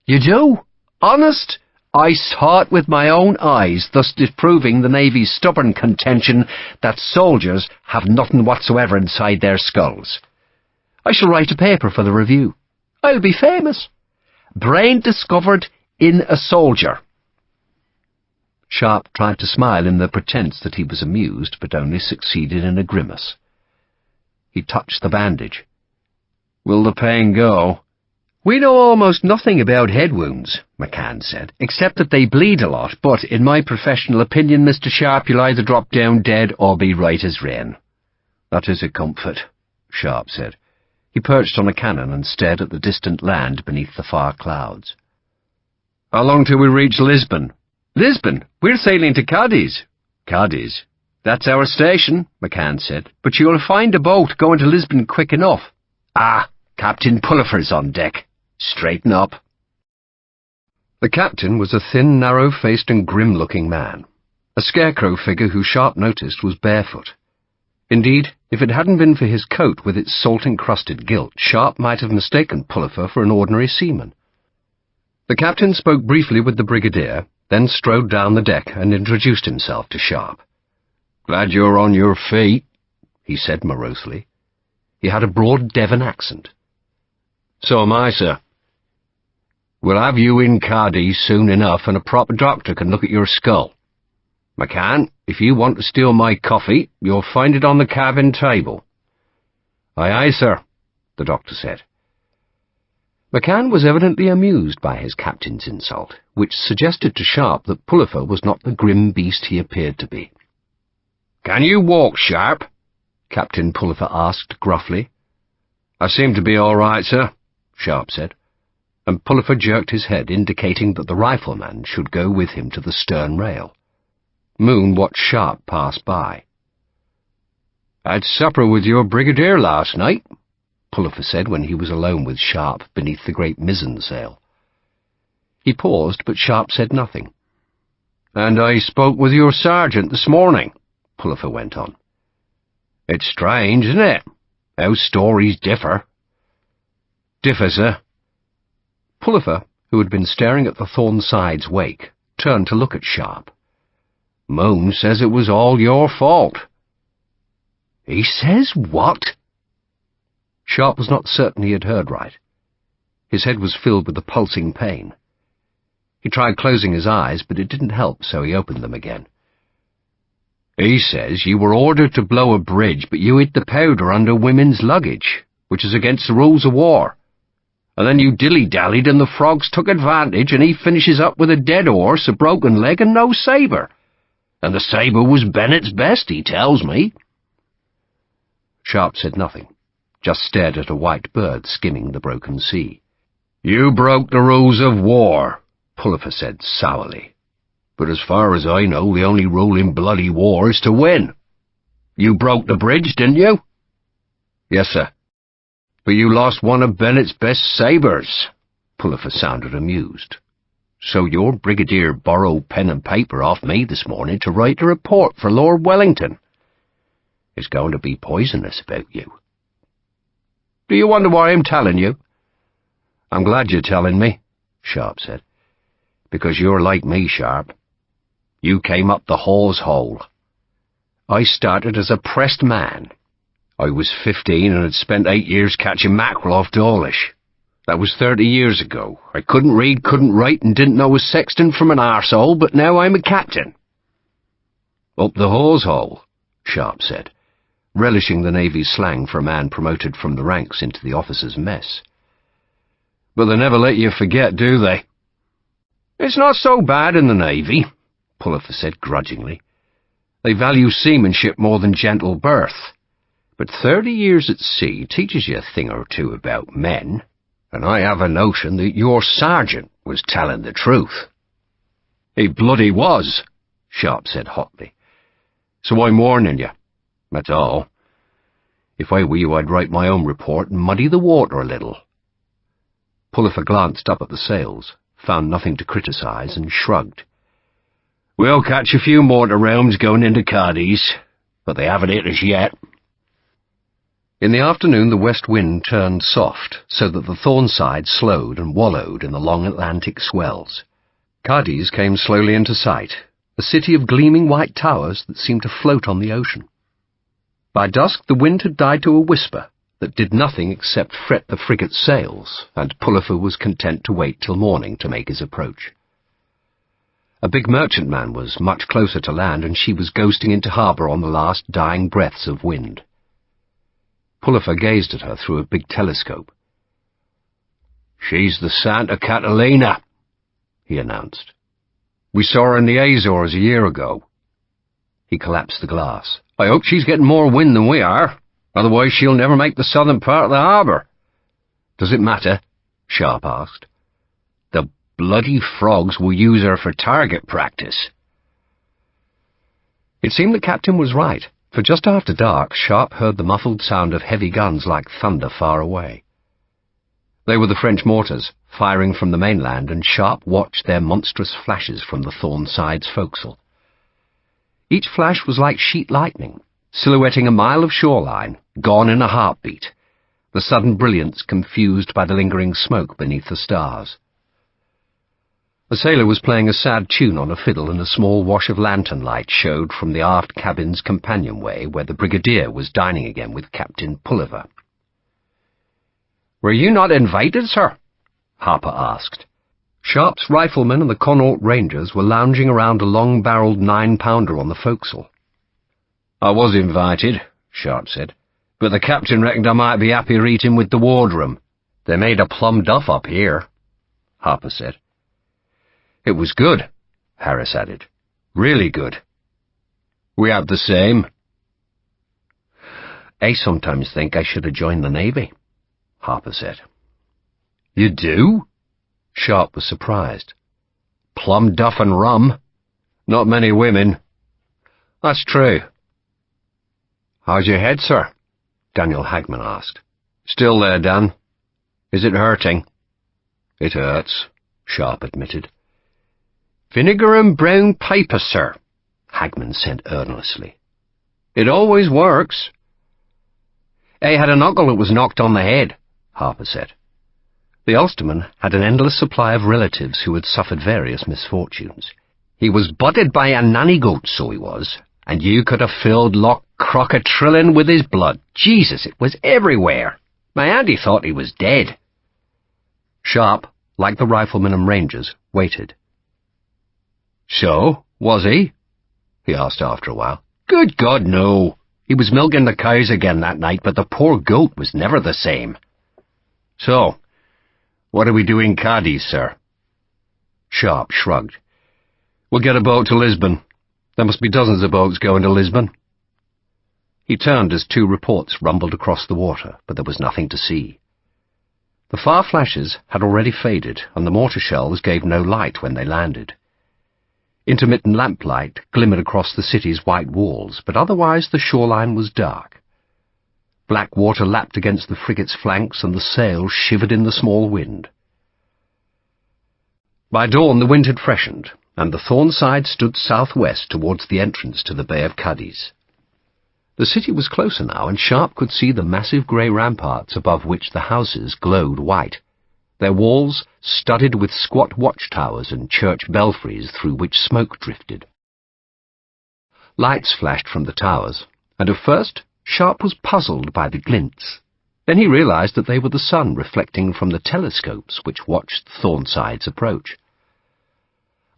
"You do? Honest? I saw it with my own eyes, thus disproving the Navy's stubborn contention that soldiers have nothing whatsoever inside their skulls. I shall write a paper for the review. I'll be famous. Brain discovered in a soldier." Sharpe tried to smile in the pretense that he was amused, but only succeeded in a grimace. He touched the bandage. "Will the pain go?" "We know almost nothing about head wounds," McCann said, "except that they bleed a lot, but in my professional opinion, Mr. Sharpe, you'll either drop down dead or be right as rain." "That is a comfort," Sharpe said. He perched on a cannon and stared at the distant land beneath the far clouds. "How long till we reach Lisbon?" "Lisbon? We're sailing to Cadiz." "Cadiz? That's our station," McCann said, "but you'll find a boat going to Lisbon quick enough. Ah, Captain Pullifer's on deck. Straighten up." The captain was a thin, narrow-faced and grim-looking man, a scarecrow figure who Sharpe noticed was barefoot. Indeed, if it hadn't been for his coat with its salt-encrusted gilt, Sharpe might have mistaken Pullifer for an ordinary seaman. The captain spoke briefly with the brigadier, then strode down the deck and introduced himself to Sharpe. "Glad you're on your feet," he said morosely. He had a broad Devon accent. "So am I, sir. We'll have you in Cadiz soon enough, and a proper doctor can look at your skull. McCann, if you want to steal my coffee, you'll find it on the cabin table." "Aye, aye, sir," the doctor said. McCann was evidently amused by his captain's insult, which suggested to Sharpe that Pullifer was not the grim beast he appeared to be. "Can you walk, Sharpe?" Captain Pullifer asked gruffly. "I seem to be all right, sir," Sharpe said, and Pullifer jerked his head, indicating that the rifleman should go with him to the stern rail. Moon watched Sharpe pass by. "Had supper with your brigadier last night," Pullifer said when he was alone with Sharpe beneath the great mizzen sail. He paused, but Sharpe said nothing. "And I spoke with your sergeant this morning," Pullifer went on. "It's strange, isn't it, how stories differ?" "Differ, sir?" Pullifer, who had been staring at the Thornside's wake, turned to look at Sharpe. "Moon says it was all your fault." "He says what?" Sharpe was not certain he had heard right. His head was filled with a pulsing pain. He tried closing his eyes, but it didn't help, so he opened them again. "He says you were ordered to blow a bridge, but you hid the powder under women's luggage, which is against the rules of war. And then you dilly-dallied and the frogs took advantage, and he finishes up with a dead horse, a broken leg, and no sabre. And the sabre was Bennett's best, he tells me." Sharpe said nothing, just stared at a white bird skimming the broken sea. "You broke the rules of war," Pullifer said sourly. "But as far as I know, the only rule in bloody war is to win. You broke the bridge, didn't you?" "Yes, sir." "But you lost one of Bennett's best sabres." Pullifer sounded amused. "So your brigadier borrowed pen and paper off me this morning to write a report for Lord Wellington. It's going to be poisonous about you." "Do you wonder why I'm telling you?" "I'm glad you're telling me," Sharpe said, "because you're like me, Sharpe. You came up the hawse hole. I started as a pressed man. I was 15 and had spent 8 years catching mackerel off Dawlish. That was 30 years ago. I couldn't read, couldn't write, and didn't know a sexton from an arsehole, but now I'm a captain." "Up the hawse hole," Sharpe said, relishing the Navy's slang for a man promoted from the ranks into the officers' mess. "But they never let you forget, do they?" "It's not so bad in the Navy," Pullifer said grudgingly. "They value seamanship more than gentle birth. But 30 years at sea teaches you a thing or two about men, and I have a notion that your sergeant was telling the truth." "He bloody was," Sharpe said hotly. "So I'm warning you. That's all. If I were you, I'd write my own report and muddy the water a little." Pullifer glanced up at the sails, found nothing to criticize, and shrugged. "We'll catch a few mortar rounds going into Cadiz, but they haven't hit us yet." In the afternoon the west wind turned soft, so that the Thornside slowed and wallowed in the long Atlantic swells. Cadiz came slowly into sight, a city of gleaming white towers that seemed to float on the ocean. By dusk the wind had died to a whisper that did nothing except fret the frigate's sails, and Pullifer was content to wait till morning to make his approach. A big merchantman was much closer to land, and she was ghosting into harbour on the last dying breaths of wind. Pullifer gazed at her through a big telescope. "She's the Santa Catalina," he announced. "We saw her in the Azores a year ago." He collapsed the glass. "I hope she's getting more wind than we are, otherwise she'll never make the southern part of the harbour." "Does it matter?" Sharpe asked. "The bloody frogs will use her for target practice." It seemed the captain was right, for just after dark Sharpe heard the muffled sound of heavy guns like thunder far away. They were the French mortars, firing from the mainland, and Sharpe watched their monstrous flashes from the Thornside's forecastle. Each flash was like sheet lightning, silhouetting a mile of shoreline, gone in a heartbeat, the sudden brilliance confused by the lingering smoke beneath the stars. A sailor was playing a sad tune on a fiddle, and a small wash of lantern light showed from the aft cabin's companionway, where the brigadier was dining again with Captain Pullifer. "Were you not invited, sir?" Harper asked. Sharpe's riflemen and the Connaught Rangers were lounging around a long-barreled 9-pounder on the forecastle. "I was invited," Sharpe said, "but the captain reckoned I might be happier eating with the wardroom. They made a plum duff up here, Harper said. It was good, Harris added. Really good. We have the same. I sometimes think I should have joined the Navy, Harper said. You do? Sharpe was surprised. Plum duff and rum. Not many women. That's true. How's your head, sir? Daniel Hagman asked. Still there, Dan. Is it hurting? It hurts, Sharpe admitted. Vinegar and brown paper, sir, Hagman said earnestly. It always works. I had an uncle that was knocked on the head, Harper said. The Ulsterman had an endless supply of relatives who had suffered various misfortunes. He was butted by a nanny goat, so he was, and you could have filled Loch Crocatrillin with his blood. Jesus, it was everywhere. My auntie thought he was dead. Sharpe, like the riflemen and rangers, waited. So, was he? He asked after a while. Good God, no. He was milking the cows again that night, but the poor goat was never the same. So, what are we doing, Cadiz, sir? Sharpe shrugged. We'll get a boat to Lisbon. There must be dozens of boats going to Lisbon. He turned as two reports rumbled across the water, but there was nothing to see. The far flashes had already faded, and the mortar shells gave no light when they landed. Intermittent lamplight glimmered across the city's white walls, but otherwise the shoreline was dark. Black water lapped against the frigate's flanks, and the sails shivered in the small wind. By dawn the wind had freshened, and the Thornside stood southwest towards the entrance to the Bay of Cadiz. The city was closer now, and Sharpe could see the massive grey ramparts above which the houses glowed white, their walls studded with squat watchtowers and church belfries through which smoke drifted. Lights flashed from the towers, and at first Sharpe was puzzled by the glints. Then he realized that they were the sun reflecting from the telescopes which watched Thornside's approach.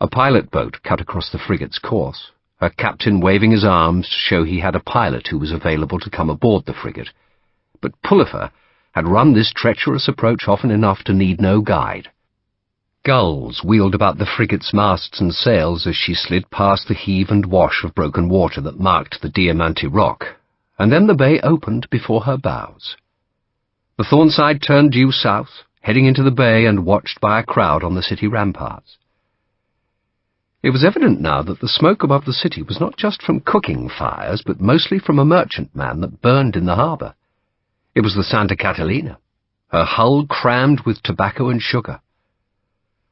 A pilot boat cut across the frigate's course, her captain waving his arms to show he had a pilot who was available to come aboard the frigate. But Pullifer had run this treacherous approach often enough to need no guide. Gulls wheeled about the frigate's masts and sails as she slid past the heave and wash of broken water that marked the Diamante Rock, and then the bay opened before her bows. The Thornside turned due south, heading into the bay and watched by a crowd on the city ramparts. It was evident now that the smoke above the city was not just from cooking fires, but mostly from a merchantman that burned in the harbour. It was the Santa Catalina, her hull crammed with tobacco and sugar.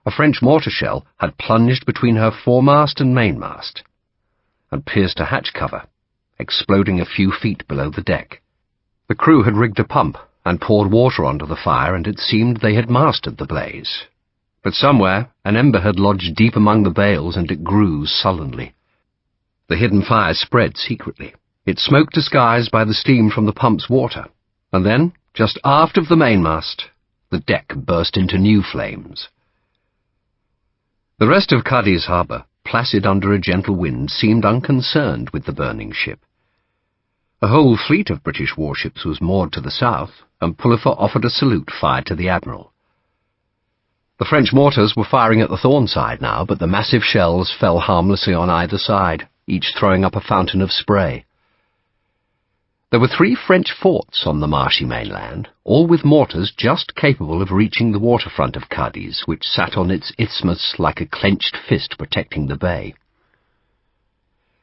A French mortar shell had plunged between her foremast and mainmast, and pierced a hatch cover, exploding a few feet below the deck. The crew had rigged a pump and poured water onto the fire, and it seemed they had mastered the blaze. But somewhere an ember had lodged deep among the bales, and it grew sullenly. The hidden fire spread secretly, its smoke disguised by the steam from the pump's water, and then, just aft of the mainmast, the deck burst into new flames. The rest of Cadiz harbour, placid under a gentle wind, seemed unconcerned with the burning ship. A whole fleet of British warships was moored to the south, and Pullifer offered a salute fired to the admiral. The French mortars were firing at the Thornside now, but the massive shells fell harmlessly on either side, each throwing up a fountain of spray. There were 3 French forts on the marshy mainland, all with mortars just capable of reaching the waterfront of Cadiz, which sat on its isthmus like a clenched fist protecting the bay.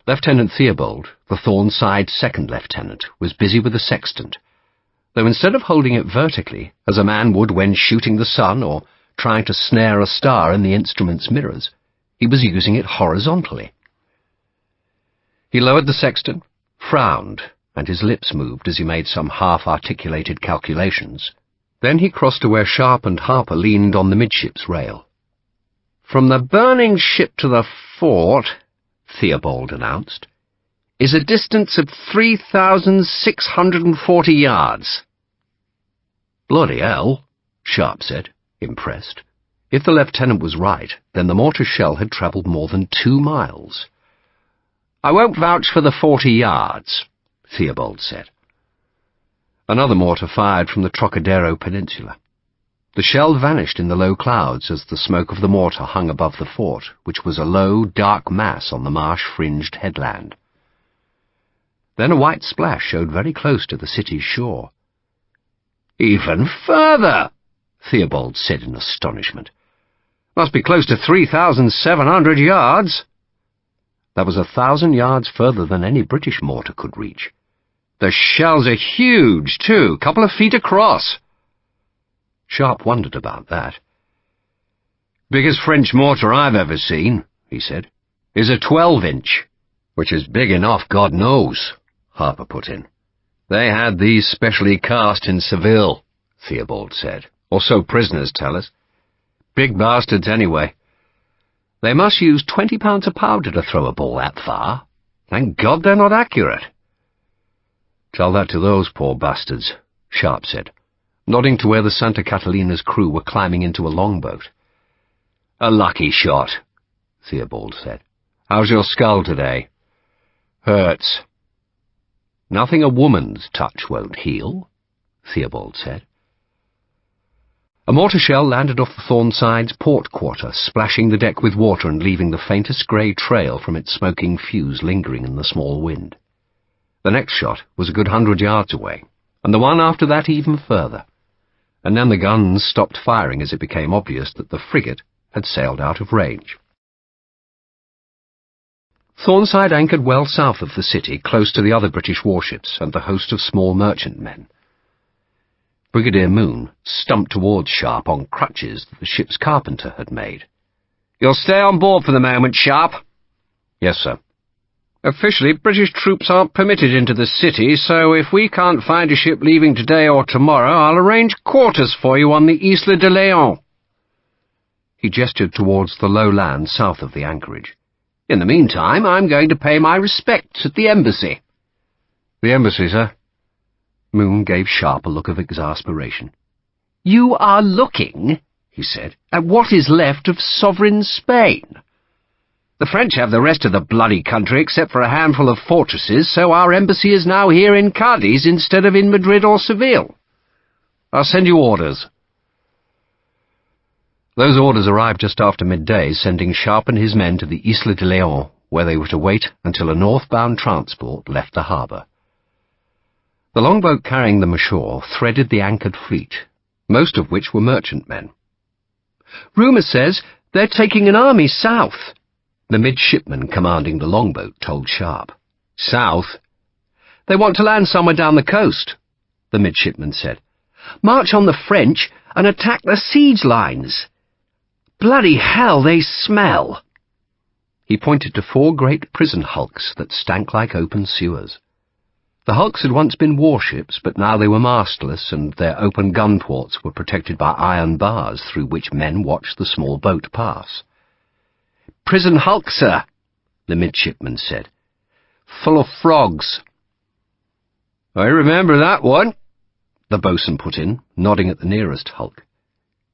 Lieutenant Theobald, the Thornside second lieutenant, was busy with a sextant, though instead of holding it vertically, as a man would when shooting the sun or trying to snare a star in the instrument's mirrors, he was using it horizontally. He lowered the sextant, frowned, and his lips moved as he made some half-articulated calculations. Then he crossed to where Sharpe and Harper leaned on the midships rail. "From the burning ship to the fort," Theobald announced, "is a distance of 3,640 yards. "Bloody hell," Sharpe said, impressed. If the lieutenant was right, then the mortar shell had travelled more than 2 miles. "I won't vouch for the 40 yards, Theobald said. Another mortar fired from the Trocadero Peninsula. The shell vanished in the low clouds as the smoke of the mortar hung above the fort, which was a low, dark mass on the marsh-fringed headland. Then a white splash showed very close to the city's shore. "Even further!" Theobald said in astonishment. "Must be close to 3,700 yards." That was 1,000 yards further than any British mortar could reach. "The shells are huge, too, couple of feet across." Sharpe wondered about that. "Biggest French mortar I've ever seen," he said, "is a 12-inch. "Which is big enough, God knows," Harper put in. "They had these specially cast in Seville," Theobald said, "or so prisoners tell us. Big bastards anyway. They must use 20 pounds of powder to throw a ball that far. Thank God they're not accurate." "Tell that to those poor bastards," Sharpe said, nodding to where the Santa Catalina's crew were climbing into a longboat. "A lucky shot," Theobald said. "How's your skull today?" "Hurts." "Nothing a woman's touch won't heal," Theobald said. A mortar shell landed off the Thornside's port quarter, splashing the deck with water and leaving the faintest grey trail from its smoking fuse lingering in the small wind. The next shot was a good 100 yards away, and the one after that even further, and then the guns stopped firing as it became obvious that the frigate had sailed out of range. Thornside anchored well south of the city, close to the other British warships and the host of small merchantmen. Brigadier Moon stumped towards Sharpe on crutches that the ship's carpenter had made. "You'll stay on board for the moment, Sharpe?" "Yes, sir." "Officially, British troops aren't permitted into the city, so if we can't find a ship leaving today or tomorrow, I'll arrange quarters for you on the Isla de Leon." He gestured towards the low land south of the anchorage. "In the meantime, I'm going to pay my respects at the embassy." "The embassy, sir?" Moon gave Sharpe a look of exasperation. "You are looking," he said, "at what is left of sovereign Spain. The French have the rest of the bloody country except for a handful of fortresses, so our embassy is now here in Cadiz instead of in Madrid or Seville. I'll send you orders." Those orders arrived just after midday, sending Sharpe and his men to the Isla de Leon, where they were to wait until a northbound transport left the harbour. The longboat carrying them ashore threaded the anchored fleet, most of which were merchantmen. "Rumour says they're taking an army south," the midshipman commanding the longboat told Sharpe. "South?" "They want to land somewhere down the coast," the midshipman said. "March on the French and attack the siege lines. Bloody hell, they smell." He pointed to 4 great prison hulks that stank like open sewers. The hulks had once been warships, but now they were mastless, and their open gun ports were protected by iron bars through which men watched the small boat pass. "Prison hulk, sir," the midshipman said. "Full of frogs." "I remember that one," the boatswain put in, nodding at the nearest hulk.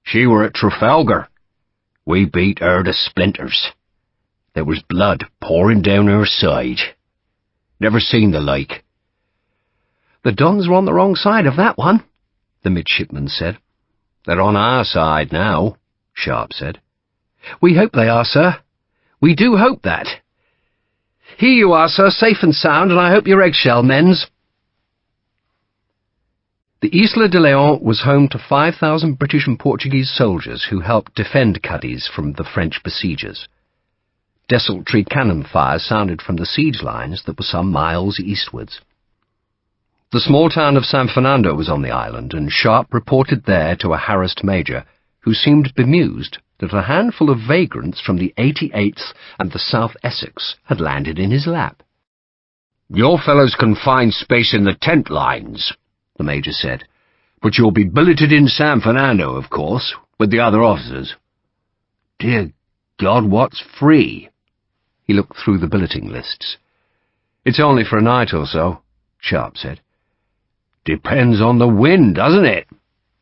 "She were at Trafalgar. We beat her to splinters. There was blood pouring down her side. Never seen the like." "The Dons are on the wrong side of that one," the midshipman said. "They're on our side now," Sharpe said. "We hope they are, sir. We do hope that. Here you are, sir, safe and sound, and I hope your eggshell mends." The Isla de Leon was home to 5,000 British and Portuguese soldiers who helped defend Cadiz from the French besiegers. Desultory cannon fire sounded from the siege lines that were some miles eastwards. The small town of San Fernando was on the island, and Sharpe reported there to a harassed major, who seemed bemused that a handful of vagrants from the 88th and the South Essex had landed in his lap. "Your fellows can find space in the tent lines," the major said, "but you'll be billeted in San Fernando, of course, with the other officers." "Dear God, what's free?" He looked through the billeting lists. "It's only for a night or so," Sharpe said. "Depends on the wind, doesn't it?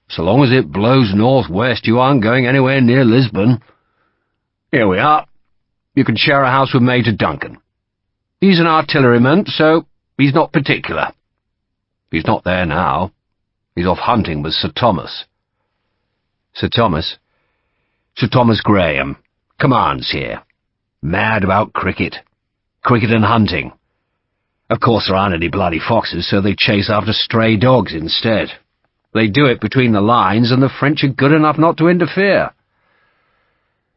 So long as it blows northwest, you aren't going anywhere near Lisbon. Here we are. You can share a house with Major Duncan. He's an artilleryman, so he's not particular. He's not there now. He's off hunting with Sir Thomas." Sir Thomas Graham, commands here. Mad about cricket and hunting. Of course there aren't any bloody foxes, so they chase after stray dogs instead. They do it between the lines, and the French are good enough not to interfere.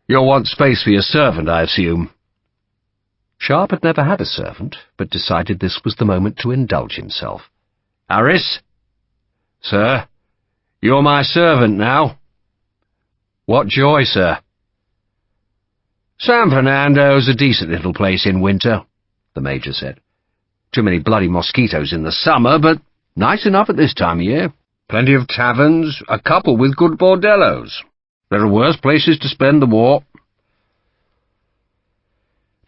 You'll want space for your servant, I assume. Sharpe had never had a servant, but decided this was the moment to indulge himself. Harris? Sir, you're my servant now. What joy, sir. San Fernando's a decent little place in winter, the Major said. Too many bloody mosquitoes in the summer, but nice enough at this time of year. Plenty of taverns, a couple with good bordellos. There are worse places to spend the war.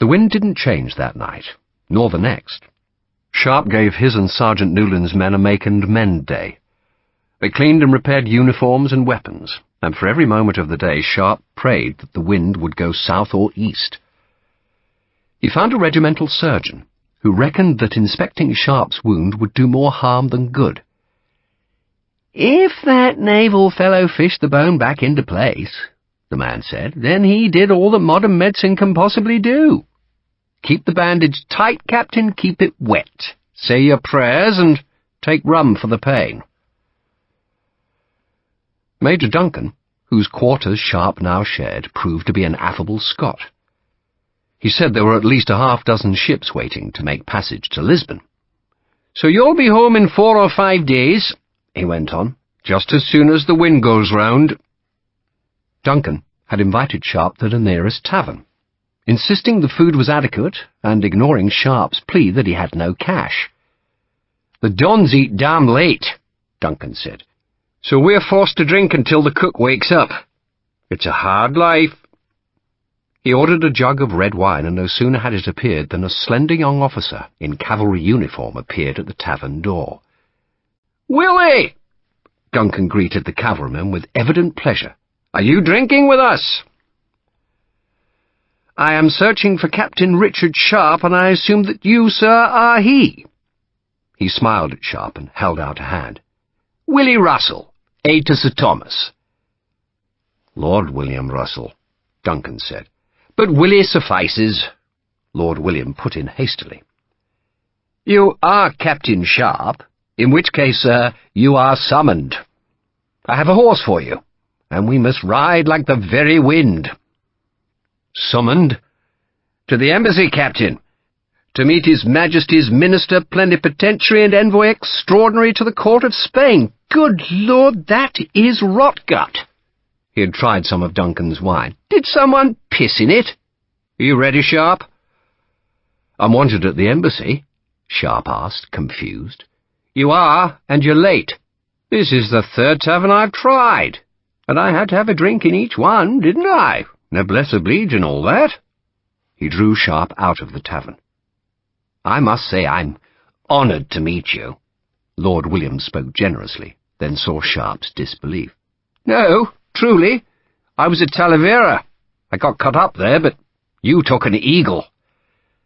The wind didn't change that night, nor the next. Sharpe gave his and Sergeant Newland's men a make and mend day. They cleaned and repaired uniforms and weapons, and for every moment of the day Sharpe prayed that the wind would go south or east. He found a regimental surgeon, who reckoned that inspecting Sharpe's wound would do more harm than good. "If that naval fellow fished the bone back into place," the man said, "then he did all that modern medicine can possibly do. Keep the bandage tight, Captain, keep it wet. Say your prayers and take rum for the pain." Major Duncan, whose quarters Sharpe now shared, proved to be an affable Scot. He said there were at least a half-dozen ships waiting to make passage to Lisbon. "So you'll be home in 4 or 5 days, he went on, "just as soon as the wind goes round." Duncan had invited Sharpe to the nearest tavern, insisting the food was adequate and ignoring Sharpe's plea that he had no cash. "The Dons eat damn late," Duncan said, "so we're forced to drink until the cook wakes up. It's a hard life." He ordered a jug of red wine, and no sooner had it appeared than a slender young officer in cavalry uniform appeared at the tavern door. "Willie!" Duncan greeted the cavalryman with evident pleasure. "Are you drinking with us?" "I am searching for Captain Richard Sharpe, and I assume that you, sir, are he." He smiled at Sharpe and held out a hand. "Willie Russell, aide to Sir Thomas." "Lord William Russell," Duncan said. "But Willie suffices," Lord William put in hastily. "You are Captain Sharpe, in which case, sir, you are summoned. I have a horse for you, and we must ride like the very wind." "Summoned?" "To the embassy, Captain, to meet His Majesty's Minister Plenipotentiary and Envoy Extraordinary to the Court of Spain. Good Lord, that is rotgut." He had tried some of Duncan's wine. "Did someone piss in it? Are you ready, Sharpe?" "I'm wanted at the embassy?" Sharpe asked, confused. "You are, and you're late. This is the 3rd tavern I've tried, and I had to have a drink in each one, didn't I? Noblesse oblige and all that." He drew Sharpe out of the tavern. "I must say I'm honoured to meet you." Lord William spoke generously, then saw Sharpe's disbelief. "No, truly. I was at Talavera. I got cut up there, but you took an eagle.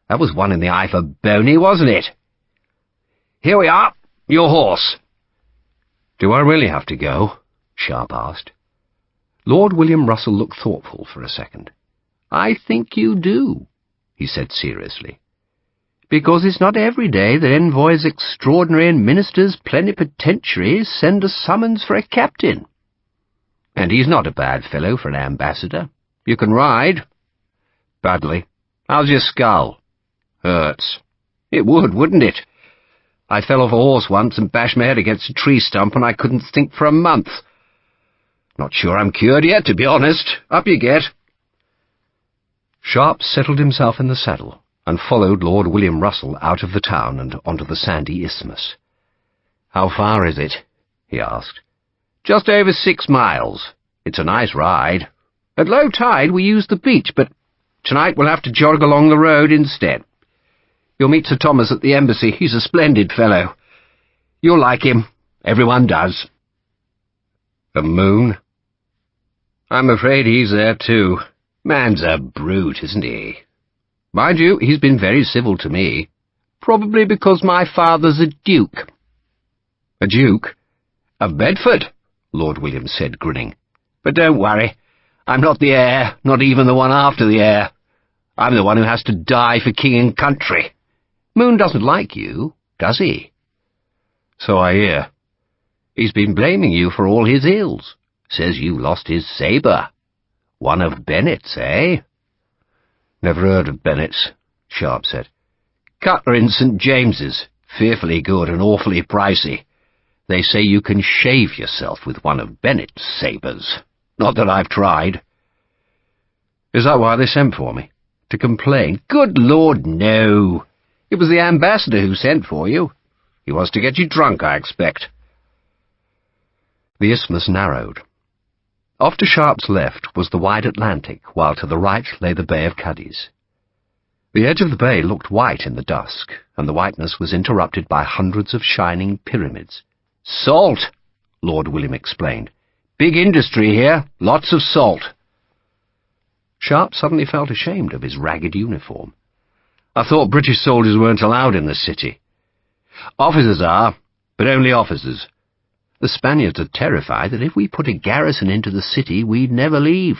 That was one in the eye for Boney, wasn't it? Here we are, your horse." "Do I really have to go?" Sharpe asked. Lord William Russell looked thoughtful for a second. "I think you do," he said seriously, "because it's not every day that envoys extraordinary and ministers plenipotentiary send a summons for a captain. And he's not a bad fellow for an ambassador. You can ride." "Badly. How's your skull?" "Hurts." "It would, wouldn't it? I fell off a horse once and bashed my head against a tree stump, and I couldn't think for a month. Not sure I'm cured yet, to be honest. Up you get." Sharpe settled himself in the saddle and followed Lord William Russell out of the town and onto the sandy isthmus. "How far is it?" he asked. "Just over 6 miles. It's a nice ride. At low tide we use the beach, but tonight we'll have to jog along the road instead. You'll meet Sir Thomas at the embassy. He's a splendid fellow. You'll like him. Everyone does." "The moon?" "I'm afraid he's there too. Man's a brute, isn't he? Mind you, he's been very civil to me. Probably because my father's a duke." "A duke?" "Of Bedford," Lord William said, grinning. But don't worry, I'm not the heir, not even the one after the heir. I'm the one who has to die for king and country. Moon doesn't like you, does he? So I hear. He's been blaming you for all his ills. Says you lost his sabre. One of Bennett's, eh? Never heard of Bennett's, Sharpe said. Cutler in St. James's. Fearfully good and awfully pricey. They say you can shave yourself with one of Bennett's sabres. Not that I've tried. Is that why they sent for me? To complain? Good Lord, no. It was the ambassador who sent for you. He wants to get you drunk, I expect. The isthmus narrowed. Off to Sharpe's left was the wide Atlantic, while to the right lay the Bay of Cadiz. The edge of the bay looked white in the dusk, and the whiteness was interrupted by hundreds of shining pyramids. Salt, Lord William explained. Big industry here, lots of salt. Sharpe suddenly felt ashamed of his ragged uniform. I thought British soldiers weren't allowed in the city. Officers are, but only officers. The Spaniards are terrified that if we put a garrison into the city, we'd never leave.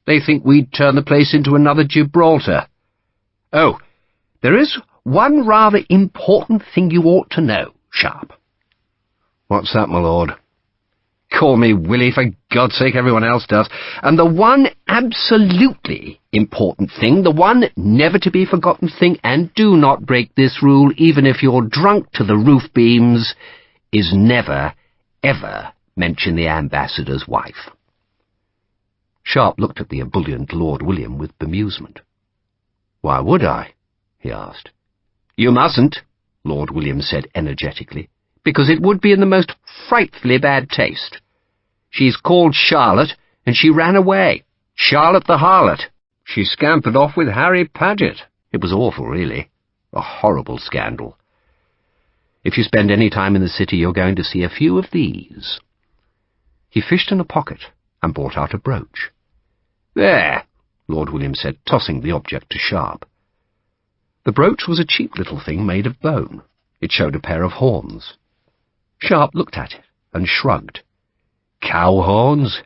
They think we'd turn the place into another Gibraltar. Oh, there is one rather important thing you ought to know, Sharpe. What's that, my lord? Call me Willie, for God's sake, everyone else does. And the one absolutely important thing, the one never-to-be-forgotten thing, and do not break this rule even if you're drunk to the roof beams, is never, ever mention the ambassador's wife. Sharpe looked at the ebullient Lord William with bemusement. Why would I? He asked. You mustn't, Lord William said energetically, because it would be in the most frightfully bad taste. She's called Charlotte, and she ran away. Charlotte the harlot. She scampered off with Harry Paget. It was awful, really. A horrible scandal. If you spend any time in the city, you're going to see a few of these. He fished in a pocket and brought out a brooch. There, Lord William said, tossing the object to Sharpe. The brooch was a cheap little thing made of bone. It showed a pair of horns. Sharpe looked at it and shrugged. Cow horns?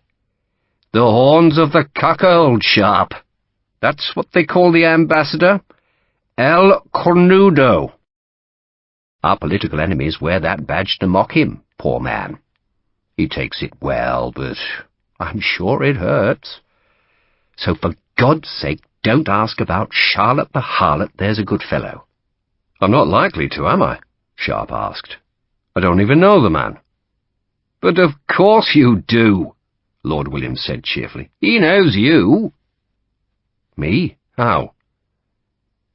The horns of the cuckold, Sharpe. That's what they call the ambassador. El Cornudo. Our political enemies wear that badge to mock him, poor man. He takes it well, but I'm sure it hurts. So for God's sake, don't ask about Charlotte the harlot, there's a good fellow. I'm not likely to, am I? Sharpe asked. I don't even know the man. But of course you do, Lord William said cheerfully. He knows you. Me? How?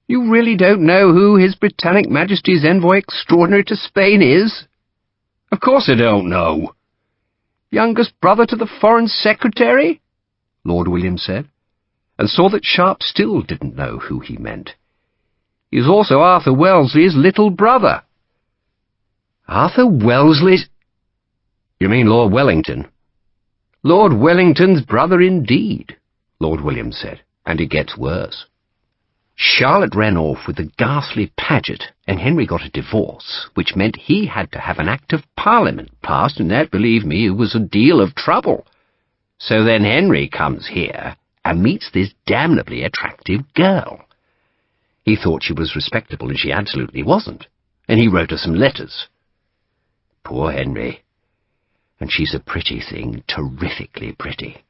You really don't know who His Britannic Majesty's Envoy Extraordinary to Spain is? Of course I don't know. Youngest brother to the Foreign Secretary? Lord William said, and saw that Sharpe still didn't know who he meant. He's also Arthur Wellesley's little brother. Arthur Wellesley's... You mean Lord Wellington? Lord Wellington's brother indeed, Lord William said, and it gets worse. Charlotte ran off with the ghastly Paget, and Henry got a divorce, which meant he had to have an Act of Parliament passed, and that, believe me, was a deal of trouble. So then Henry comes here and meets this damnably attractive girl. He thought she was respectable, and she absolutely wasn't, and he wrote her some letters. Poor Henry. And she's a pretty thing, terrifically pretty.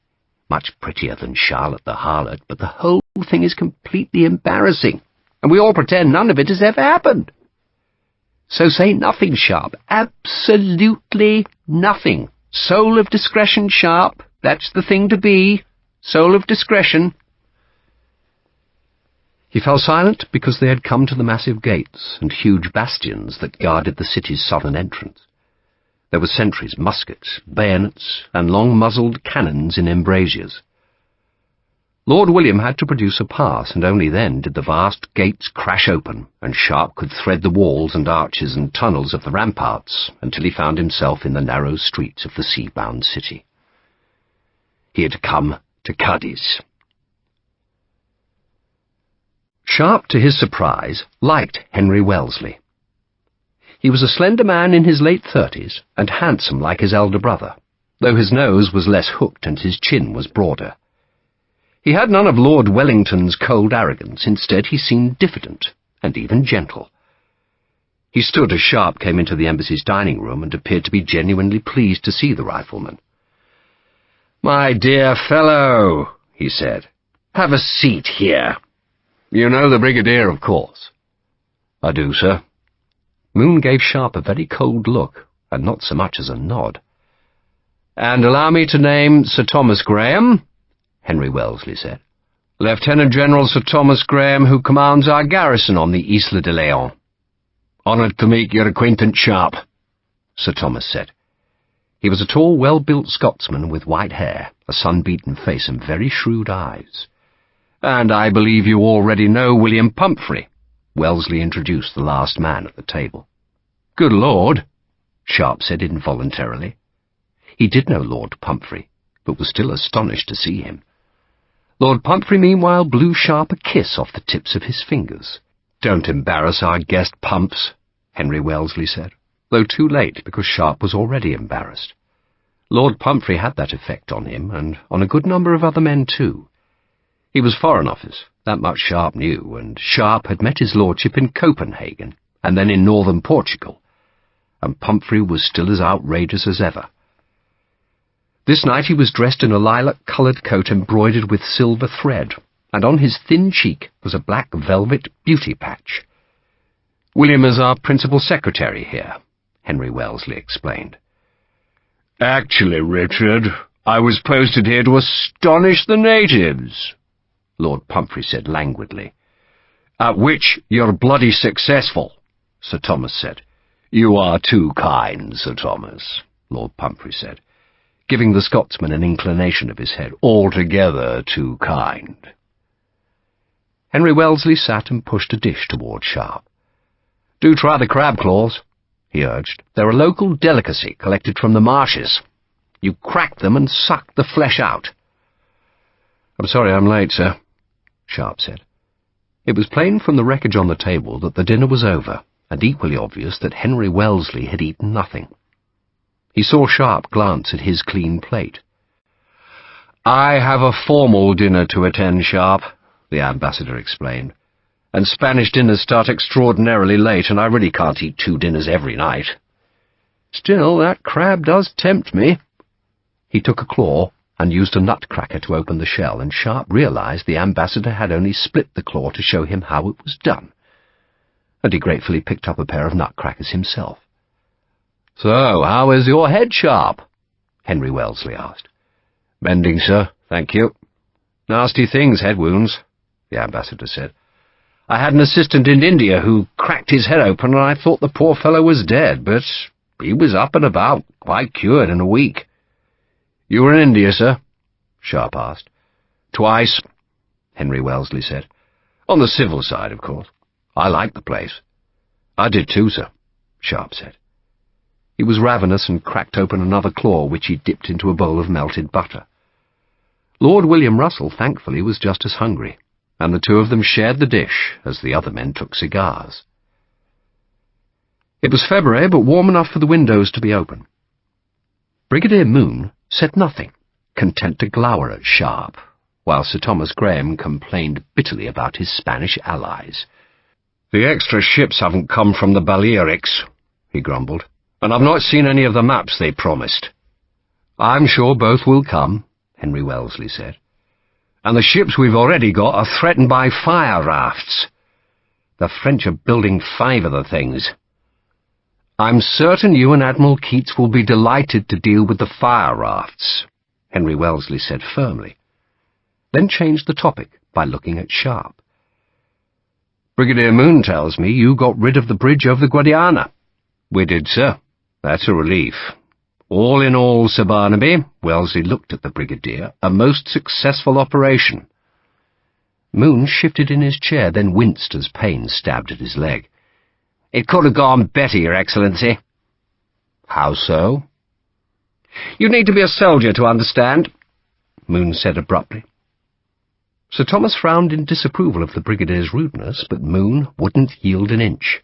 Much prettier than Charlotte the harlot, but the whole thing is completely embarrassing, and we all pretend none of it has ever happened. So say nothing, Sharpe. Absolutely nothing. Soul of discretion, Sharpe. That's the thing to be. Soul of discretion. He fell silent because they had come to the massive gates and huge bastions that guarded the city's southern entrance. There were sentries, muskets, bayonets, and long-muzzled cannons in embrasures. Lord William had to produce a pass, and only then did the vast gates crash open, and Sharpe could thread the walls and arches and tunnels of the ramparts until he found himself in the narrow streets of the sea-bound city. He had come to Cadiz. Sharpe, to his surprise, liked Henry Wellesley. He was a slender man in his late 30s, and handsome like his elder brother, though his nose was less hooked and his chin was broader. He had none of Lord Wellington's cold arrogance. Instead, he seemed diffident and even gentle. He stood as Sharpe came into the embassy's dining room and appeared to be genuinely pleased to see the rifleman. "My dear fellow," he said, "have a seat here. You know the Brigadier, of course." "I do, sir." Moon gave Sharpe a very cold look, and not so much as a nod. "And allow me to name Sir Thomas Graham," Henry Wellesley said. "Lieutenant General Sir Thomas Graham, who commands our garrison on the Isle de Leon." "Honoured to make your acquaintance, Sharpe," Sir Thomas said. He was a tall, well-built Scotsman with white hair, a sun-beaten face, and very shrewd eyes. "And I believe you already know William Pumphrey," Wellesley introduced the last man at the table. "Good Lord," Sharpe said involuntarily. He did know Lord Pumphrey, but was still astonished to see him. Lord Pumphrey, meanwhile, blew Sharpe a kiss off the tips of his fingers. "Don't embarrass our guest, Pumps," Henry Wellesley said, though too late because Sharpe was already embarrassed. Lord Pumphrey had that effect on him, and on a good number of other men too. He was Foreign Office, that much Sharpe knew, and Sharpe had met his lordship in Copenhagen, and then in northern Portugal, and Pumphrey was still as outrageous as ever. This night he was dressed in a lilac-coloured coat embroidered with silver thread, and on his thin cheek was a black velvet beauty patch. "William is our principal secretary here," Henry Wellesley explained. "Actually, Richard, I was posted here to astonish the natives," Lord Pumphrey said languidly. "At which you're bloody successful," Sir Thomas said. "You are too kind, Sir Thomas," Lord Pumphrey said, giving the Scotsman an inclination of his head. "Altogether too kind." Henry Wellesley sat and pushed a dish toward Sharpe. "Do try the crab claws," he urged. "They're a local delicacy collected from the marshes. You crack them and suck the flesh out." "I'm sorry I'm late, sir," Sharpe said. It was plain from the wreckage on the table that the dinner was over, and equally obvious that Henry Wellesley had eaten nothing. He saw Sharpe glance at his clean plate. "I have a formal dinner to attend, Sharpe," the ambassador explained, "and Spanish dinners start extraordinarily late, and I really can't eat 2 dinners every night. Still, that crab does tempt me." He took a claw and used a nutcracker to open the shell, and Sharpe realized the ambassador had only split the claw to show him how it was done, and he gratefully picked up a pair of nutcrackers himself. "So, how is your head, Sharpe?" Henry Wellesley asked. "Mending, sir, thank you." "Nasty things, head wounds," the ambassador said. "I had an assistant in India who cracked his head open, and I thought the poor fellow was dead, but he was up and about, quite cured in a week." "You were in India, sir?" Sharpe asked. "Twice," Henry Wellesley said. "On the civil side, of course. I liked the place." "I did too, sir," Sharpe said. He was ravenous and cracked open another claw, which he dipped into a bowl of melted butter. Lord William Russell, thankfully, was just as hungry, and the two of them shared the dish as the other men took cigars. It was February, but warm enough for the windows to be open. Brigadier Moon said nothing, content to glower at Sharpe, while Sir Thomas Graham complained bitterly about his Spanish allies. "The extra ships haven't come from the Balearics," he grumbled, "and I've not seen any of the maps they promised." "I'm sure both will come," Henry Wellesley said. "And the ships we've already got are threatened by fire rafts. The French are building 5 of the things." "I'm certain you and Admiral Keats will be delighted to deal with the fire rafts," Henry Wellesley said firmly, then changed the topic by looking at Sharpe. "Brigadier Moon tells me you got rid of the bridge over the Guadiana." "We did, sir. That's a relief. All in all, Sir Barnaby," Wellesley looked at the Brigadier, "a most successful operation." Moon shifted in his chair, then winced as pain stabbed at his leg. "It could have gone better, Your Excellency." "How so?" "You need to be a soldier to understand," Moon said abruptly. Sir Thomas frowned in disapproval of the Brigadier's rudeness, but Moon wouldn't yield an inch.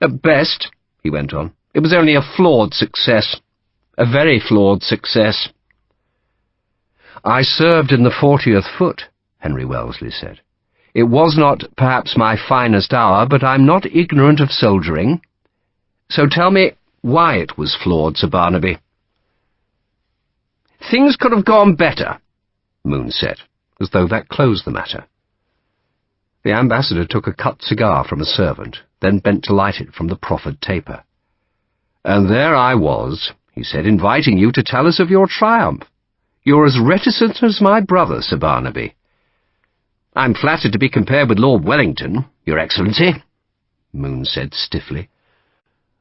"At best," he went on, "it was only a flawed success. A very flawed success. I served in the 40th Foot, Henry Wellesley said. It was not perhaps my finest hour, but I'm not ignorant of soldiering. So tell me why it was flawed, Sir Barnaby. Things could have gone better, Moon said, as though that closed the matter. The ambassador took a cut cigar from a servant, then bent to light it from the proffered taper. And there I was, he said, inviting you to tell us of your triumph. You're as reticent as my brother, Sir Barnaby. I'm flattered to be compared with Lord Wellington, Your Excellency, Moon said stiffly.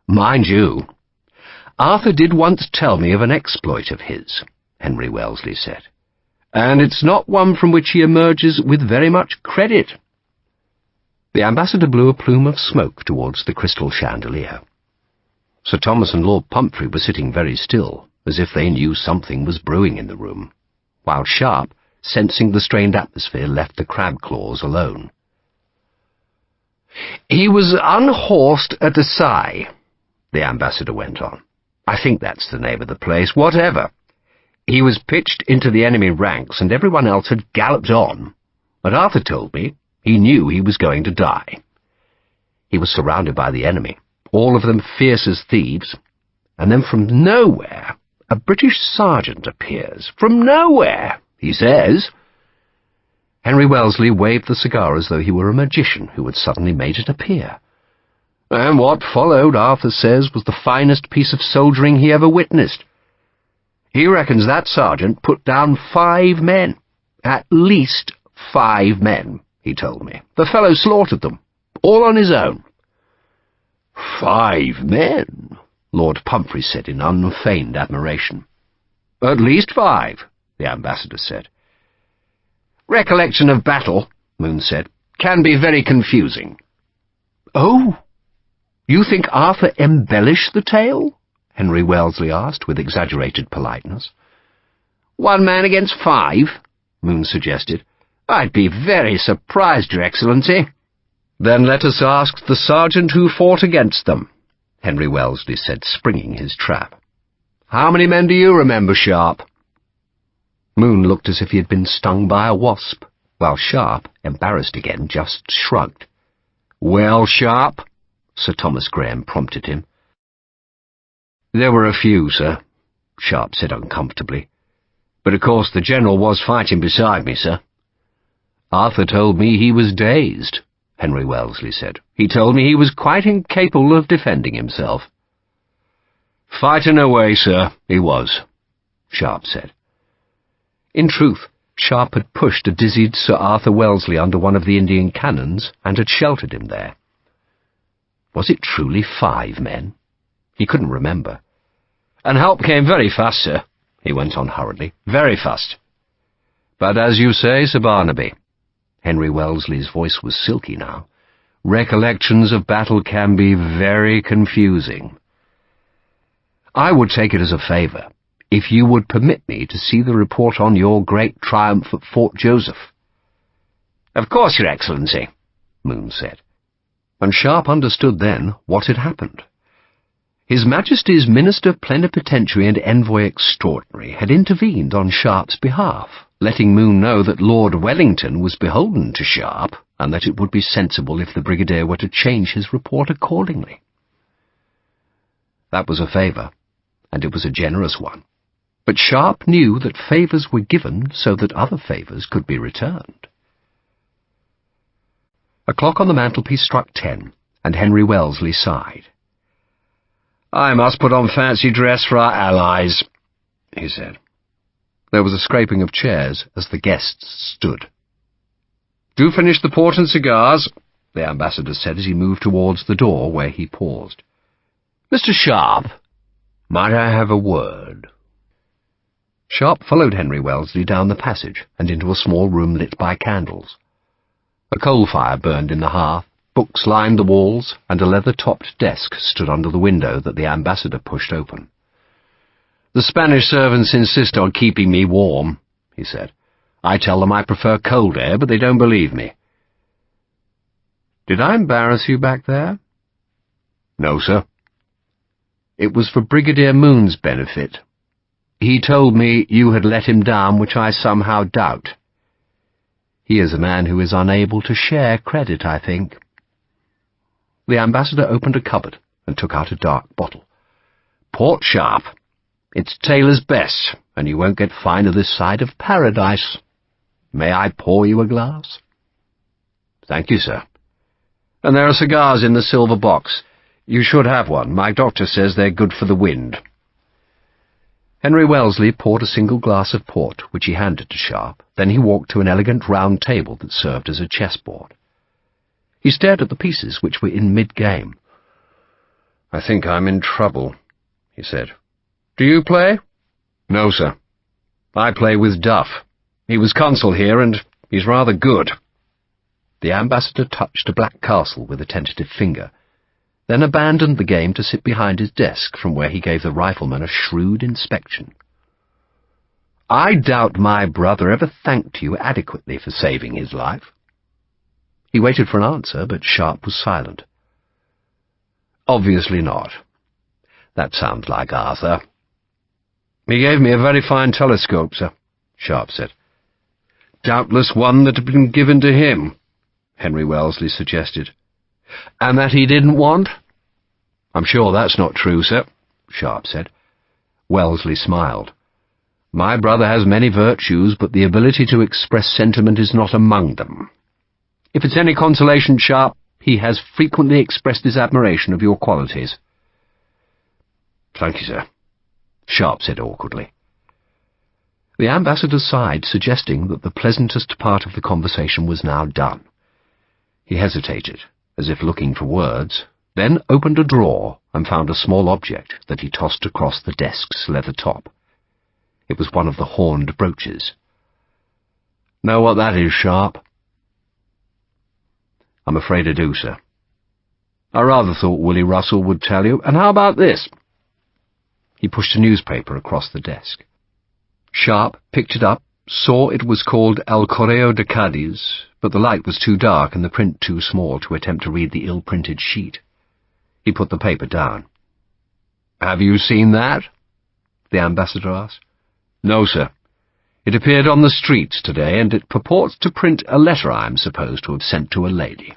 Mind you, Arthur did once tell me of an exploit of his, Henry Wellesley said, and it's not one from which he emerges with very much credit. The ambassador blew a plume of smoke towards the crystal chandelier. Sir Thomas and Lord Pumphrey were sitting very still, as if they knew something was brewing in the room, while Sharpe, sensing the strained atmosphere, left the crab claws alone. He was unhorsed at Assaye, the ambassador went on. I think that's the name of the place, whatever. He was pitched into the enemy ranks, and everyone else had galloped on. But Arthur told me he knew he was going to die. He was surrounded by the enemy, all of them fierce as thieves, and then from nowhere a British sergeant appears. From nowhere, he says. Henry Wellesley waved the cigar as though he were a magician who had suddenly made it appear. And what followed, Arthur says, was the finest piece of soldiering he ever witnessed. He reckons that sergeant put down 5 men. At least 5 men, he told me. The fellow slaughtered them, all on his own. 5 men, Lord Pumphrey said in unfeigned admiration. At least 5, the ambassador said. Recollection of battle, Moon said, can be very confusing. Oh, you think Arthur embellished the tale? Henry Wellesley asked with exaggerated politeness. 1 man against 5, Moon suggested. I'd be very surprised, Your Excellency. Then let us ask the sergeant who fought against them, Henry Wellesley said, springing his trap. How many men do you remember, Sharpe? Moon looked as if he had been stung by a wasp, while Sharpe, embarrassed again, just shrugged. Well, Sharpe, Sir Thomas Graham prompted him. There were a few, sir, Sharpe said uncomfortably. But of course the general was fighting beside me, sir. Arthur told me he was dazed, Henry Wellesley said. He told me he was quite incapable of defending himself. Fighting away, sir, he was, Sharpe said. In truth, Sharpe had pushed a dizzied Sir Arthur Wellesley under one of the Indian cannons and had sheltered him there. Was it truly 5 men? He couldn't remember. And help came very fast, sir, he went on hurriedly. Very fast. But as you say, Sir Barnaby, Henry Wellesley's voice was silky now, recollections of battle can be very confusing. I would take it as a favour if you would permit me to see the report on your great triumph at Fort Joseph. Of course, Your Excellency, Moon said. And Sharpe understood then what had happened. His Majesty's Minister Plenipotentiary and Envoy Extraordinary had intervened on Sharpe's behalf, letting Moon know that Lord Wellington was beholden to Sharpe, and that it would be sensible if the Brigadier were to change his report accordingly. That was a favour, and it was a generous one. But Sharpe knew that favours were given so that other favours could be returned. A clock on the mantelpiece struck 10, and Henry Wellesley sighed. I must put on fancy dress for our allies, he said. There was a scraping of chairs as the guests stood. Do finish the port and cigars, the ambassador said as he moved towards the door, where he paused. Mr. Sharpe, might I have a word? Sharpe followed Henry Wellesley down the passage and into a small room lit by candles. A coal fire burned in the hearth, books lined the walls, and a leather-topped desk stood under the window that the ambassador pushed open. The Spanish servants insist on keeping me warm, he said. I tell them I prefer cold air, but they don't believe me. Did I embarrass you back there? No, sir. It was for Brigadier Moon's benefit. He told me you had let him down, which I somehow doubt. He is a man who is unable to share credit, I think." The ambassador opened a cupboard and took out a dark bottle. "Port Sharpe. It's tailor's best, and you won't get finer this side of paradise. May I pour you a glass?" "Thank you, sir. And there are cigars in the silver box. You should have one. My doctor says they're good for the wind." Henry Wellesley poured a single glass of port, which he handed to Sharpe. Then he walked to an elegant round table that served as a chessboard. He stared at the pieces, which were in mid-game. "I think I'm in trouble," he said. "Do you play?" "No, sir. I play with Duff. He was consul here, and he's rather good." The ambassador touched a black castle with a tentative finger, then abandoned the game to sit behind his desk, from where he gave the rifleman a shrewd inspection. "I doubt my brother ever thanked you adequately for saving his life." He waited for an answer, but Sharpe was silent. "Obviously not. That sounds like Arthur." "He gave me a very fine telescope, sir," Sharpe said. "Doubtless one that had been given to him," Henry Wellesley suggested. "And that he didn't want?" "I'm sure that's not true, sir," Sharpe said. Wellesley smiled. "My brother has many virtues, but the ability to express sentiment is not among them. If it's any consolation, Sharpe, he has frequently expressed his admiration of your qualities." "Thank you, sir," Sharpe said awkwardly. The ambassador sighed, suggesting that the pleasantest part of the conversation was now done. He hesitated, as if looking for words, then opened a drawer and found a small object that he tossed across the desk's leather top. It was one of the horned brooches. "Know what that is, Sharpe?" "I'm afraid I do, sir." "I rather thought Willie Russell would tell you. And how about this?" He pushed a newspaper across the desk. Sharpe picked it up, saw it was called El Correo de Cádiz, but the light was too dark and the print too small to attempt to read the ill-printed sheet. He put the paper down. "Have you seen that?" the ambassador asked. "No, sir. It appeared on the streets today, and it purports to print a letter I'm supposed to have sent to a lady.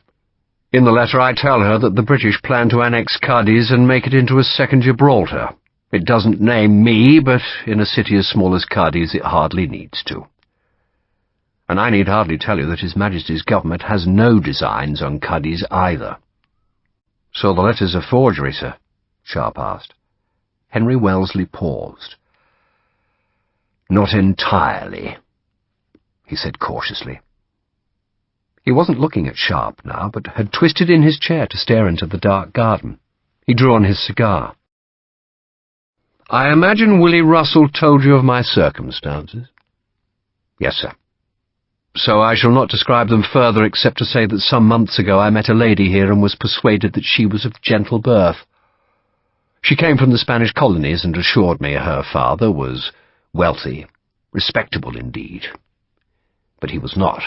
In the letter I tell her that the British plan to annex Cádiz and make it into a second Gibraltar. It doesn't name me, but in a city as small as Cádiz it hardly needs to. And I need hardly tell you that His Majesty's government has no designs on Cádiz either." "So the letter's a forgery, sir?" Sharpe asked. Henry Wellesley paused. "Not entirely," he said cautiously. He wasn't looking at Sharpe now, but had twisted in his chair to stare into the dark garden. He drew on his cigar. "I imagine Willie Russell told you of my circumstances?" "Yes, sir." "So I shall not describe them further, except to say that some months ago I met a lady here and was persuaded that she was of gentle birth. She came from the Spanish colonies and assured me her father was wealthy, respectable indeed. But he was not.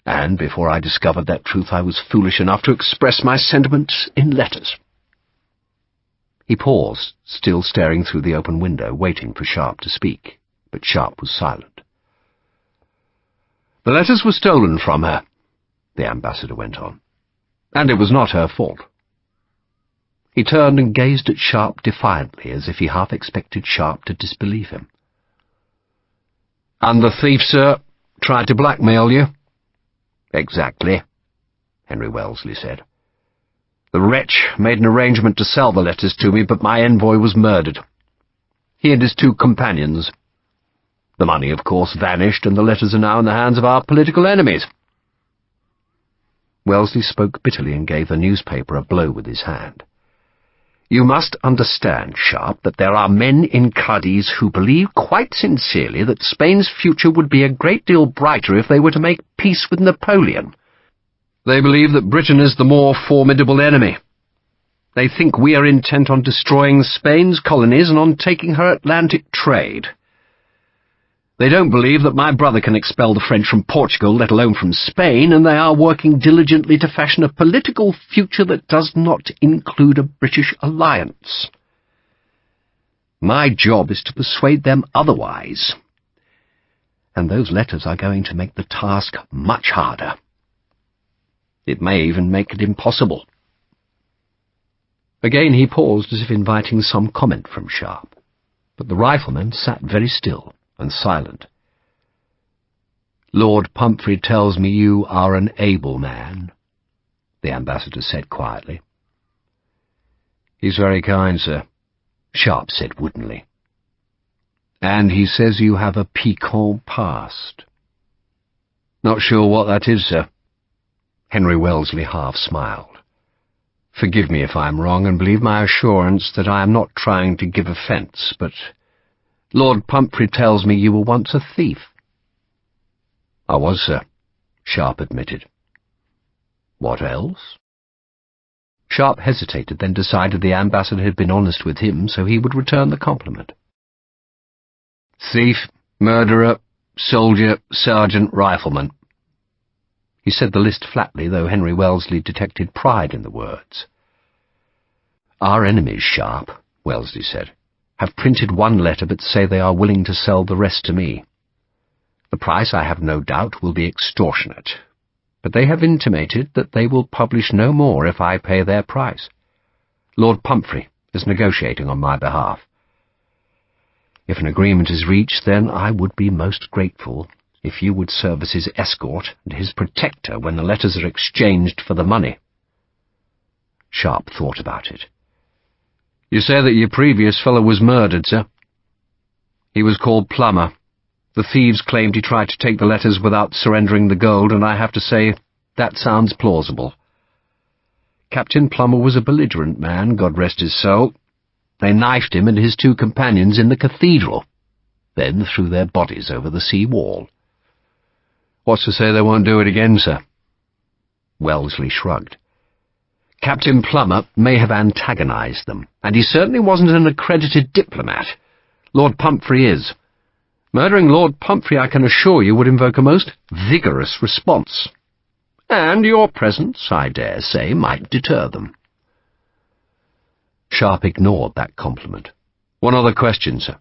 And before I discovered that truth I was foolish enough to express my sentiments in letters." He paused, still staring through the open window, waiting for Sharpe to speak, but Sharpe was silent. "The letters were stolen from her," the ambassador went on, "and it was not her fault." He turned and gazed at Sharpe defiantly, as if he half expected Sharpe to disbelieve him. "And the thief, sir, tried to blackmail you?" "Exactly," Henry Wellesley said. "The wretch made an arrangement to sell the letters to me, but my envoy was murdered. He and his 2 companions. The money, of course, vanished, and the letters are now in the hands of our political enemies." Wellesley spoke bitterly and gave the newspaper a blow with his hand. "You must understand, Sharpe, that there are men in Cádiz who believe quite sincerely that Spain's future would be a great deal brighter if they were to make peace with Napoleon. They believe that Britain is the more formidable enemy. They think we are intent on destroying Spain's colonies and on taking her Atlantic trade. They don't believe that my brother can expel the French from Portugal, let alone from Spain, and they are working diligently to fashion a political future that does not include a British alliance. My job is to persuade them otherwise, and those letters are going to make the task much harder. It may even make it impossible." Again he paused as if inviting some comment from Sharpe, but the rifleman sat very still and silent. "Lord Pumphrey tells me you are an able man," the ambassador said quietly. "He's very kind, sir," Sharpe said woodenly. "And he says you have a piquant past." "Not sure what that is, sir." Henry Wellesley half smiled. "Forgive me if I am wrong, and believe my assurance that I am not trying to give offence, but Lord Pumphrey tells me you were once a thief." "I was, sir," Sharpe admitted. "What else?" Sharpe hesitated, then decided the ambassador had been honest with him, so he would return the compliment. "Thief, murderer, soldier, sergeant, rifleman." He said the list flatly, though Henry Wellesley detected pride in the words. "Our enemies, Sharpe," Wellesley said, "have printed one letter but say they are willing to sell the rest to me. The price, I have no doubt, will be extortionate, but they have intimated that they will publish no more if I pay their price. Lord Pumphrey is negotiating on my behalf. If an agreement is reached, then I would be most grateful if you would serve as his escort and his protector when the letters are exchanged for the money." Sharpe thought about it. "You say that your previous fellow was murdered, sir?" "He was called Plummer. The thieves claimed he tried to take the letters without surrendering the gold, and I have to say that sounds plausible. Captain Plummer was a belligerent man, God rest his soul. They knifed him and his 2 companions in the cathedral, then threw their bodies over the sea wall." "What's to say they won't do it again, sir?" Wellesley shrugged. "Captain Plummer may have antagonized them, and he certainly wasn't an accredited diplomat. Lord Pumphrey is. Murdering Lord Pumphrey, I can assure you, would invoke a most vigorous response. And your presence, I dare say, might deter them." Sharpe ignored that compliment. "One other question, sir.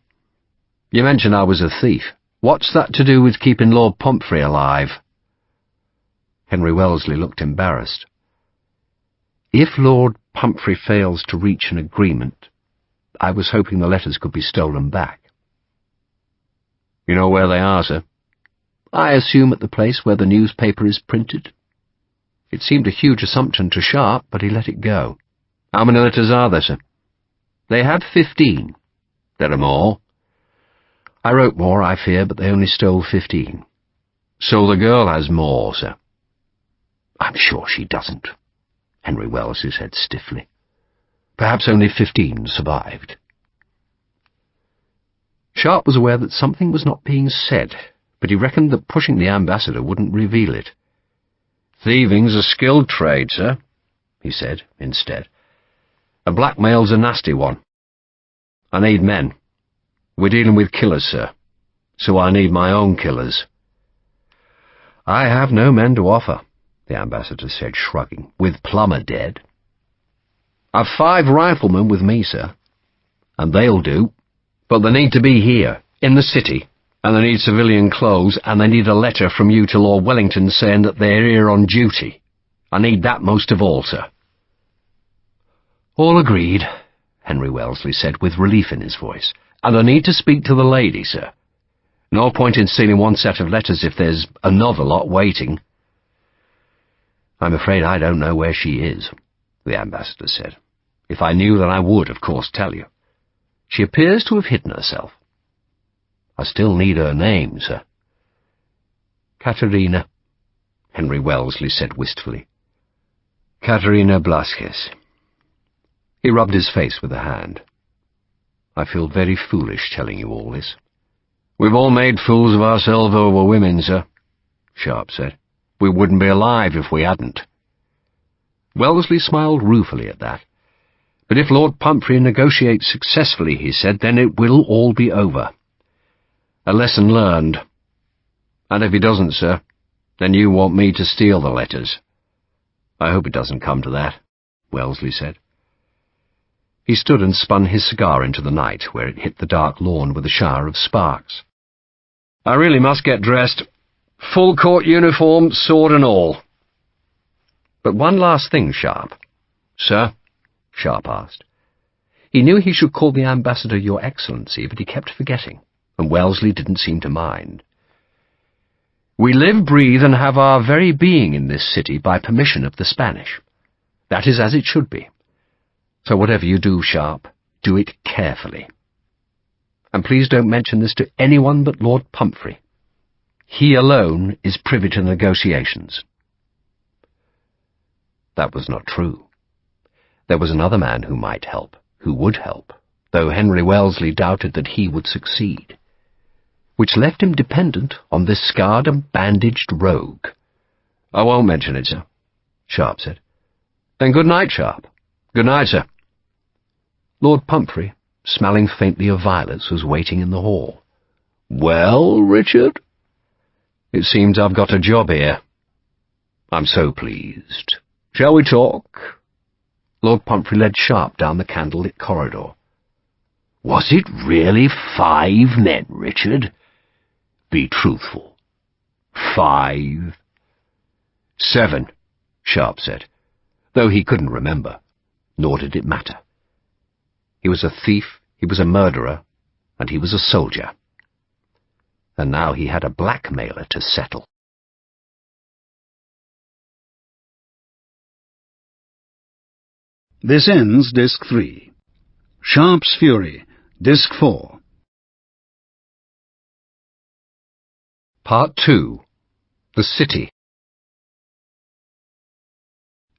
You mentioned I was a thief. What's that to do with keeping Lord Pumphrey alive?" Henry Wellesley looked embarrassed. "If Lord Pumphrey fails to reach an agreement, I was hoping the letters could be stolen back." "You know where they are, sir?" "I assume at the place where the newspaper is printed." It seemed a huge assumption to Sharpe, but he let it go. "How many letters are there, sir?" "They had 15. "There are more?" "I wrote more, I fear, but they only stole 15. "So the girl has more, sir?" "I'm sure she doesn't," Henry Wellesley said stiffly. "Perhaps only 15 survived." Sharpe was aware that something was not being said, but he reckoned that pushing the ambassador wouldn't reveal it. "Thieving's a skilled trade, sir," he said instead. "And blackmail's a nasty one. I need men. We're dealing with killers, sir, so I need my own killers." "I have no men to offer," the ambassador said, shrugging, "with Plummer dead. I've 5 riflemen with me, sir, and they'll do. But they need to be here, in the city, and they need civilian clothes, and they need a letter from you to Lord Wellington saying that they're here on duty. I need that most of all, sir." "All agreed," Henry Wellesley said with relief in his voice. "And I need to speak to the lady, sir. No point in stealing one set of letters if there's another lot waiting." "I'm afraid I don't know where she is," the ambassador said. "If I knew, then I would, of course, tell you. She appears to have hidden herself. I still need her name, sir." "Katerina," Henry Wellesley said wistfully. "Katerina Blasquez." He rubbed his face with a hand. "I feel very foolish telling you all this." "We've all made fools of ourselves over women, sir," Sharpe said. "We wouldn't be alive if we hadn't." Wellesley smiled ruefully at that. "But if Lord Pumphrey negotiates successfully," he said, "then it will all be over. A lesson learned. And if he doesn't, sir, then you want me to steal the letters. I hope it doesn't come to that, Wellesley said. He stood and spun his cigar into the night, where it hit the dark lawn with a shower of sparks. I really must get dressed. Full court uniform, sword and all. But one last thing, Sharpe. Sir? Sharpe asked. He knew he should call the ambassador Your Excellency, but he kept forgetting, and Wellesley didn't seem to mind. We live, breathe, and have our very being in this city by permission of the Spanish. That is as it should be. So whatever you do, Sharpe, do it carefully. And please don't mention this to anyone but Lord Pumphrey. He alone is privy to negotiations. That was not true. There was another man who might help, who would help, though Henry Wellesley doubted that he would succeed, which left him dependent on this scarred and bandaged rogue. I won't mention it, sir, Sharpe said. Then good night, Sharpe. Good night, sir. Lord Pumphrey, smelling faintly of violets, was waiting in the hall. Well, Richard? It seems I've got a job here. I'm so pleased. Shall we talk? Lord Pumphrey led Sharpe down the candlelit corridor. Was it really 5 men, Richard? Be truthful. 5? 7, Sharpe said, though he couldn't remember, nor did it matter. He was a thief, he was a murderer, and he was a soldier. And now he had a blackmailer to settle. This ends Disc 3. Sharpe's Fury, Disc 4. Part 2. The City.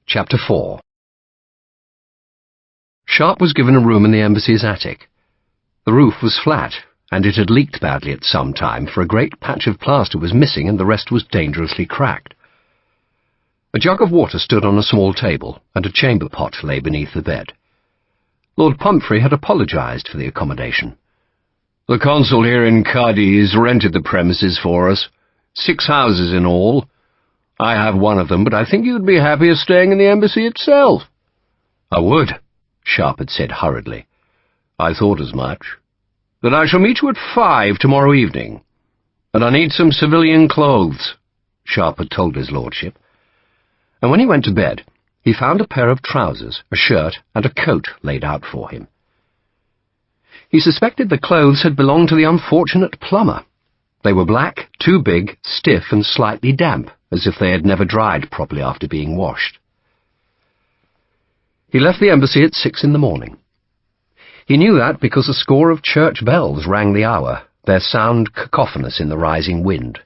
Chapter 4. Sharpe was given a room in the embassy's attic. The roof was flat, and it had leaked badly at some time, for a great patch of plaster was missing and the rest was dangerously cracked. A jug of water stood on a small table, and a chamber pot lay beneath the bed. Lord Pumphrey had apologized for the accommodation. The consul here in Cadiz rented the premises for us. 6 houses in all. I have one of them, but I think you'd be happier staying in the embassy itself. I would, Sharpe had said hurriedly. I thought as much. That I shall meet you at 5 tomorrow evening. And I need some civilian clothes, Sharpe had told his lordship. And when he went to bed, he found a pair of trousers, a shirt, and a coat laid out for him. He suspected the clothes had belonged to the unfortunate plumber. They were black, too big, stiff, and slightly damp, as if they had never dried properly after being washed. He left the embassy at 6 in the morning. He knew that because a score of church bells rang the hour, their sound cacophonous in the rising wind.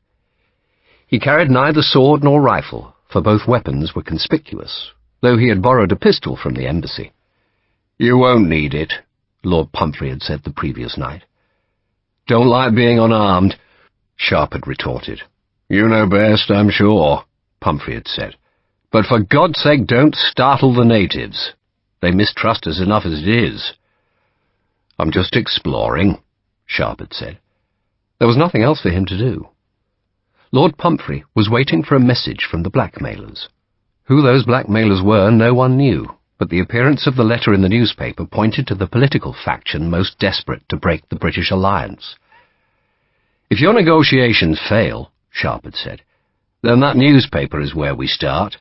He carried neither sword nor rifle, for both weapons were conspicuous, though he had borrowed a pistol from the embassy. You won't need it, Lord Pumphrey had said the previous night. Don't like being unarmed, Sharpe had retorted. You know best, I'm sure, Pumphrey had said. But for God's sake, don't startle the natives. They mistrust us enough as it is. I'm just exploring, Sharpe had said. There was nothing else for him to do. Lord Pumphrey was waiting for a message from the blackmailers. Who those blackmailers were, no one knew, but the appearance of the letter in the newspaper pointed to the political faction most desperate to break the British alliance. If your negotiations fail, Sharpe had said, then that newspaper is where we start.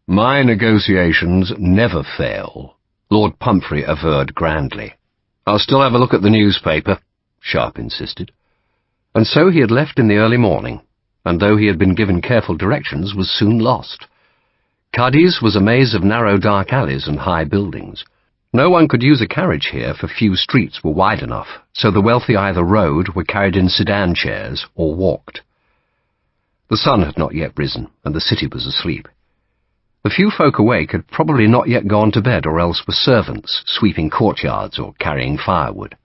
My negotiations never fail, Lord Pumphrey averred grandly. I'll still have a look at the newspaper, Sharpe insisted. And so he had left in the early morning, and though he had been given careful directions, was soon lost. Cadiz was a maze of narrow dark alleys and high buildings. No one could use a carriage here, for few streets were wide enough, so the wealthy either rode, were carried in sedan chairs, or walked. The sun had not yet risen, and the city was asleep. The few folk awake had probably not yet gone to bed, or else were servants, sweeping courtyards or carrying firewood.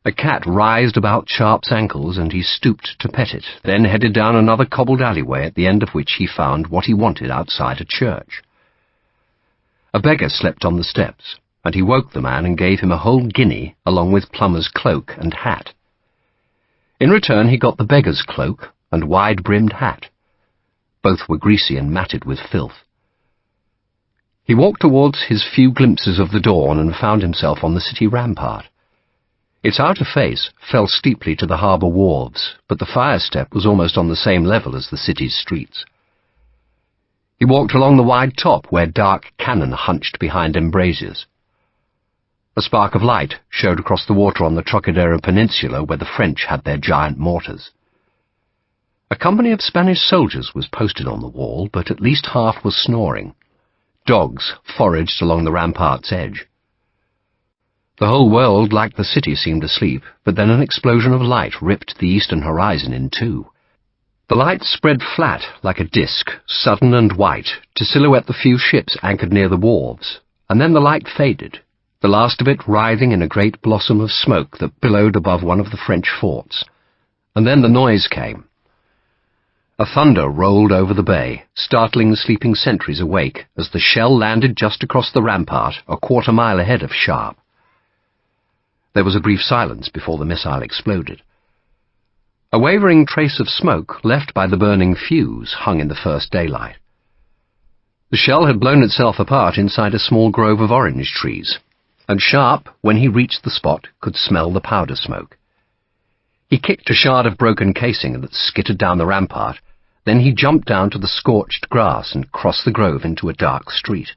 A cat writhed about Sharpe's ankles, and he stooped to pet it, then headed down another cobbled alleyway, at the end of which he found what he wanted outside a church. A beggar slept on the steps, and he woke the man and gave him a whole guinea, along with Plummer's cloak and hat. In return he got the beggar's cloak and wide-brimmed hat. Both were greasy and matted with filth. He walked towards his few glimpses of the dawn and found himself on the city rampart. Its outer face fell steeply to the harbour wharves, but the fire step was almost on the same level as the city's streets. He walked along the wide top where dark cannon hunched behind embrasures. A spark of light showed across the water on the Trocadero Peninsula where the French had their giant mortars. A company of Spanish soldiers was posted on the wall, but at least half was snoring. Dogs foraged along the rampart's edge. The whole world, like the city, seemed asleep, but then an explosion of light ripped the eastern horizon in two. The light spread flat like a disk, sudden and white, to silhouette the few ships anchored near the wharves, and then the light faded, the last of it writhing in a great blossom of smoke that billowed above one of the French forts. And then the noise came. A thunder rolled over the bay, startling the sleeping sentries awake as the shell landed just across the rampart, a quarter-mile ahead of Sharpe. There was a brief silence before the missile exploded. A wavering trace of smoke left by the burning fuse hung in the first daylight. The shell had blown itself apart inside a small grove of orange trees, and Sharpe, when he reached the spot, could smell the powder smoke. He kicked a shard of broken casing that skittered down the rampart, then he jumped down to the scorched grass and crossed the grove into a dark street.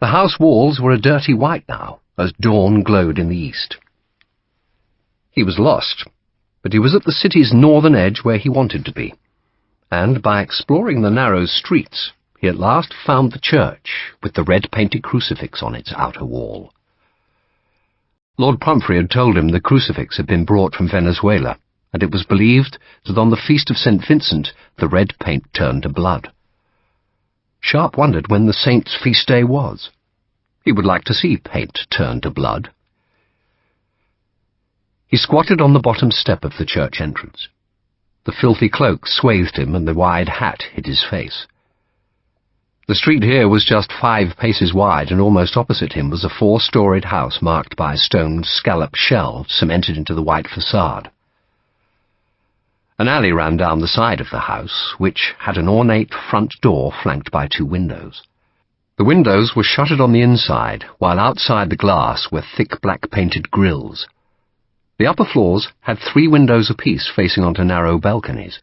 The house walls were a dirty white now, as dawn glowed in the east. He was lost, but he was at the city's northern edge where he wanted to be, and by exploring the narrow streets, he at last found the church with the red-painted crucifix on its outer wall. Lord Pumphrey had told him the crucifix had been brought from Venezuela, and it was believed that on the feast of St. Vincent the red paint turned to blood. Sharpe wondered when the saint's feast day was. He would like to see paint turn to blood. He squatted on the bottom step of the church entrance. The filthy cloak swathed him, and the wide hat hid his face. The street here was just 5 paces wide, and almost opposite him was a 4-storied house marked by a stone scallop shell cemented into the white facade. An alley ran down the side of the house, which had an ornate front door flanked by 2 windows. The windows were shuttered on the inside, while outside the glass were thick black-painted grilles. The upper floors had 3 windows apiece facing onto narrow balconies.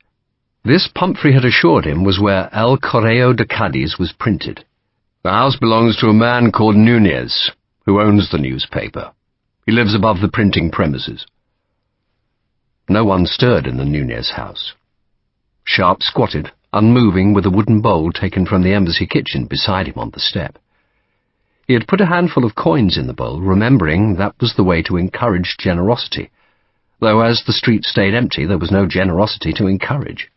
This, Pumphrey had assured him, was where El Correo de Cádiz was printed. The house belongs to a man called Nunez, who owns the newspaper. He lives above the printing premises. No one stirred in the Nunez house. Sharpe squatted, unmoving, with a wooden bowl taken from the embassy kitchen beside him on the step. He had put a handful of coins in the bowl, remembering that was the way to encourage generosity, though as the street stayed empty there was no generosity to encourage.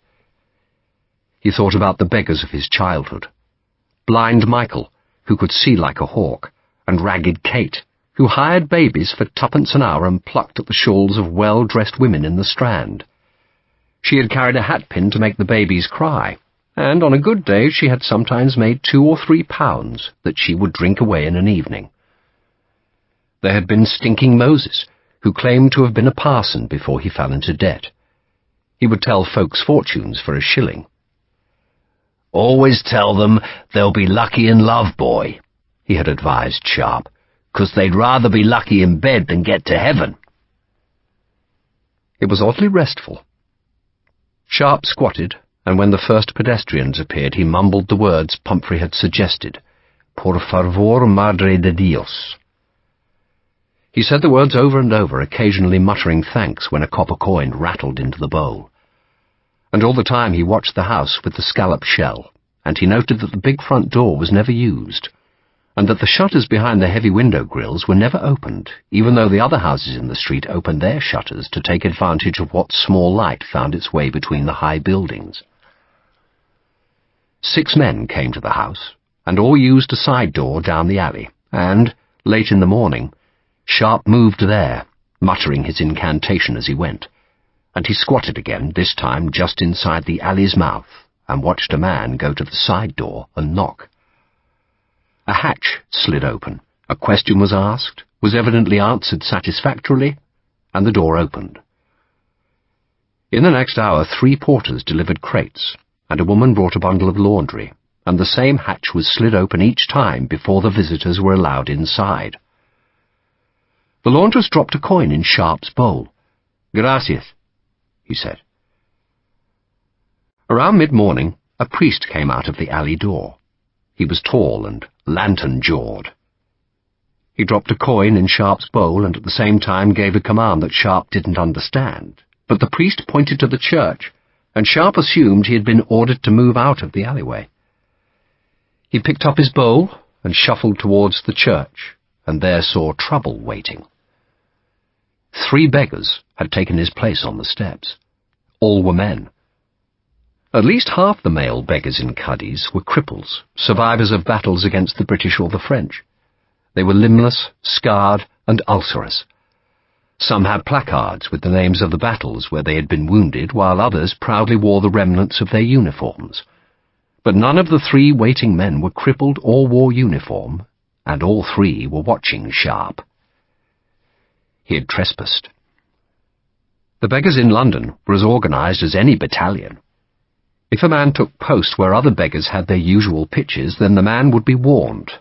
He thought about the beggars of his childhood. Blind Michael, who could see like a hawk, and Ragged Kate, who hired babies for 2pence an hour and plucked at the shawls of well-dressed women in the Strand. She had carried a hatpin to make the babies cry, and on a good day she had sometimes made 2 or 3 pounds that she would drink away in an evening. There had been Stinking Moses, who claimed to have been a parson before he fell into debt. He would tell folks fortunes for a shilling. "Always tell them they'll be lucky in love, boy," he had advised Sharpe, "'cause they'd rather be lucky in bed than get to heaven." It was oddly restful. Sharpe squatted, and when the first pedestrians appeared he mumbled the words Pumphrey had suggested, "Por favor, Madre de Dios." He said the words over and over, occasionally muttering thanks when a copper coin rattled into the bowl. And all the time he watched the house with the scallop shell, and he noted that the big front door was never used, and that the shutters behind the heavy window grilles were never opened, even though the other houses in the street opened their shutters to take advantage of what small light found its way between the high buildings. 6 men came to the house, and all used a side door down the alley, and, late in the morning, Sharpe moved there, muttering his incantation as he went, and he squatted again, this time just inside the alley's mouth, and watched a man go to the side door and knock. A hatch slid open, a question was asked, was evidently answered satisfactorily, and the door opened. In the next hour, 3 porters delivered crates, and a woman brought a bundle of laundry, and the same hatch was slid open each time before the visitors were allowed inside. The laundress dropped a coin in Sharpe's bowl. "Gracias," he said. Around mid-morning, a priest came out of the alley door. He was tall and lantern-jawed. He dropped a coin in Sharpe's bowl and at the same time gave a command that Sharpe didn't understand, but the priest pointed to the church, and Sharpe assumed he had been ordered to move out of the alleyway. He picked up his bowl and shuffled towards the church, and there saw trouble waiting. 3 beggars had taken his place on the steps. All were men. At least half the male beggars in Cadiz were cripples, survivors of battles against the British or the French. They were limbless, scarred, and ulcerous. Some had placards with the names of the battles where they had been wounded, while others proudly wore the remnants of their uniforms. But none of the 3 waiting men were crippled or wore uniform, and all 3 were watching Sharpe. He had trespassed. The beggars in London were as organised as any battalion. If a man took post where other beggars had their usual pitches, then the man would be warned,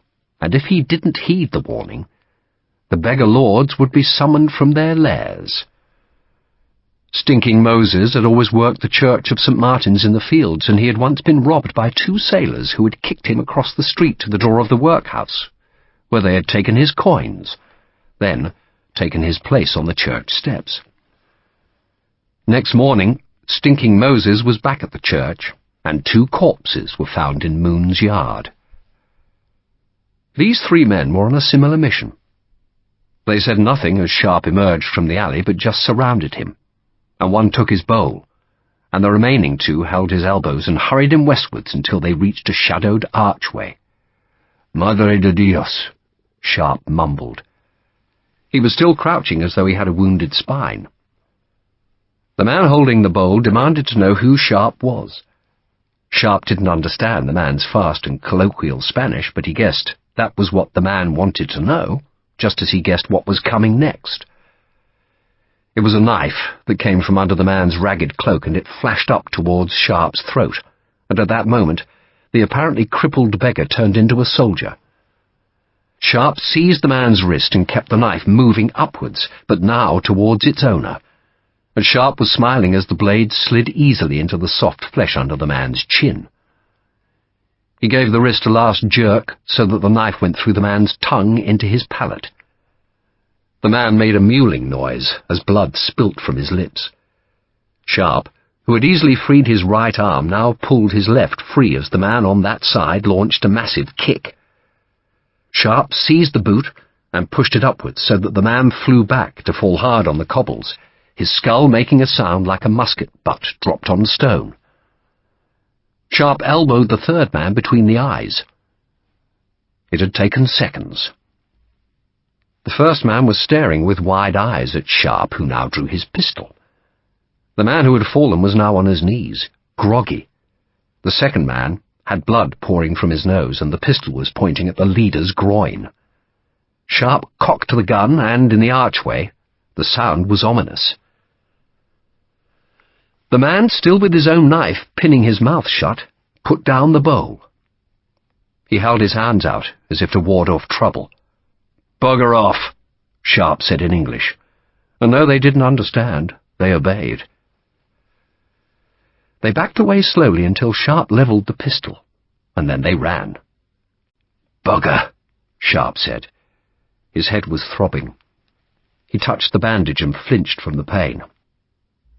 and if he didn't heed the warning, the beggar lords would be summoned from their lairs. Stinking Moses had always worked the church of St. Martin's in the Fields, and he had once been robbed by 2 sailors who had kicked him across the street to the door of the workhouse, where they had taken his coins, then taken his place on the church steps. Next morning, Stinking Moses was back at the church, and 2 corpses were found in Moon's yard. These 3 men were on a similar mission. They said nothing as Sharpe emerged from the alley, but just surrounded him, and one took his bowl, and the remaining 2 held his elbows and hurried him westwards until they reached a shadowed archway. "Madre de Dios," Sharpe mumbled. He was still crouching as though he had a wounded spine. The man holding the bowl demanded to know who Sharpe was. Sharpe didn't understand the man's fast and colloquial Spanish, but he guessed that was what the man wanted to know, just as he guessed what was coming next. It was a knife that came from under the man's ragged cloak, and it flashed up towards Sharpe's throat, and at that moment the apparently crippled beggar turned into a soldier. Sharpe seized the man's wrist and kept the knife moving upwards, but now towards its owner, and Sharpe was smiling as the blade slid easily into the soft flesh under the man's chin. He gave the wrist a last jerk so that the knife went through the man's tongue into his palate. The man made a mewling noise as blood spilt from his lips. Sharpe, who had easily freed his right arm, now pulled his left free as the man on that side launched a massive kick. Sharpe seized the boot and pushed it upwards so that the man flew back to fall hard on the cobbles, his skull making a sound like a musket butt dropped on stone. Sharpe elbowed the 3rd man between the eyes. It had taken seconds. The first man was staring with wide eyes at Sharpe, who now drew his pistol. The man who had fallen was now on his knees, groggy. The second man had blood pouring from his nose, and the pistol was pointing at the leader's groin. Sharpe cocked the gun, and in the archway the sound was ominous. The man, still with his own knife pinning his mouth shut, put down the bowl. He held his hands out as if to ward off trouble. "Bugger off," Sharpe said in English, and though they didn't understand, they obeyed. They backed away slowly until Sharpe levelled the pistol, and then they ran. "Bugger," Sharpe said. His head was throbbing. He touched the bandage and flinched from the pain.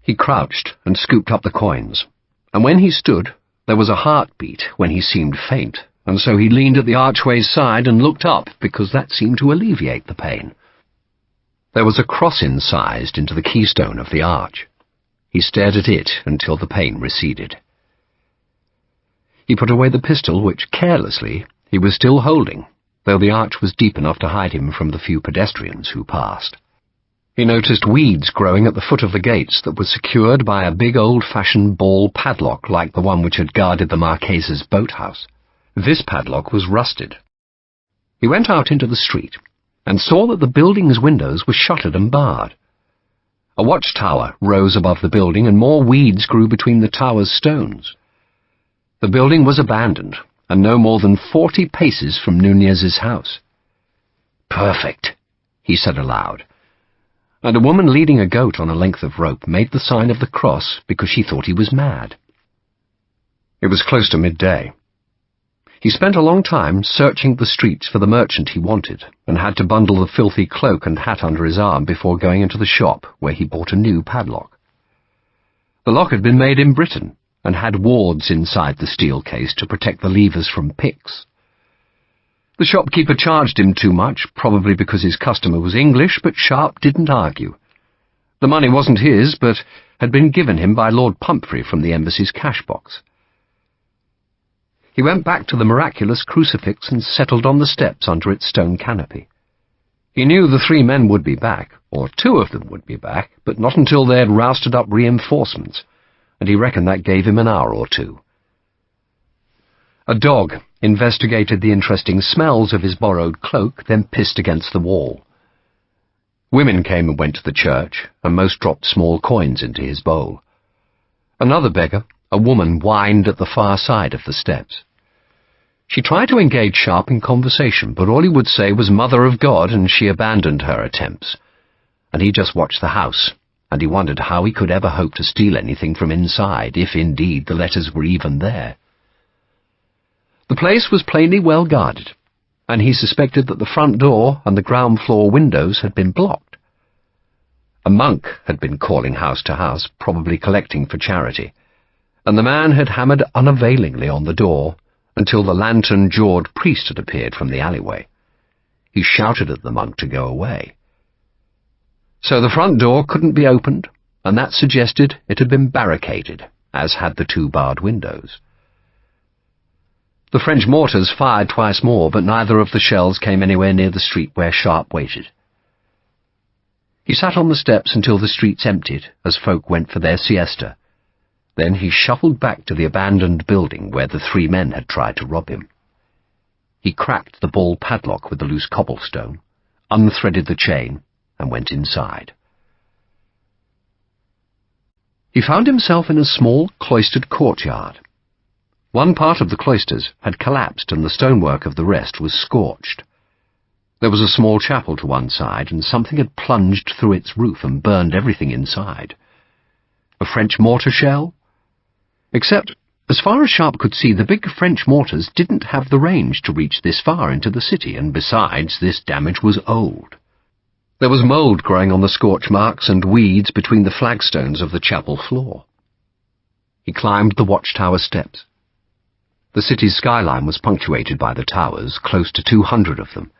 He crouched and scooped up the coins, and when he stood, there was a heartbeat when he seemed faint, and so he leaned at the archway's side and looked up, because that seemed to alleviate the pain. There was a cross incised into the keystone of the arch. He stared at it until the pain receded. He put away the pistol, which, carelessly, he was still holding, though the arch was deep enough to hide him from the few pedestrians who passed. He noticed weeds growing at the foot of the gates that were secured by a big old-fashioned ball padlock like the one which had guarded the Marques's boathouse. This padlock was rusted. He went out into the street and saw that the building's windows were shuttered and barred. A watchtower rose above the building, and more weeds grew between the tower's stones. The building was abandoned, and no more than 40 paces from Nunez's house. "Perfect," he said aloud, and a woman leading a goat on a length of rope made the sign of the cross because she thought he was mad. It was close to midday. He spent a long time searching the streets for the merchant he wanted, and had to bundle the filthy cloak and hat under his arm before going into the shop, where he bought a new padlock. The lock had been made in Britain, and had wards inside the steel case to protect the levers from picks. The shopkeeper charged him too much, probably because his customer was English, but Sharpe didn't argue. The money wasn't his, but had been given him by Lord Pumphrey from the embassy's cash box. He went back to the miraculous crucifix and settled on the steps under its stone canopy. He knew the 3 men would be back, or 2 of them would be back, but not until they had rousted up reinforcements, and he reckoned that gave him an hour or 2. A dog investigated the interesting smells of his borrowed cloak, then pissed against the wall. Women came and went to the church, and most dropped small coins into his bowl. Another beggar, a woman, whined at the far side of the steps. She tried to engage Sharpe in conversation, but all he would say was "Mother of God," and she abandoned her attempts. And he just watched the house, and he wondered how he could ever hope to steal anything from inside, if indeed the letters were even there. The place was plainly well guarded, and he suspected that the front door and the ground floor windows had been blocked. A monk had been calling house to house, probably collecting for charity, and the man had hammered unavailingly on the door until the lantern-jawed priest had appeared from the alleyway. He shouted at the monk to go away. So the front door couldn't be opened, and that suggested it had been barricaded, as had the 2 barred windows. The French mortars fired twice more, but neither of the shells came anywhere near the street where Sharpe waited. He sat on the steps until the streets emptied, as folk went for their siesta. Then he shuffled back to the abandoned building where the 3 men had tried to rob him. He cracked the ball padlock with the loose cobblestone, unthreaded the chain, and went inside. He found himself in a small, cloistered courtyard. One part of the cloisters had collapsed, and the stonework of the rest was scorched. There was a small chapel to one side, and something had plunged through its roof and burned everything inside. A French mortar shell? Except, as far as Sharpe could see, the big French mortars didn't have the range to reach this far into the city, and besides, this damage was old. There was mould growing on the scorch marks and weeds between the flagstones of the chapel floor. He climbed the watchtower steps. The city's skyline was punctuated by the towers, close to 200 of them,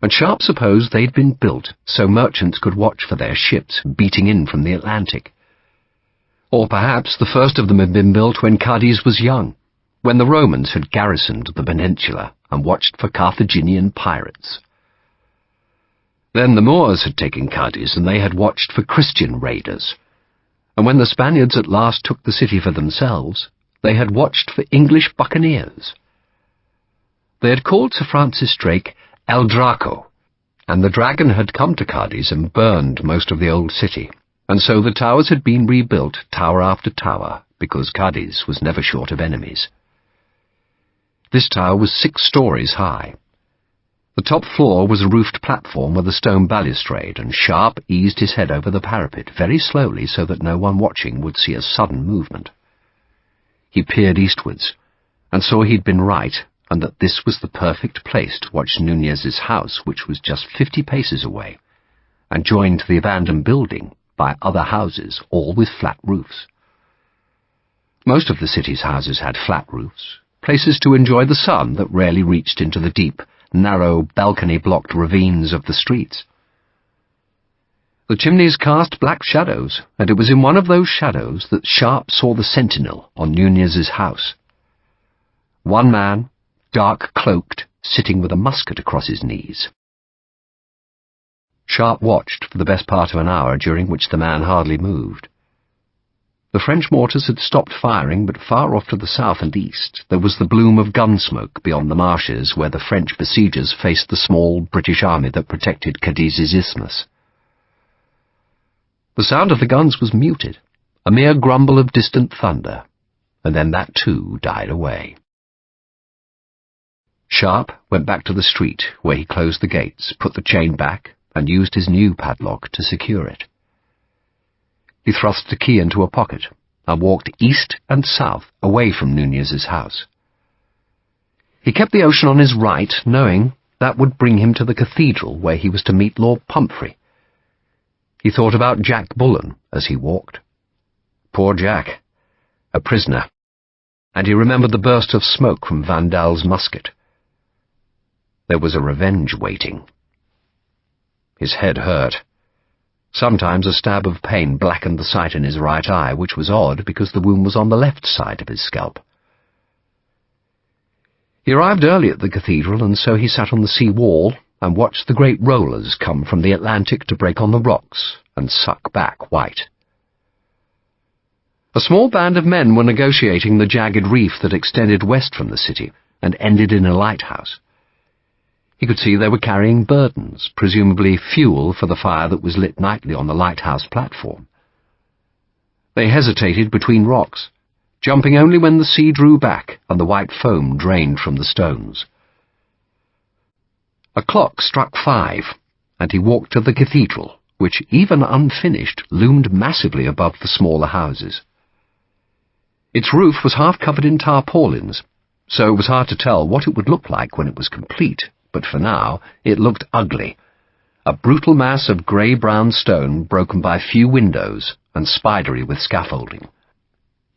and Sharpe supposed they'd been built so merchants could watch for their ships beating in from the Atlantic. Or perhaps the first of them had been built when Cadiz was young, when the Romans had garrisoned the peninsula and watched for Carthaginian pirates. Then the Moors had taken Cadiz, and they had watched for Christian raiders, and when the Spaniards at last took the city for themselves, they had watched for English buccaneers. They had called Sir Francis Drake El Draco, and the dragon had come to Cadiz and burned most of the old city, and so the towers had been rebuilt tower after tower, because Cadiz was never short of enemies. This tower was 6 stories high. The top floor was a roofed platform with a stone balustrade, and Sharpe eased his head over the parapet very slowly so that no one watching would see a sudden movement. He peered eastwards, and saw he'd been right, and that this was the perfect place to watch Nunez's house, which was just 50 paces away, and joined to the abandoned building by other houses, all with flat roofs. Most of the city's houses had flat roofs, places to enjoy the sun that rarely reached into the deep, narrow, balcony-blocked ravines of the streets. The chimneys cast black shadows, and it was in one of those shadows that Sharpe saw the sentinel on Nunez's house. One man, dark-cloaked, sitting with a musket across his knees. Sharpe watched for the best part of an hour, during which the man hardly moved. The French mortars had stopped firing, but far off to the south and east there was the bloom of gun smoke beyond the marshes where the French besiegers faced the small British army that protected Cadiz's isthmus. The sound of the guns was muted, a mere grumble of distant thunder, and then that too died away. Sharpe went back to the street, where he closed the gates, put the chain back, and used his new padlock to secure it. He thrust the key into a pocket and walked east and south away from Nunez's house. He kept the ocean on his right, knowing that would bring him to the cathedral where he was to meet Lord Pumphrey. He thought about Jack Bullen as he walked. Poor Jack, a prisoner, and he remembered the burst of smoke from Vandal's musket. There was a revenge waiting. His head hurt. Sometimes a stab of pain blackened the sight in his right eye, which was odd because the wound was on the left side of his scalp. He arrived early at the cathedral, and so he sat on the sea wall and watched the great rollers come from the Atlantic to break on the rocks and suck back white. A small band of men were negotiating the jagged reef that extended west from the city and ended in a lighthouse. He could see they were carrying burdens, presumably fuel for the fire that was lit nightly on the lighthouse platform. They hesitated between rocks, jumping only when the sea drew back and the white foam drained from the stones. A clock struck 5, and he walked to the cathedral, which, even unfinished, loomed massively above the smaller houses. Its roof was half covered in tarpaulins, so it was hard to tell what it would look like when it was complete, but for now it looked ugly, a brutal mass of grey-brown stone broken by few windows and spidery with scaffolding.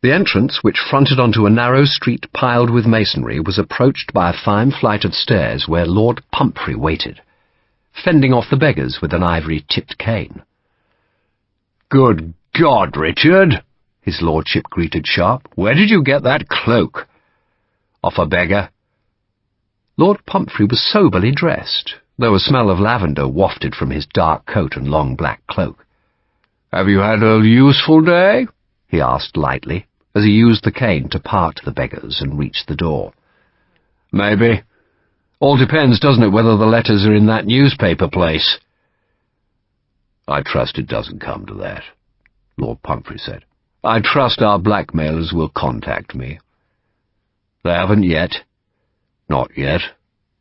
The entrance, which fronted onto a narrow street piled with masonry, was approached by a fine flight of stairs where Lord Pumphrey waited, fending off the beggars with an ivory-tipped cane. "Good God, Richard!" his lordship greeted Sharpe. "Where did you get that cloak?" "Off a beggar." Lord Pumphrey was soberly dressed, though a smell of lavender wafted from his dark coat and long black cloak. "Have you had a useful day?" he asked lightly, as he used the cane to part the beggars and reached the door. "Maybe. All depends, doesn't it, whether the letters are in that newspaper place?" "I trust it doesn't come to that," Lord Pumphrey said. "I trust our blackmailers will contact me." "They haven't yet." "Not yet,"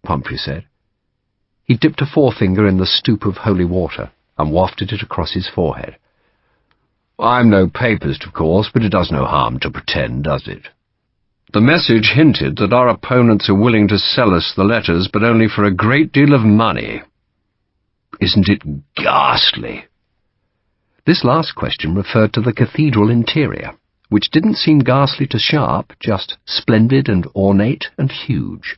Pumphrey said. He dipped a forefinger in the stoup of holy water and wafted it across his forehead. "I'm no papist, of course, but it does no harm to pretend, does it? The message hinted that our opponents are willing to sell us the letters, but only for a great deal of money. Isn't it ghastly?" This last question referred to the cathedral interior, which didn't seem ghastly to Sharpe, just splendid and ornate and huge.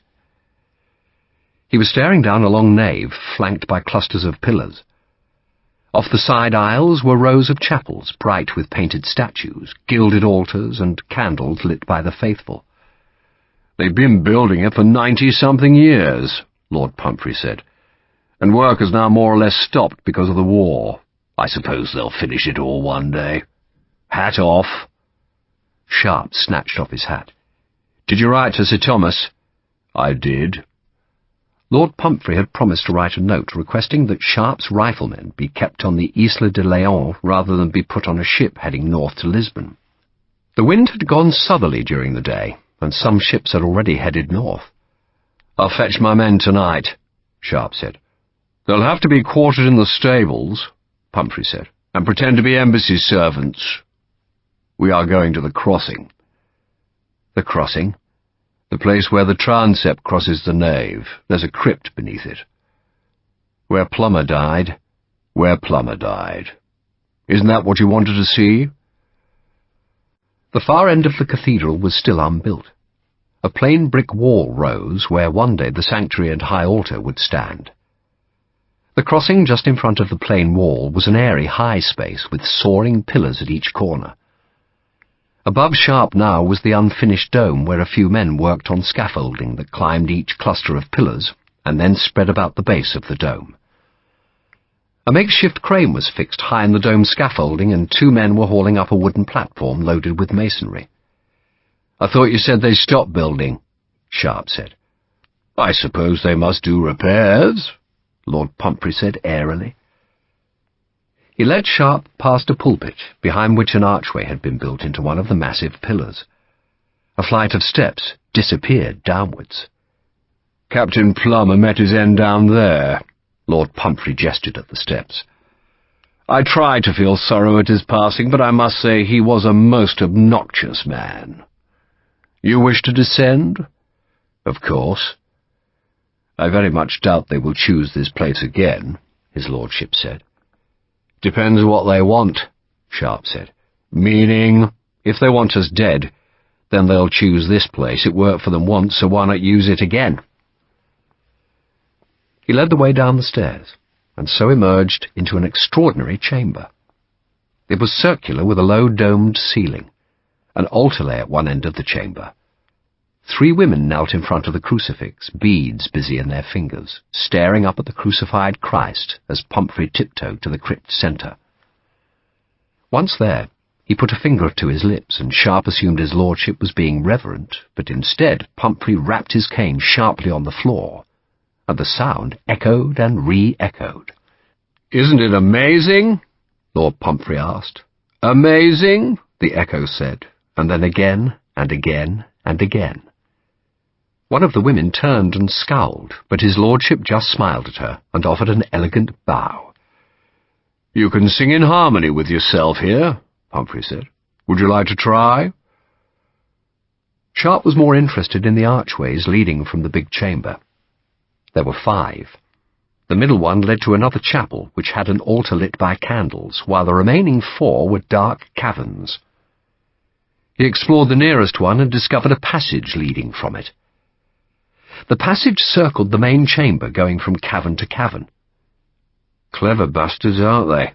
He was staring down a long nave, flanked by clusters of pillars. Off the side aisles were rows of chapels, bright with painted statues, gilded altars, and candles lit by the faithful. "They've been building it for 90-something years, Lord Pumphrey said, "and work has now more or less stopped because of the war. I suppose they'll finish it all one day. Hat off." Sharpe snatched off his hat. "Did you write to Sir Thomas?" "I did." Lord Pumphrey had promised to write a note requesting that Sharpe's riflemen be kept on the Isla de Leon rather than be put on a ship heading north to Lisbon. The wind had gone southerly during the day, and some ships had already headed north. "I'll fetch my men tonight," Sharpe said. "They'll have to be quartered in the stables," Pumphrey said, "and pretend to be embassy servants. We are going to the crossing." "The crossing?" "The place where the transept crosses the nave. There's a crypt beneath it." "Where Plummer died?" "Where Plummer died. Isn't that what you wanted to see?" The far end of the cathedral was still unbuilt. A plain brick wall rose where one day the sanctuary and high altar would stand. The crossing just in front of the plain wall was an airy high space with soaring pillars at each corner. Above Sharpe now was the unfinished dome where a few men worked on scaffolding that climbed each cluster of pillars and then spread about the base of the dome. A makeshift crane was fixed high in the dome scaffolding, and 2 men were hauling up a wooden platform loaded with masonry. "I thought you said they stopped building," Sharpe said. "I suppose they must do repairs," Lord Pumphrey said airily. He led Sharpe past a pulpit, behind which an archway had been built into one of the massive pillars. A flight of steps disappeared downwards. Captain Plummer met his end down there. Lord Pumphrey gestured at the steps. I tried to feel sorrow at his passing, but I must say he was a most obnoxious man. You wish to descend? Of course. I very much doubt they will choose this place again, his lordship said. Depends what they want, Sharpe said. Meaning, if they want us dead, then they'll choose this place. It worked for them once, so why not use it again? He led the way down the stairs, and so emerged into an extraordinary chamber. It was circular with a low domed ceiling. An altar lay at one end of the chamber. 3 women knelt in front of the crucifix, beads busy in their fingers, staring up at the crucified Christ as Pumphrey tiptoed to the crypt centre. Once there, he put a finger to his lips, and Sharpe assumed his lordship was being reverent, but instead Pumphrey rapped his cane sharply on the floor, and the sound echoed and re-echoed. "Isn't it amazing?" Lord Pumphrey asked. "Amazing," the echo said, and then again and again and again. One of the women turned and scowled, but his lordship just smiled at her and offered an elegant bow. "You can sing in harmony with yourself here," Pumphrey said. "Would you like to try?" Sharpe was more interested in the archways leading from the big chamber. There were 5. The middle one led to another chapel, which had an altar lit by candles, while the remaining 4 were dark caverns. He explored the nearest one and discovered a passage leading from it. The passage circled the main chamber, going from cavern to cavern. "Clever bastards, aren't they?"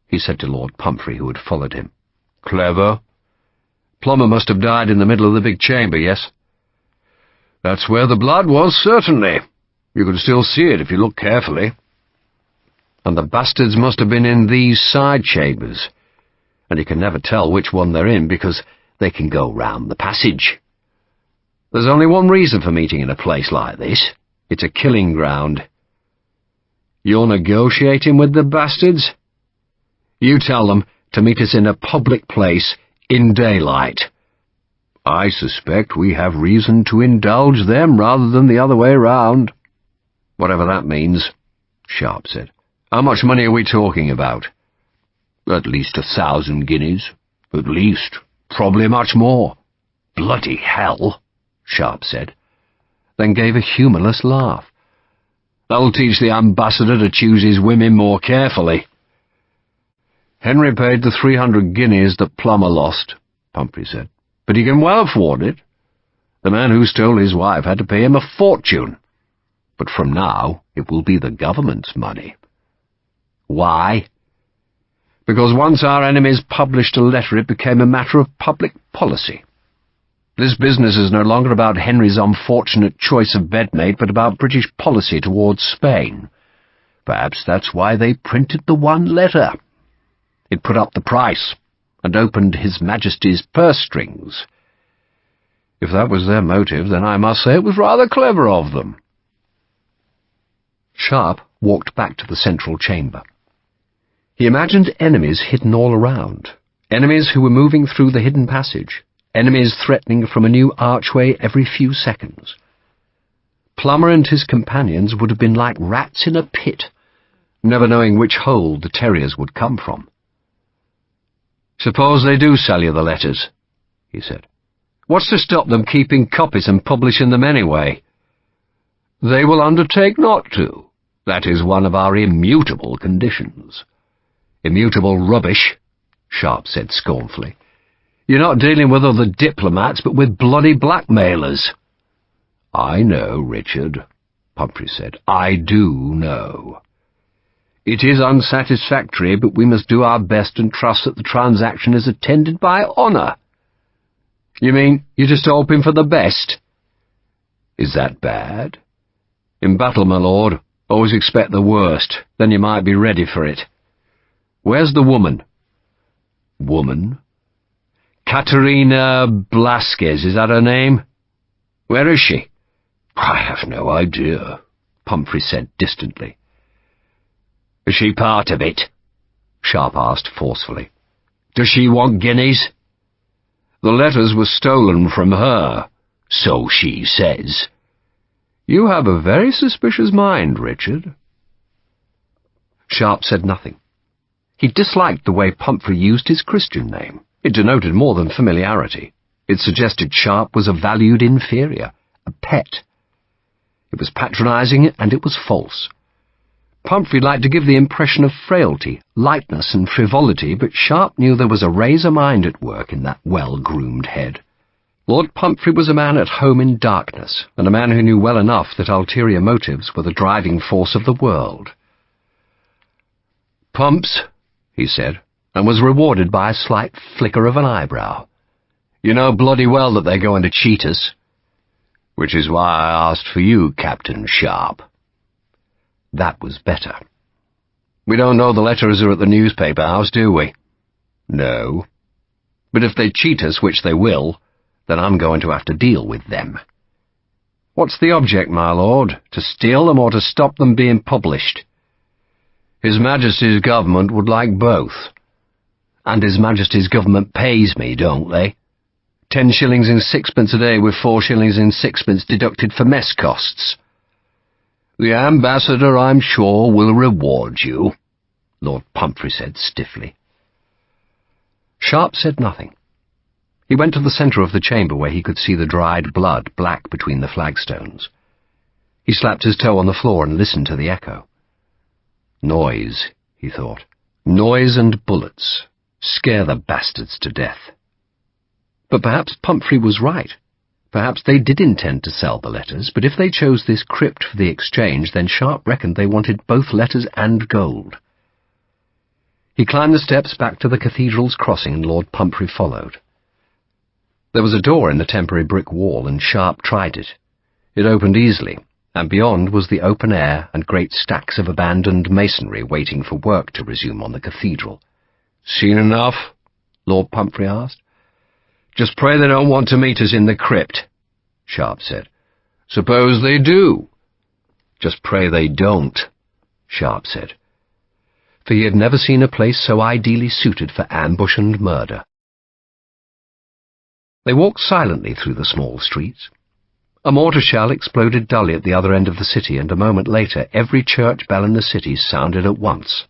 he said to Lord Pumphrey, who had followed him. "Clever? Plummer must have died in the middle of the big chamber, yes?" "That's where the blood was, certainly. You can still see it if you look carefully. And the bastards must have been in these side chambers, and you can never tell which one they're in because they can go round the passage. There's only one reason for meeting in a place like this. It's a killing ground. You're negotiating with the bastards? You tell them to meet us in a public place in daylight. I suspect we have reason to indulge them rather than the other way round." "Whatever that means," Sharpe said. "How much money are we talking about?" "At least 1,000 guineas. At least. Probably much more." "Bloody hell," Sharpe said, then gave a humourless laugh. "That'll teach the ambassador to choose his women more carefully." "Henry paid the 300 guineas that Plummer lost," Pumphrey said, "but he can well afford it. The man who stole his wife had to pay him a fortune. But from now it will be the government's money." "Why?" "Because once our enemies published a letter, it became a matter of public policy. This business is no longer about Henry's unfortunate choice of bedmate, but about British policy towards Spain. Perhaps that's why they printed the one letter. It put up the price and opened His Majesty's purse strings. If that was their motive, then I must say it was rather clever of them." Sharpe walked back to the central chamber. He imagined enemies hidden all around, enemies who were moving through the hidden passage, enemies threatening from a new archway every few seconds. Plummer and his companions would have been like rats in a pit, never knowing which hole the terriers would come from. "Suppose they do sell you the letters," he said. "What's to stop them keeping copies and publishing them anyway?" "They will undertake not to. That is one of our immutable conditions." "Immutable rubbish," Sharpe said scornfully. "You're not dealing with other diplomats, but with bloody blackmailers." "I know, Richard," Pumphrey said. "I do know. It is unsatisfactory, but we must do our best and trust that the transaction is attended by honour." "You mean you're just hoping for the best?" "Is that bad? In battle, my lord, always expect the worst, then you might be ready for it. Where's the woman?" "Woman?" "Katerina Blasquez, is that her name? Where is she?" "I have no idea," Pumphrey said distantly. "Is she part of it?" Sharpe asked forcefully. Does she want guineas? The letters were stolen from her, so she says. You have a very suspicious mind, Richard. Sharpe said nothing. He disliked the way Pumphrey used his Christian name. It denoted more than familiarity. It suggested Sharpe was a valued inferior, a pet. It was patronizing, and it was false. Pumphrey liked to give the impression of frailty, lightness, and frivolity, but Sharpe knew there was a razor mind at work in that well-groomed head. Lord Pumphrey was a man at home in darkness, and a man who knew well enough that ulterior motives were the driving force of the world. "Pumps," he said, and was rewarded by a slight flicker of an eyebrow. "You know bloody well that they're going to cheat us. Which is why I asked for you, Captain Sharpe." That was better. "We don't know the letters are at the newspaper house, do we?" "No. But if they cheat us, which they will, then I'm going to have to deal with them." "What's the object, my lord? To steal them or to stop them being published?" "His Majesty's government would like both. And His Majesty's government pays me, don't they? 10 shillings and 6pence a day with 4 shillings and 6pence deducted for mess costs. The ambassador, I'm sure, will reward you," Lord Pumphrey said stiffly. Sharpe said nothing. He went to the centre of the chamber where he could see the dried blood black between the flagstones. He slapped his toe on the floor and listened to the echo. Noise, he thought. Noise and bullets. Scare the bastards to death. But perhaps Pumphrey was right. Perhaps they did intend to sell the letters, but if they chose this crypt for the exchange, then Sharpe reckoned they wanted both letters and gold. He climbed the steps back to the cathedral's crossing, and Lord Pumphrey followed. There was a door in the temporary brick wall, and Sharpe tried it. It opened easily, and beyond was the open air and great stacks of abandoned masonry waiting for work to resume on the cathedral. "Seen enough?" Lord Pumphrey asked. "Just pray they don't want to meet us in the crypt," Sharpe said. "Suppose they do?" "Just pray they don't," Sharpe said. For he had never seen a place so ideally suited for ambush and murder. They walked silently through the small streets. A mortar shell exploded dully at the other end of the city, and a moment later every church bell in the city sounded at once,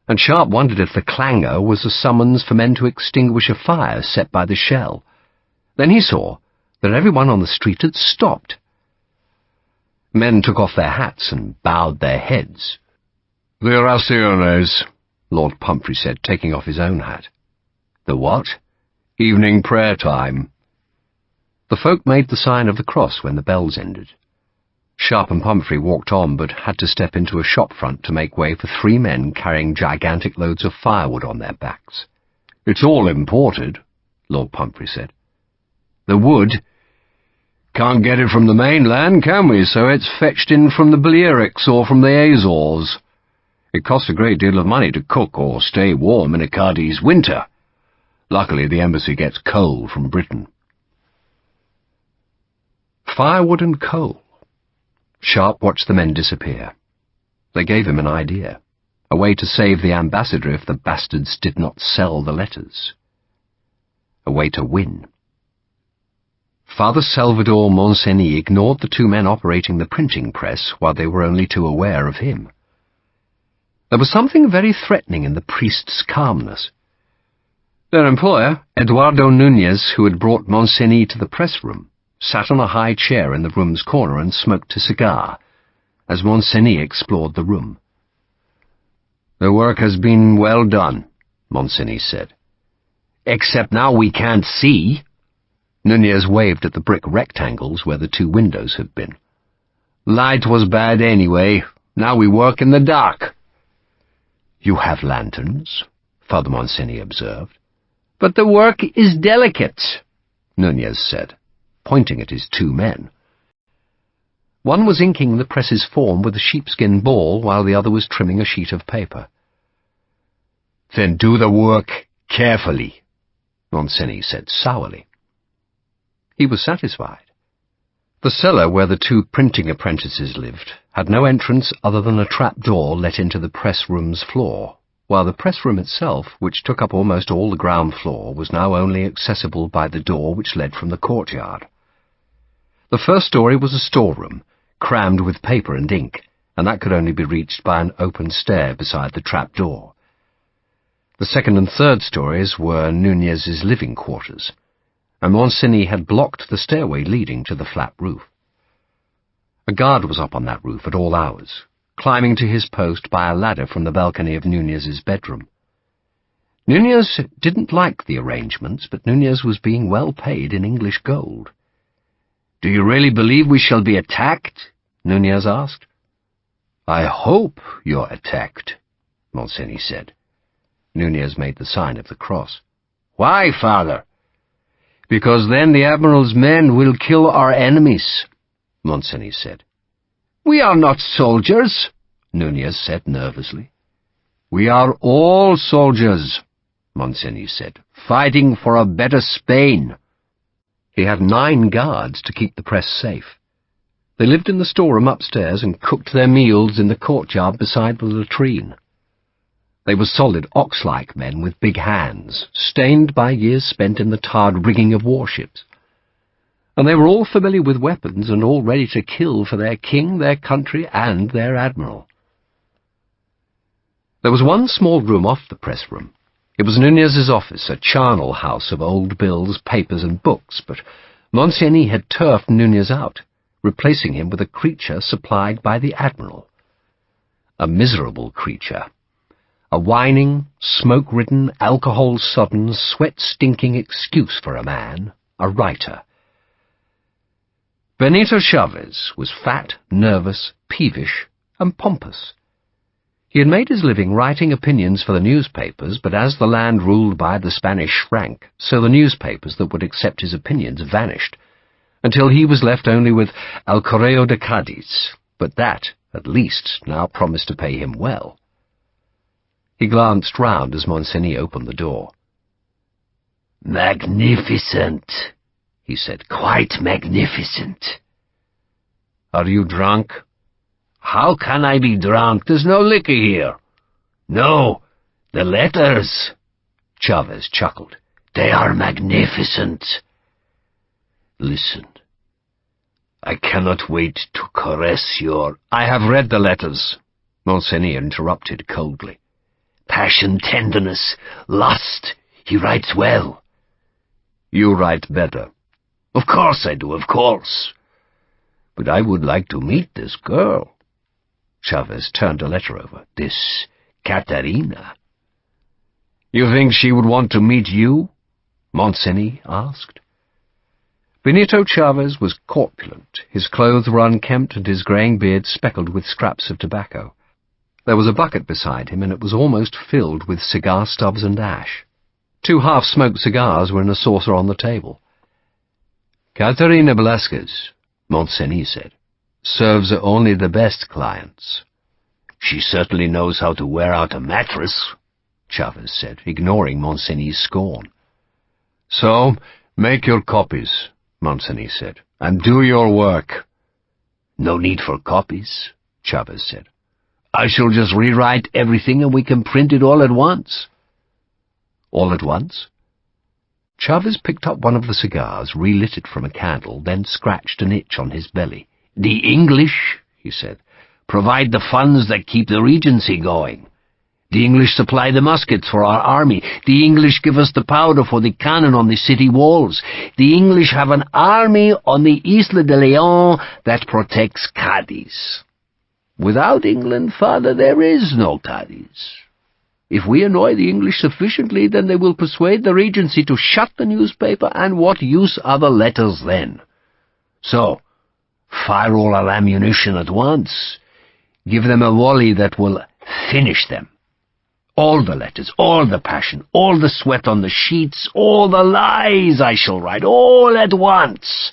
and Sharpe wondered if the clangour was a summons for men to extinguish a fire set by the shell. Then he saw that everyone on the street had stopped. Men took off their hats and bowed their heads. "The oraciones," Lord Pumphrey said, taking off his own hat. "The what?" "Evening prayer time." The folk made the sign of the cross when the bells ended. Sharpe and Pumphrey walked on, but had to step into a shop front to make way for 3 men carrying gigantic loads of firewood on their backs. "It's all imported," Lord Pumphrey said. "The wood? Can't get it from the mainland, can we, so it's fetched in from the Balearics or from the Azores. It costs a great deal of money to cook or stay warm in a Cadiz winter. Luckily the embassy gets coal from Britain." Firewood and coal. Sharpe watched the men disappear. They gave him an idea, a way to save the ambassador if the bastards did not sell the letters. A way to win. Father Salvador Monsigny ignored the 2 men operating the printing press while they were only too aware of him. There was something very threatening in the priest's calmness. Their employer, Eduardo Núñez, who had brought Monsigny to the press room, sat on a high chair in the room's corner and smoked a cigar, as Monsigny explored the room. "The work has been well done," Monsigny said. "Except now we can't see." Núñez waved at the brick rectangles where the 2 windows had been. "Light was bad anyway. Now we work in the dark." "You have lanterns," Father Monsigny observed. "But the work is delicate," Núñez said, pointing at his 2 men. One was inking the press's form with a sheepskin ball while the other was trimming a sheet of paper. "Then do the work carefully," Monsigny said sourly. He was satisfied. The cellar where the 2 printing apprentices lived had no entrance other than a trap door let into the press room's floor, while the press room itself, which took up almost all the ground floor, was now only accessible by the door which led from the courtyard. The first story was a storeroom, crammed with paper and ink, and that could only be reached by an open stair beside the trap door. The second and third stories were Nunez's living quarters, and Monsigny had blocked the stairway leading to the flat roof. A guard was up on that roof at all hours, climbing to his post by a ladder from the balcony of Nunez's bedroom. Nunez didn't like the arrangements, but Nunez was being well paid in English gold. "Do you really believe we shall be attacked?" Nunez asked. "I hope you're attacked," Monsigny said. Nunez made the sign of the cross. "Why, father?" "Because then the Admiral's men will kill our enemies," Monsigny said. "We are not soldiers," Nunez said nervously. "We are all soldiers," Monsigny said, "fighting for a better Spain." He had 9 guards to keep the press safe. They lived in the storeroom upstairs and cooked their meals in the courtyard beside the latrine. They were solid, ox-like men with big hands, stained by years spent in the tarred rigging of warships. And they were all familiar with weapons and all ready to kill for their king, their country, and their admiral. There was one small room off the press room. It was Nunez's office, a charnel house of old bills, papers, and books, but Monsigny had turfed Nunez out, replacing him with a creature supplied by the admiral. A miserable creature. A whining, smoke-ridden, alcohol-sodden, sweat-stinking excuse for a man, a writer. Benito Chavez was fat, nervous, peevish, and pompous. He had made his living writing opinions for the newspapers, but as the land ruled by the Spanish franc, so the newspapers that would accept his opinions vanished, until he was left only with El Correo de Cádiz, but that, at least, now promised to pay him well. He glanced round as Monsigny opened the door. "Magnificent," he said, "quite magnificent." "Are you drunk?" "How can I be drunk? There's no liquor here." "No, the letters," Chavez chuckled. "They are magnificent." "Listen, I cannot wait to caress your—" "I have read the letters," Monsigny interrupted coldly. "Passion, tenderness, lust. He writes well." "You write better." "Of course I do, of course. But I would like to meet this girl." Chavez turned a letter over. "This Catarina." "You think she would want to meet you?" Monsigny asked. Benito Chavez was corpulent. His clothes were unkempt and his greying beard speckled with scraps of tobacco. There was a bucket beside him, and it was almost filled with cigar stubs and ash. 2 half-smoked cigars were in a saucer on the table. "Catarina Velasquez," Monsigny said, "serves only the best clients." "She certainly knows how to wear out a mattress," Chavez said, ignoring Monsigny's scorn. "So, make your copies," Monsigny said, "and do your work." "No need for copies," Chavez said. "I shall just rewrite everything and we can print it all at once." "All at once?" Chavez picked up one of the cigars, relit it from a candle, then scratched an itch on his belly. "The English," he said, "provide the funds that keep the Regency going. The English supply the muskets for our army. The English give us the powder for the cannon on the city walls. The English have an army on the Isla de Leon that protects Cádiz. Without England, father, there is no Cádiz. If we annoy the English sufficiently, then they will persuade the Regency to shut the newspaper, and what use are the letters then? So, fire all our ammunition at once. Give them a volley that will finish them. All the letters, all the passion, all the sweat on the sheets, all the lies I shall write, all at once.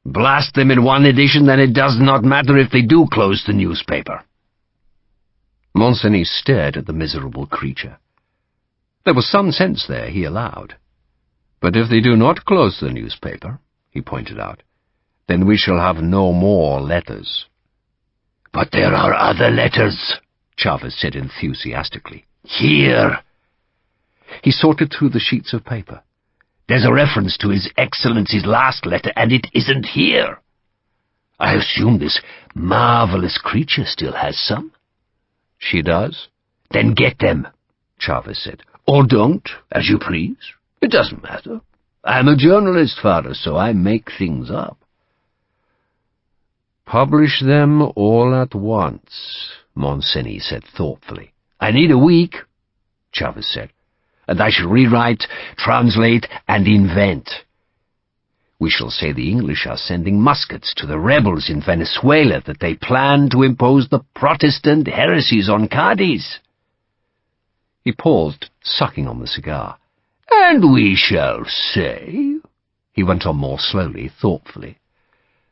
Blast them in one edition, then it does not matter if they do close the newspaper." Monsigny stared at the miserable creature. There was some sense there, he allowed. "But if they do not close the newspaper," he pointed out, "then we shall have no more letters." "But there are other letters," Chavez said enthusiastically. Here. He sorted through the sheets of paper. There's a reference to His Excellency's last letter, and it isn't here. I assume this marvelous creature still has some. She does? Then get them, Chavez said. Or don't, as you please. It doesn't matter. I'm a journalist, Father, so I make things up. Publish them all at once, Monsigny said thoughtfully. I need a week, Chavez said, and I shall rewrite, translate, and invent. We shall say the English are sending muskets to the rebels in Venezuela, that they plan to impose the Protestant heresies on Cadiz. He paused, sucking on the cigar. And we shall say, he went on more slowly, thoughtfully,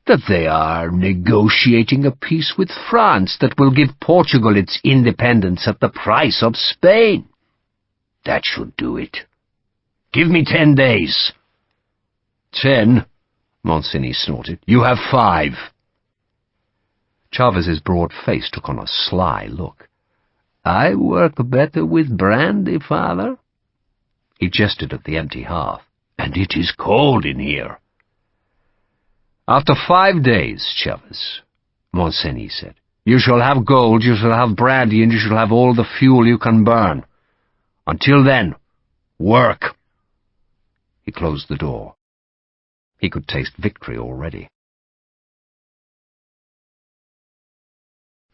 that they are negotiating a peace with France that will give Portugal its independence at the price of Spain. That should do it. Give me 10 days. 10, Monsigny snorted. You have 5. Chavez's broad face took on a sly look. I work better with brandy, Father. He gestured at the empty hearth. And it is cold in here. After 5 days, Chavez, Monsigny said, you shall have gold, you shall have brandy, and you shall have all the fuel you can burn. Until then, work. He closed the door. He could taste victory already.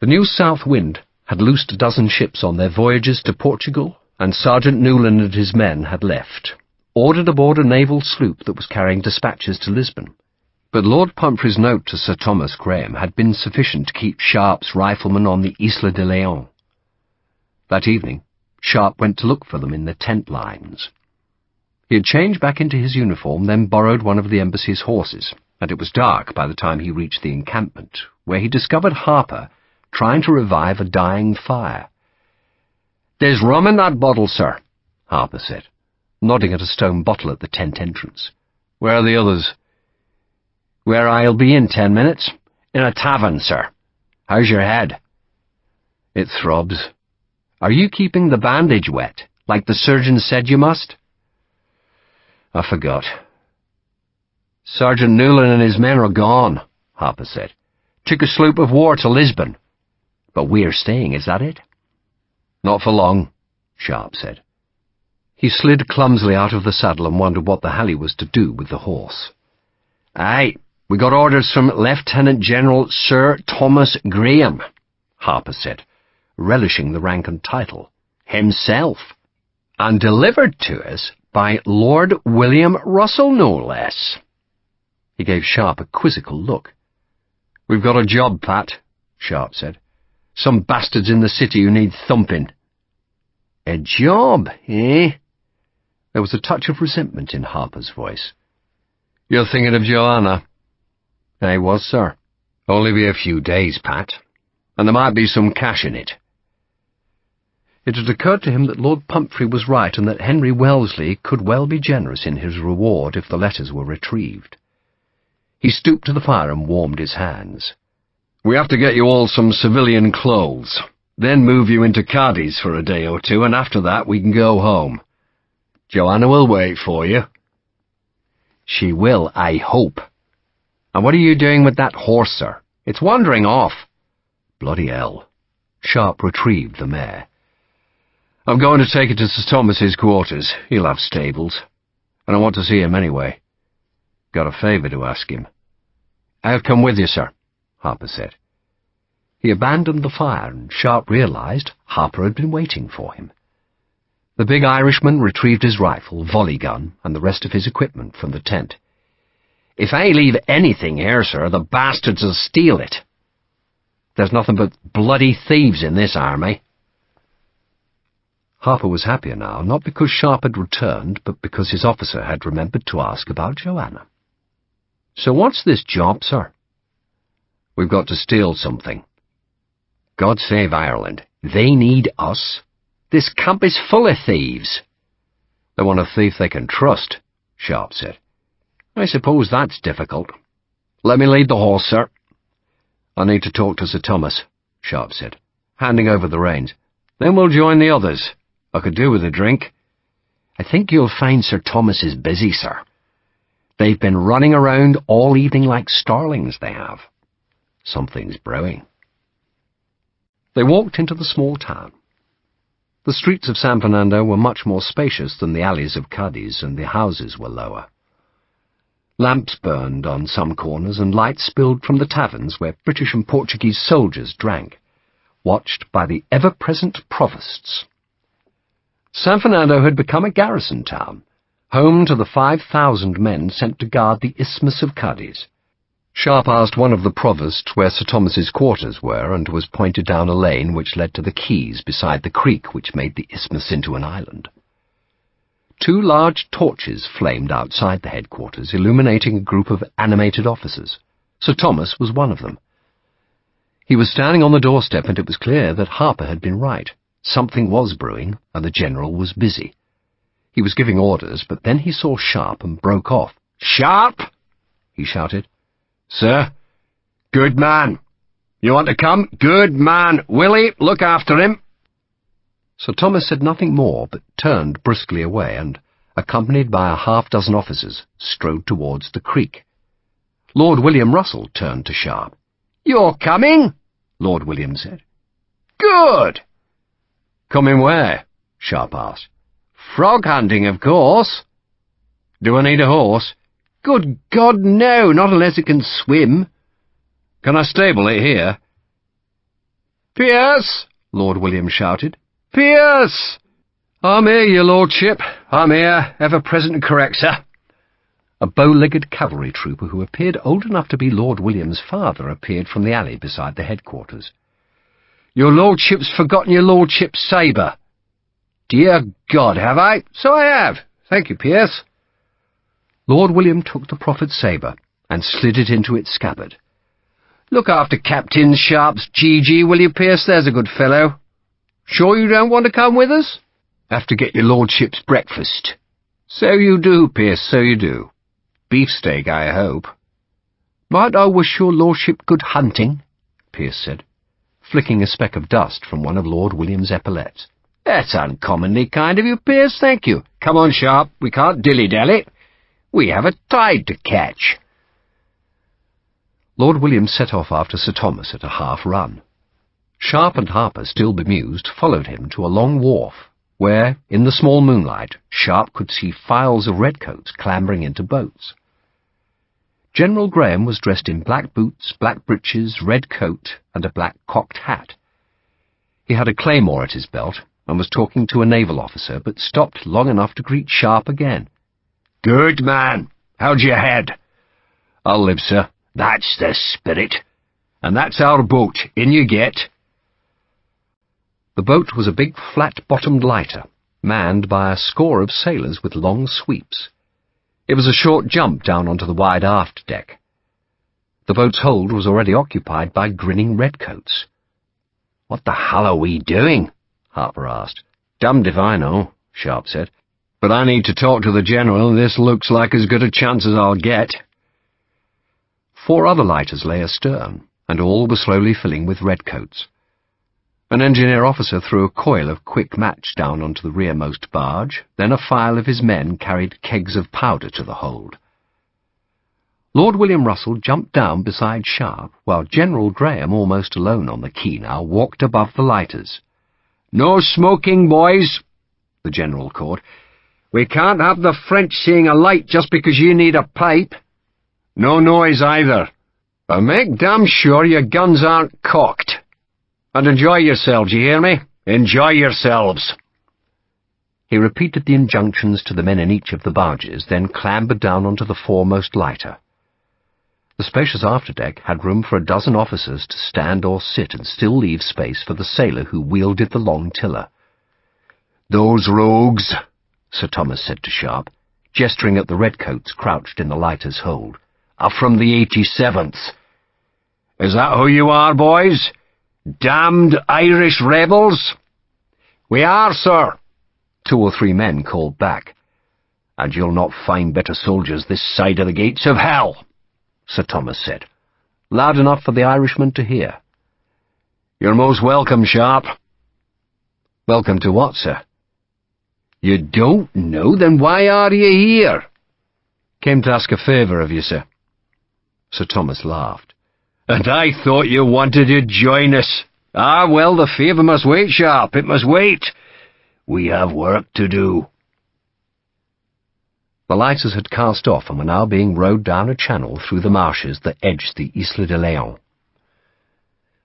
The new south wind had loosed a dozen ships on their voyages to Portugal, and Sergeant Newland and his men had left, ordered aboard a naval sloop that was carrying dispatches to Lisbon. But Lord Pumphrey's note to Sir Thomas Graham had been sufficient to keep Sharpe's riflemen on the Isla de Leon. That evening, Sharpe went to look for them in the tent lines. He had changed back into his uniform, then borrowed one of the embassy's horses, and it was dark by the time he reached the encampment, where he discovered Harper trying to revive a dying fire. There's rum in that bottle, sir, Harper said, nodding at a stone bottle at the tent entrance. Where are the others? Where I'll be in 10 minutes. In a tavern, sir. How's your head? It throbs. Are you keeping the bandage wet, like the surgeon said you must? I forgot. Sergeant Newland and his men are gone, Harper said. Took a sloop of war to Lisbon. But we're staying, is that it? Not for long, Sharpe said. He slid clumsily out of the saddle and wondered what the hell he was to do with the horse. Aye, we got orders from Lieutenant General Sir Thomas Graham, Harper said, relishing the rank and title. Himself. And delivered to us by Lord William Russell, no less. He gave Sharpe a quizzical look. We've got a job, Pat, Sharpe said. Some bastards in the city who need thumping. A job, eh? There was a touch of resentment in Harper's voice. You're thinking of Joanna? I was, sir. Only be a few days, Pat, and there might be some cash in it. It had occurred to him that Lord Pumphrey was right and that Henry Wellesley could well be generous in his reward if the letters were retrieved. He stooped to the fire and warmed his hands. We have to get you all some civilian clothes, then move you into Cadiz for a day or two, and after that we can go home. Joanna will wait for you. She will, I hope. And what are you doing with that horse, sir? It's wandering off. Bloody hell. Sharpe retrieved the mare. I'm going to take it to Sir Thomas's quarters. He'll have stables. And I want to see him anyway. Got a favour to ask him. I'll come with you, sir, Harper said. He abandoned the fire, and Sharpe realized Harper had been waiting for him. The big Irishman retrieved his rifle, volley gun, and the rest of his equipment from the tent. If I leave anything here, sir, the bastards will steal it. There's nothing but bloody thieves in this army. Harper was happier now, not because Sharpe had returned, but because his officer had remembered to ask about Joanna. So what's this job, sir? We've got to steal something. God save Ireland. They need us. This camp is full of thieves. They want a thief they can trust, Sharpe said. I suppose that's difficult. Let me lead the horse, sir. I need to talk to Sir Thomas, Sharpe said, handing over the reins. Then we'll join the others. I could do with a drink. I think you'll find Sir Thomas is busy, sir. They've been running around all evening like starlings, they have. Something's brewing. They walked into the small town. The streets of San Fernando were much more spacious than the alleys of Cadiz, and the houses were lower. Lamps burned on some corners, and lights spilled from the taverns where British and Portuguese soldiers drank, watched by the ever-present provosts. San Fernando had become a garrison town, home to the 5,000 men sent to guard the Isthmus of Cadiz. Sharpe asked one of the provosts where Sir Thomas's quarters were, and was pointed down a lane which led to the quays beside the creek which made the isthmus into an island. 2 large torches flamed outside the headquarters, illuminating a group of animated officers. Sir Thomas was one of them. He was standing on the doorstep, and it was clear that Harper had been right. Something was brewing, and the general was busy. He was giving orders, but then he saw Sharpe and broke off. "Sharpe!" he shouted. "Sir? Good man. You want to come? Good man. Willie, look after him." Sir Thomas said nothing more, but turned brusquely away, and, accompanied by a half-dozen officers, strode towards the creek. Lord William Russell turned to Sharpe. "You're coming?" Lord William said. "Good." "Coming where?" Sharpe asked. "Frog hunting, of course." "Do I need a horse?" "Good God, no, not unless it can swim." "Can I stable it here?" "Pierce!" Lord William shouted. "Pierce!" "I'm here, your lordship. I'm here, ever present and correct, sir." A bow-legged cavalry trooper who appeared old enough to be Lord William's father appeared from the alley beside the headquarters. "Your lordship's forgotten your lordship's sabre." "Dear God, have I? So I have. Thank you, Pierce." Lord William took the proffered sabre and slid it into its scabbard. "Look after Captain Sharpe's Gigi, will you, Pierce? There's a good fellow. Sure you don't want to come with us?" "Have to get your lordship's breakfast." "So you do, Pierce, so you do. Beefsteak, I hope." "Might I wish your lordship good hunting?" Pierce said, flicking a speck of dust from one of Lord William's epaulets. "That's uncommonly kind of you, Pierce, thank you. Come on, Sharpe, we can't dilly-dally. We have a tide to catch." Lord William set off after Sir Thomas at a half-run. Sharpe and Harper, still bemused, followed him to a long wharf, where, in the small moonlight, Sharpe could see files of redcoats clambering into boats. General Graham was dressed in black boots, black breeches, red coat, and a black cocked hat. He had a claymore at his belt, and was talking to a naval officer, but stopped long enough to greet Sharpe again. "Good man. How's your head?" "I'll live, sir." "That's the spirit. And that's our boat. In you get." The boat was a big flat-bottomed lighter, manned by a score of sailors with long sweeps. It was a short jump down onto the wide aft deck. The boat's hold was already occupied by grinning redcoats. "What the hell are we doing?" Harper asked. "Damned if I know," Sharpe said. "But I need to talk to the General, and this looks like as good a chance as I'll get." 4 other lighters lay astern, and all were slowly filling with redcoats. An engineer officer threw a coil of quick match down onto the rearmost barge, then a file of his men carried kegs of powder to the hold. Lord William Russell jumped down beside Sharpe, while General Graham, almost alone on the quay now, walked above the lighters. "No smoking, boys," the General called. "We can't have the French seeing a light just because you need a pipe. No noise either. But make damn sure your guns aren't cocked. And enjoy yourselves, you hear me? Enjoy yourselves." He repeated the injunctions to the men in each of the barges, then clambered down onto the foremost lighter. The spacious afterdeck had room for a dozen officers to stand or sit and still leave space for the sailor who wielded the long tiller. "Those rogues," Sir Thomas said to Sharpe, gesturing at the redcoats crouched in the lighter's hold, "are from the 87th. Is that who you are, boys? Damned Irish rebels?" "We are, sir," 2 or 3 men called back. "And you'll not find better soldiers this side of the gates of hell," Sir Thomas said, loud enough for the Irishman to hear. "You're most welcome, Sharpe." "Welcome to what, sir?" You don't know? Then why are you here? Came to ask a favour of you, sir. Sir Thomas laughed. And I thought you wanted to join us. Ah, well, the favour must wait, Sharpe. It must wait. We have work to do. The lighters had cast off and were now being rowed down a channel through the marshes that edged the Isle de Léon.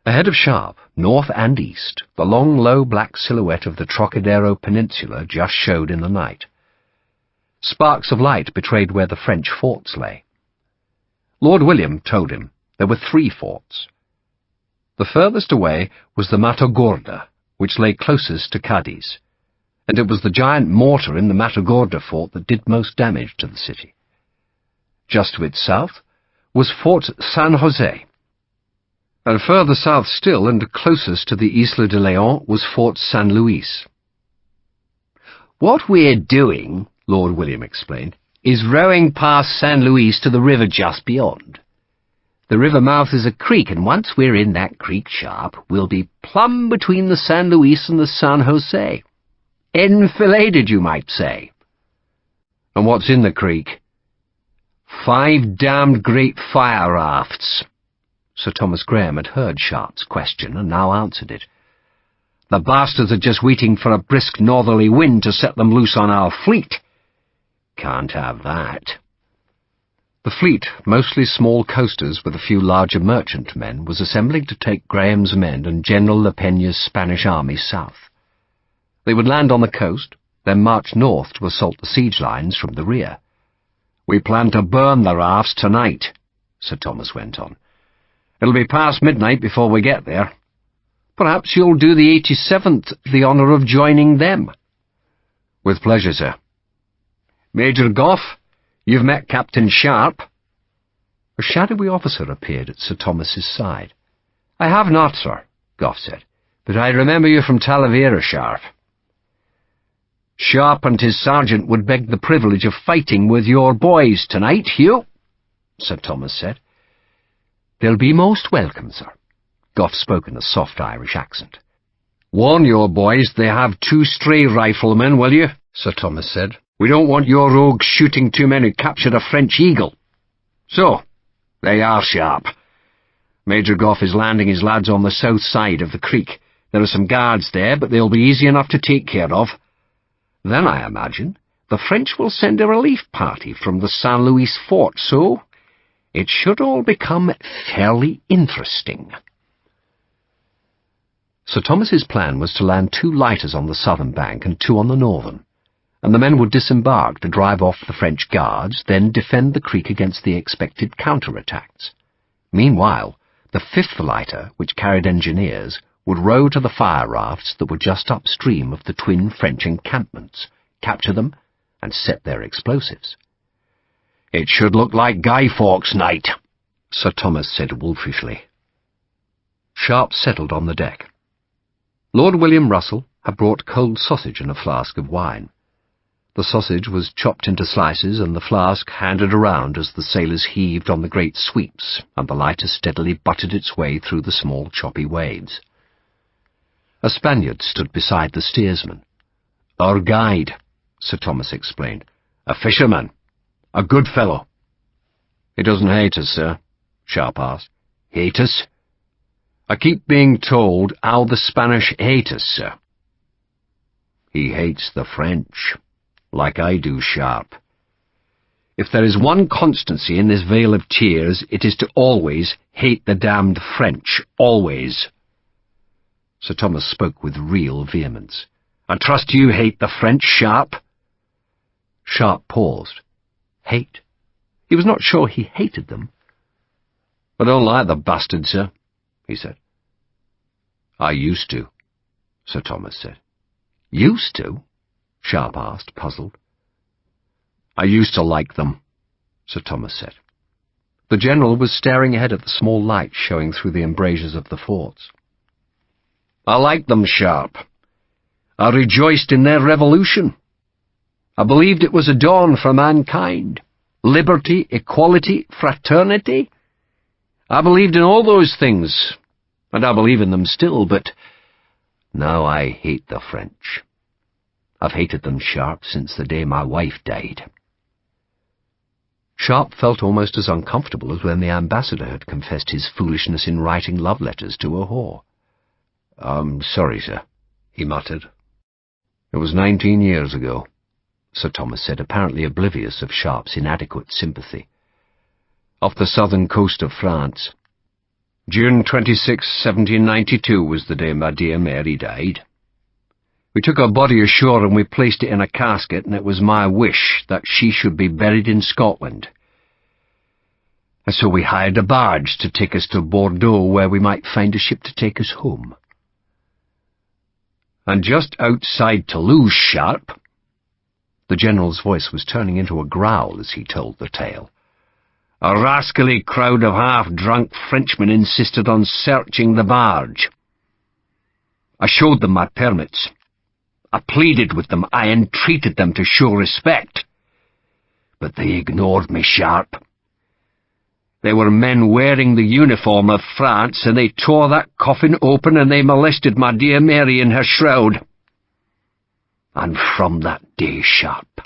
Ahead of Sharpe, north and east, the long, low black silhouette of the Trocadero Peninsula just showed in the night. Sparks of light betrayed where the French forts lay. Lord William told him there were 3 forts. The furthest away was the Matagorda, which lay closest to Cadiz, and it was the giant mortar in the Matagorda fort that did most damage to the city. Just to its south was Fort San Jose, and further south still and closest to the Isle de Léon was Fort San Luis. What we're doing, Lord William explained, is rowing past San Luis to the river just beyond. The river mouth is a creek, and once we're in that creek, Sharpe, we'll be plumb between the San Luis and the San Jose. Enfiladed, you might say. And what's in the creek? 5 damned great fire rafts. Sir Thomas Graham had heard Sharpe's question and now answered it. The bastards are just waiting for a brisk northerly wind to set them loose on our fleet. Can't have that. The fleet, mostly small coasters with a few larger merchantmen, was assembling to take Graham's men and General Le Peña's Spanish army south. They would land on the coast, then march north to assault the siege lines from the rear. We plan to burn the rafts tonight, Sir Thomas went on. It'll be past midnight before we get there. Perhaps you'll do the 87th the honour of joining them. With pleasure, sir. Major Gough, you've met Captain Sharpe. A shadowy officer appeared at Sir Thomas's side. I have not, sir, Gough said, but I remember you from Talavera, Sharpe. Sharpe and his sergeant would beg the privilege of fighting with your boys tonight, Hugh, Sir Thomas said. They'll be most welcome, sir. Gough spoke in a soft Irish accent. Warn your boys they have 2 stray riflemen, will you? Sir Thomas said. We don't want your rogues shooting 2 men who captured a French eagle. So, there you are, Sharpe. Major Gough is landing his lads on the south side of the creek. There are some guards there, but they'll be easy enough to take care of. Then, I imagine, the French will send a relief party from the San Luis fort, so it should all become fairly interesting. Sir Thomas's plan was to land 2 lighters on the southern bank and 2 on the northern, and the men would disembark to drive off the French guards, then defend the creek against the expected counter-attacks. Meanwhile, the 5th lighter, which carried engineers, would row to the fire rafts that were just upstream of the twin French encampments, capture them, and set their explosives. It should look like Guy Fawkes' night, Sir Thomas said wolfishly. Sharpe settled on the deck. Lord William Russell had brought cold sausage and a flask of wine. The sausage was chopped into slices and the flask handed around as the sailors heaved on the great sweeps and the lighter steadily butted its way through the small choppy waves. A Spaniard stood beside the steersman. Our guide, Sir Thomas explained. A fisherman. A good fellow. He doesn't hate us, sir? Sharpe asked. Hate us? I keep being told how the Spanish hate us, sir. He hates the French, like I do, Sharpe. If there is one constancy in this vale of tears, it is to always hate the damned French, always. Sir Thomas spoke with real vehemence. I trust you hate the French, Sharpe. Sharpe paused. Hate? He was not sure he hated them. I don't like the bastards, sir, he said. I used to, Sir Thomas said. Used to? Sharpe asked, puzzled. I used to like them, Sir Thomas said. The general was staring ahead at the small light showing through the embrasures of the forts. I liked them, Sharpe. I rejoiced in their revolution. I believed it was a dawn for mankind. Liberty, equality, fraternity. I believed in all those things, and I believe in them still, but now I hate the French. I've hated them, Sharpe, since the day my wife died." Sharpe felt almost as uncomfortable as when the ambassador had confessed his foolishness in writing love letters to a whore. "I'm sorry, sir," he muttered. "It was 19 years ago," Sir Thomas said, apparently oblivious of Sharpe's inadequate sympathy. "Off the southern coast of France. June 26, 1792 was the day my dear Mary died. We took her body ashore and we placed it in a casket, and it was my wish that she should be buried in Scotland. And so we hired a barge to take us to Bordeaux, where we might find a ship to take us home. And just outside Toulouse, Sharpe—" The General's voice was turning into a growl as he told the tale. "A rascally crowd of half-drunk Frenchmen insisted on searching the barge. I showed them my permits. I pleaded with them, I entreated them to show respect. But they ignored me, Sharpe. They were men wearing the uniform of France, and they tore that coffin open and they molested my dear Mary in her shroud. And from that day, Sharpe,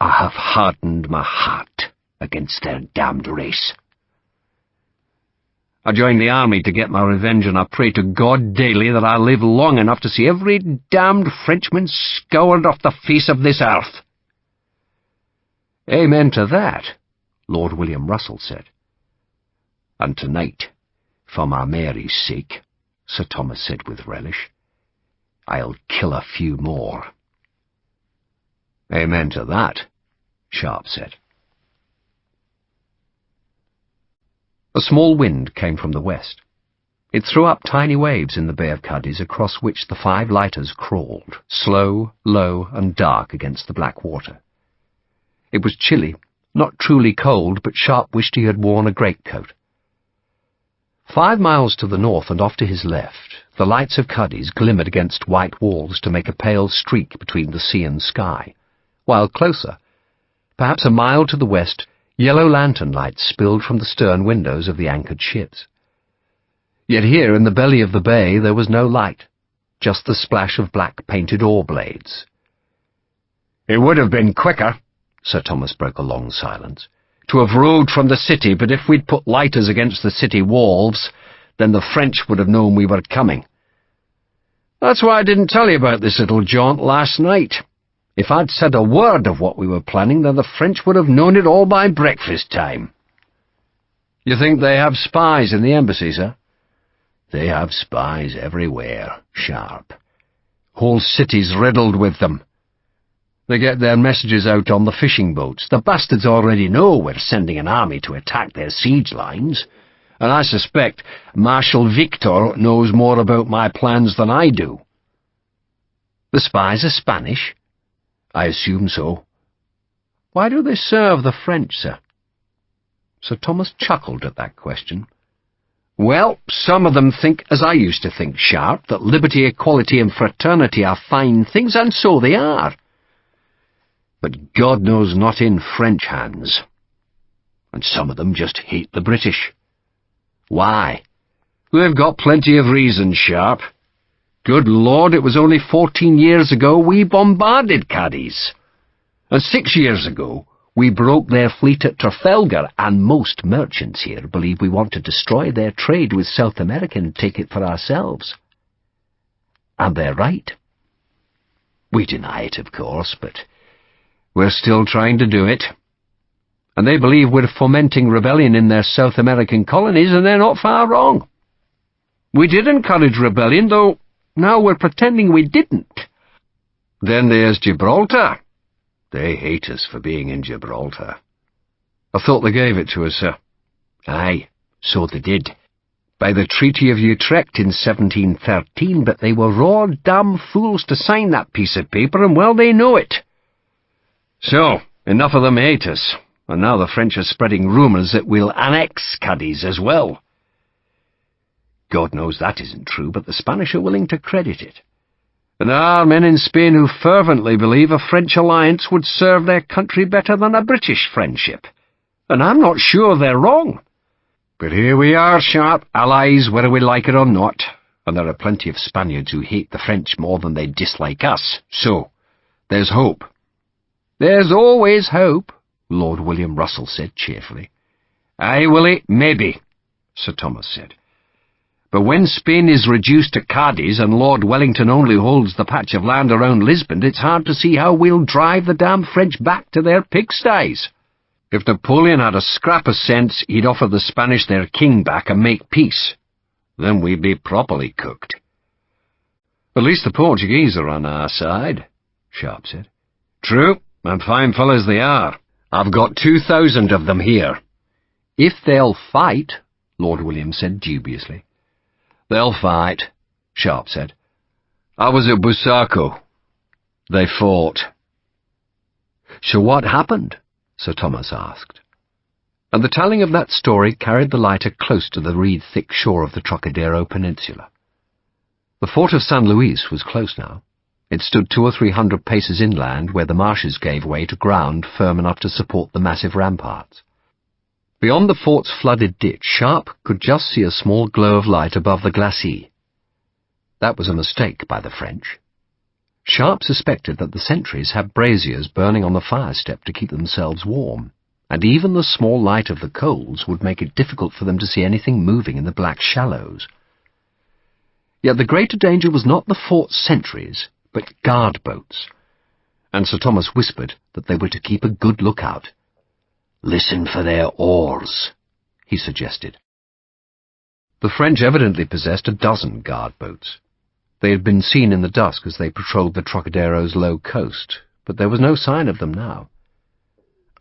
I have hardened my heart against their damned race. I joined the army to get my revenge, and I pray to God daily that I live long enough to see every damned Frenchman scoured off the face of this earth." "Amen to that," Lord William Russell said. "And tonight, for my Mary's sake," Sir Thomas said with relish, "I'll kill a few more." "Amen to that," Sharpe said. A small wind came from the west. It threw up tiny waves in the Bay of Cadiz, across which the 5 lighters crawled, slow, low, and dark against the black water. It was chilly, not truly cold, but Sharpe wished he had worn a greatcoat. 5 miles to the north and off to his left, the lights of Cadiz glimmered against white walls to make a pale streak between the sea and sky, while closer, perhaps a mile to the west, yellow lantern lights spilled from the stern windows of the anchored ships. Yet here in the belly of the bay there was no light, just the splash of black-painted oar blades. "It would have been quicker," Sir Thomas broke a long silence, "to have rowed from the city, but if we'd put lighters against the city walls, then the French would have known we were coming. That's why I didn't tell you about this little jaunt last night. If I'd said a word of what we were planning, then the French would have known it all by breakfast time." "You think they have spies in the embassy, sir?" "They have spies everywhere, Sharpe. Whole cities riddled with them. They get their messages out on the fishing boats. The bastards already know we're sending an army to attack their siege lines, and I suspect Marshal Victor knows more about my plans than I do." "The spies are Spanish?" "I assume so." "Why do they serve the French, sir?" Sir Thomas chuckled at that question. "Well, some of them think, as I used to think, Sharpe, that liberty, equality, and fraternity are fine things, and so they are. But God knows not in French hands. And some of them just hate the British. Why? They've got plenty of reasons, Sharpe. Good Lord, it was only 14 years ago we bombarded Cadiz. And 6 years ago we broke their fleet at Trafalgar, and most merchants here believe we want to destroy their trade with South America and take it for ourselves. And they're right. We deny it, of course, but we're still trying to do it. And they believe we're fomenting rebellion in their South American colonies, and they're not far wrong. We did encourage rebellion, though now we're pretending we didn't. Then there's Gibraltar. They hate us for being in Gibraltar. I thought they gave it to us, sir." "Aye, so they did. By the Treaty of Utrecht in 1713, but they were raw damn fools to sign that piece of paper, and well they know it. So, enough of them hate us, and now the French are spreading rumours that we'll annex Cadiz as well. God knows that isn't true, but the Spanish are willing to credit it. And there are men in Spain who fervently believe a French alliance would serve their country better than a British friendship. And I'm not sure they're wrong. But here we are, Sharpe, allies whether we like it or not, and there are plenty of Spaniards who hate the French more than they dislike us, so there's hope." "There's always hope," Lord William Russell said cheerfully. "Aye, Willie, maybe," Sir Thomas said. "But when Spain is reduced to Cadiz and Lord Wellington only holds the patch of land around Lisbon, it's hard to see how we'll drive the damn French back to their pigsties. If Napoleon had a scrap of sense, he'd offer the Spanish their king back and make peace. Then we'd be properly cooked." "At least the Portuguese are on our side," Sharpe said. "True, and fine fellows they are. I've got 2,000 of them here." "If they'll fight," Lord William said dubiously. "They'll fight," Sharpe said. "I was at Busaco. They fought." "So what happened?" Sir Thomas asked. And the telling of that story carried the lighter close to the reed-thick shore of the Trocadero Peninsula. The fort of San Luis was close now. It stood 200 or 300 paces inland, where the marshes gave way to ground firm enough to support the massive ramparts. Beyond the fort's flooded ditch, Sharpe could just see a small glow of light above the glacis. That was a mistake by the French. Sharpe suspected that the sentries had braziers burning on the fire step to keep themselves warm, and even the small light of the coals would make it difficult for them to see anything moving in the black shallows. Yet the greater danger was not the fort's sentries, but guard boats, and Sir Thomas whispered that they were to keep a good lookout. "Listen for their oars," he suggested. The French evidently possessed a dozen guard boats. They had been seen in the dusk as they patrolled the Trocadero's low coast, but there was no sign of them now.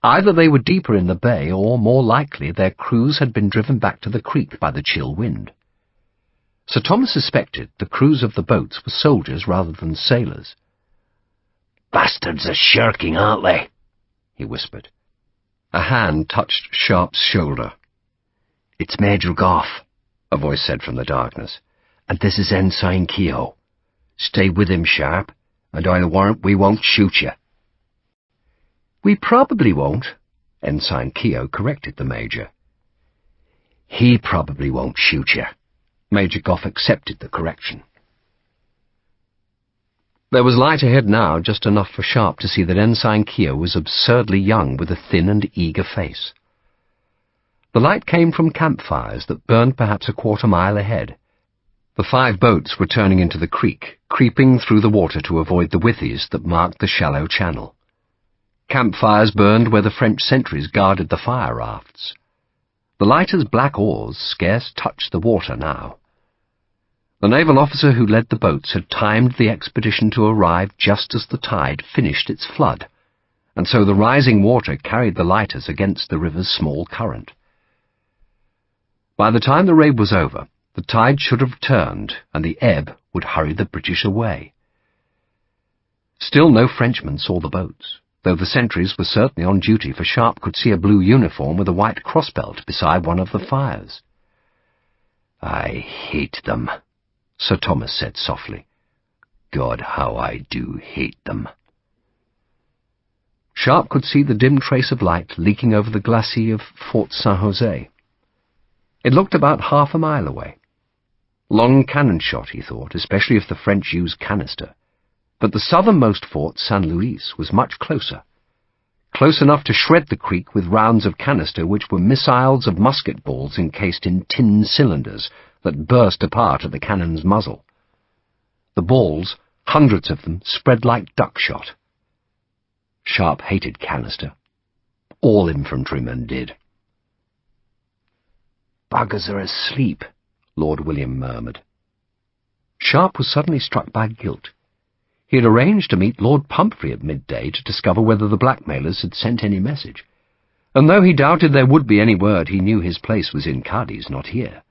Either they were deeper in the bay, or, more likely, their crews had been driven back to the creek by the chill wind. Sir Thomas suspected the crews of the boats were soldiers rather than sailors. "Bastards are shirking, aren't they?" he whispered. A hand touched Sharpe's shoulder. "It's Major Gough," a voice said from the darkness, "and this is Ensign Keogh. Stay with him, Sharpe, and I'll warrant we won't shoot you." "We probably won't," Ensign Keogh corrected the Major. "He probably won't shoot you." Major Gough accepted the correction. There was light ahead now, just enough for Sharpe to see that Ensign Keogh was absurdly young, with a thin and eager face. The light came from campfires that burned perhaps a quarter-mile ahead. The 5 boats were turning into the creek, creeping through the water to avoid the withies that marked the shallow channel. Campfires burned where the French sentries guarded the fire rafts. The lighter's black oars scarce touched the water now. The naval officer who led the boats had timed the expedition to arrive just as the tide finished its flood, and so the rising water carried the lighters against the river's small current. By the time the raid was over, the tide should have turned, and the ebb would hurry the British away. Still no Frenchman saw the boats, though the sentries were certainly on duty, for Sharpe could see a blue uniform with a white crossbelt beside one of the fires. "I hate them," Sir Thomas said softly. "God, how I do hate them." Sharpe could see the dim trace of light leaking over the glacis of Fort St. Jose. It looked about half a mile away. Long cannon shot, he thought, especially if the French used canister. But the southernmost fort, San Luis, was much closer. Close enough to shred the creek with rounds of canister which were missiles of musket balls encased in tin cylinders that burst apart at the cannon's muzzle. The balls, hundreds of them, spread like duckshot. Sharpe hated canister. All infantrymen did. "Buggers are asleep," Lord William murmured. Sharpe was suddenly struck by guilt. He had arranged to meet Lord Pumphrey at midday to discover whether the blackmailers had sent any message, and though he doubted there would be any word, he knew his place was in Cadiz, not here.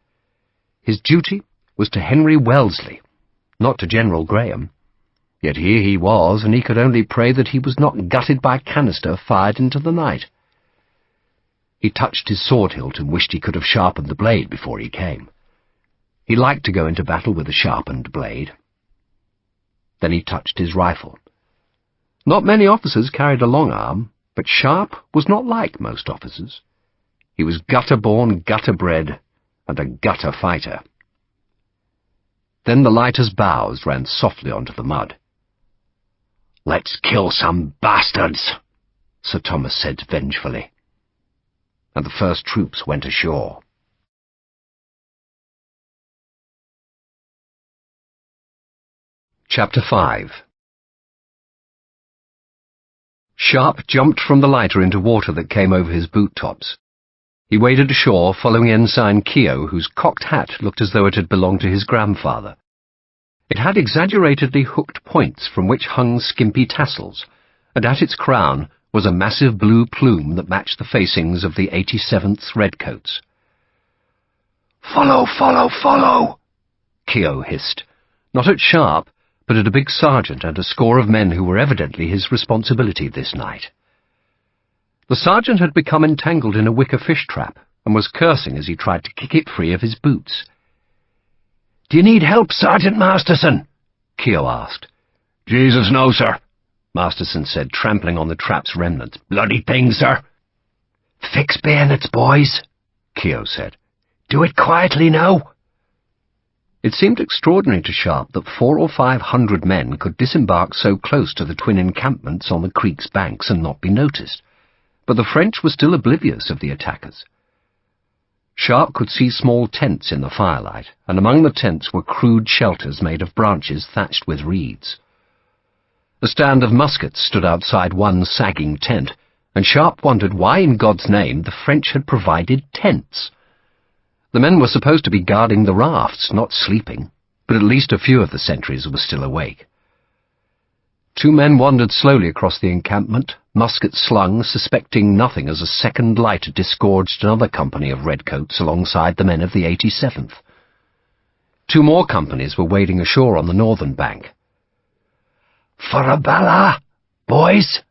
His duty was to Henry Wellesley, not to General Graham. Yet here he was, and he could only pray that he was not gutted by canister fired into the night. He touched his sword hilt and wished he could have sharpened the blade before he came. He liked to go into battle with a sharpened blade. Then he touched his rifle. Not many officers carried a long arm, but Sharpe was not like most officers. He was gutter-born, gutter-bred, and a gutter fighter. Then the lighter's bows ran softly onto the mud. "Let's kill some bastards," Sir Thomas said vengefully. And the first troops went ashore. Chapter 5. Sharpe jumped from the lighter into water that came over his boot-tops. He waded ashore, following Ensign Keogh, whose cocked hat looked as though it had belonged to his grandfather. It had exaggeratedly hooked points from which hung skimpy tassels, and at its crown was a massive blue plume that matched the facings of the 87th Redcoats. "Follow, follow, follow!" Keogh hissed, not at Sharpe, but at a big sergeant and a score of men who were evidently his responsibility this night. The sergeant had become entangled in a wicker fish trap, and was cursing as he tried to kick it free of his boots. "Do you need help, Sergeant Masterson?" Keogh asked. "Jesus, no, sir," Masterson said, trampling on the trap's remnants. "Bloody thing, sir." "Fix bayonets, boys," Keogh said. "Do it quietly now." It seemed extraordinary to Sharpe that 400 or 500 men could disembark so close to the twin encampments on the creek's banks and not be noticed, but the French were still oblivious of the attackers. Sharpe could see small tents in the firelight, and among the tents were crude shelters made of branches thatched with reeds. A stand of muskets stood outside one sagging tent, and Sharpe wondered why in God's name the French had provided tents. The men were supposed to be guarding the rafts, not sleeping, but at least a few of the sentries were still awake. Two men wandered slowly across the encampment, muskets slung, suspecting nothing as a second light disgorged another company of redcoats alongside the men of the 87th. Two more companies were wading ashore on the northern bank. "For a balla, boys!"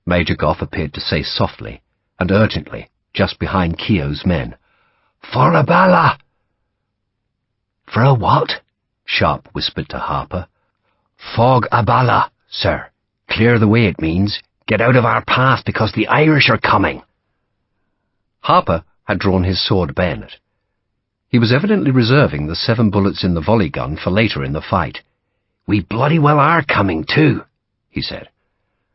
Major Goff appeared to say softly and urgently, just behind Keogh's men. "For a balla!" "For a what?" Sharpe whispered to Harper. "Fog a balla, sir. Clear the way, it means. Get out of our path because the Irish are coming." Harper had drawn his sword bayonet. He was evidently reserving the 7 bullets in the volley gun for later in the fight. "We bloody well are coming, too," he said,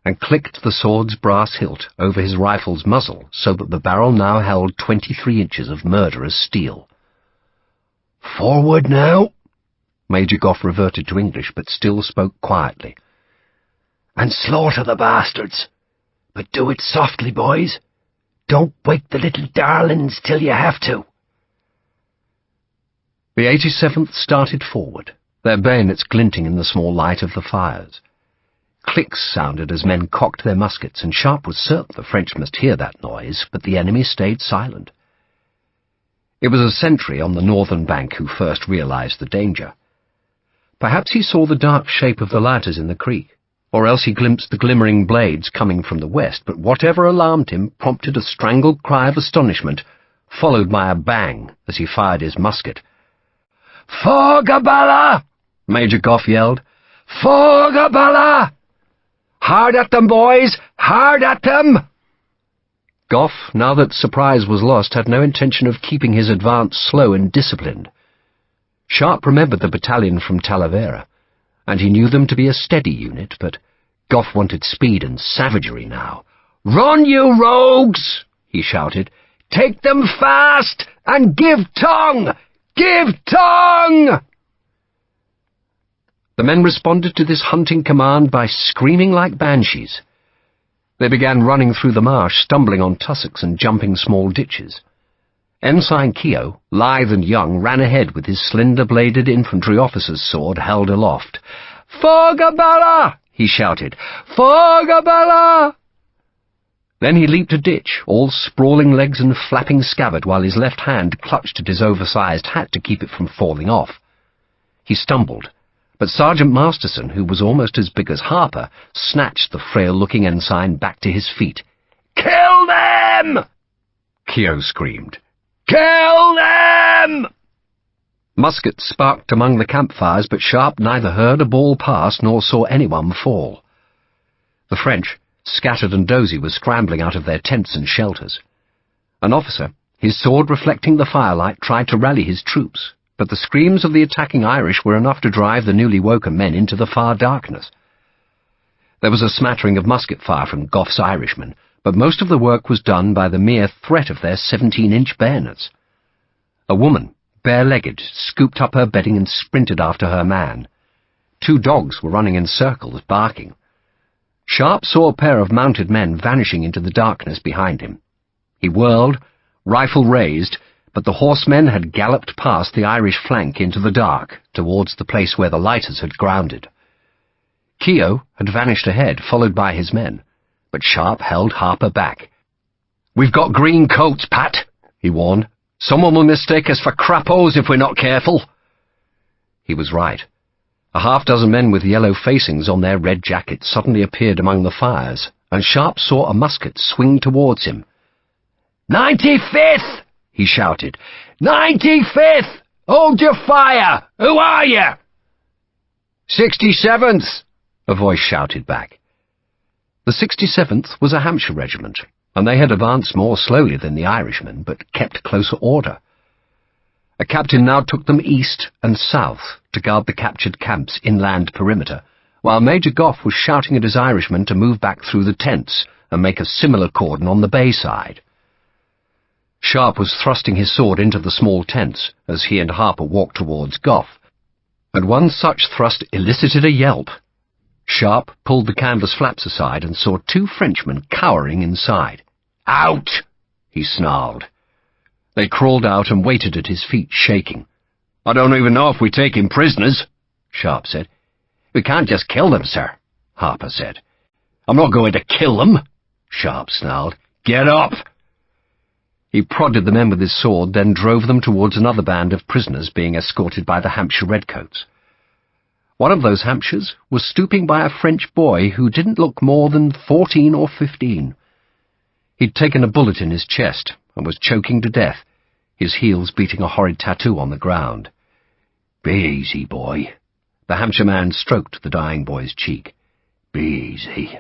and clicked the sword's brass hilt over his rifle's muzzle so that the barrel now held 23 inches of murderous steel. "Forward now!" Major Goff reverted to English, but still spoke quietly. "And slaughter the bastards. But do it softly, boys. Don't wake the little darlings till you have to." The 87th started forward, their bayonets glinting in the small light of the fires. Clicks sounded as men cocked their muskets, and Sharpe was certain the French must hear that noise, but the enemy stayed silent. It was a sentry on the northern bank who first realized the danger. Perhaps he saw the dark shape of the ladders in the creek, or else he glimpsed the glimmering blades coming from the west, but whatever alarmed him prompted a strangled cry of astonishment, followed by a bang as he fired his musket. "Fog a balla!" Major Goff yelled. "Fog a balla! Hard at them, boys! Hard at them!" Goff, now that surprise was lost, had no intention of keeping his advance slow and disciplined. Sharpe remembered the battalion from Talavera, and he knew them to be a steady unit, but Goff wanted speed and savagery now. "Run, you rogues!" he shouted. "Take them fast, and give tongue! Give tongue!" The men responded to this hunting command by screaming like banshees. They began running through the marsh, stumbling on tussocks and jumping small ditches. Ensign Keogh, lithe and young, ran ahead with his slender-bladed infantry officer's sword held aloft. "Fog a balla!" he shouted. "Fog a balla!" Then he leaped a ditch, all sprawling legs and flapping scabbard, while his left hand clutched at his oversized hat to keep it from falling off. He stumbled, but Sergeant Masterson, who was almost as big as Harper, snatched the frail-looking ensign back to his feet. "Kill them!" Keogh screamed. "Kill them!" Muskets sparked among the campfires, but Sharpe neither heard a ball pass nor saw anyone fall. The French, scattered and dozy, were scrambling out of their tents and shelters. An officer, his sword reflecting the firelight, tried to rally his troops, but the screams of the attacking Irish were enough to drive the newly woken men into the far darkness. There was a smattering of musket fire from Gough's Irishmen, but most of the work was done by the mere threat of their 17-inch bayonets. A woman, bare-legged, scooped up her bedding and sprinted after her man. 2 dogs were running in circles, barking. Sharpe saw a pair of mounted men vanishing into the darkness behind him. He whirled, rifle raised, but the horsemen had galloped past the Irish flank into the dark, towards the place where the lighters had grounded. Keogh had vanished ahead, followed by his men, but Sharpe held Harper back. "We've got green coats, Pat," he warned. "Someone will mistake us for crappos if we're not careful." He was right. A half-dozen men with yellow facings on their red jackets suddenly appeared among the fires, and Sharpe saw a musket swing towards him. 95th! he shouted. 95th! Hold your fire! Who are you? 67th! a voice shouted back. The 67th was a Hampshire regiment, and they had advanced more slowly than the Irishmen, but kept closer order. A captain now took them east and south to guard the captured camp's inland perimeter, while Major Gough was shouting at his Irishmen to move back through the tents and make a similar cordon on the bay side. Sharpe was thrusting his sword into the small tents as he and Harper walked towards Gough, and one such thrust elicited a yelp. Sharpe pulled the canvas flaps aside and saw 2 Frenchmen cowering inside. "Out!" he snarled. They crawled out and waited at his feet, shaking. "I don't even know if we take him prisoners," Sharpe said. "We can't just kill them, sir," Harper said. "I'm not going to kill them," Sharpe snarled. "Get up!" He prodded the men with his sword, then drove them towards another band of prisoners being escorted by the Hampshire redcoats. One of those Hampshires was stooping by a French boy who didn't look more than 14 or 15. He'd taken a bullet in his chest and was choking to death, his heels beating a horrid tattoo on the ground. "Be easy, boy." The Hampshire man stroked the dying boy's cheek. "Be easy."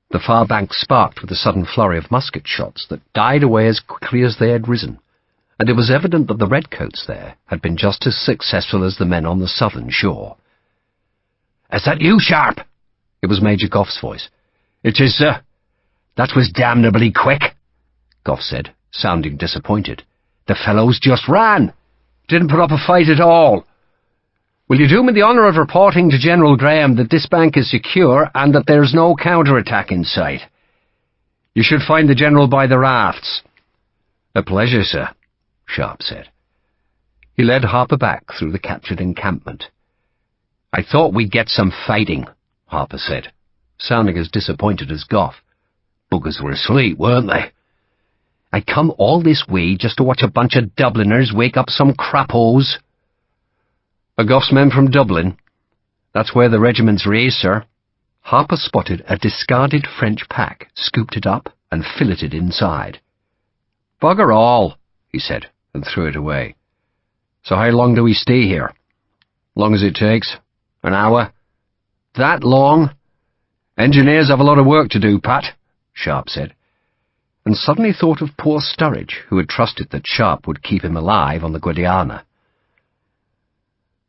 The far bank sparked with a sudden flurry of musket shots that died away as quickly as they had risen, and it was evident that the redcoats there had been just as successful as the men on the southern shore. "Is that you, Sharpe?" It was Major Gough's voice. "It is, sir." "That was damnably quick," Gough said, sounding disappointed. "The fellows just ran. Didn't put up a fight at all. Will you do me the honour of reporting to General Graham that this bank is secure and that there's no counter-attack in sight? You should find the General by the rafts." "A pleasure, sir," Sharpe said. He led Harper back through the captured encampment. "I thought we'd get some fighting," Harper said, sounding as disappointed as Gough. "Buggers were asleep, weren't they? I come all this way just to watch a bunch of Dubliners wake up some crappos." "Are Gough's men from Dublin?" "That's where the regiment's raised, sir." Harper spotted a discarded French pack, scooped it up, and filleted inside. "Bugger all," he said, and threw it away. "So how long do we stay here?" "Long as it takes. An hour." "That long?" "Engineers have a lot of work to do, Pat," Sharpe said, and suddenly thought of poor Sturridge, who had trusted that Sharpe would keep him alive on the Guadiana.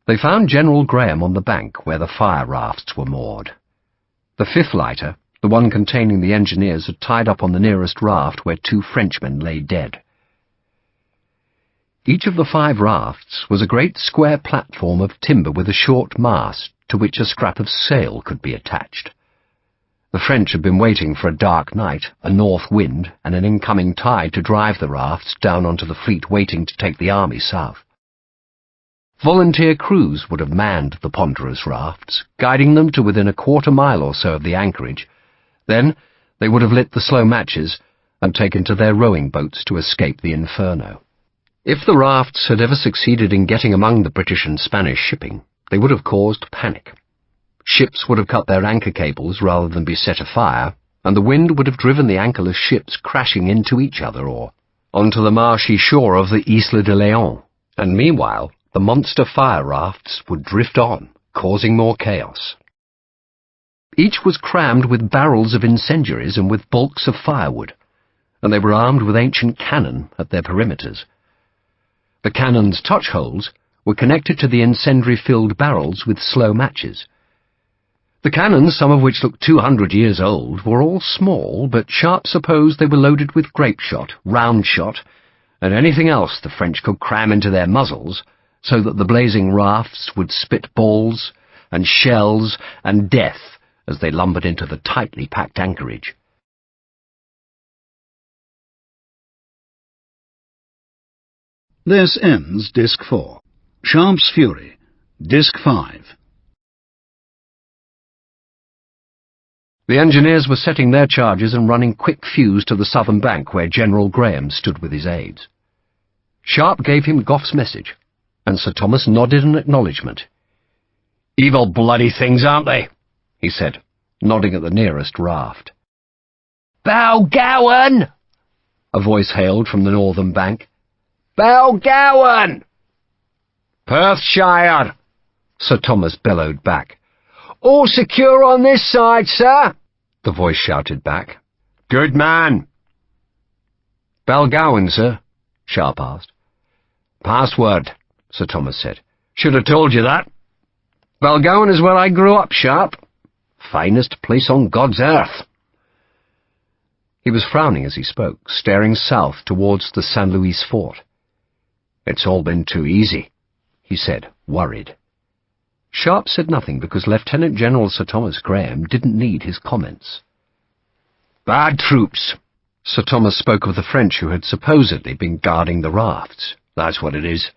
They found General Graham on the bank where the fire rafts were moored. The 5th lighter, the one containing the engineers, had tied up on the nearest raft where 2 Frenchmen lay dead. Each of the 5 rafts was a great square platform of timber with a short mast to which a scrap of sail could be attached. The French had been waiting for a dark night, a north wind, and an incoming tide to drive the rafts down onto the fleet waiting to take the army south. Volunteer crews would have manned the ponderous rafts, guiding them to within a quarter-mile or so of the anchorage. Then they would have lit the slow matches and taken to their rowing boats to escape the inferno. If the rafts had ever succeeded in getting among the British and Spanish shipping, they would have caused panic. Ships would have cut their anchor cables rather than be set afire, and the wind would have driven the anchorless ships crashing into each other or onto the marshy shore of the Isla de Leon, and meanwhile the monster fire rafts would drift on, causing more chaos. Each was crammed with barrels of incendiaries and with bulks of firewood, and they were armed with ancient cannon at their perimeters. The cannon's touch holes were connected to the incendiary-filled barrels with slow matches. The cannons, some of which looked 200 years old, were all small, but Sharpe supposed they were loaded with grape shot, round shot, and anything else the French could cram into their muzzles, so that the blazing rafts would spit balls and shells and death as they lumbered into the tightly packed anchorage. This ends Disc 4. Sharpe's Fury, Disc 5. The engineers were setting their charges and running quick fuse to the southern bank where General Graham stood with his aides. Sharpe gave him Gough's message, and Sir Thomas nodded in acknowledgement. "Evil bloody things, aren't they?" he said, nodding at the nearest raft. "Balgowan!" a voice hailed from the northern bank. "Balgowan!" "Perthshire!" Sir Thomas bellowed back. "All secure on this side, sir," the voice shouted back. "Good man." "Balgowan, sir?" Sharpe asked. "Password," Sir Thomas said. "Should have told you that. Balgowan is where I grew up, Sharpe. Finest place on God's earth." He was frowning as he spoke, staring south towards the St. Louis fort. "It's all been too easy," he said, worried. Sharpe said nothing because Lieutenant General Sir Thomas Graham didn't need his comments. "Bad troops." Sir Thomas spoke of the French who had supposedly been guarding the rafts. "That's what it is.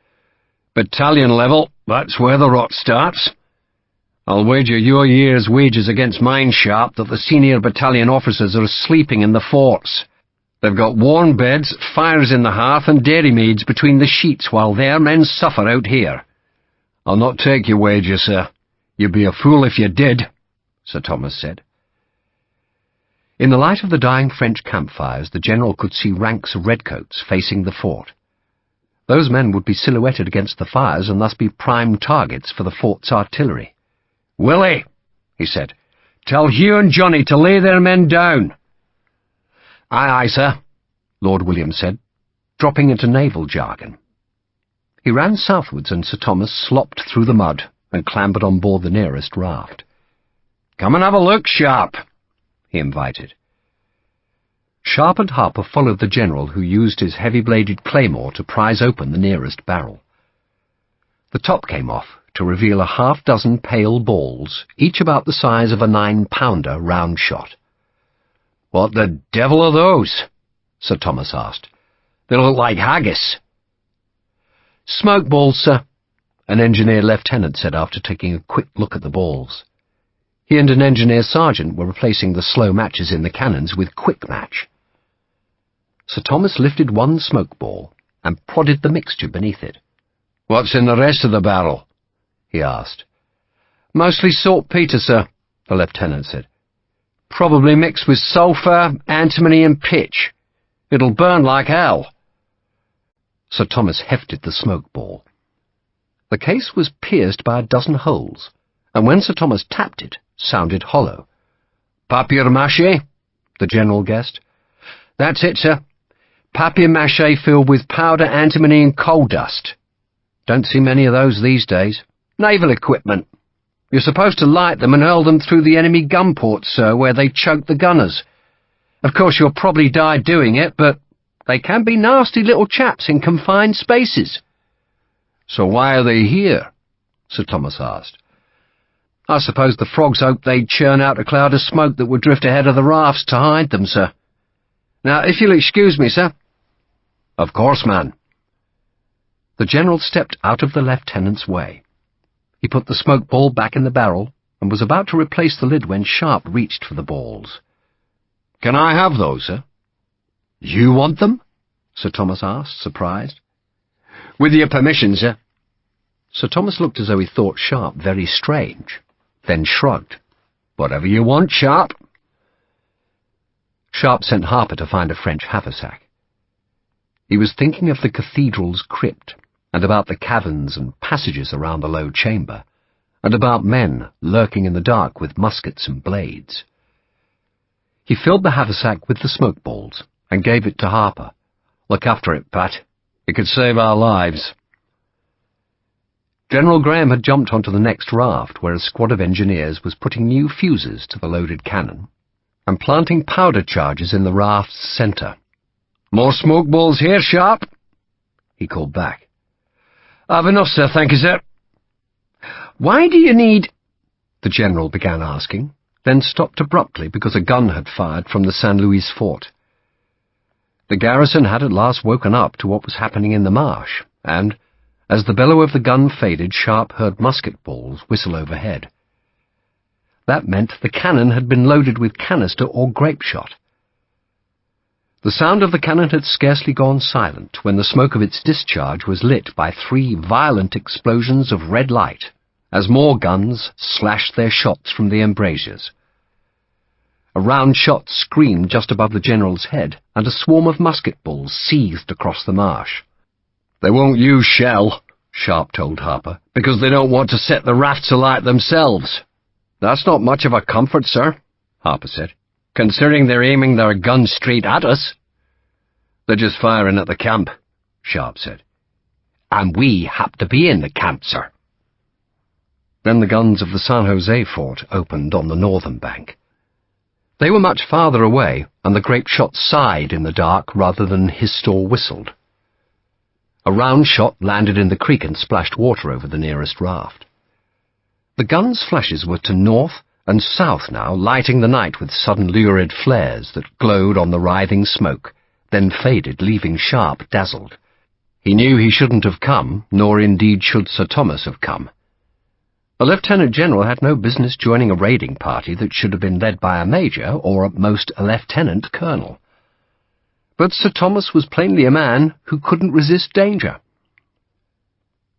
Battalion level, that's where the rot starts. I'll wager your year's wages against mine, Sharpe, that the senior battalion officers are sleeping in the forts. They've got warm beds, fires in the hearth, and dairymaids between the sheets while their men suffer out here. I'll not take your wager, sir. You'd be a fool if you did," Sir Thomas said. In the light of the dying French campfires, the general could see ranks of redcoats facing the fort. Those men would be silhouetted against the fires and thus be prime targets for the fort's artillery. "Willie," he said, "tell Hugh and Johnny to lay their men down." "Aye, aye, sir," Lord William said, dropping into naval jargon. He ran southwards and Sir Thomas slopped through the mud and clambered on board the nearest raft. "Come and have a look, Sharpe," he invited. Sharpe and Harper followed the general, who used his heavy-bladed claymore to prise open the nearest barrel. The top came off to reveal a half-dozen pale balls, each about the size of a 9-pounder round shot. "What the devil are those?" Sir Thomas asked. "They look like haggis." "Smoke balls, sir," an engineer lieutenant said after taking a quick look at the balls. He and an engineer sergeant were replacing the slow matches in the cannons with quick match. Sir Thomas lifted one smoke ball and prodded the mixture beneath it. "What's in the rest of the barrel?" he asked. "Mostly saltpetre, sir," the lieutenant said. "Probably mixed with sulphur, antimony and pitch. It'll burn like hell." Sir Thomas hefted the smoke ball. The case was pierced by a dozen holes, and when Sir Thomas tapped it, sounded hollow. "Papier-mâché?" the general guessed. "That's it, sir. Papier-mâché filled with powder, antimony and coal dust. Don't see many of those these days. Naval equipment. You're supposed to light them and hurl them through the enemy gun ports, sir, where they choke the gunners. Of course, you'll probably die doing it, but they can be nasty little chaps in confined spaces." "So why are they here?" Sir Thomas asked. "I suppose the frogs hoped they'd churn out a cloud of smoke that would drift ahead of the rafts to hide them, sir. Now, if you'll excuse me, sir." "Of course, man." The general stepped out of the lieutenant's way. He put the smoke ball back in the barrel and was about to replace the lid when Sharpe reached for the balls. "Can I have those, sir?" "You want them?" Sir Thomas asked, surprised. "With your permission, sir." Sir Thomas looked as though he thought Sharpe very strange, then shrugged. "Whatever you want, Sharpe." Sharpe sent Harper to find a French haversack. He was thinking of the cathedral's crypt, and about the caverns and passages around the low chamber, and about men lurking in the dark with muskets and blades. He filled the haversack with the smoke balls and gave it to Harper. "Look after it, Pat. It could save our lives." General Graham had jumped onto the next raft, where a squad of engineers was putting new fuses to the loaded cannon and planting powder charges in the raft's centre. "More smoke balls here, Sharpe," he called back. "I've enough, sir, thank you, sir." "Why do you need—" the general began asking, then stopped abruptly because a gun had fired from the San Luis fort. The garrison had at last woken up to what was happening in the marsh, and, as the bellow of the gun faded, Sharpe heard musket balls whistle overhead. That meant the cannon had been loaded with canister or grape shot. The sound of the cannon had scarcely gone silent when the smoke of its discharge was lit by 3 violent explosions of red light, as more guns slashed their shots from the embrasures. A round shot screamed just above the general's head, and a swarm of musket balls seethed across the marsh. "They won't use shell," Sharpe told Harper, "because they don't want to set the rafts alight themselves." "That's not much of a comfort, sir," Harper said, "considering they're aiming their guns straight at us." "They're just firing at the camp," Sharpe said. "And we happen to be in the camp, sir." Then the guns of the San Jose fort opened on the northern bank. They were much farther away, and the grape shot sighed in the dark rather than hissed or whistled. A round shot landed in the creek and splashed water over the nearest raft. The guns' flashes were to north and south now, lighting the night with sudden lurid flares that glowed on the writhing smoke, then faded, leaving Sharpe dazzled. He knew he shouldn't have come, nor indeed should Sir Thomas have come. A lieutenant-general had no business joining a raiding party that should have been led by a major, or at most a lieutenant-colonel. But Sir Thomas was plainly a man who couldn't resist danger.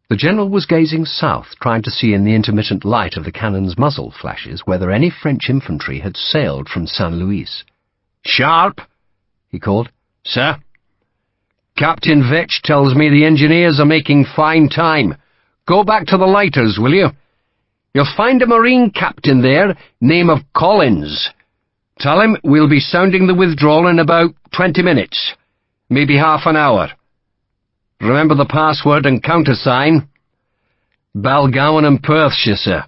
The general was gazing south, trying to see in the intermittent light of the cannon's muzzle flashes whether any French infantry had sailed from San Luis. "Sharpe," he called. "Sir?" "Captain Vetch tells me the engineers are making fine time. Go back to the lighters, will you? You'll find a marine captain there, name of Collins. Tell him we'll be sounding the withdrawal in about 20 minutes, maybe half an hour. Remember the password and countersign? Balgowan and Perthshire, sir.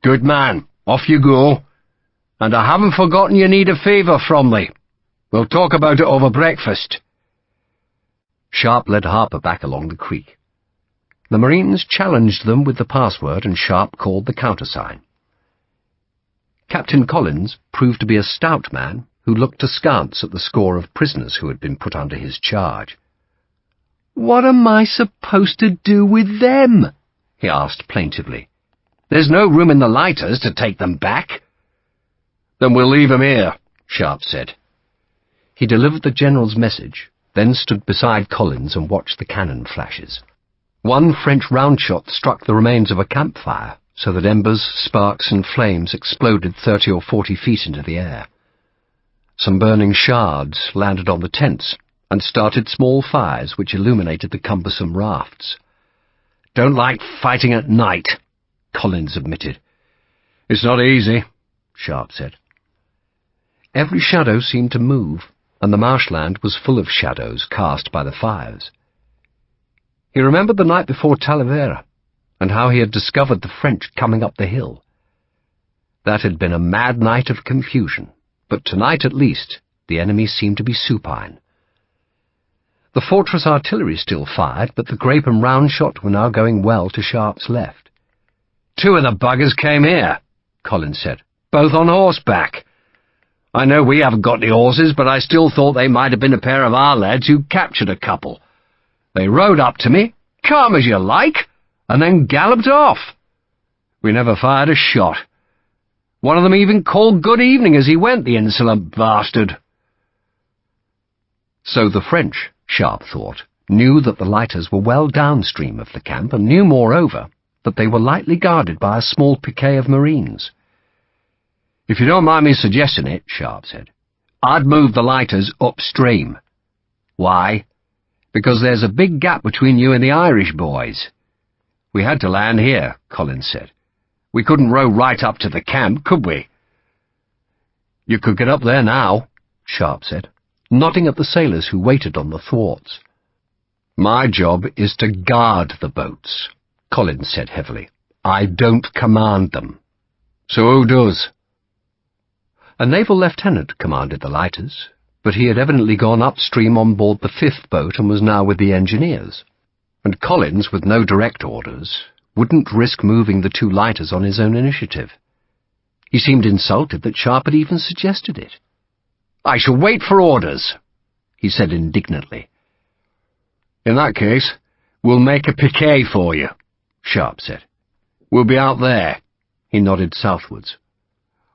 Good man, off you go. And I haven't forgotten you need a favour from me. We'll talk about it over breakfast." Sharpe led Harper back along the creek. The Marines challenged them with the password, and Sharpe called the countersign. Captain Collins proved to be a stout man who looked askance at the score of prisoners who had been put under his charge. "What am I supposed to do with them?" he asked plaintively. "There's no room in the lighters to take them back." "Then we'll leave 'em here," Sharpe said. He delivered the general's message, then stood beside Collins and watched the cannon flashes. One French round shot struck the remains of a campfire, so that embers, sparks, and flames exploded 30 or 40 feet into the air. Some burning shards landed on the tents and started small fires which illuminated the cumbersome rafts. "Don't like fighting at night," Collins admitted. "It's not easy," Sharpe said. Every shadow seemed to move, and the marshland was full of shadows cast by the fires. He remembered the night before Talavera, and how he had discovered the French coming up the hill. That had been a mad night of confusion, but tonight at least the enemy seemed to be supine. The fortress artillery still fired, but the grape and round shot were now going well to Sharpe's left. "2 of the buggers came here," Collins said, "both on horseback. I know we haven't got any horses, but I still thought they might have been a pair of our lads who captured a couple. They rode up to me, calm as you like, and then galloped off. We never fired a shot. One of them even called good evening as he went, the insolent bastard." So the French, Sharpe thought, knew that the lighters were well downstream of the camp, and knew, moreover, that they were lightly guarded by a small piquet of Marines. "If you don't mind me suggesting it," Sharpe said, "I'd move the lighters upstream." "Why?" "Because there's a big gap between you and the Irish boys." "We had to land here," Collins said. "We couldn't row right up to the camp, could we?" "You could get up there now," Sharpe said, nodding at the sailors who waited on the thwarts. My job is to guard the boats, Collins said heavily. I don't command them. So who does? A naval lieutenant commanded the lighters, but he had evidently gone upstream on board the 5th boat and was now with the engineers. And Collins, with no direct orders, wouldn't risk moving the 2 lighters on his own initiative. He seemed insulted that Sharpe had even suggested it. I shall wait for orders, he said indignantly. In that case, we'll make a piquet for you, Sharpe said. We'll be out there. He nodded southwards.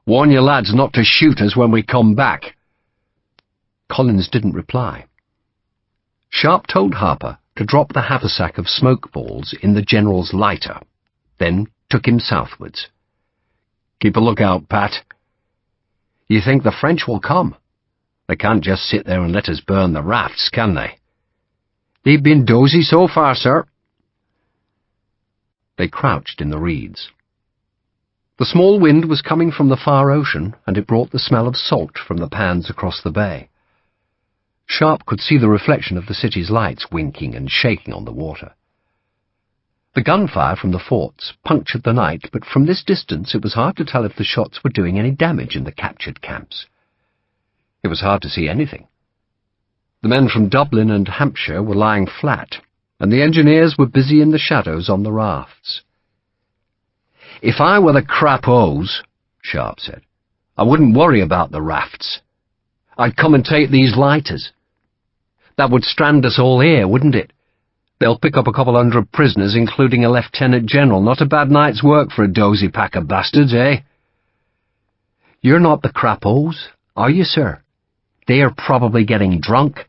Warn your lads not to shoot us when we come back. Collins didn't reply. Sharpe told Harper to drop the haversack of smoke balls in the General's lighter, then took him southwards. Keep a lookout, Pat. You think the French will come? They can't just sit there and let us burn the rafts, can they? They've been dozy so far, sir. They crouched in the reeds. The small wind was coming from the far ocean, and it brought the smell of salt from the pans across the bay. Sharpe could see the reflection of the city's lights winking and shaking on the water. The gunfire from the forts punctured the night, but from this distance it was hard to tell if the shots were doing any damage in the captured camps. It was hard to see anything. The men from Dublin and Hampshire were lying flat, and the engineers were busy in the shadows on the rafts. If I were the crapos, Sharpe said, I wouldn't worry about the rafts. I'd come and take these lighters. That would strand us all here, wouldn't it? They'll pick up a couple 100 prisoners, including a lieutenant general. Not a bad night's work for a dozy pack of bastards, eh? You're not the crapos, are you, sir? They are probably getting drunk,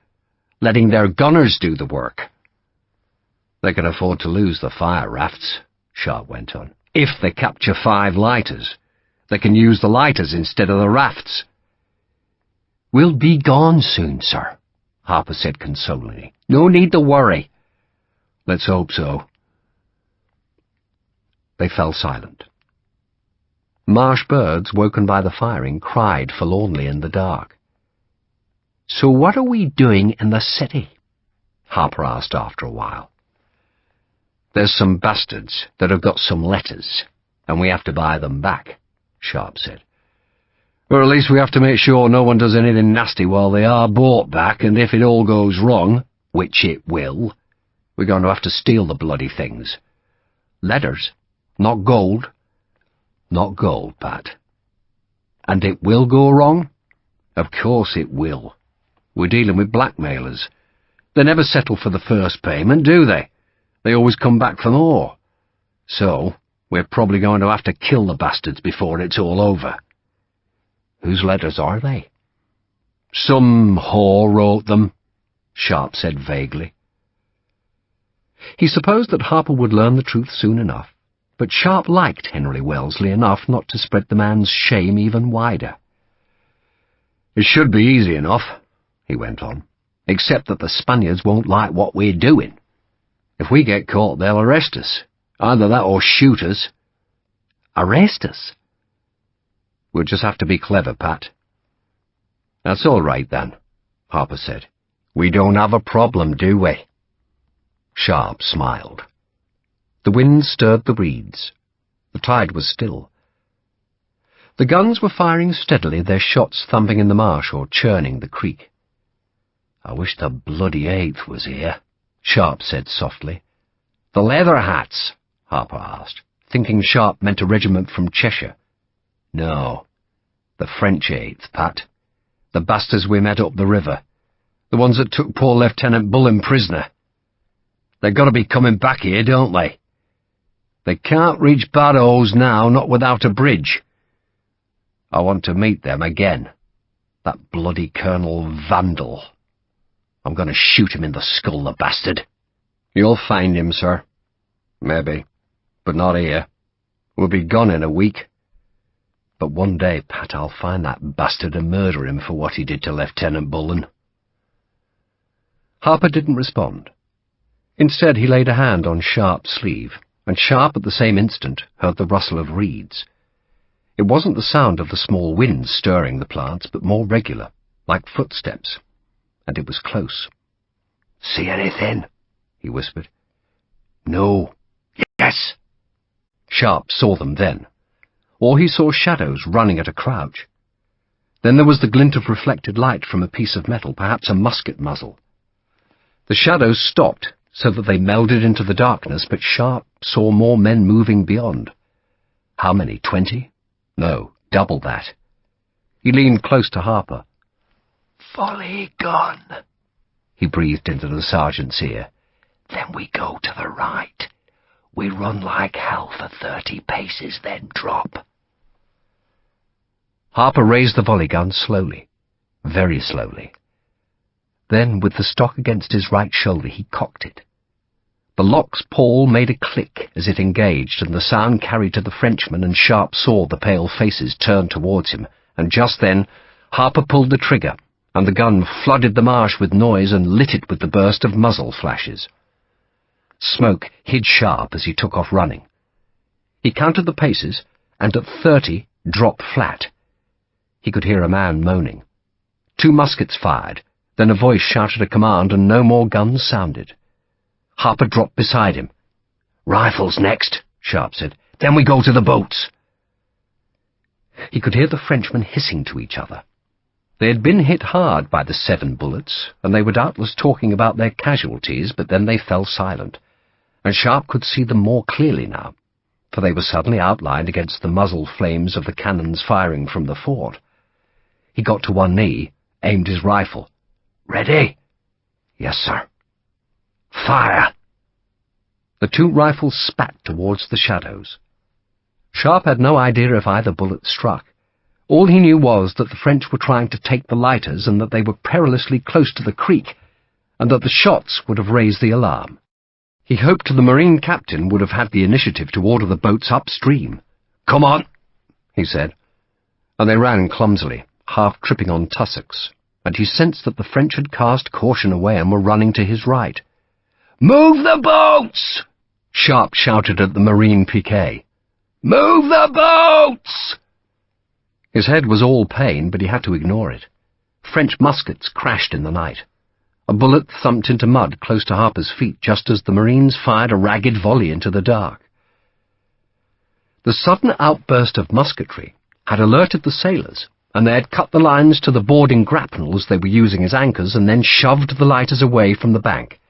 letting their gunners do the work. They can afford to lose the fire rafts, Sharpe went on. If they capture 5 lighters, they can use the lighters instead of the rafts. We'll be gone soon, sir, Harper said consolingly. No need to worry. Let's hope so. They fell silent. Marsh birds, woken by the firing, cried forlornly in the dark. So what are we doing in the city? Harper asked after a while. There's some bastards that have got some letters, and we have to buy them back, Sharpe said. Or at least we have to make sure no one does anything nasty while they are bought back, and if it all goes wrong, which it will, we're going to have to steal the bloody things. Letters, not gold. Not gold, Pat. And it will go wrong? Of course it will. We're dealing with blackmailers. They never settle for the first payment, do they? They always come back for more. So, we're probably going to have to kill the bastards before it's all over. Whose letters are they? Some whore wrote them, Sharpe said vaguely. He supposed that Harper would learn the truth soon enough, but Sharpe liked Henry Wellesley enough not to spread the man's shame even wider. It should be easy enough, he went on, except that the Spaniards won't like what we're doing. If we get caught, they'll arrest us. Either that or shoot us. Arrest us? We'll just have to be clever, Pat. That's all right, then, Harper said. We don't have a problem, do we? Sharpe smiled. The wind stirred the reeds. The tide was still. The guns were firing steadily, their shots thumping in the marsh or churning the creek. I wish the bloody 8th was here, Sharpe said softly. The leather hats? Harper asked, thinking Sharpe meant a regiment from Cheshire. No, the French 8th, Pat. The bastards we met up the river. The ones that took poor Lieutenant Bullen prisoner. They've got to be coming back here, don't they? They can't reach Barrows now, not without a bridge. I want to meet them again. That bloody Colonel Vandal. I'm going to shoot him in the skull, the bastard. You'll find him, sir. Maybe, but not here. We'll be gone in a week. But one day, Pat, I'll find that bastard and murder him for what he did to Lieutenant Bullen. Harper didn't respond. Instead, he laid a hand on Sharpe's sleeve, and Sharpe at the same instant heard the rustle of reeds. It wasn't the sound of the small wind stirring the plants, but more regular, like footsteps, and it was close. See anything? he whispered. No. Yes. Sharpe saw them then, or he saw shadows running at a crouch. Then there was the glint of reflected light from a piece of metal, perhaps a musket muzzle. The shadows stopped so that they melded into the darkness, but Sharpe saw more men moving beyond. How many? 20? No, double that. He leaned close to Harper. "Volley gun," he breathed into the sergeant's ear. "Then we go to the right. We run like hell for 30 paces, then drop." Harper raised the volley gun slowly, very slowly. Then, with the stock against his right shoulder, he cocked it. The lock's pawl made a click as it engaged, and the sound carried to the Frenchman, and Sharpe saw the pale faces turn towards him, and just then Harper pulled the trigger, and the gun flooded the marsh with noise and lit it with the burst of muzzle flashes. Smoke hid Sharpe as he took off running. He counted the paces, and at 30 dropped flat. He could hear a man moaning. 2 muskets fired, then a voice shouted a command, and no more guns sounded. Harper dropped beside him. "Rifles next," Sharpe said. "Then we go to the boats." He could hear the Frenchmen hissing to each other. They had been hit hard by the 7 bullets, and they were doubtless talking about their casualties, but then they fell silent, and Sharpe could see them more clearly now, for they were suddenly outlined against the muzzle flames of the cannons firing from the fort. He got to one knee, aimed his rifle. "Ready?" "Yes, sir." "Fire!" The 2 rifles spat towards the shadows. Sharpe had no idea if either bullet struck. All he knew was that the French were trying to take the lighters, and that they were perilously close to the creek, and that the shots would have raised the alarm. He hoped the Marine captain would have had the initiative to order the boats upstream. "Come on," he said, and they ran clumsily, half tripping on tussocks, and he sensed that the French had cast caution away and were running to his right. "Move the boats!" Sharpe shouted at the Marine piquet. "Move the boats!" His head was all pain, but he had to ignore it. French muskets crashed in the night. A bullet thumped into mud close to Harper's feet just as the Marines fired a ragged volley into the dark. The sudden outburst of musketry had alerted the sailors, and they had cut the lines to the boarding grapnels they were using as anchors and then shoved the lighters away from the bank.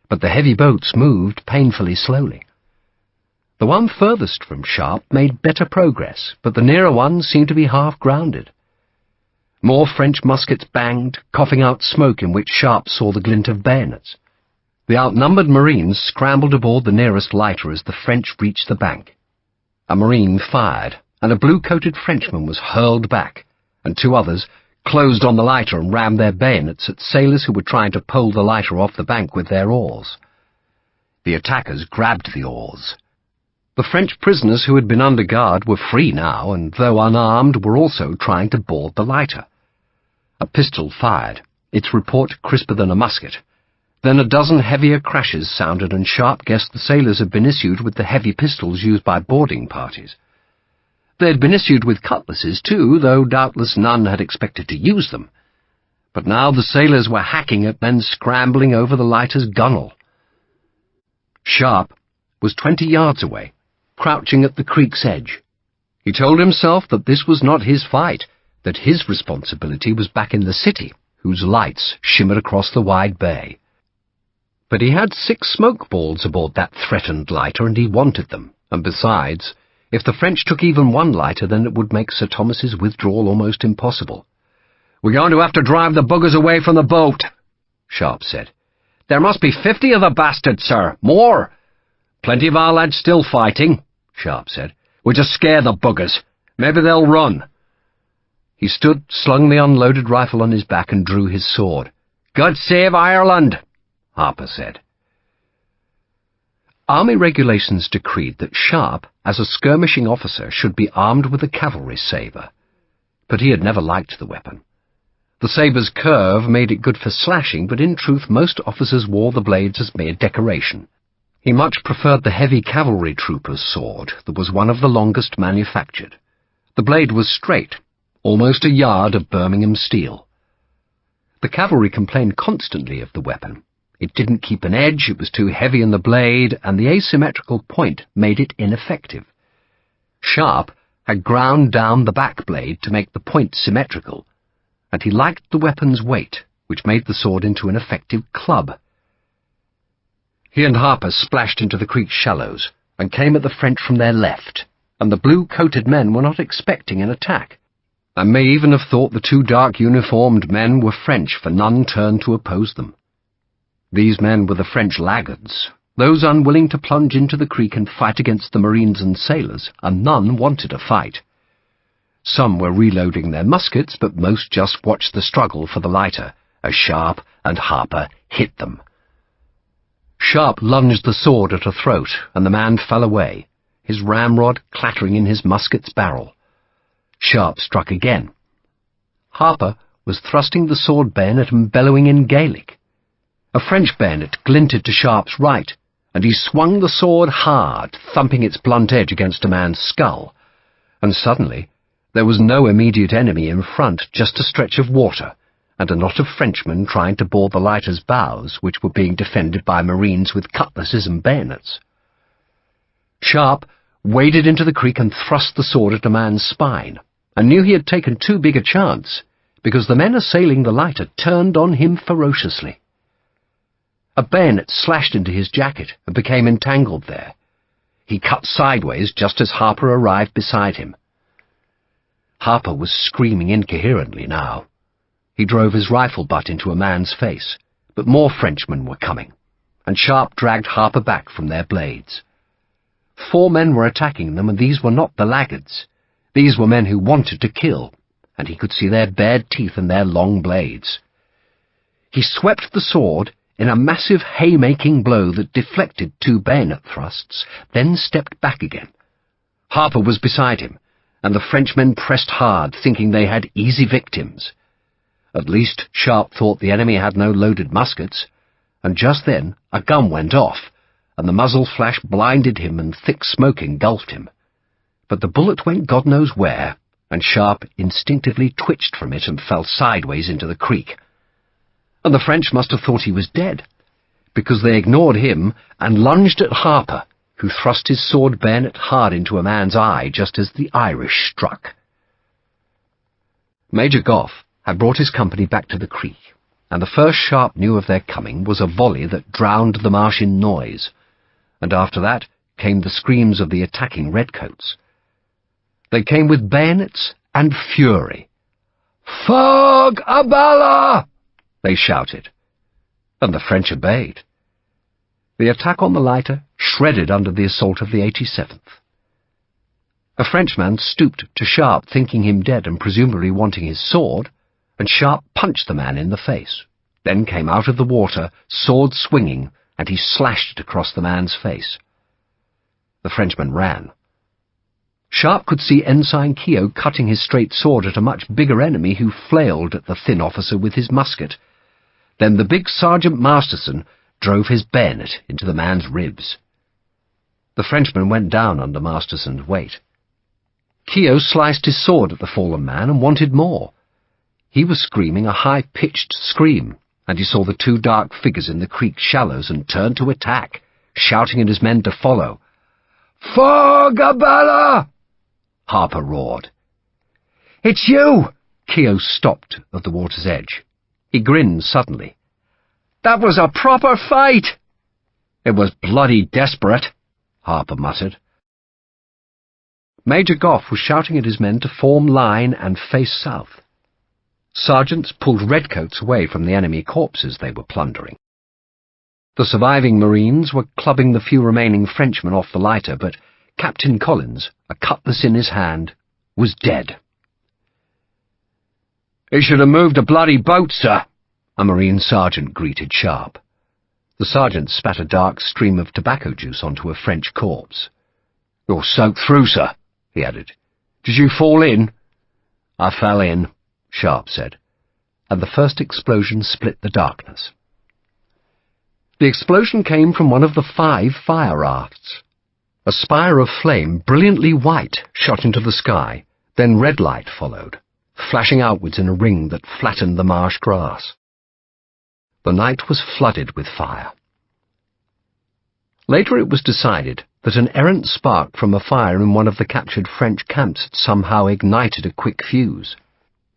But the heavy boats moved painfully slowly. The one furthest from Sharpe made better progress, but the nearer one seemed to be half-grounded. More French muskets banged, coughing out smoke in which Sharpe saw the glint of bayonets. The outnumbered Marines scrambled aboard the nearest lighter as the French reached the bank. A Marine fired, and a blue-coated Frenchman was hurled back, and 2 others closed on the lighter and rammed their bayonets at sailors who were trying to pole the lighter off the bank with their oars. The attackers grabbed the oars. The French prisoners who had been under guard were free now, and though unarmed, were also trying to board the lighter. A pistol fired, its report crisper than a musket. Then a dozen heavier crashes sounded, and Sharpe guessed the sailors had been issued with the heavy pistols used by boarding parties. They had been issued with cutlasses too, though doubtless none had expected to use them. But now the sailors were hacking at men scrambling over the lighter's gunwale. Sharpe was 20 yards away, crouching at the creek's edge. He told himself that this was not his fight, that his responsibility was back in the city, whose lights shimmered across the wide bay. But he had 6 smoke balls aboard that threatened lighter, and he wanted them, and besides, if the French took even one lighter, then it would make Sir Thomas's withdrawal almost impossible. "We're going to have to drive the buggers away from the boat," Sharpe said. "There must be 50 of the bastards, sir. More." "Plenty of our lads still fighting," Sharpe said. "We'll just scare the buggers. Maybe they'll run." He stood, slung the unloaded rifle on his back, and drew his sword. "God save Ireland," Harper said. Army regulations decreed that Sharpe, as a skirmishing officer, should be armed with a cavalry sabre. But he had never liked the weapon. The sabre's curve made it good for slashing, but in truth most officers wore the blades as mere decoration. He much preferred the heavy cavalry trooper's sword that was one of the longest manufactured. The blade was straight, almost a yard of Birmingham steel. The cavalry complained constantly of the weapon. It didn't keep an edge, it was too heavy in the blade, and the asymmetrical point made it ineffective. Sharpe had ground down the back blade to make the point symmetrical, and he liked the weapon's weight, which made the sword into an effective club. He and Harper splashed into the creek's shallows, and came at the French from their left, and the blue-coated men were not expecting an attack, and may even have thought the two dark-uniformed men were French, for none turned to oppose them. These men were the French laggards, those unwilling to plunge into the creek and fight against the marines and sailors, and none wanted a fight. Some were reloading their muskets, but most just watched the struggle for the lighter, as Sharpe and Harper hit them. Sharpe lunged the sword at a throat, and the man fell away, his ramrod clattering in his musket's barrel. Sharpe struck again. Harper was thrusting the sword bayonet and bellowing in Gaelic. A French bayonet glinted to Sharpe's right, and he swung the sword hard, thumping its blunt edge against a man's skull. And suddenly there was no immediate enemy in front, just a stretch of water, and a knot of Frenchmen trying to board the lighter's bows, which were being defended by marines with cutlasses and bayonets. Sharpe waded into the creek and thrust the sword at a man's spine, and knew he had taken too big a chance, because the men assailing the lighter turned on him ferociously. A bayonet slashed into his jacket and became entangled there. He cut sideways just as Harper arrived beside him. Harper was screaming incoherently now. He drove his rifle butt into a man's face, but more Frenchmen were coming, and Sharpe dragged Harper back from their blades. 4 men were attacking them, and these were not the laggards. These were men who wanted to kill, and he could see their bared teeth and their long blades. He swept the sword in a massive haymaking blow that deflected 2 bayonet thrusts, then stepped back again. Harper was beside him, and the Frenchmen pressed hard, thinking they had easy victims. At least Sharpe thought the enemy had no loaded muskets, and just then a gun went off, and the muzzle flash blinded him and thick smoke engulfed him. But the bullet went God knows where, and Sharpe instinctively twitched from it and fell sideways into the creek. And the French must have thought he was dead, because they ignored him and lunged at Harper, who thrust his sword bayonet hard into a man's eye just as the Irish struck. Major Goff had brought his company back to the creek, and the first Sharpe knew of their coming was a volley that drowned the marsh in noise, and after that came the screams of the attacking redcoats. They came with bayonets and fury. "Fog a bala!" they shouted, and the French obeyed. The attack on the lighter shredded under the assault of the 87th. A Frenchman stooped to Sharpe, thinking him dead and presumably wanting his sword, and Sharpe punched the man in the face, then came out of the water, sword swinging, and he slashed it across the man's face. The Frenchman ran. Sharpe could see Ensign Keogh cutting his straight sword at a much bigger enemy who flailed at the thin officer with his musket. Then the big Sergeant Masterson drove his bayonet into the man's ribs. The Frenchman went down under Masterson's weight. Keogh sliced his sword at the fallen man and wanted more. He was screaming a high-pitched scream, and he saw the 2 dark figures in the creek shallows and turned to attack, shouting at his men to follow. "Fog a bala!" Harper roared. "It's you!" Keogh stopped at the water's edge. He grinned suddenly. "That was a proper fight!" "It was bloody desperate," Harper muttered. Major Goff was shouting at his men to form line and face south. Sergeants pulled redcoats away from the enemy corpses they were plundering. The surviving Marines were clubbing the few remaining Frenchmen off the lighter, but Captain Collins, a cutlass in his hand, was dead. "He should have moved a bloody boat, sir," a Marine sergeant greeted Sharpe. The sergeant spat a dark stream of tobacco juice onto a French corpse. "You're soaked through, sir," he added. "Did you fall in?" "I fell in," Sharpe said, and the first explosion split the darkness. The explosion came from one of the 5 fire rafts. A spire of flame, brilliantly white, shot into the sky, then red light followed, flashing outwards in a ring that flattened the marsh grass. The night was flooded with fire. Later it was decided that an errant spark from a fire in one of the captured French camps had somehow ignited a quick fuse.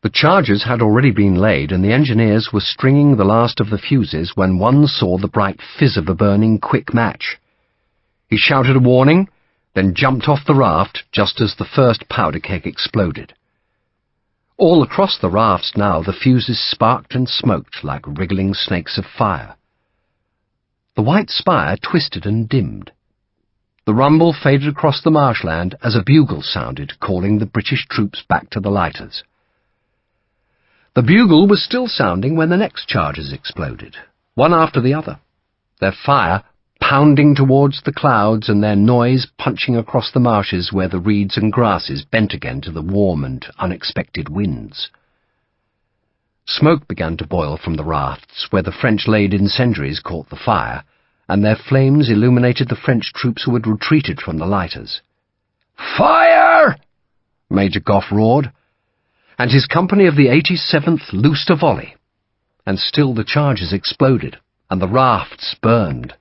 The charges had already been laid, and the engineers were stringing the last of the fuses when one saw the bright fizz of a burning quick match. He shouted a warning, then jumped off the raft just as the first powder keg exploded. All across the rafts now the fuses sparked and smoked like wriggling snakes of fire. The white spire twisted and dimmed. The rumble faded across the marshland as a bugle sounded, calling the British troops back to the lighters. The bugle was still sounding when the next charges exploded, one after the other, their fire pounding towards the clouds and their noise punching across the marshes where the reeds and grasses bent again to the warm and unexpected winds. Smoke began to boil from the rafts where the French-laid incendiaries caught the fire, and their flames illuminated the French troops who had retreated from the lighters. "Fire!" Major Goff roared, and his company of the 87th loosed a volley, and still the charges exploded, and the rafts burned.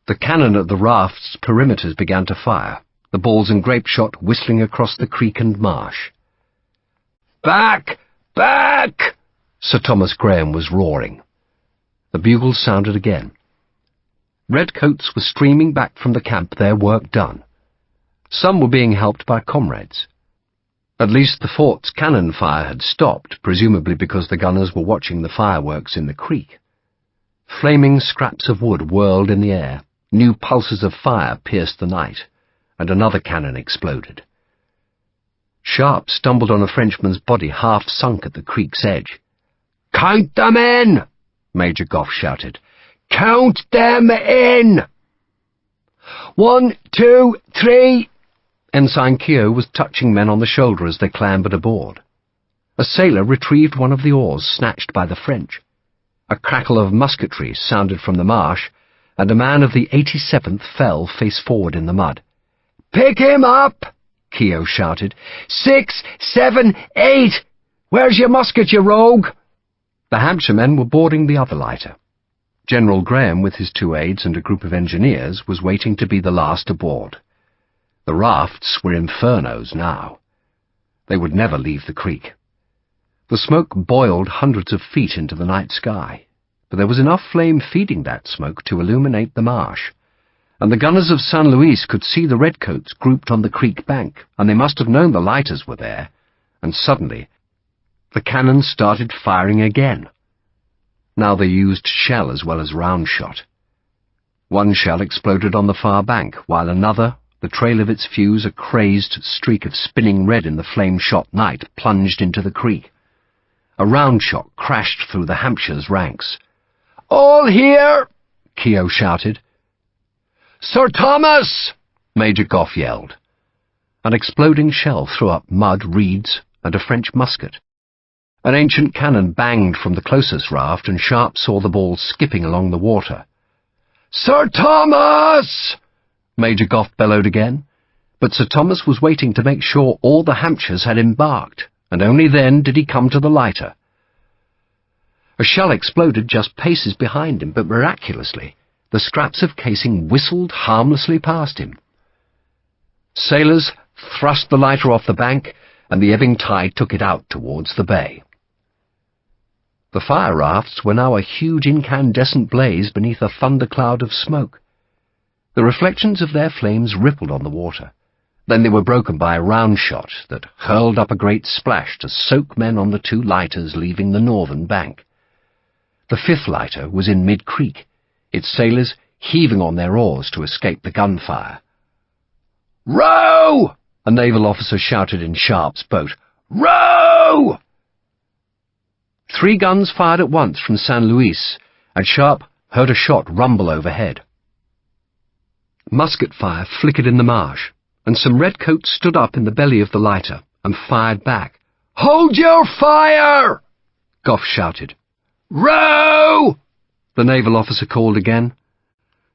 The cannon at the rafts' perimeters began to fire, the balls and grape shot whistling across the creek and marsh. "Back! Back!" Sir Thomas Graham was roaring. The bugles sounded again. Redcoats were streaming back from the camp, their work done. Some were being helped by comrades. At least the fort's cannon fire had stopped, presumably because the gunners were watching the fireworks in the creek. Flaming scraps of wood whirled in the air, new pulses of fire pierced the night, and another cannon exploded. Sharpe stumbled on a Frenchman's body half sunk at the creek's edge. "Count them in!" Major Goff shouted. "Count them in!" 1, 2, 3... Ensign Keogh was touching men on the shoulder as they clambered aboard. A sailor retrieved one of the oars snatched by the French. A crackle of musketry sounded from the marsh, and a man of the 87th fell face forward in the mud. "Pick him up!" Keogh shouted. 6, 7, 8! Where's your musket, you rogue? The Hampshire men were boarding the other lighter. General Graham, with his 2 aides and a group of engineers, was waiting to be the last aboard. The rafts were infernos now. They would never leave the creek. The smoke boiled hundreds of feet into the night sky, but there was enough flame feeding that smoke to illuminate the marsh, and the gunners of San Luis could see the redcoats grouped on the creek bank, and they must have known the lighters were there, and suddenly the cannon started firing again. Now they used shell as well as round shot. One shell exploded on the far bank, while another, the trail of its fuse a crazed streak of spinning red in the flame-shot night, plunged into the creek. A round shot crashed through the Hampshire's ranks. "All here!" Keogh shouted. "Sir Thomas!" Major Goff yelled. An exploding shell threw up mud, reeds, and a French musket. An ancient cannon banged from the closest raft, and Sharpe saw the ball skipping along the water. "Sir Thomas!" Major Goff bellowed again, but Sir Thomas was waiting to make sure all the Hampshires had embarked, and only then did he come to the lighter. A shell exploded just paces behind him, but miraculously, the scraps of casing whistled harmlessly past him. Sailors thrust the lighter off the bank, and the ebbing tide took it out towards the bay. The fire rafts were now a huge incandescent blaze beneath a thundercloud of smoke. The reflections of their flames rippled on the water. Then they were broken by a round shot that hurled up a great splash to soak men on the 2 lighters leaving the northern bank. The 5th lighter was in mid-creek, its sailors heaving on their oars to escape the gunfire. "Row!" a naval officer shouted in Sharpe's boat. "Row!" 3 guns fired at once from San Luis, and Sharpe heard a shot rumble overhead. Musket fire flickered in the marsh, and some redcoats stood up in the belly of the lighter and fired back. "Hold your fire!" Goff shouted. "Row!" the naval officer called again.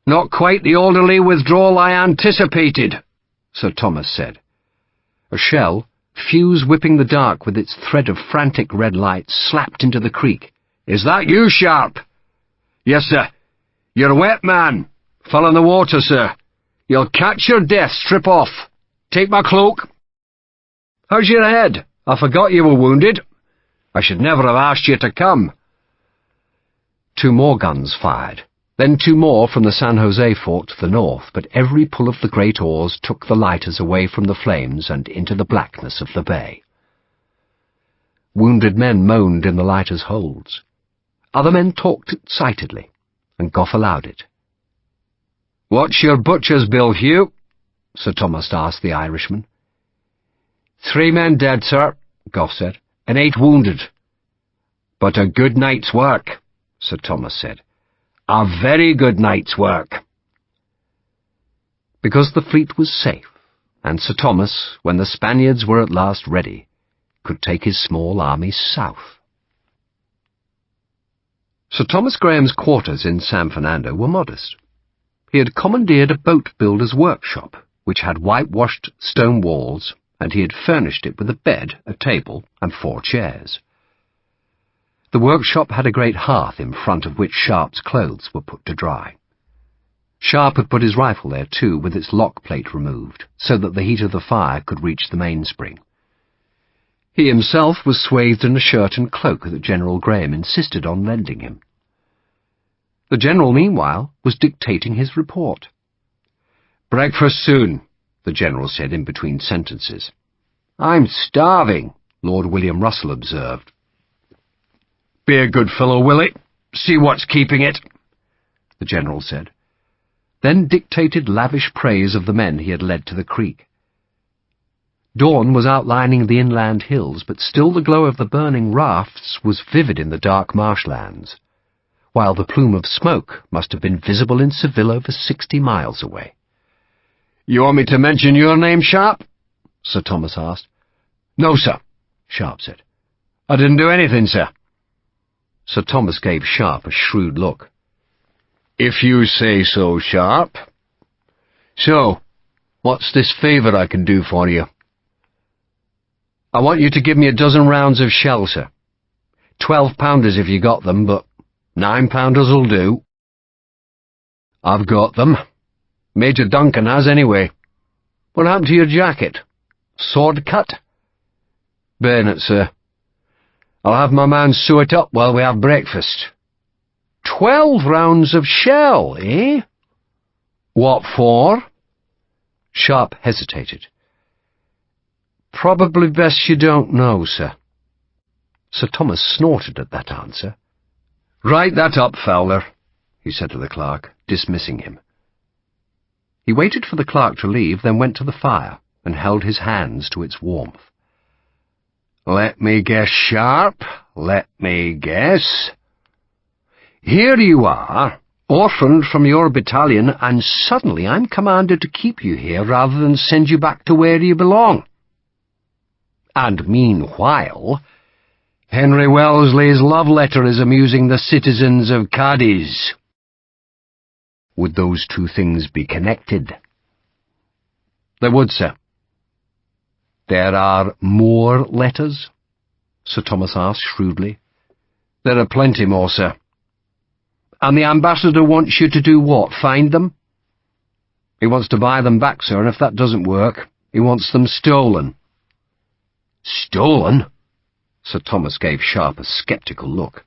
"Not quite the orderly withdrawal I anticipated," Sir Thomas said. A shell, fuse whipping the dark with its thread of frantic red light, slapped into the creek. "Is that you, Sharpe?" Yes, sir. You're a wet man. Fell in the water, sir. You'll catch your death. Strip off. Take my cloak. How's your head? I forgot you were wounded. I should never have asked you to come. 2 more guns fired, then 2 more from the San Jose fort to the north, but every pull of the great oars took the lighters away from the flames and into the blackness of the bay. Wounded men moaned in the lighters' holds. Other men talked excitedly, and Gough allowed it. "What's your butcher's bill, Hugh?" Sir Thomas asked the Irishman. 3 men dead, sir, Gough said, and 8 wounded. But a good night's work, Sir Thomas said. A very good night's work. Because the fleet was safe, and Sir Thomas, when the Spaniards were at last ready, could take his small army south. Sir Thomas Graham's quarters in San Fernando were modest. He had commandeered a boat-builder's workshop, which had whitewashed stone walls, and he had furnished it with a bed, a table, and 4 chairs. The workshop had a great hearth in front of which Sharpe's clothes were put to dry. Sharpe had put his rifle there too, with its lock plate removed, so that the heat of the fire could reach the mainspring. He himself was swathed in a shirt and cloak that General Graham insisted on lending him. The General, meanwhile, was dictating his report. "Breakfast soon," the General said in between sentences. "I'm starving," Lord William Russell observed. "Be a good fellow, Willie. See what's keeping it," the General said, then dictated lavish praise of the men he had led to the creek. Dawn was outlining the inland hills, but still the glow of the burning rafts was vivid in the dark marshlands, while the plume of smoke must have been visible in Seville over 60 miles away. "You want me to mention your name, Sharpe?" Sir Thomas asked. "No, sir," Sharpe said. "I didn't do anything, sir." Sir Thomas gave Sharpe a shrewd look. "If you say so, Sharpe. So, what's this favour I can do for you?" "I want you to give me a dozen rounds of shell, sir. 12-pounders if you got them, but 9-pounders'll do." "I've got them. Major Duncan has, anyway. What happened to your jacket? Sword cut?" "Bayonet, sir." "I'll have my man sew it up while we have breakfast." 12 rounds of shell, eh? What for?" Sharpe hesitated. "Probably best you don't know, sir." Sir Thomas snorted at that answer. "Write that up, Fowler," he said to the clerk, dismissing him. He waited for the clerk to leave, then went to the fire and held his hands to its warmth. "Let me guess, Sharpe, let me guess. Here you are, orphaned from your battalion, and suddenly I'm commanded to keep you here rather than send you back to where you belong. And meanwhile, Henry Wellesley's love letter is amusing the citizens of Cadiz. Would those 2 things be connected?" "They would, sir." "There are more letters?" Sir Thomas asked shrewdly. "There are plenty more, sir." "And the ambassador wants you to do what, find them?" "He wants to buy them back, sir, and if that doesn't work, he wants them stolen." "Stolen?" Sir Thomas gave Sharpe a sceptical look.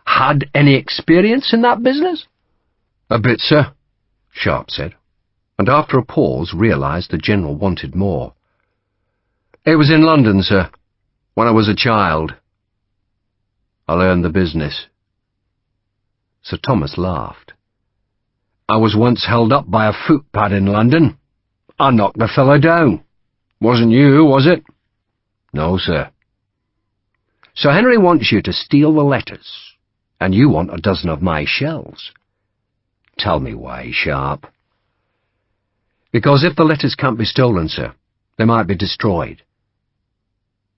"Had any experience in that business?" "A bit, sir," Sharpe said, and after a pause realized the General wanted more. "It was in London, sir, when I was a child. I learned the business." Sir Thomas laughed. "I was once held up by a footpad in London. I knocked the fellow down. Wasn't you, was it?" "No, sir." "So Henry wants you to steal the letters, and you want a dozen of my shells. Tell me why, Sharpe." "Because if the letters can't be stolen, sir, they might be destroyed."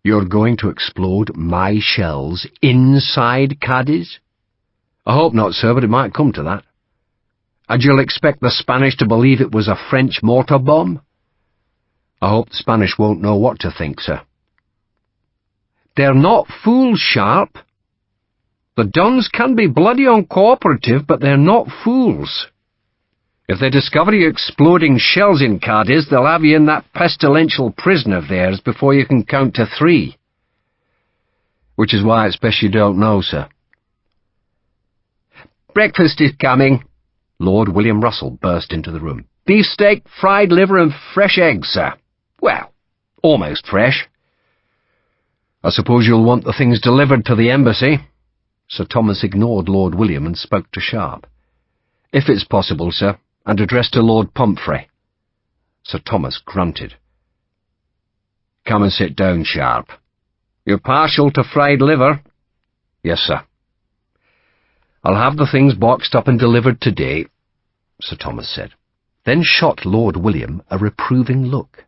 "You're going to explode my shells inside Cadiz?" "I hope not, sir, but it might come to that." "And you'll expect the Spanish to believe it was a French mortar bomb?" "I hope the Spanish won't know what to think, sir." "They're not fools, Sharpe. The Duns can be bloody uncooperative, but they're not fools. If they discover you exploding shells in Cadiz, they'll have you in that pestilential prison of theirs before you can count to 3. Which is why it's best you don't know, sir. Breakfast is coming. Lord William Russell burst into the room. Beefsteak, fried liver and fresh eggs, sir. Well, almost fresh. I suppose you'll want the things delivered to the embassy. Sir Thomas ignored Lord William and spoke to Sharpe. If it's possible, sir, and addressed to Lord Pumphrey. Sir Thomas grunted. Come and sit down, Sharpe. You're partial to fried liver? Yes, sir. I'll have the things boxed up and delivered today, Sir Thomas said, then shot Lord William a reproving look.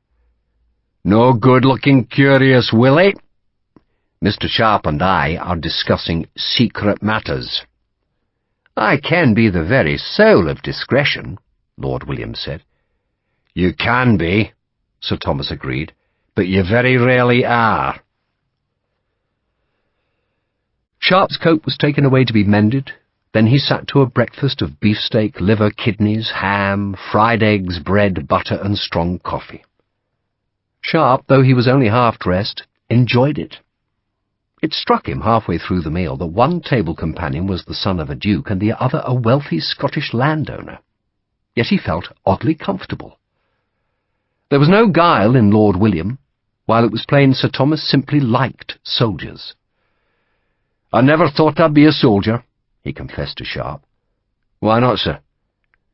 No good-looking curious, Willie. Mr. Sharpe and I are discussing secret matters. I can be the very soul of discretion, Lord William said. You can be, Sir Thomas agreed, but you very rarely are. Sharpe's coat was taken away to be mended. Then he sat to a breakfast of beefsteak, liver, kidneys, ham, fried eggs, bread, butter, and strong coffee. Sharpe, though he was only half-dressed, enjoyed it. It struck him halfway through the meal that one table companion was the son of a duke and the other a wealthy Scottish landowner. Yet he felt oddly comfortable. There was no guile in Lord William, while it was plain Sir Thomas simply liked soldiers. I never thought I'd be a soldier, he confessed to Sharpe. Why not, sir?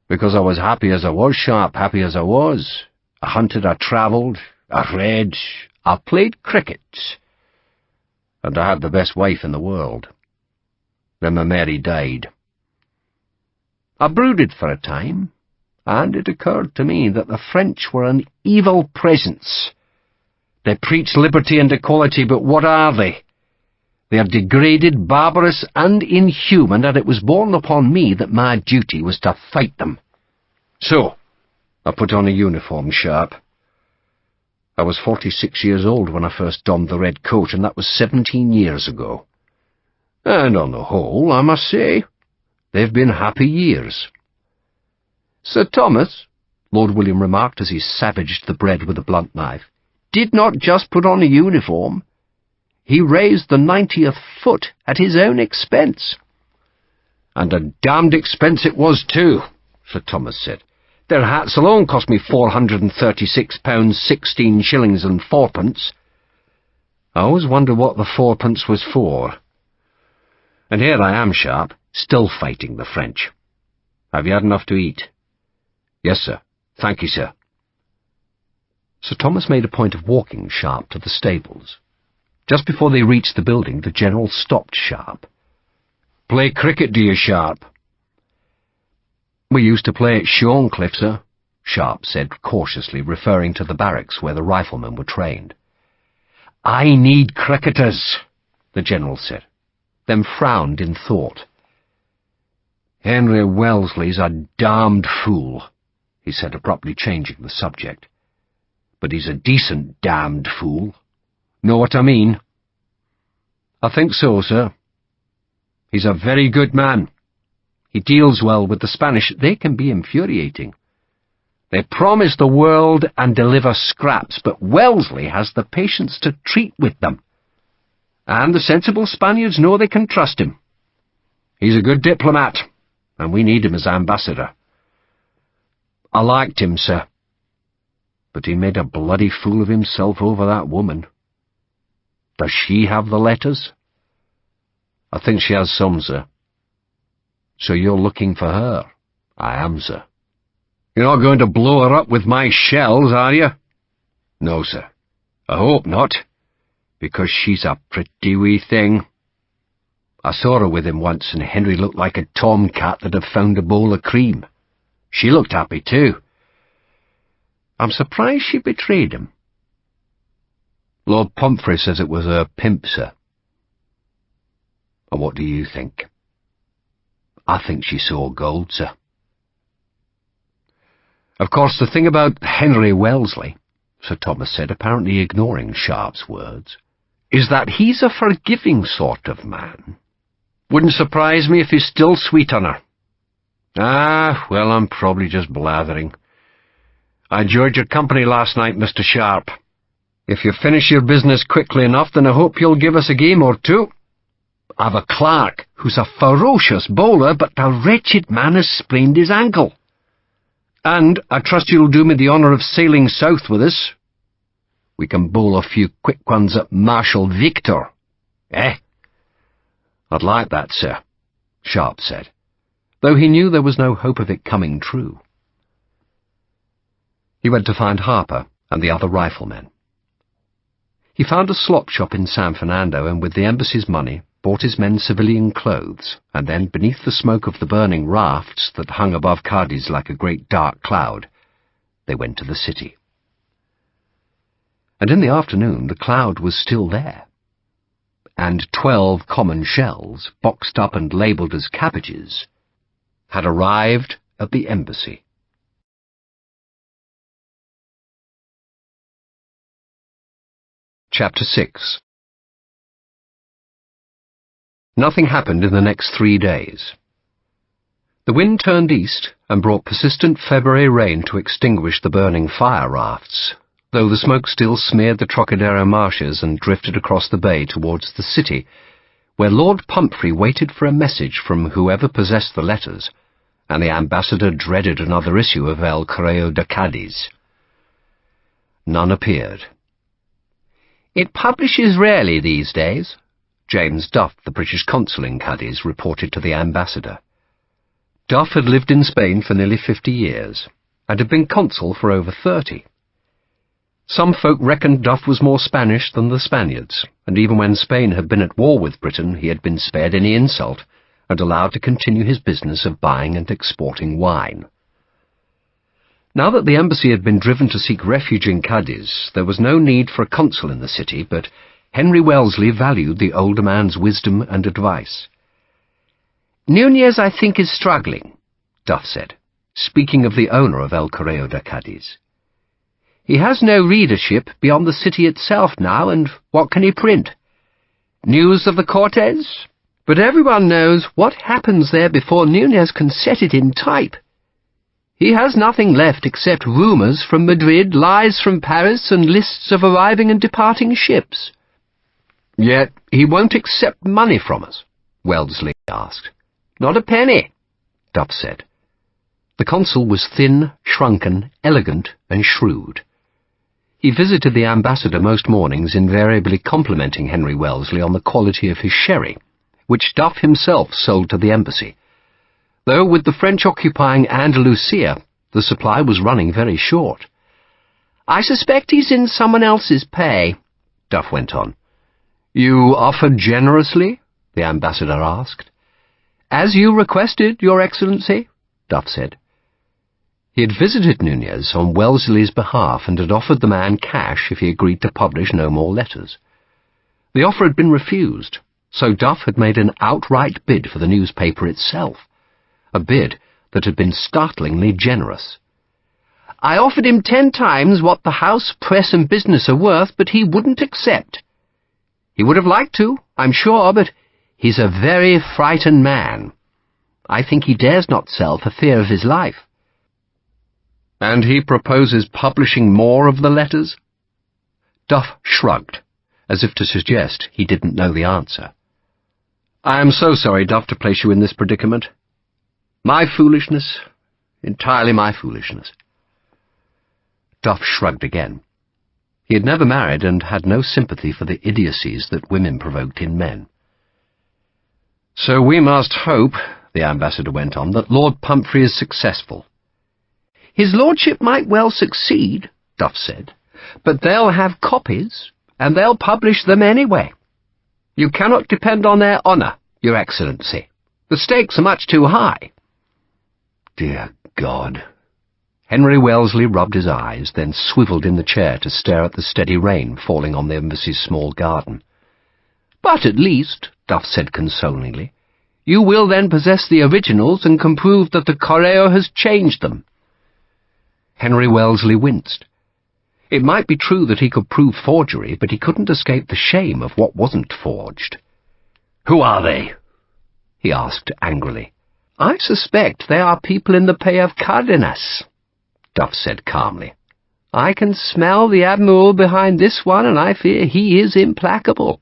Because I was happy as I was, Sharpe, happy as I was. I hunted, I travelled, I read, I played cricket. And I had the best wife in the world. Then my Mary died. I brooded for a time, and it occurred to me that the French were an evil presence. They preach liberty and equality, but what are they? They are degraded, barbarous, and inhuman, and it was borne upon me that my duty was to fight them. So, I put on a uniform, Sharpe. I was 46 years old when I first donned the red coat, and that was 17 years ago. And on the whole, I must say, they've been happy years. Sir Thomas, Lord William remarked as he savaged the bread with a blunt knife, did not just put on a uniform. He raised the 90th foot at his own expense. And a damned expense it was, too, Sir Thomas said. Their hats alone cost me £436, 16 shillings and 4pence. I always wonder what the 4pence was for. And here I am, Sharpe, still fighting the French. Have you had enough to eat? Yes, sir. Thank you, sir. Sir Thomas made a point of walking Sharpe to the stables. Just before they reached the building, the General stopped Sharpe. Play cricket, do you, Sharpe? We used to play at Shorncliffe, sir, Sharpe said cautiously, referring to the barracks where the riflemen were trained. I need cricketers, the General said, then frowned in thought. Henry Wellesley's a damned fool, he said, abruptly changing the subject. But he's a decent damned fool. Know what I mean? I think so, sir. He's a very good man. He deals well with the Spanish. They can be infuriating. They promise the world and deliver scraps, but Wellesley has the patience to treat with them. And the sensible Spaniards know they can trust him. He's a good diplomat, and we need him as ambassador. I liked him, sir. But he made a bloody fool of himself over that woman. Does she have the letters? I think she has some, sir. So you're looking for her? I am, sir. You're not going to blow her up with my shells, are you? No, sir. I hope not, because she's a pretty wee thing. I saw her with him once, and Henry looked like a tomcat that had found a bowl of cream. She looked happy, too. I'm surprised she betrayed him. Lord Pumphrey says it was her pimp, sir. And what do you think? I think she saw gold, sir. Of course, the thing about Henry Wellesley, Sir Thomas said, apparently ignoring Sharpe's words, is that he's a forgiving sort of man. Wouldn't surprise me if he's still sweet on her. Ah, well, I'm probably just blathering. I enjoyed your company last night, Mr. Sharpe. If you finish your business quickly enough, then I hope you'll give us a game or two. I've a clerk who's a ferocious bowler, but the wretched man has sprained his ankle. And I trust you'll do me the honour of sailing south with us. We can bowl a few quick ones at Marshal Victor. Eh? I'd like that, sir, Sharpe said, though he knew there was no hope of it coming true. He went to find Harper and the other riflemen. He found a slop shop in San Fernando and with the embassy's money bought his men civilian clothes, and then, beneath the smoke of the burning rafts that hung above Cadiz like a great dark cloud, they went to the city. And in the afternoon the cloud was still there, and 12 common shells, boxed up and labelled as cabbages, had arrived at the embassy. Chapter 6. Nothing happened in the next 3 days. The wind turned east and brought persistent February rain to extinguish the burning fire rafts, though the smoke still smeared the Trocadero marshes and drifted across the bay towards the city, where Lord Pumphrey waited for a message from whoever possessed the letters, and the ambassador dreaded another issue of El Correo de Cadiz. None appeared. "It publishes rarely these days," James Duff, the British consul in Cadiz, reported to the ambassador. Duff had lived in Spain for nearly 50 years, and had been consul for over 30. Some folk reckoned Duff was more Spanish than the Spaniards, and even when Spain had been at war with Britain, he had been spared any insult, and allowed to continue his business of buying and exporting wine. Now that the embassy had been driven to seek refuge in Cadiz, there was no need for a consul in the city, but Henry Wellesley valued the older man's wisdom and advice. "Nunez, I think, is struggling," Duff said, speaking of the owner of El Correo de Cadiz. "He has no readership beyond the city itself now, and what can he print? News of the Cortes? But everyone knows what happens there before Nunez can set it in type. He has nothing left except rumours from Madrid, lies from Paris, and lists of arriving and departing ships." "Yet he won't accept money from us?" Wellesley asked. "Not a penny," Duff said. The consul was thin, shrunken, elegant, and shrewd. He visited the ambassador most mornings, invariably complimenting Henry Wellesley on the quality of his sherry, which Duff himself sold to the embassy, though with the French occupying Andalusia, the supply was running very short. "I suspect he's in someone else's pay," Duff went on. "You offered generously?" the ambassador asked. "As you requested, Your Excellency," Duff said. He had visited Nunez on Wellesley's behalf and had offered the man cash if he agreed to publish no more letters. The offer had been refused, so Duff had made an outright bid for the newspaper itself, a bid that had been startlingly generous. "I offered him 10 times what the house, press, and business are worth, but he wouldn't accept. He would have liked to, I'm sure, but he's a very frightened man. I think he dares not sell for fear of his life." "And he proposes publishing more of the letters?" Duff shrugged, as if to suggest he didn't know the answer. "I am so sorry, Duff, to place you in this predicament. My foolishness, entirely my foolishness." Duff shrugged again. He had never married and had no sympathy for the idiocies that women provoked in men. "So we must hope," the ambassador went on, "that Lord Pumphrey is successful." "His lordship might well succeed," Duff said, "but they'll have copies, and they'll publish them anyway. You cannot depend on their honour, Your Excellency. The stakes are much too high." Dear God. Henry Wellesley rubbed his eyes, then swivelled in the chair to stare at the steady rain falling on the embassy's small garden. "But at least," Duff said consolingly, "you will then possess the originals and can prove that the Correo has changed them." Henry Wellesley winced. It might be true that he could prove forgery, but he couldn't escape the shame of what wasn't forged. "Who are they?" he asked angrily. "I suspect they are people in the pay of Cardenas," Duff said calmly. "I can smell the Admiral behind this one, and I fear he is implacable.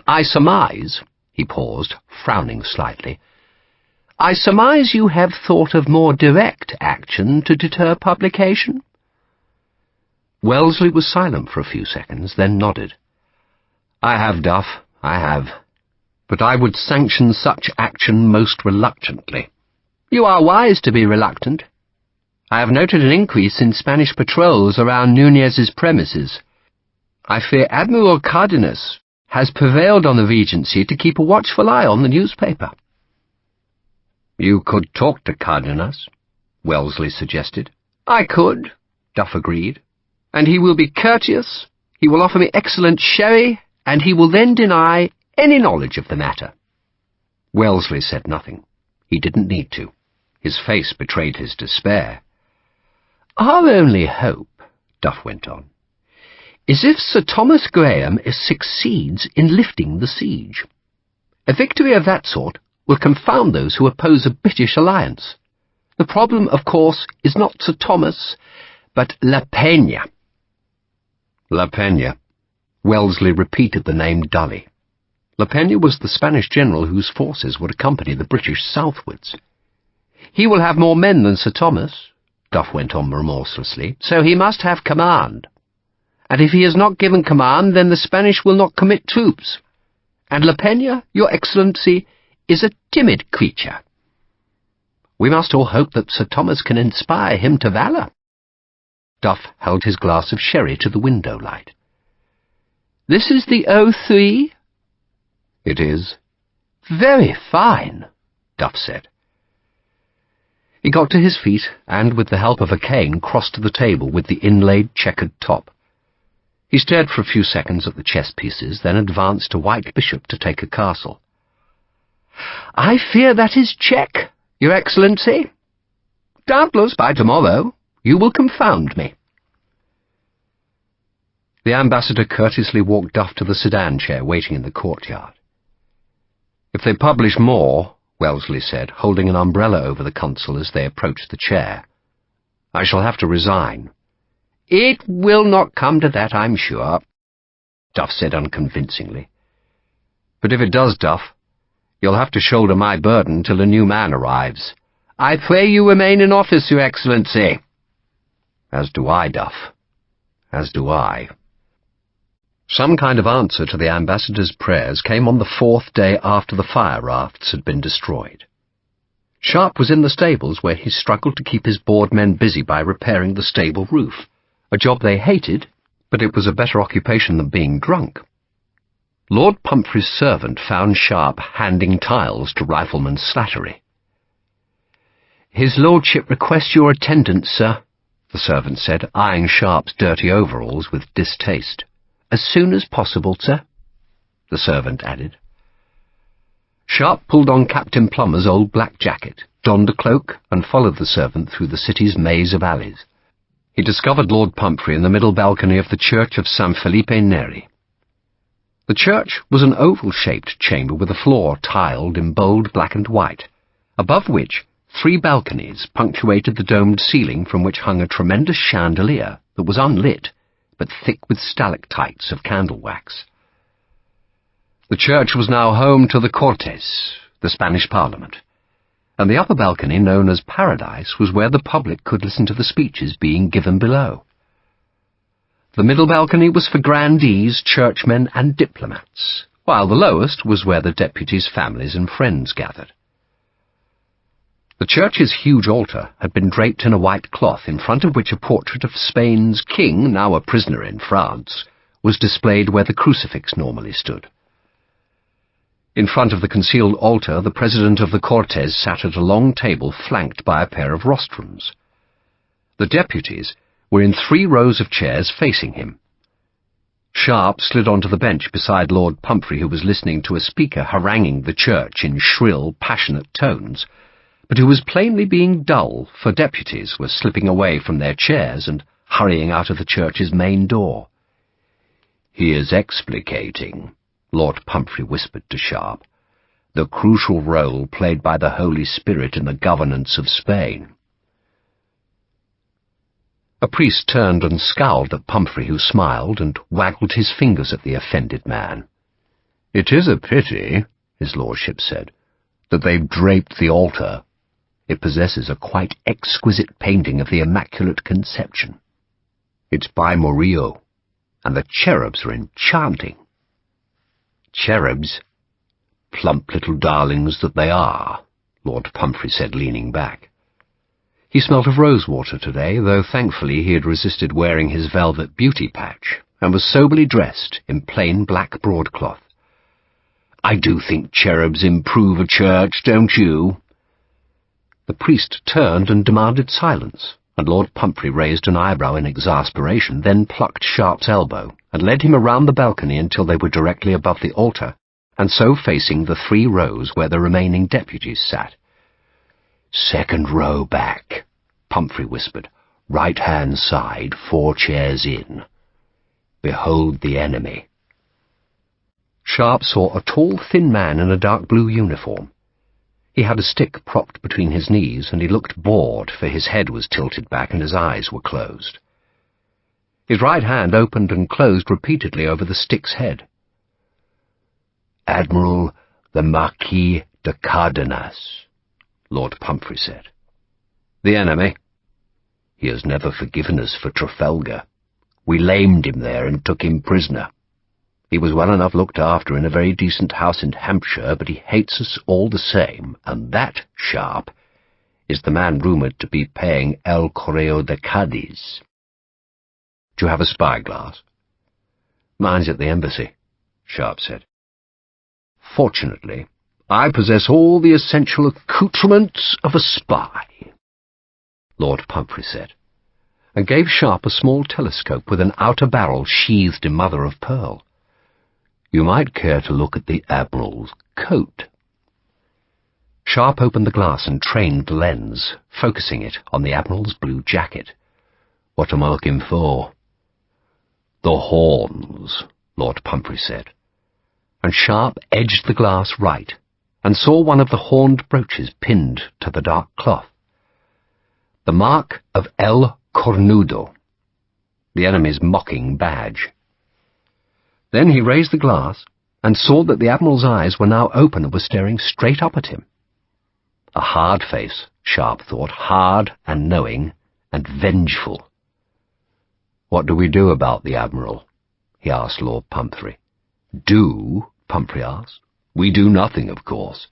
I surmise," he paused, frowning slightly, "I surmise you have thought of more direct action to deter publication?" Wellesley was silent for a few seconds, then nodded. "I have, Duff, I have. But I would sanction such action most reluctantly." "You are wise to be reluctant. I have noted an increase in Spanish patrols around Núñez's premises. I fear Admiral Cardenas has prevailed on the Regency to keep a watchful eye on the newspaper." "You could talk to Cardenas," Wellesley suggested. "I could," Duff agreed. "And he will be courteous, he will offer me excellent sherry, and he will then deny any knowledge of the matter." Wellesley said nothing. He didn't need to. His face betrayed his despair. "Our only hope," Duff went on, "is if Sir Thomas Graham succeeds in lifting the siege. A victory of that sort will confound those who oppose a British alliance. The problem, of course, is not Sir Thomas, but La Peña." La Peña. Wellesley repeated the name dully. La Peña was the Spanish general whose forces would accompany the British southwards. "He will have more men than Sir Thomas," Duff went on remorselessly, "so he must have command. And if he is not given command, then the Spanish will not commit troops. And La Peña, your Excellency, is a timid creature. We must all hope that Sir Thomas can inspire him to valour." Duff held his glass of sherry to the window light. "This is the 03? "It is." "Very fine," Duff said. He got to his feet and, with the help of a cane, crossed to the table with the inlaid checkered top. He stared for a few seconds at the chess pieces, then advanced to White Bishop to take a castle. "I fear that is check, Your Excellency. Doubtless by tomorrow you will confound me." The ambassador courteously walked Duff to the sedan chair waiting in the courtyard. "If they publish more," Wellesley said, holding an umbrella over the consul as they approached the chair, "I shall have to resign." "It will not come to that, I'm sure," Duff said unconvincingly. "But if it does, Duff, you'll have to shoulder my burden till a new man arrives." "I pray you remain in office, Your Excellency." "As do I, Duff. As do I." Some kind of answer to the ambassador's prayers came on the 4th day after the fire rafts had been destroyed. Sharpe was in the stables where he struggled to keep his bored men busy by repairing the stable roof, a job they hated, but it was a better occupation than being drunk. Lord Pumphrey's servant found Sharpe handing tiles to Rifleman Slattery. "His lordship requests your attendance, sir," the servant said, eyeing Sharpe's dirty overalls with distaste. "As soon as possible, sir," the servant added. Sharpe pulled on Captain Plummer's old black jacket, donned a cloak, and followed the servant through the city's maze of alleys. He discovered Lord Pumphrey in the middle balcony of the church of San Felipe Neri. The church was an oval-shaped chamber with a floor tiled in bold black and white, above which 3 balconies punctuated the domed ceiling from which hung a tremendous chandelier that was unlit, but thick with stalactites of candle wax. The church was now home to the Cortes, the Spanish Parliament, and the upper balcony, known as Paradise, was where the public could listen to the speeches being given below. The middle balcony was for grandees, churchmen, and diplomats, while the lowest was where the deputies' families and friends gathered. The church's huge altar had been draped in a white cloth, in front of which a portrait of Spain's king, now a prisoner in France, was displayed where the crucifix normally stood. In front of the concealed altar, the president of the Cortes sat at a long table flanked by a pair of rostrums. The deputies were in 3 rows of chairs facing him. Sharpe slid onto the bench beside Lord Pumphrey, who was listening to a speaker haranguing the church in shrill, passionate tones, but who was plainly being dull, for deputies were slipping away from their chairs and hurrying out of the church's main door. "He is explicating," Lord Pumphrey whispered to Sharpe. the crucial role played by the Holy Spirit in the governance of Spain. A priest turned and scowled at Pumphrey, who smiled and waggled his fingers at the offended man. "It is a pity," his lordship said, "that they've draped the altar. It possesses a quite exquisite painting of the Immaculate Conception. It's by Murillo, and the cherubs are enchanting." "Cherubs? Plump little darlings that they are," Lord Pumphrey said, leaning back. He smelt of rosewater today, though thankfully he had resisted wearing his velvet beauty patch, and was soberly dressed in plain black broadcloth. "I do think cherubs improve a church, don't you?" The priest turned and demanded silence, and Lord Pumphrey raised an eyebrow in exasperation, then plucked Sharpe's elbow, and led him around the balcony until they were directly above the altar, and so facing the 3 rows where the remaining deputies sat. "Second row back," Pumphrey whispered. "Right-hand side, 4 chairs in. Behold the enemy." Sharpe saw a tall, thin man in a dark blue uniform. He had a stick propped between his knees, and he looked bored, for his head was tilted back and his eyes were closed. His right hand opened and closed repeatedly over the stick's head. "Admiral the Marquis de Cardenas," Lord Pumphrey said. "The enemy?" "He has never forgiven us for Trafalgar. We lamed him there and took him prisoner. He was well enough looked after in a very decent house in Hampshire, but he hates us all the same, and that, Sharpe, is the man rumoured to be paying El Correo de Cadiz." "Do you have a spyglass?" "Mine's at the embassy," Sharpe said. "Fortunately, I possess all the essential accoutrements of a spy," Lord Pumphrey said, and gave Sharpe a small telescope with an outer barrel sheathed in mother of pearl. "You might care to look at the Admiral's coat." Sharpe opened the glass and trained the lens, focusing it on the Admiral's blue jacket. "What am I looking for?" "The horns," Lord Pumphrey said, and Sharpe edged the glass right and saw one of the horned brooches pinned to the dark cloth. The mark of El Cornudo, the enemy's mocking badge. Then he raised the glass and saw that the Admiral's eyes were now open and were staring straight up at him. A hard face, Sharpe thought, hard and knowing and vengeful. "What do we do about the Admiral?" he asked Lord Pumphrey. "Do?" Pumphrey asked. "We do nothing, of course.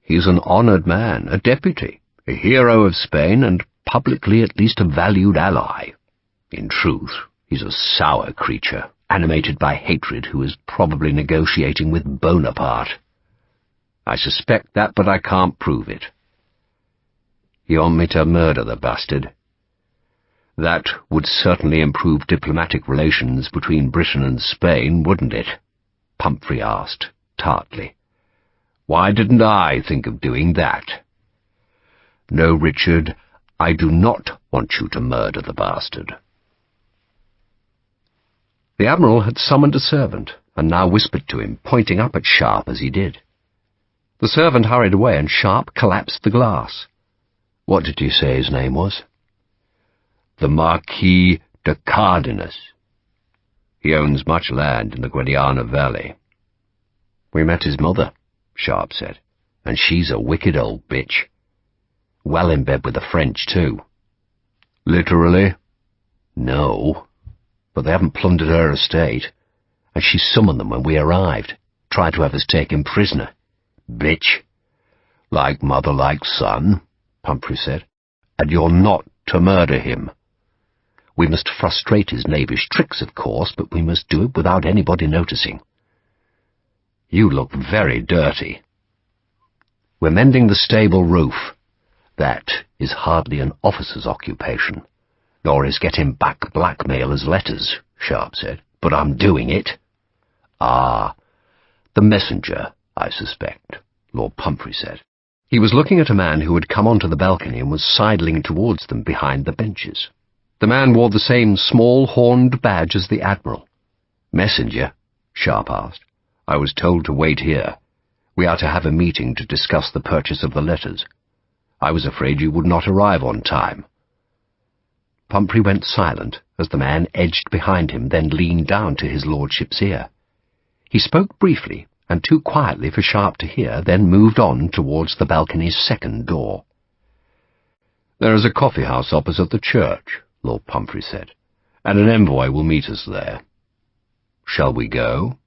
He's an honoured man, a deputy, a hero of Spain, and publicly at least a valued ally. In truth, he's a sour creature, animated by hatred, who is probably negotiating with Bonaparte. I suspect that, but I can't prove it." "You want me to murder the bastard?" "That would certainly improve diplomatic relations between Britain and Spain, wouldn't it?" Pumphrey asked, tartly. "Why didn't I think of doing that?" "No, Richard, I do not want you to murder the bastard." The Admiral had summoned a servant, and now whispered to him, pointing up at Sharpe as he did. The servant hurried away, and Sharpe collapsed the glass. "What did you say his name was?" "The Marquis de Cardenas. He owns much land in the Guadiana Valley." "We met his mother," Sharpe said, "and she's a wicked old bitch. Well in bed with the French, too." "Literally?" "No, but they haven't plundered her estate, and she summoned them when we arrived, tried to have us taken prisoner. Bitch." "Like mother, like son," Pumphrey said. "And you're not to murder him." "We must frustrate his knavish tricks, of course, but we must do it without anybody noticing." "You look very dirty." "We're mending the stable roof. That is hardly an officer's occupation, nor is getting back blackmailers' letters," Sharpe said. "But I'm doing it." "Ah, "The messenger, I suspect," Lord Pumphrey said. He was looking at a man who had come onto the balcony and was sidling towards them behind the benches. The man wore the same small horned badge as the Admiral. "Messenger?" Sharpe asked. "I was told to wait here. We are to have a meeting to discuss the purchase of the letters. I was afraid you would not arrive on time." Pumphrey went silent as the man edged behind him, then leaned down to his lordship's ear. He spoke briefly, and too quietly for Sharpe to hear, then moved on towards the balcony's second door. "There is a coffee-house opposite the church," Lord Pumphrey said, "and an envoy will meet us there. Shall we go?"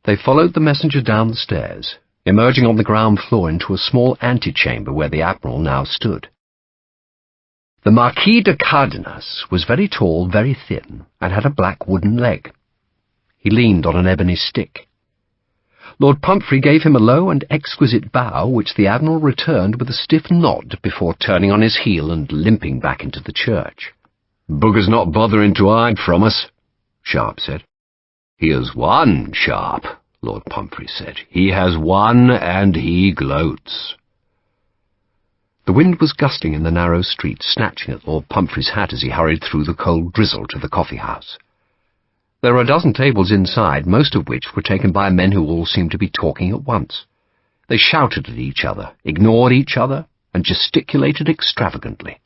They followed the messenger down the stairs, emerging on the ground floor into a small antechamber where the Admiral now stood. The Marquis de Cardenas was very tall, very thin, and had a black wooden leg. He leaned on an ebony stick. Lord Pumphrey gave him a low and exquisite bow, which the Admiral returned with a stiff nod before turning on his heel and limping back into the church. "Bugger's not bothering to hide from us," Sharpe said. "He has won, Sharpe," Lord Pumphrey said. "He has won, and he gloats." The wind was gusting in the narrow street, snatching at Lord Pumphrey's hat as he hurried through the cold drizzle to the coffee-house. There were a dozen tables inside, most of which were taken by men who all seemed to be talking at once. They shouted at each other, ignored each other, and gesticulated extravagantly.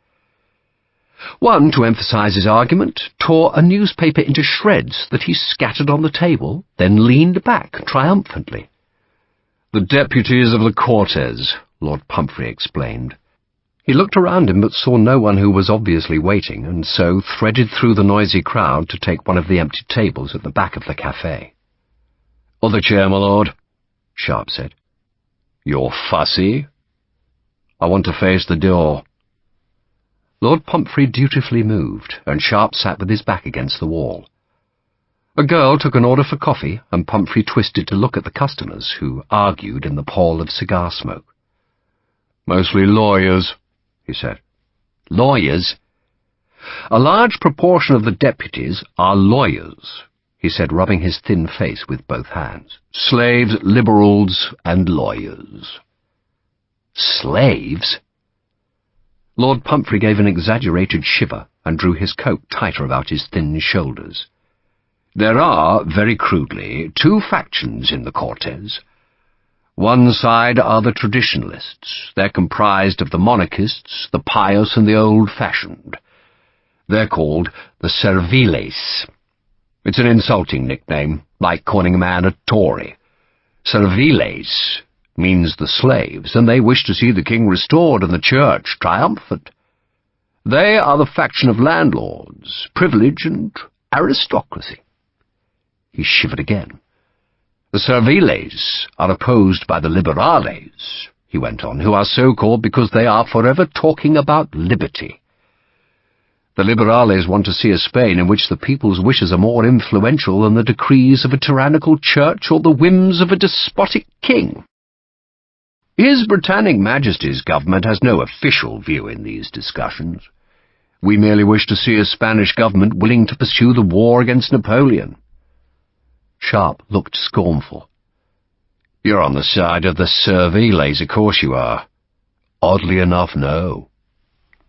One, to emphasize his argument, tore a newspaper into shreds that he scattered on the table, then leaned back triumphantly. "The deputies of the Cortes," Lord Pumphrey explained. He looked around him but saw no one who was obviously waiting, and so threaded through the noisy crowd to take one of the empty tables at the back of the café. "Other chair, my lord," Sharpe said. "You're fussy?" "I want to face the door." Lord Pumphrey dutifully moved, and Sharpe sat with his back against the wall. A girl took an order for coffee, and Pumphrey twisted to look at the customers, who argued in the pall of cigar smoke. "Mostly lawyers," he said. "Lawyers? A large proportion of the deputies are lawyers," he said, rubbing his thin face with both hands. "Slaves, liberals, and lawyers." "Slaves?" Lord Pumphrey gave an exaggerated shiver and drew his coat tighter about his thin shoulders. "There are, very crudely, two factions in the Cortes. One side are the traditionalists. They're comprised of the monarchists, the pious, and the old-fashioned. They're called the Serviles. It's an insulting nickname, like calling a man a Tory. Serviles means the slaves, and they wish to see the king restored and the church triumphant. They are the faction of landlords, privilege, and aristocracy." He shivered again. "The Serviles are opposed by the Liberales," he went on, "who are so called because they are forever talking about liberty. The Liberales want to see a Spain in which the people's wishes are more influential than the decrees of a tyrannical church or the whims of a despotic king. His Britannic Majesty's government has no official view in these discussions. We merely wish to see a Spanish government willing to pursue the war against Napoleon." Sharpe looked scornful. "You're on the side of the Serviles, of course you are." "Oddly enough, no.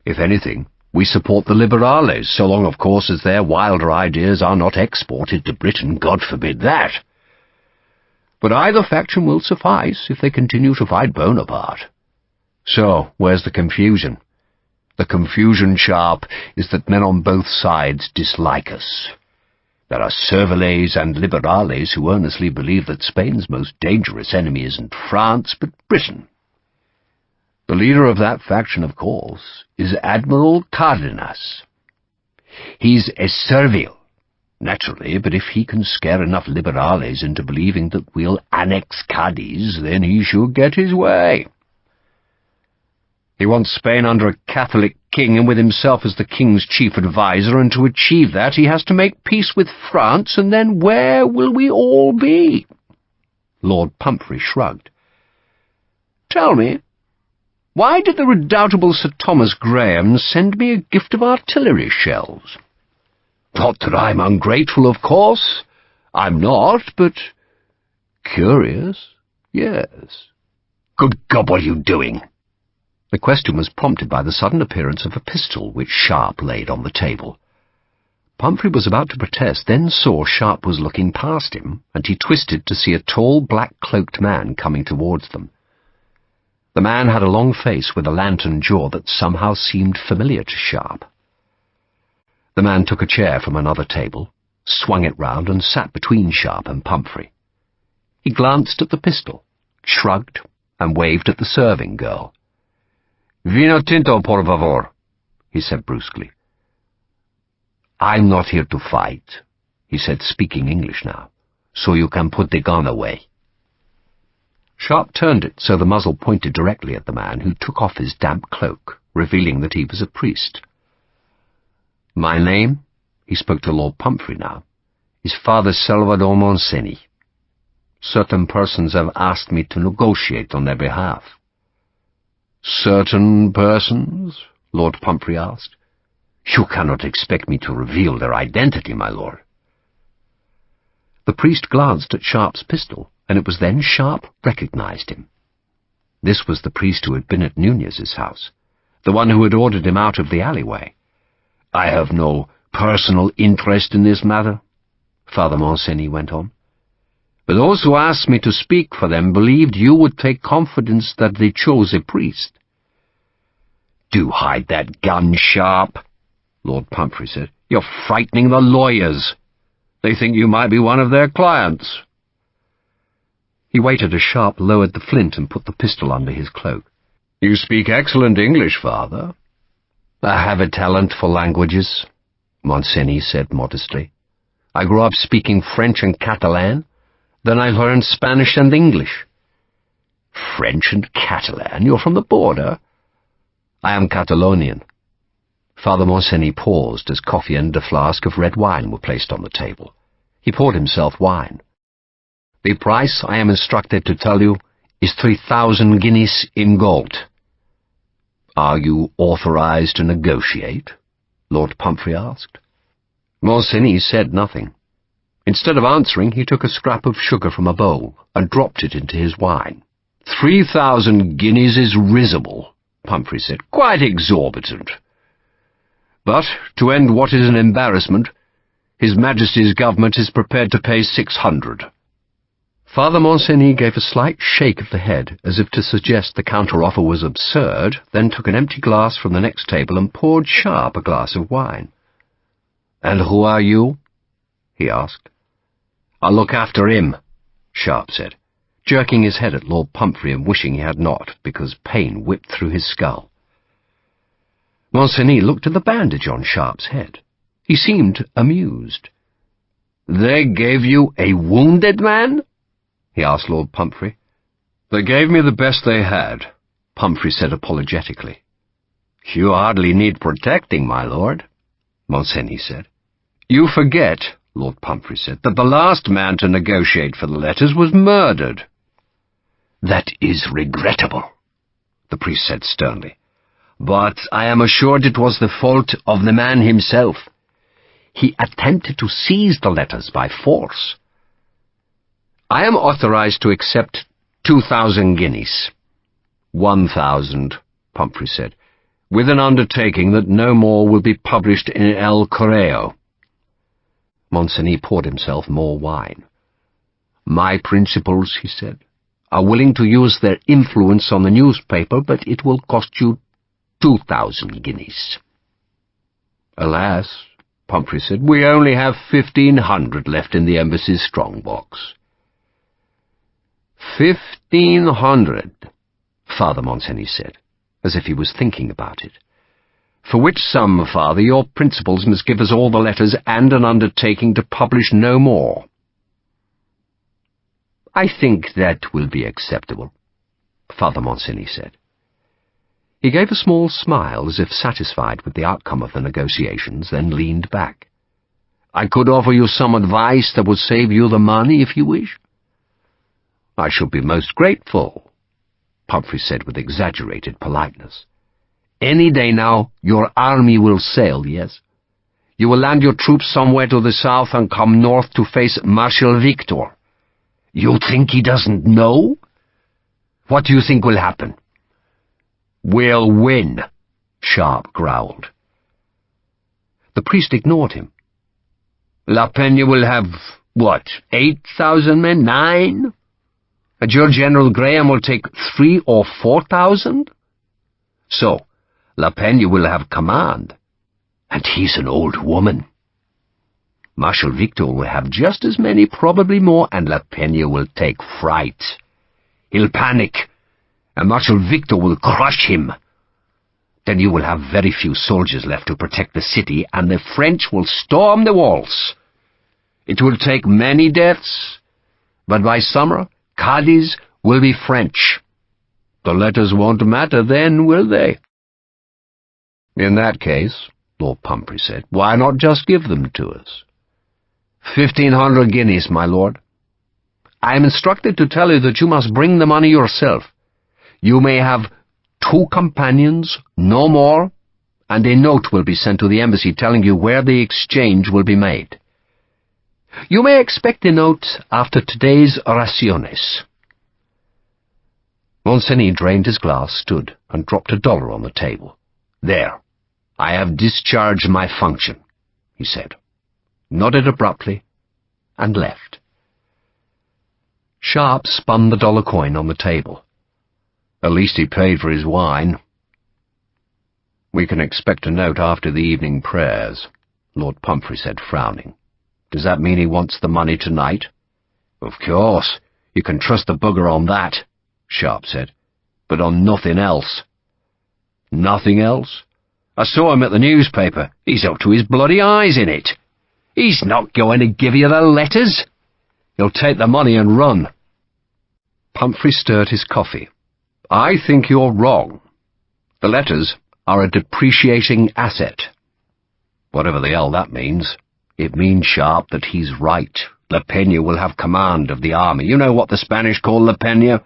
If anything, we support the Liberales, so long, of course, as their wilder ideas are not exported to Britain. God forbid that. But either faction will suffice if they continue to fight Bonaparte. So, where's the confusion? The confusion, Sharpe, is that men on both sides dislike us. There are Serviles and Liberales who earnestly believe that Spain's most dangerous enemy isn't France, but Britain. The leader of that faction, of course, is Admiral Cardenas. He's a Servile, naturally, but if he can scare enough Liberales into believing that we'll annex Cadiz, then he should get his way. He wants Spain under a Catholic king and with himself as the king's chief adviser, and to achieve that he has to make peace with France, and then where will we all be?" Lord Pumphrey shrugged. "Tell me, why did the redoubtable Sir Thomas Graham send me a gift of artillery shells? Not that I'm ungrateful, of course. I'm not, but curious, yes." "Good God, what are you doing?" The question was prompted by the sudden appearance of a pistol which Sharpe laid on the table. Pumphrey was about to protest, then saw Sharpe was looking past him, and he twisted to see a tall, black-cloaked man coming towards them. The man had a long face with a lantern jaw that somehow seemed familiar to Sharpe. The man took a chair from another table, swung it round, and sat between Sharpe and Pumphrey. He glanced at the pistol, shrugged, and waved at the serving girl. "Vino tinto, por favor," he said brusquely. "I'm not here to fight," he said, speaking English now, "so you can put the gun away." Sharpe turned it so the muzzle pointed directly at the man, who took off his damp cloak, revealing that he was a priest. "My name," he spoke to Lord Pumphrey now, "is Father Salvador Montseny. Certain persons have asked me to negotiate on their behalf." "Certain persons?" Lord Pumphrey asked. "You cannot expect me to reveal their identity, my lord." The priest glanced at Sharpe's pistol, and it was then Sharpe recognized him. This was the priest who had been at Nunez's house, the one who had ordered him out of the alleyway. "I have no personal interest in this matter," Father Montseny went on. "But those who asked me to speak for them believed you would take confidence that they chose a priest." "Do hide that gun, Sharpe," Lord Pumphrey said. "You're frightening the lawyers. They think you might be one of their clients." He waited as Sharpe lowered the flint and put the pistol under his cloak. "You speak excellent English, Father." "I have a talent for languages," Montseny said modestly. "I grew up speaking French and Catalan. Then I learned Spanish and English." "French and Catalan? You're from the border?" "I am Catalonian." Father Montseny paused as coffee and a flask of red wine were placed on the table. He poured himself wine. "The price, I am instructed to tell you, is 3,000 guineas in gold." "Are you authorized to negotiate?" Lord Pumphrey asked. Montseny said nothing. Instead of answering, he took a scrap of sugar from a bowl and dropped it into his wine. 3,000 guineas is risible," Pumphrey said. "Quite exorbitant. But, to end what is an embarrassment, His Majesty's government is prepared to pay 600. Father Montseny gave a slight shake of the head, as if to suggest the counter-offer was absurd, then took an empty glass from the next table and poured Sharpe a glass of wine. "And who are you?" he asked. "I'll look after him," Sharpe said, jerking his head at Lord Pumphrey and wishing he had not, because pain whipped through his skull. Montseny looked at the bandage on Sharpe's head. He seemed amused. "They gave you a wounded man?" he asked Lord Pumphrey. "They gave me the best they had," Pumphrey said apologetically. "You hardly need protecting, my lord," Montseny said. "You forget," Lord Pumphrey said, "that the last man to negotiate for the letters was murdered." "That is regrettable," the priest said sternly. "But I am assured it was the fault of the man himself. He attempted to seize the letters by force." "I am authorized to accept 2,000 guineas. 1,000, Pumphrey said, "with an undertaking that no more will be published in El Correo." Montseny poured himself more wine. "My principals," he said, "are willing to use their influence on the newspaper, but it will cost you 2,000 guineas. "Alas," Pumphrey said, "we only have 1,500 left in the embassy's strong-box." 1,500, Father Montseny said, as if he was thinking about it. "For which sum, Father, your principals must give us all the letters and an undertaking to publish no more." "I think that will be acceptable," Father Montseny said. He gave a small smile, as if satisfied with the outcome of the negotiations, then leaned back. "I could offer you some advice that would save you the money, if you wish." "I should be most grateful," Pumphrey said with exaggerated politeness. "Any day now, your army will sail, yes? You will land your troops somewhere to the south and come north to face Marshal Victor. You think he doesn't know? What do you think will happen?" "We'll win," Sharpe growled. The priest ignored him. La Peña will have, what, 8,000 men? 9? And your General Graham will take 3 or 4,000? So, La Peña will have command, and he's an old woman. Marshal Victor will have just as many, probably more, and La Peña will take fright. He'll panic, and Marshal Victor will crush him. Then you will have very few soldiers left to protect the city, and the French will storm the walls. It will take many deaths, but by summer, Cadiz will be French. The letters won't matter then, will they? In that case, Lord Pumphrey said, why not just give them to us? 1,500 guineas, my lord. I am instructed to tell you that you must bring the money yourself. You may have 2 companions, no more, and a note will be sent to the embassy telling you where the exchange will be made. You may expect a note after today's raciones. Monsigny drained his glass, stood, and dropped $1 on the table. There, I have discharged my function, he said, nodded abruptly, and left. Sharpe spun the $1 coin on the table. At least he paid for his wine. We can expect a note after the evening prayers, Lord Pumphrey said, frowning. Does that mean he wants the money tonight? Of course, you can trust the bugger on that, Sharpe said, but on nothing else. Nothing else? I saw him at the newspaper. He's up to his bloody eyes in it. He's not going to give you the letters. He'll take the money and run. Pumphrey stirred his coffee. I think you're wrong. The letters are a depreciating asset. Whatever the hell that means. It means, Sharpe, that he's right. La Peña will have command of the army. You know what the Spanish call La Peña?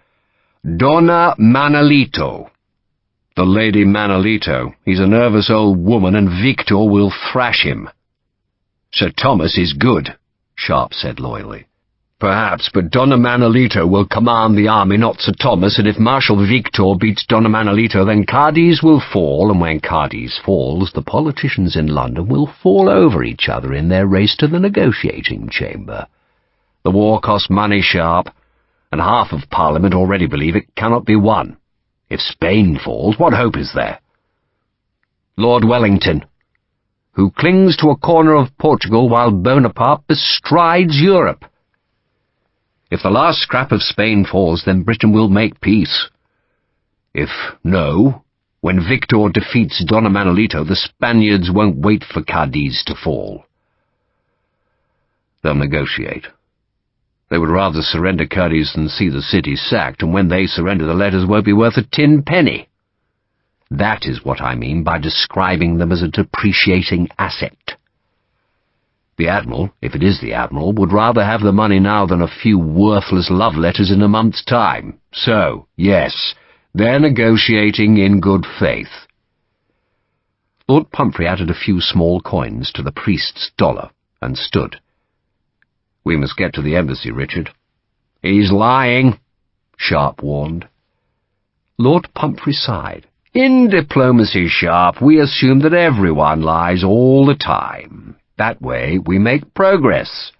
Dona Manolito. The Lady Manolito. He's a nervous old woman, and Victor will thrash him. Sir Thomas is good, Sharpe said loyally. Perhaps, but Dona Manolito will command the army, not Sir Thomas, and if Marshal Victor beats Dona Manolito, then Cadiz will fall, and when Cadiz falls, the politicians in London will fall over each other in their race to the negotiating chamber. The war costs money, Sharpe, and half of Parliament already believe it cannot be won. If Spain falls, what hope is there? Lord Wellington, who clings to a corner of Portugal while Bonaparte bestrides Europe. If the last scrap of Spain falls, then Britain will make peace. If no, when Victor defeats Dona Manolito, the Spaniards won't wait for Cadiz to fall. They'll negotiate. They would rather surrender Cadiz than see the city sacked, and when they surrender, the letters won't be worth a tin penny. That is what I mean by describing them as a depreciating asset. The Admiral, if it is the Admiral, would rather have the money now than a few worthless love letters in a month's time. So, yes, they're negotiating in good faith. Lord Pumphrey added a few small coins to the priest's $1 and stood. We must get to the embassy, Richard. He's lying, Sharpe warned. Lord Pumphrey sighed. In diplomacy, Sharpe, we assume that everyone lies all the time. That way we make progress.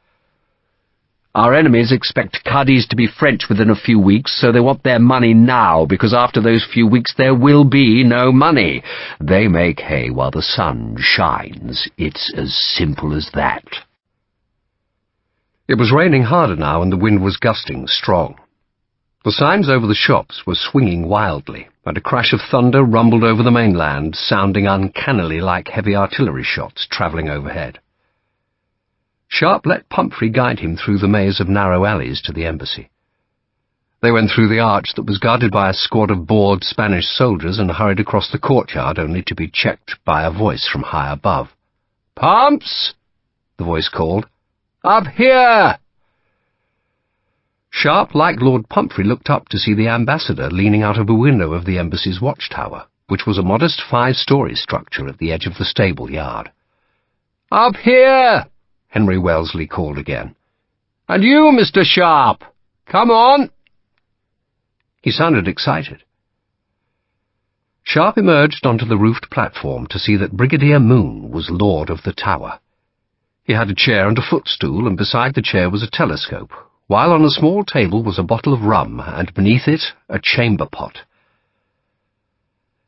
Our enemies expect Cadiz to be French within a few weeks, so they want their money now, because after those few weeks there will be no money. They make hay while the sun shines. It's as simple as that. It was raining harder now, and the wind was gusting strong. The signs over the shops were swinging wildly, and a crash of thunder rumbled over the mainland, sounding uncannily like heavy artillery shots travelling overhead. Sharpe let Pumphrey guide him through the maze of narrow alleys to the embassy. They went through the arch that was guarded by a squad of bored Spanish soldiers and hurried across the courtyard, only to be checked by a voice from high above. "Pumps!" the voice called. "Up here!" Sharpe, like Lord Pumphrey, looked up to see the ambassador leaning out of a window of the embassy's watchtower, which was a modest 5-story structure at the edge of the stable yard. "Up here!" Henry Wellesley called again. "And you, Mr. Sharpe! Come on!" He sounded excited. Sharpe emerged onto the roofed platform to see that Brigadier Moon was lord of the tower. He had a chair and a footstool, and beside the chair was a telescope, while on a small table was a bottle of rum, and beneath it a chamber pot.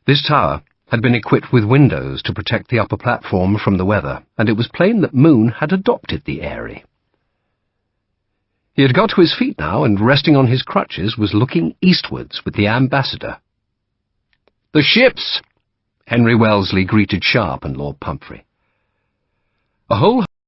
This tower had been equipped with windows to protect the upper platform from the weather, and it was plain that Moon had adopted the Eyrie. He had got to his feet now, and resting on his crutches was looking eastwards with the ambassador. "The ships!" Henry Wellesley greeted Sharpe and Lord Pumphrey. A whole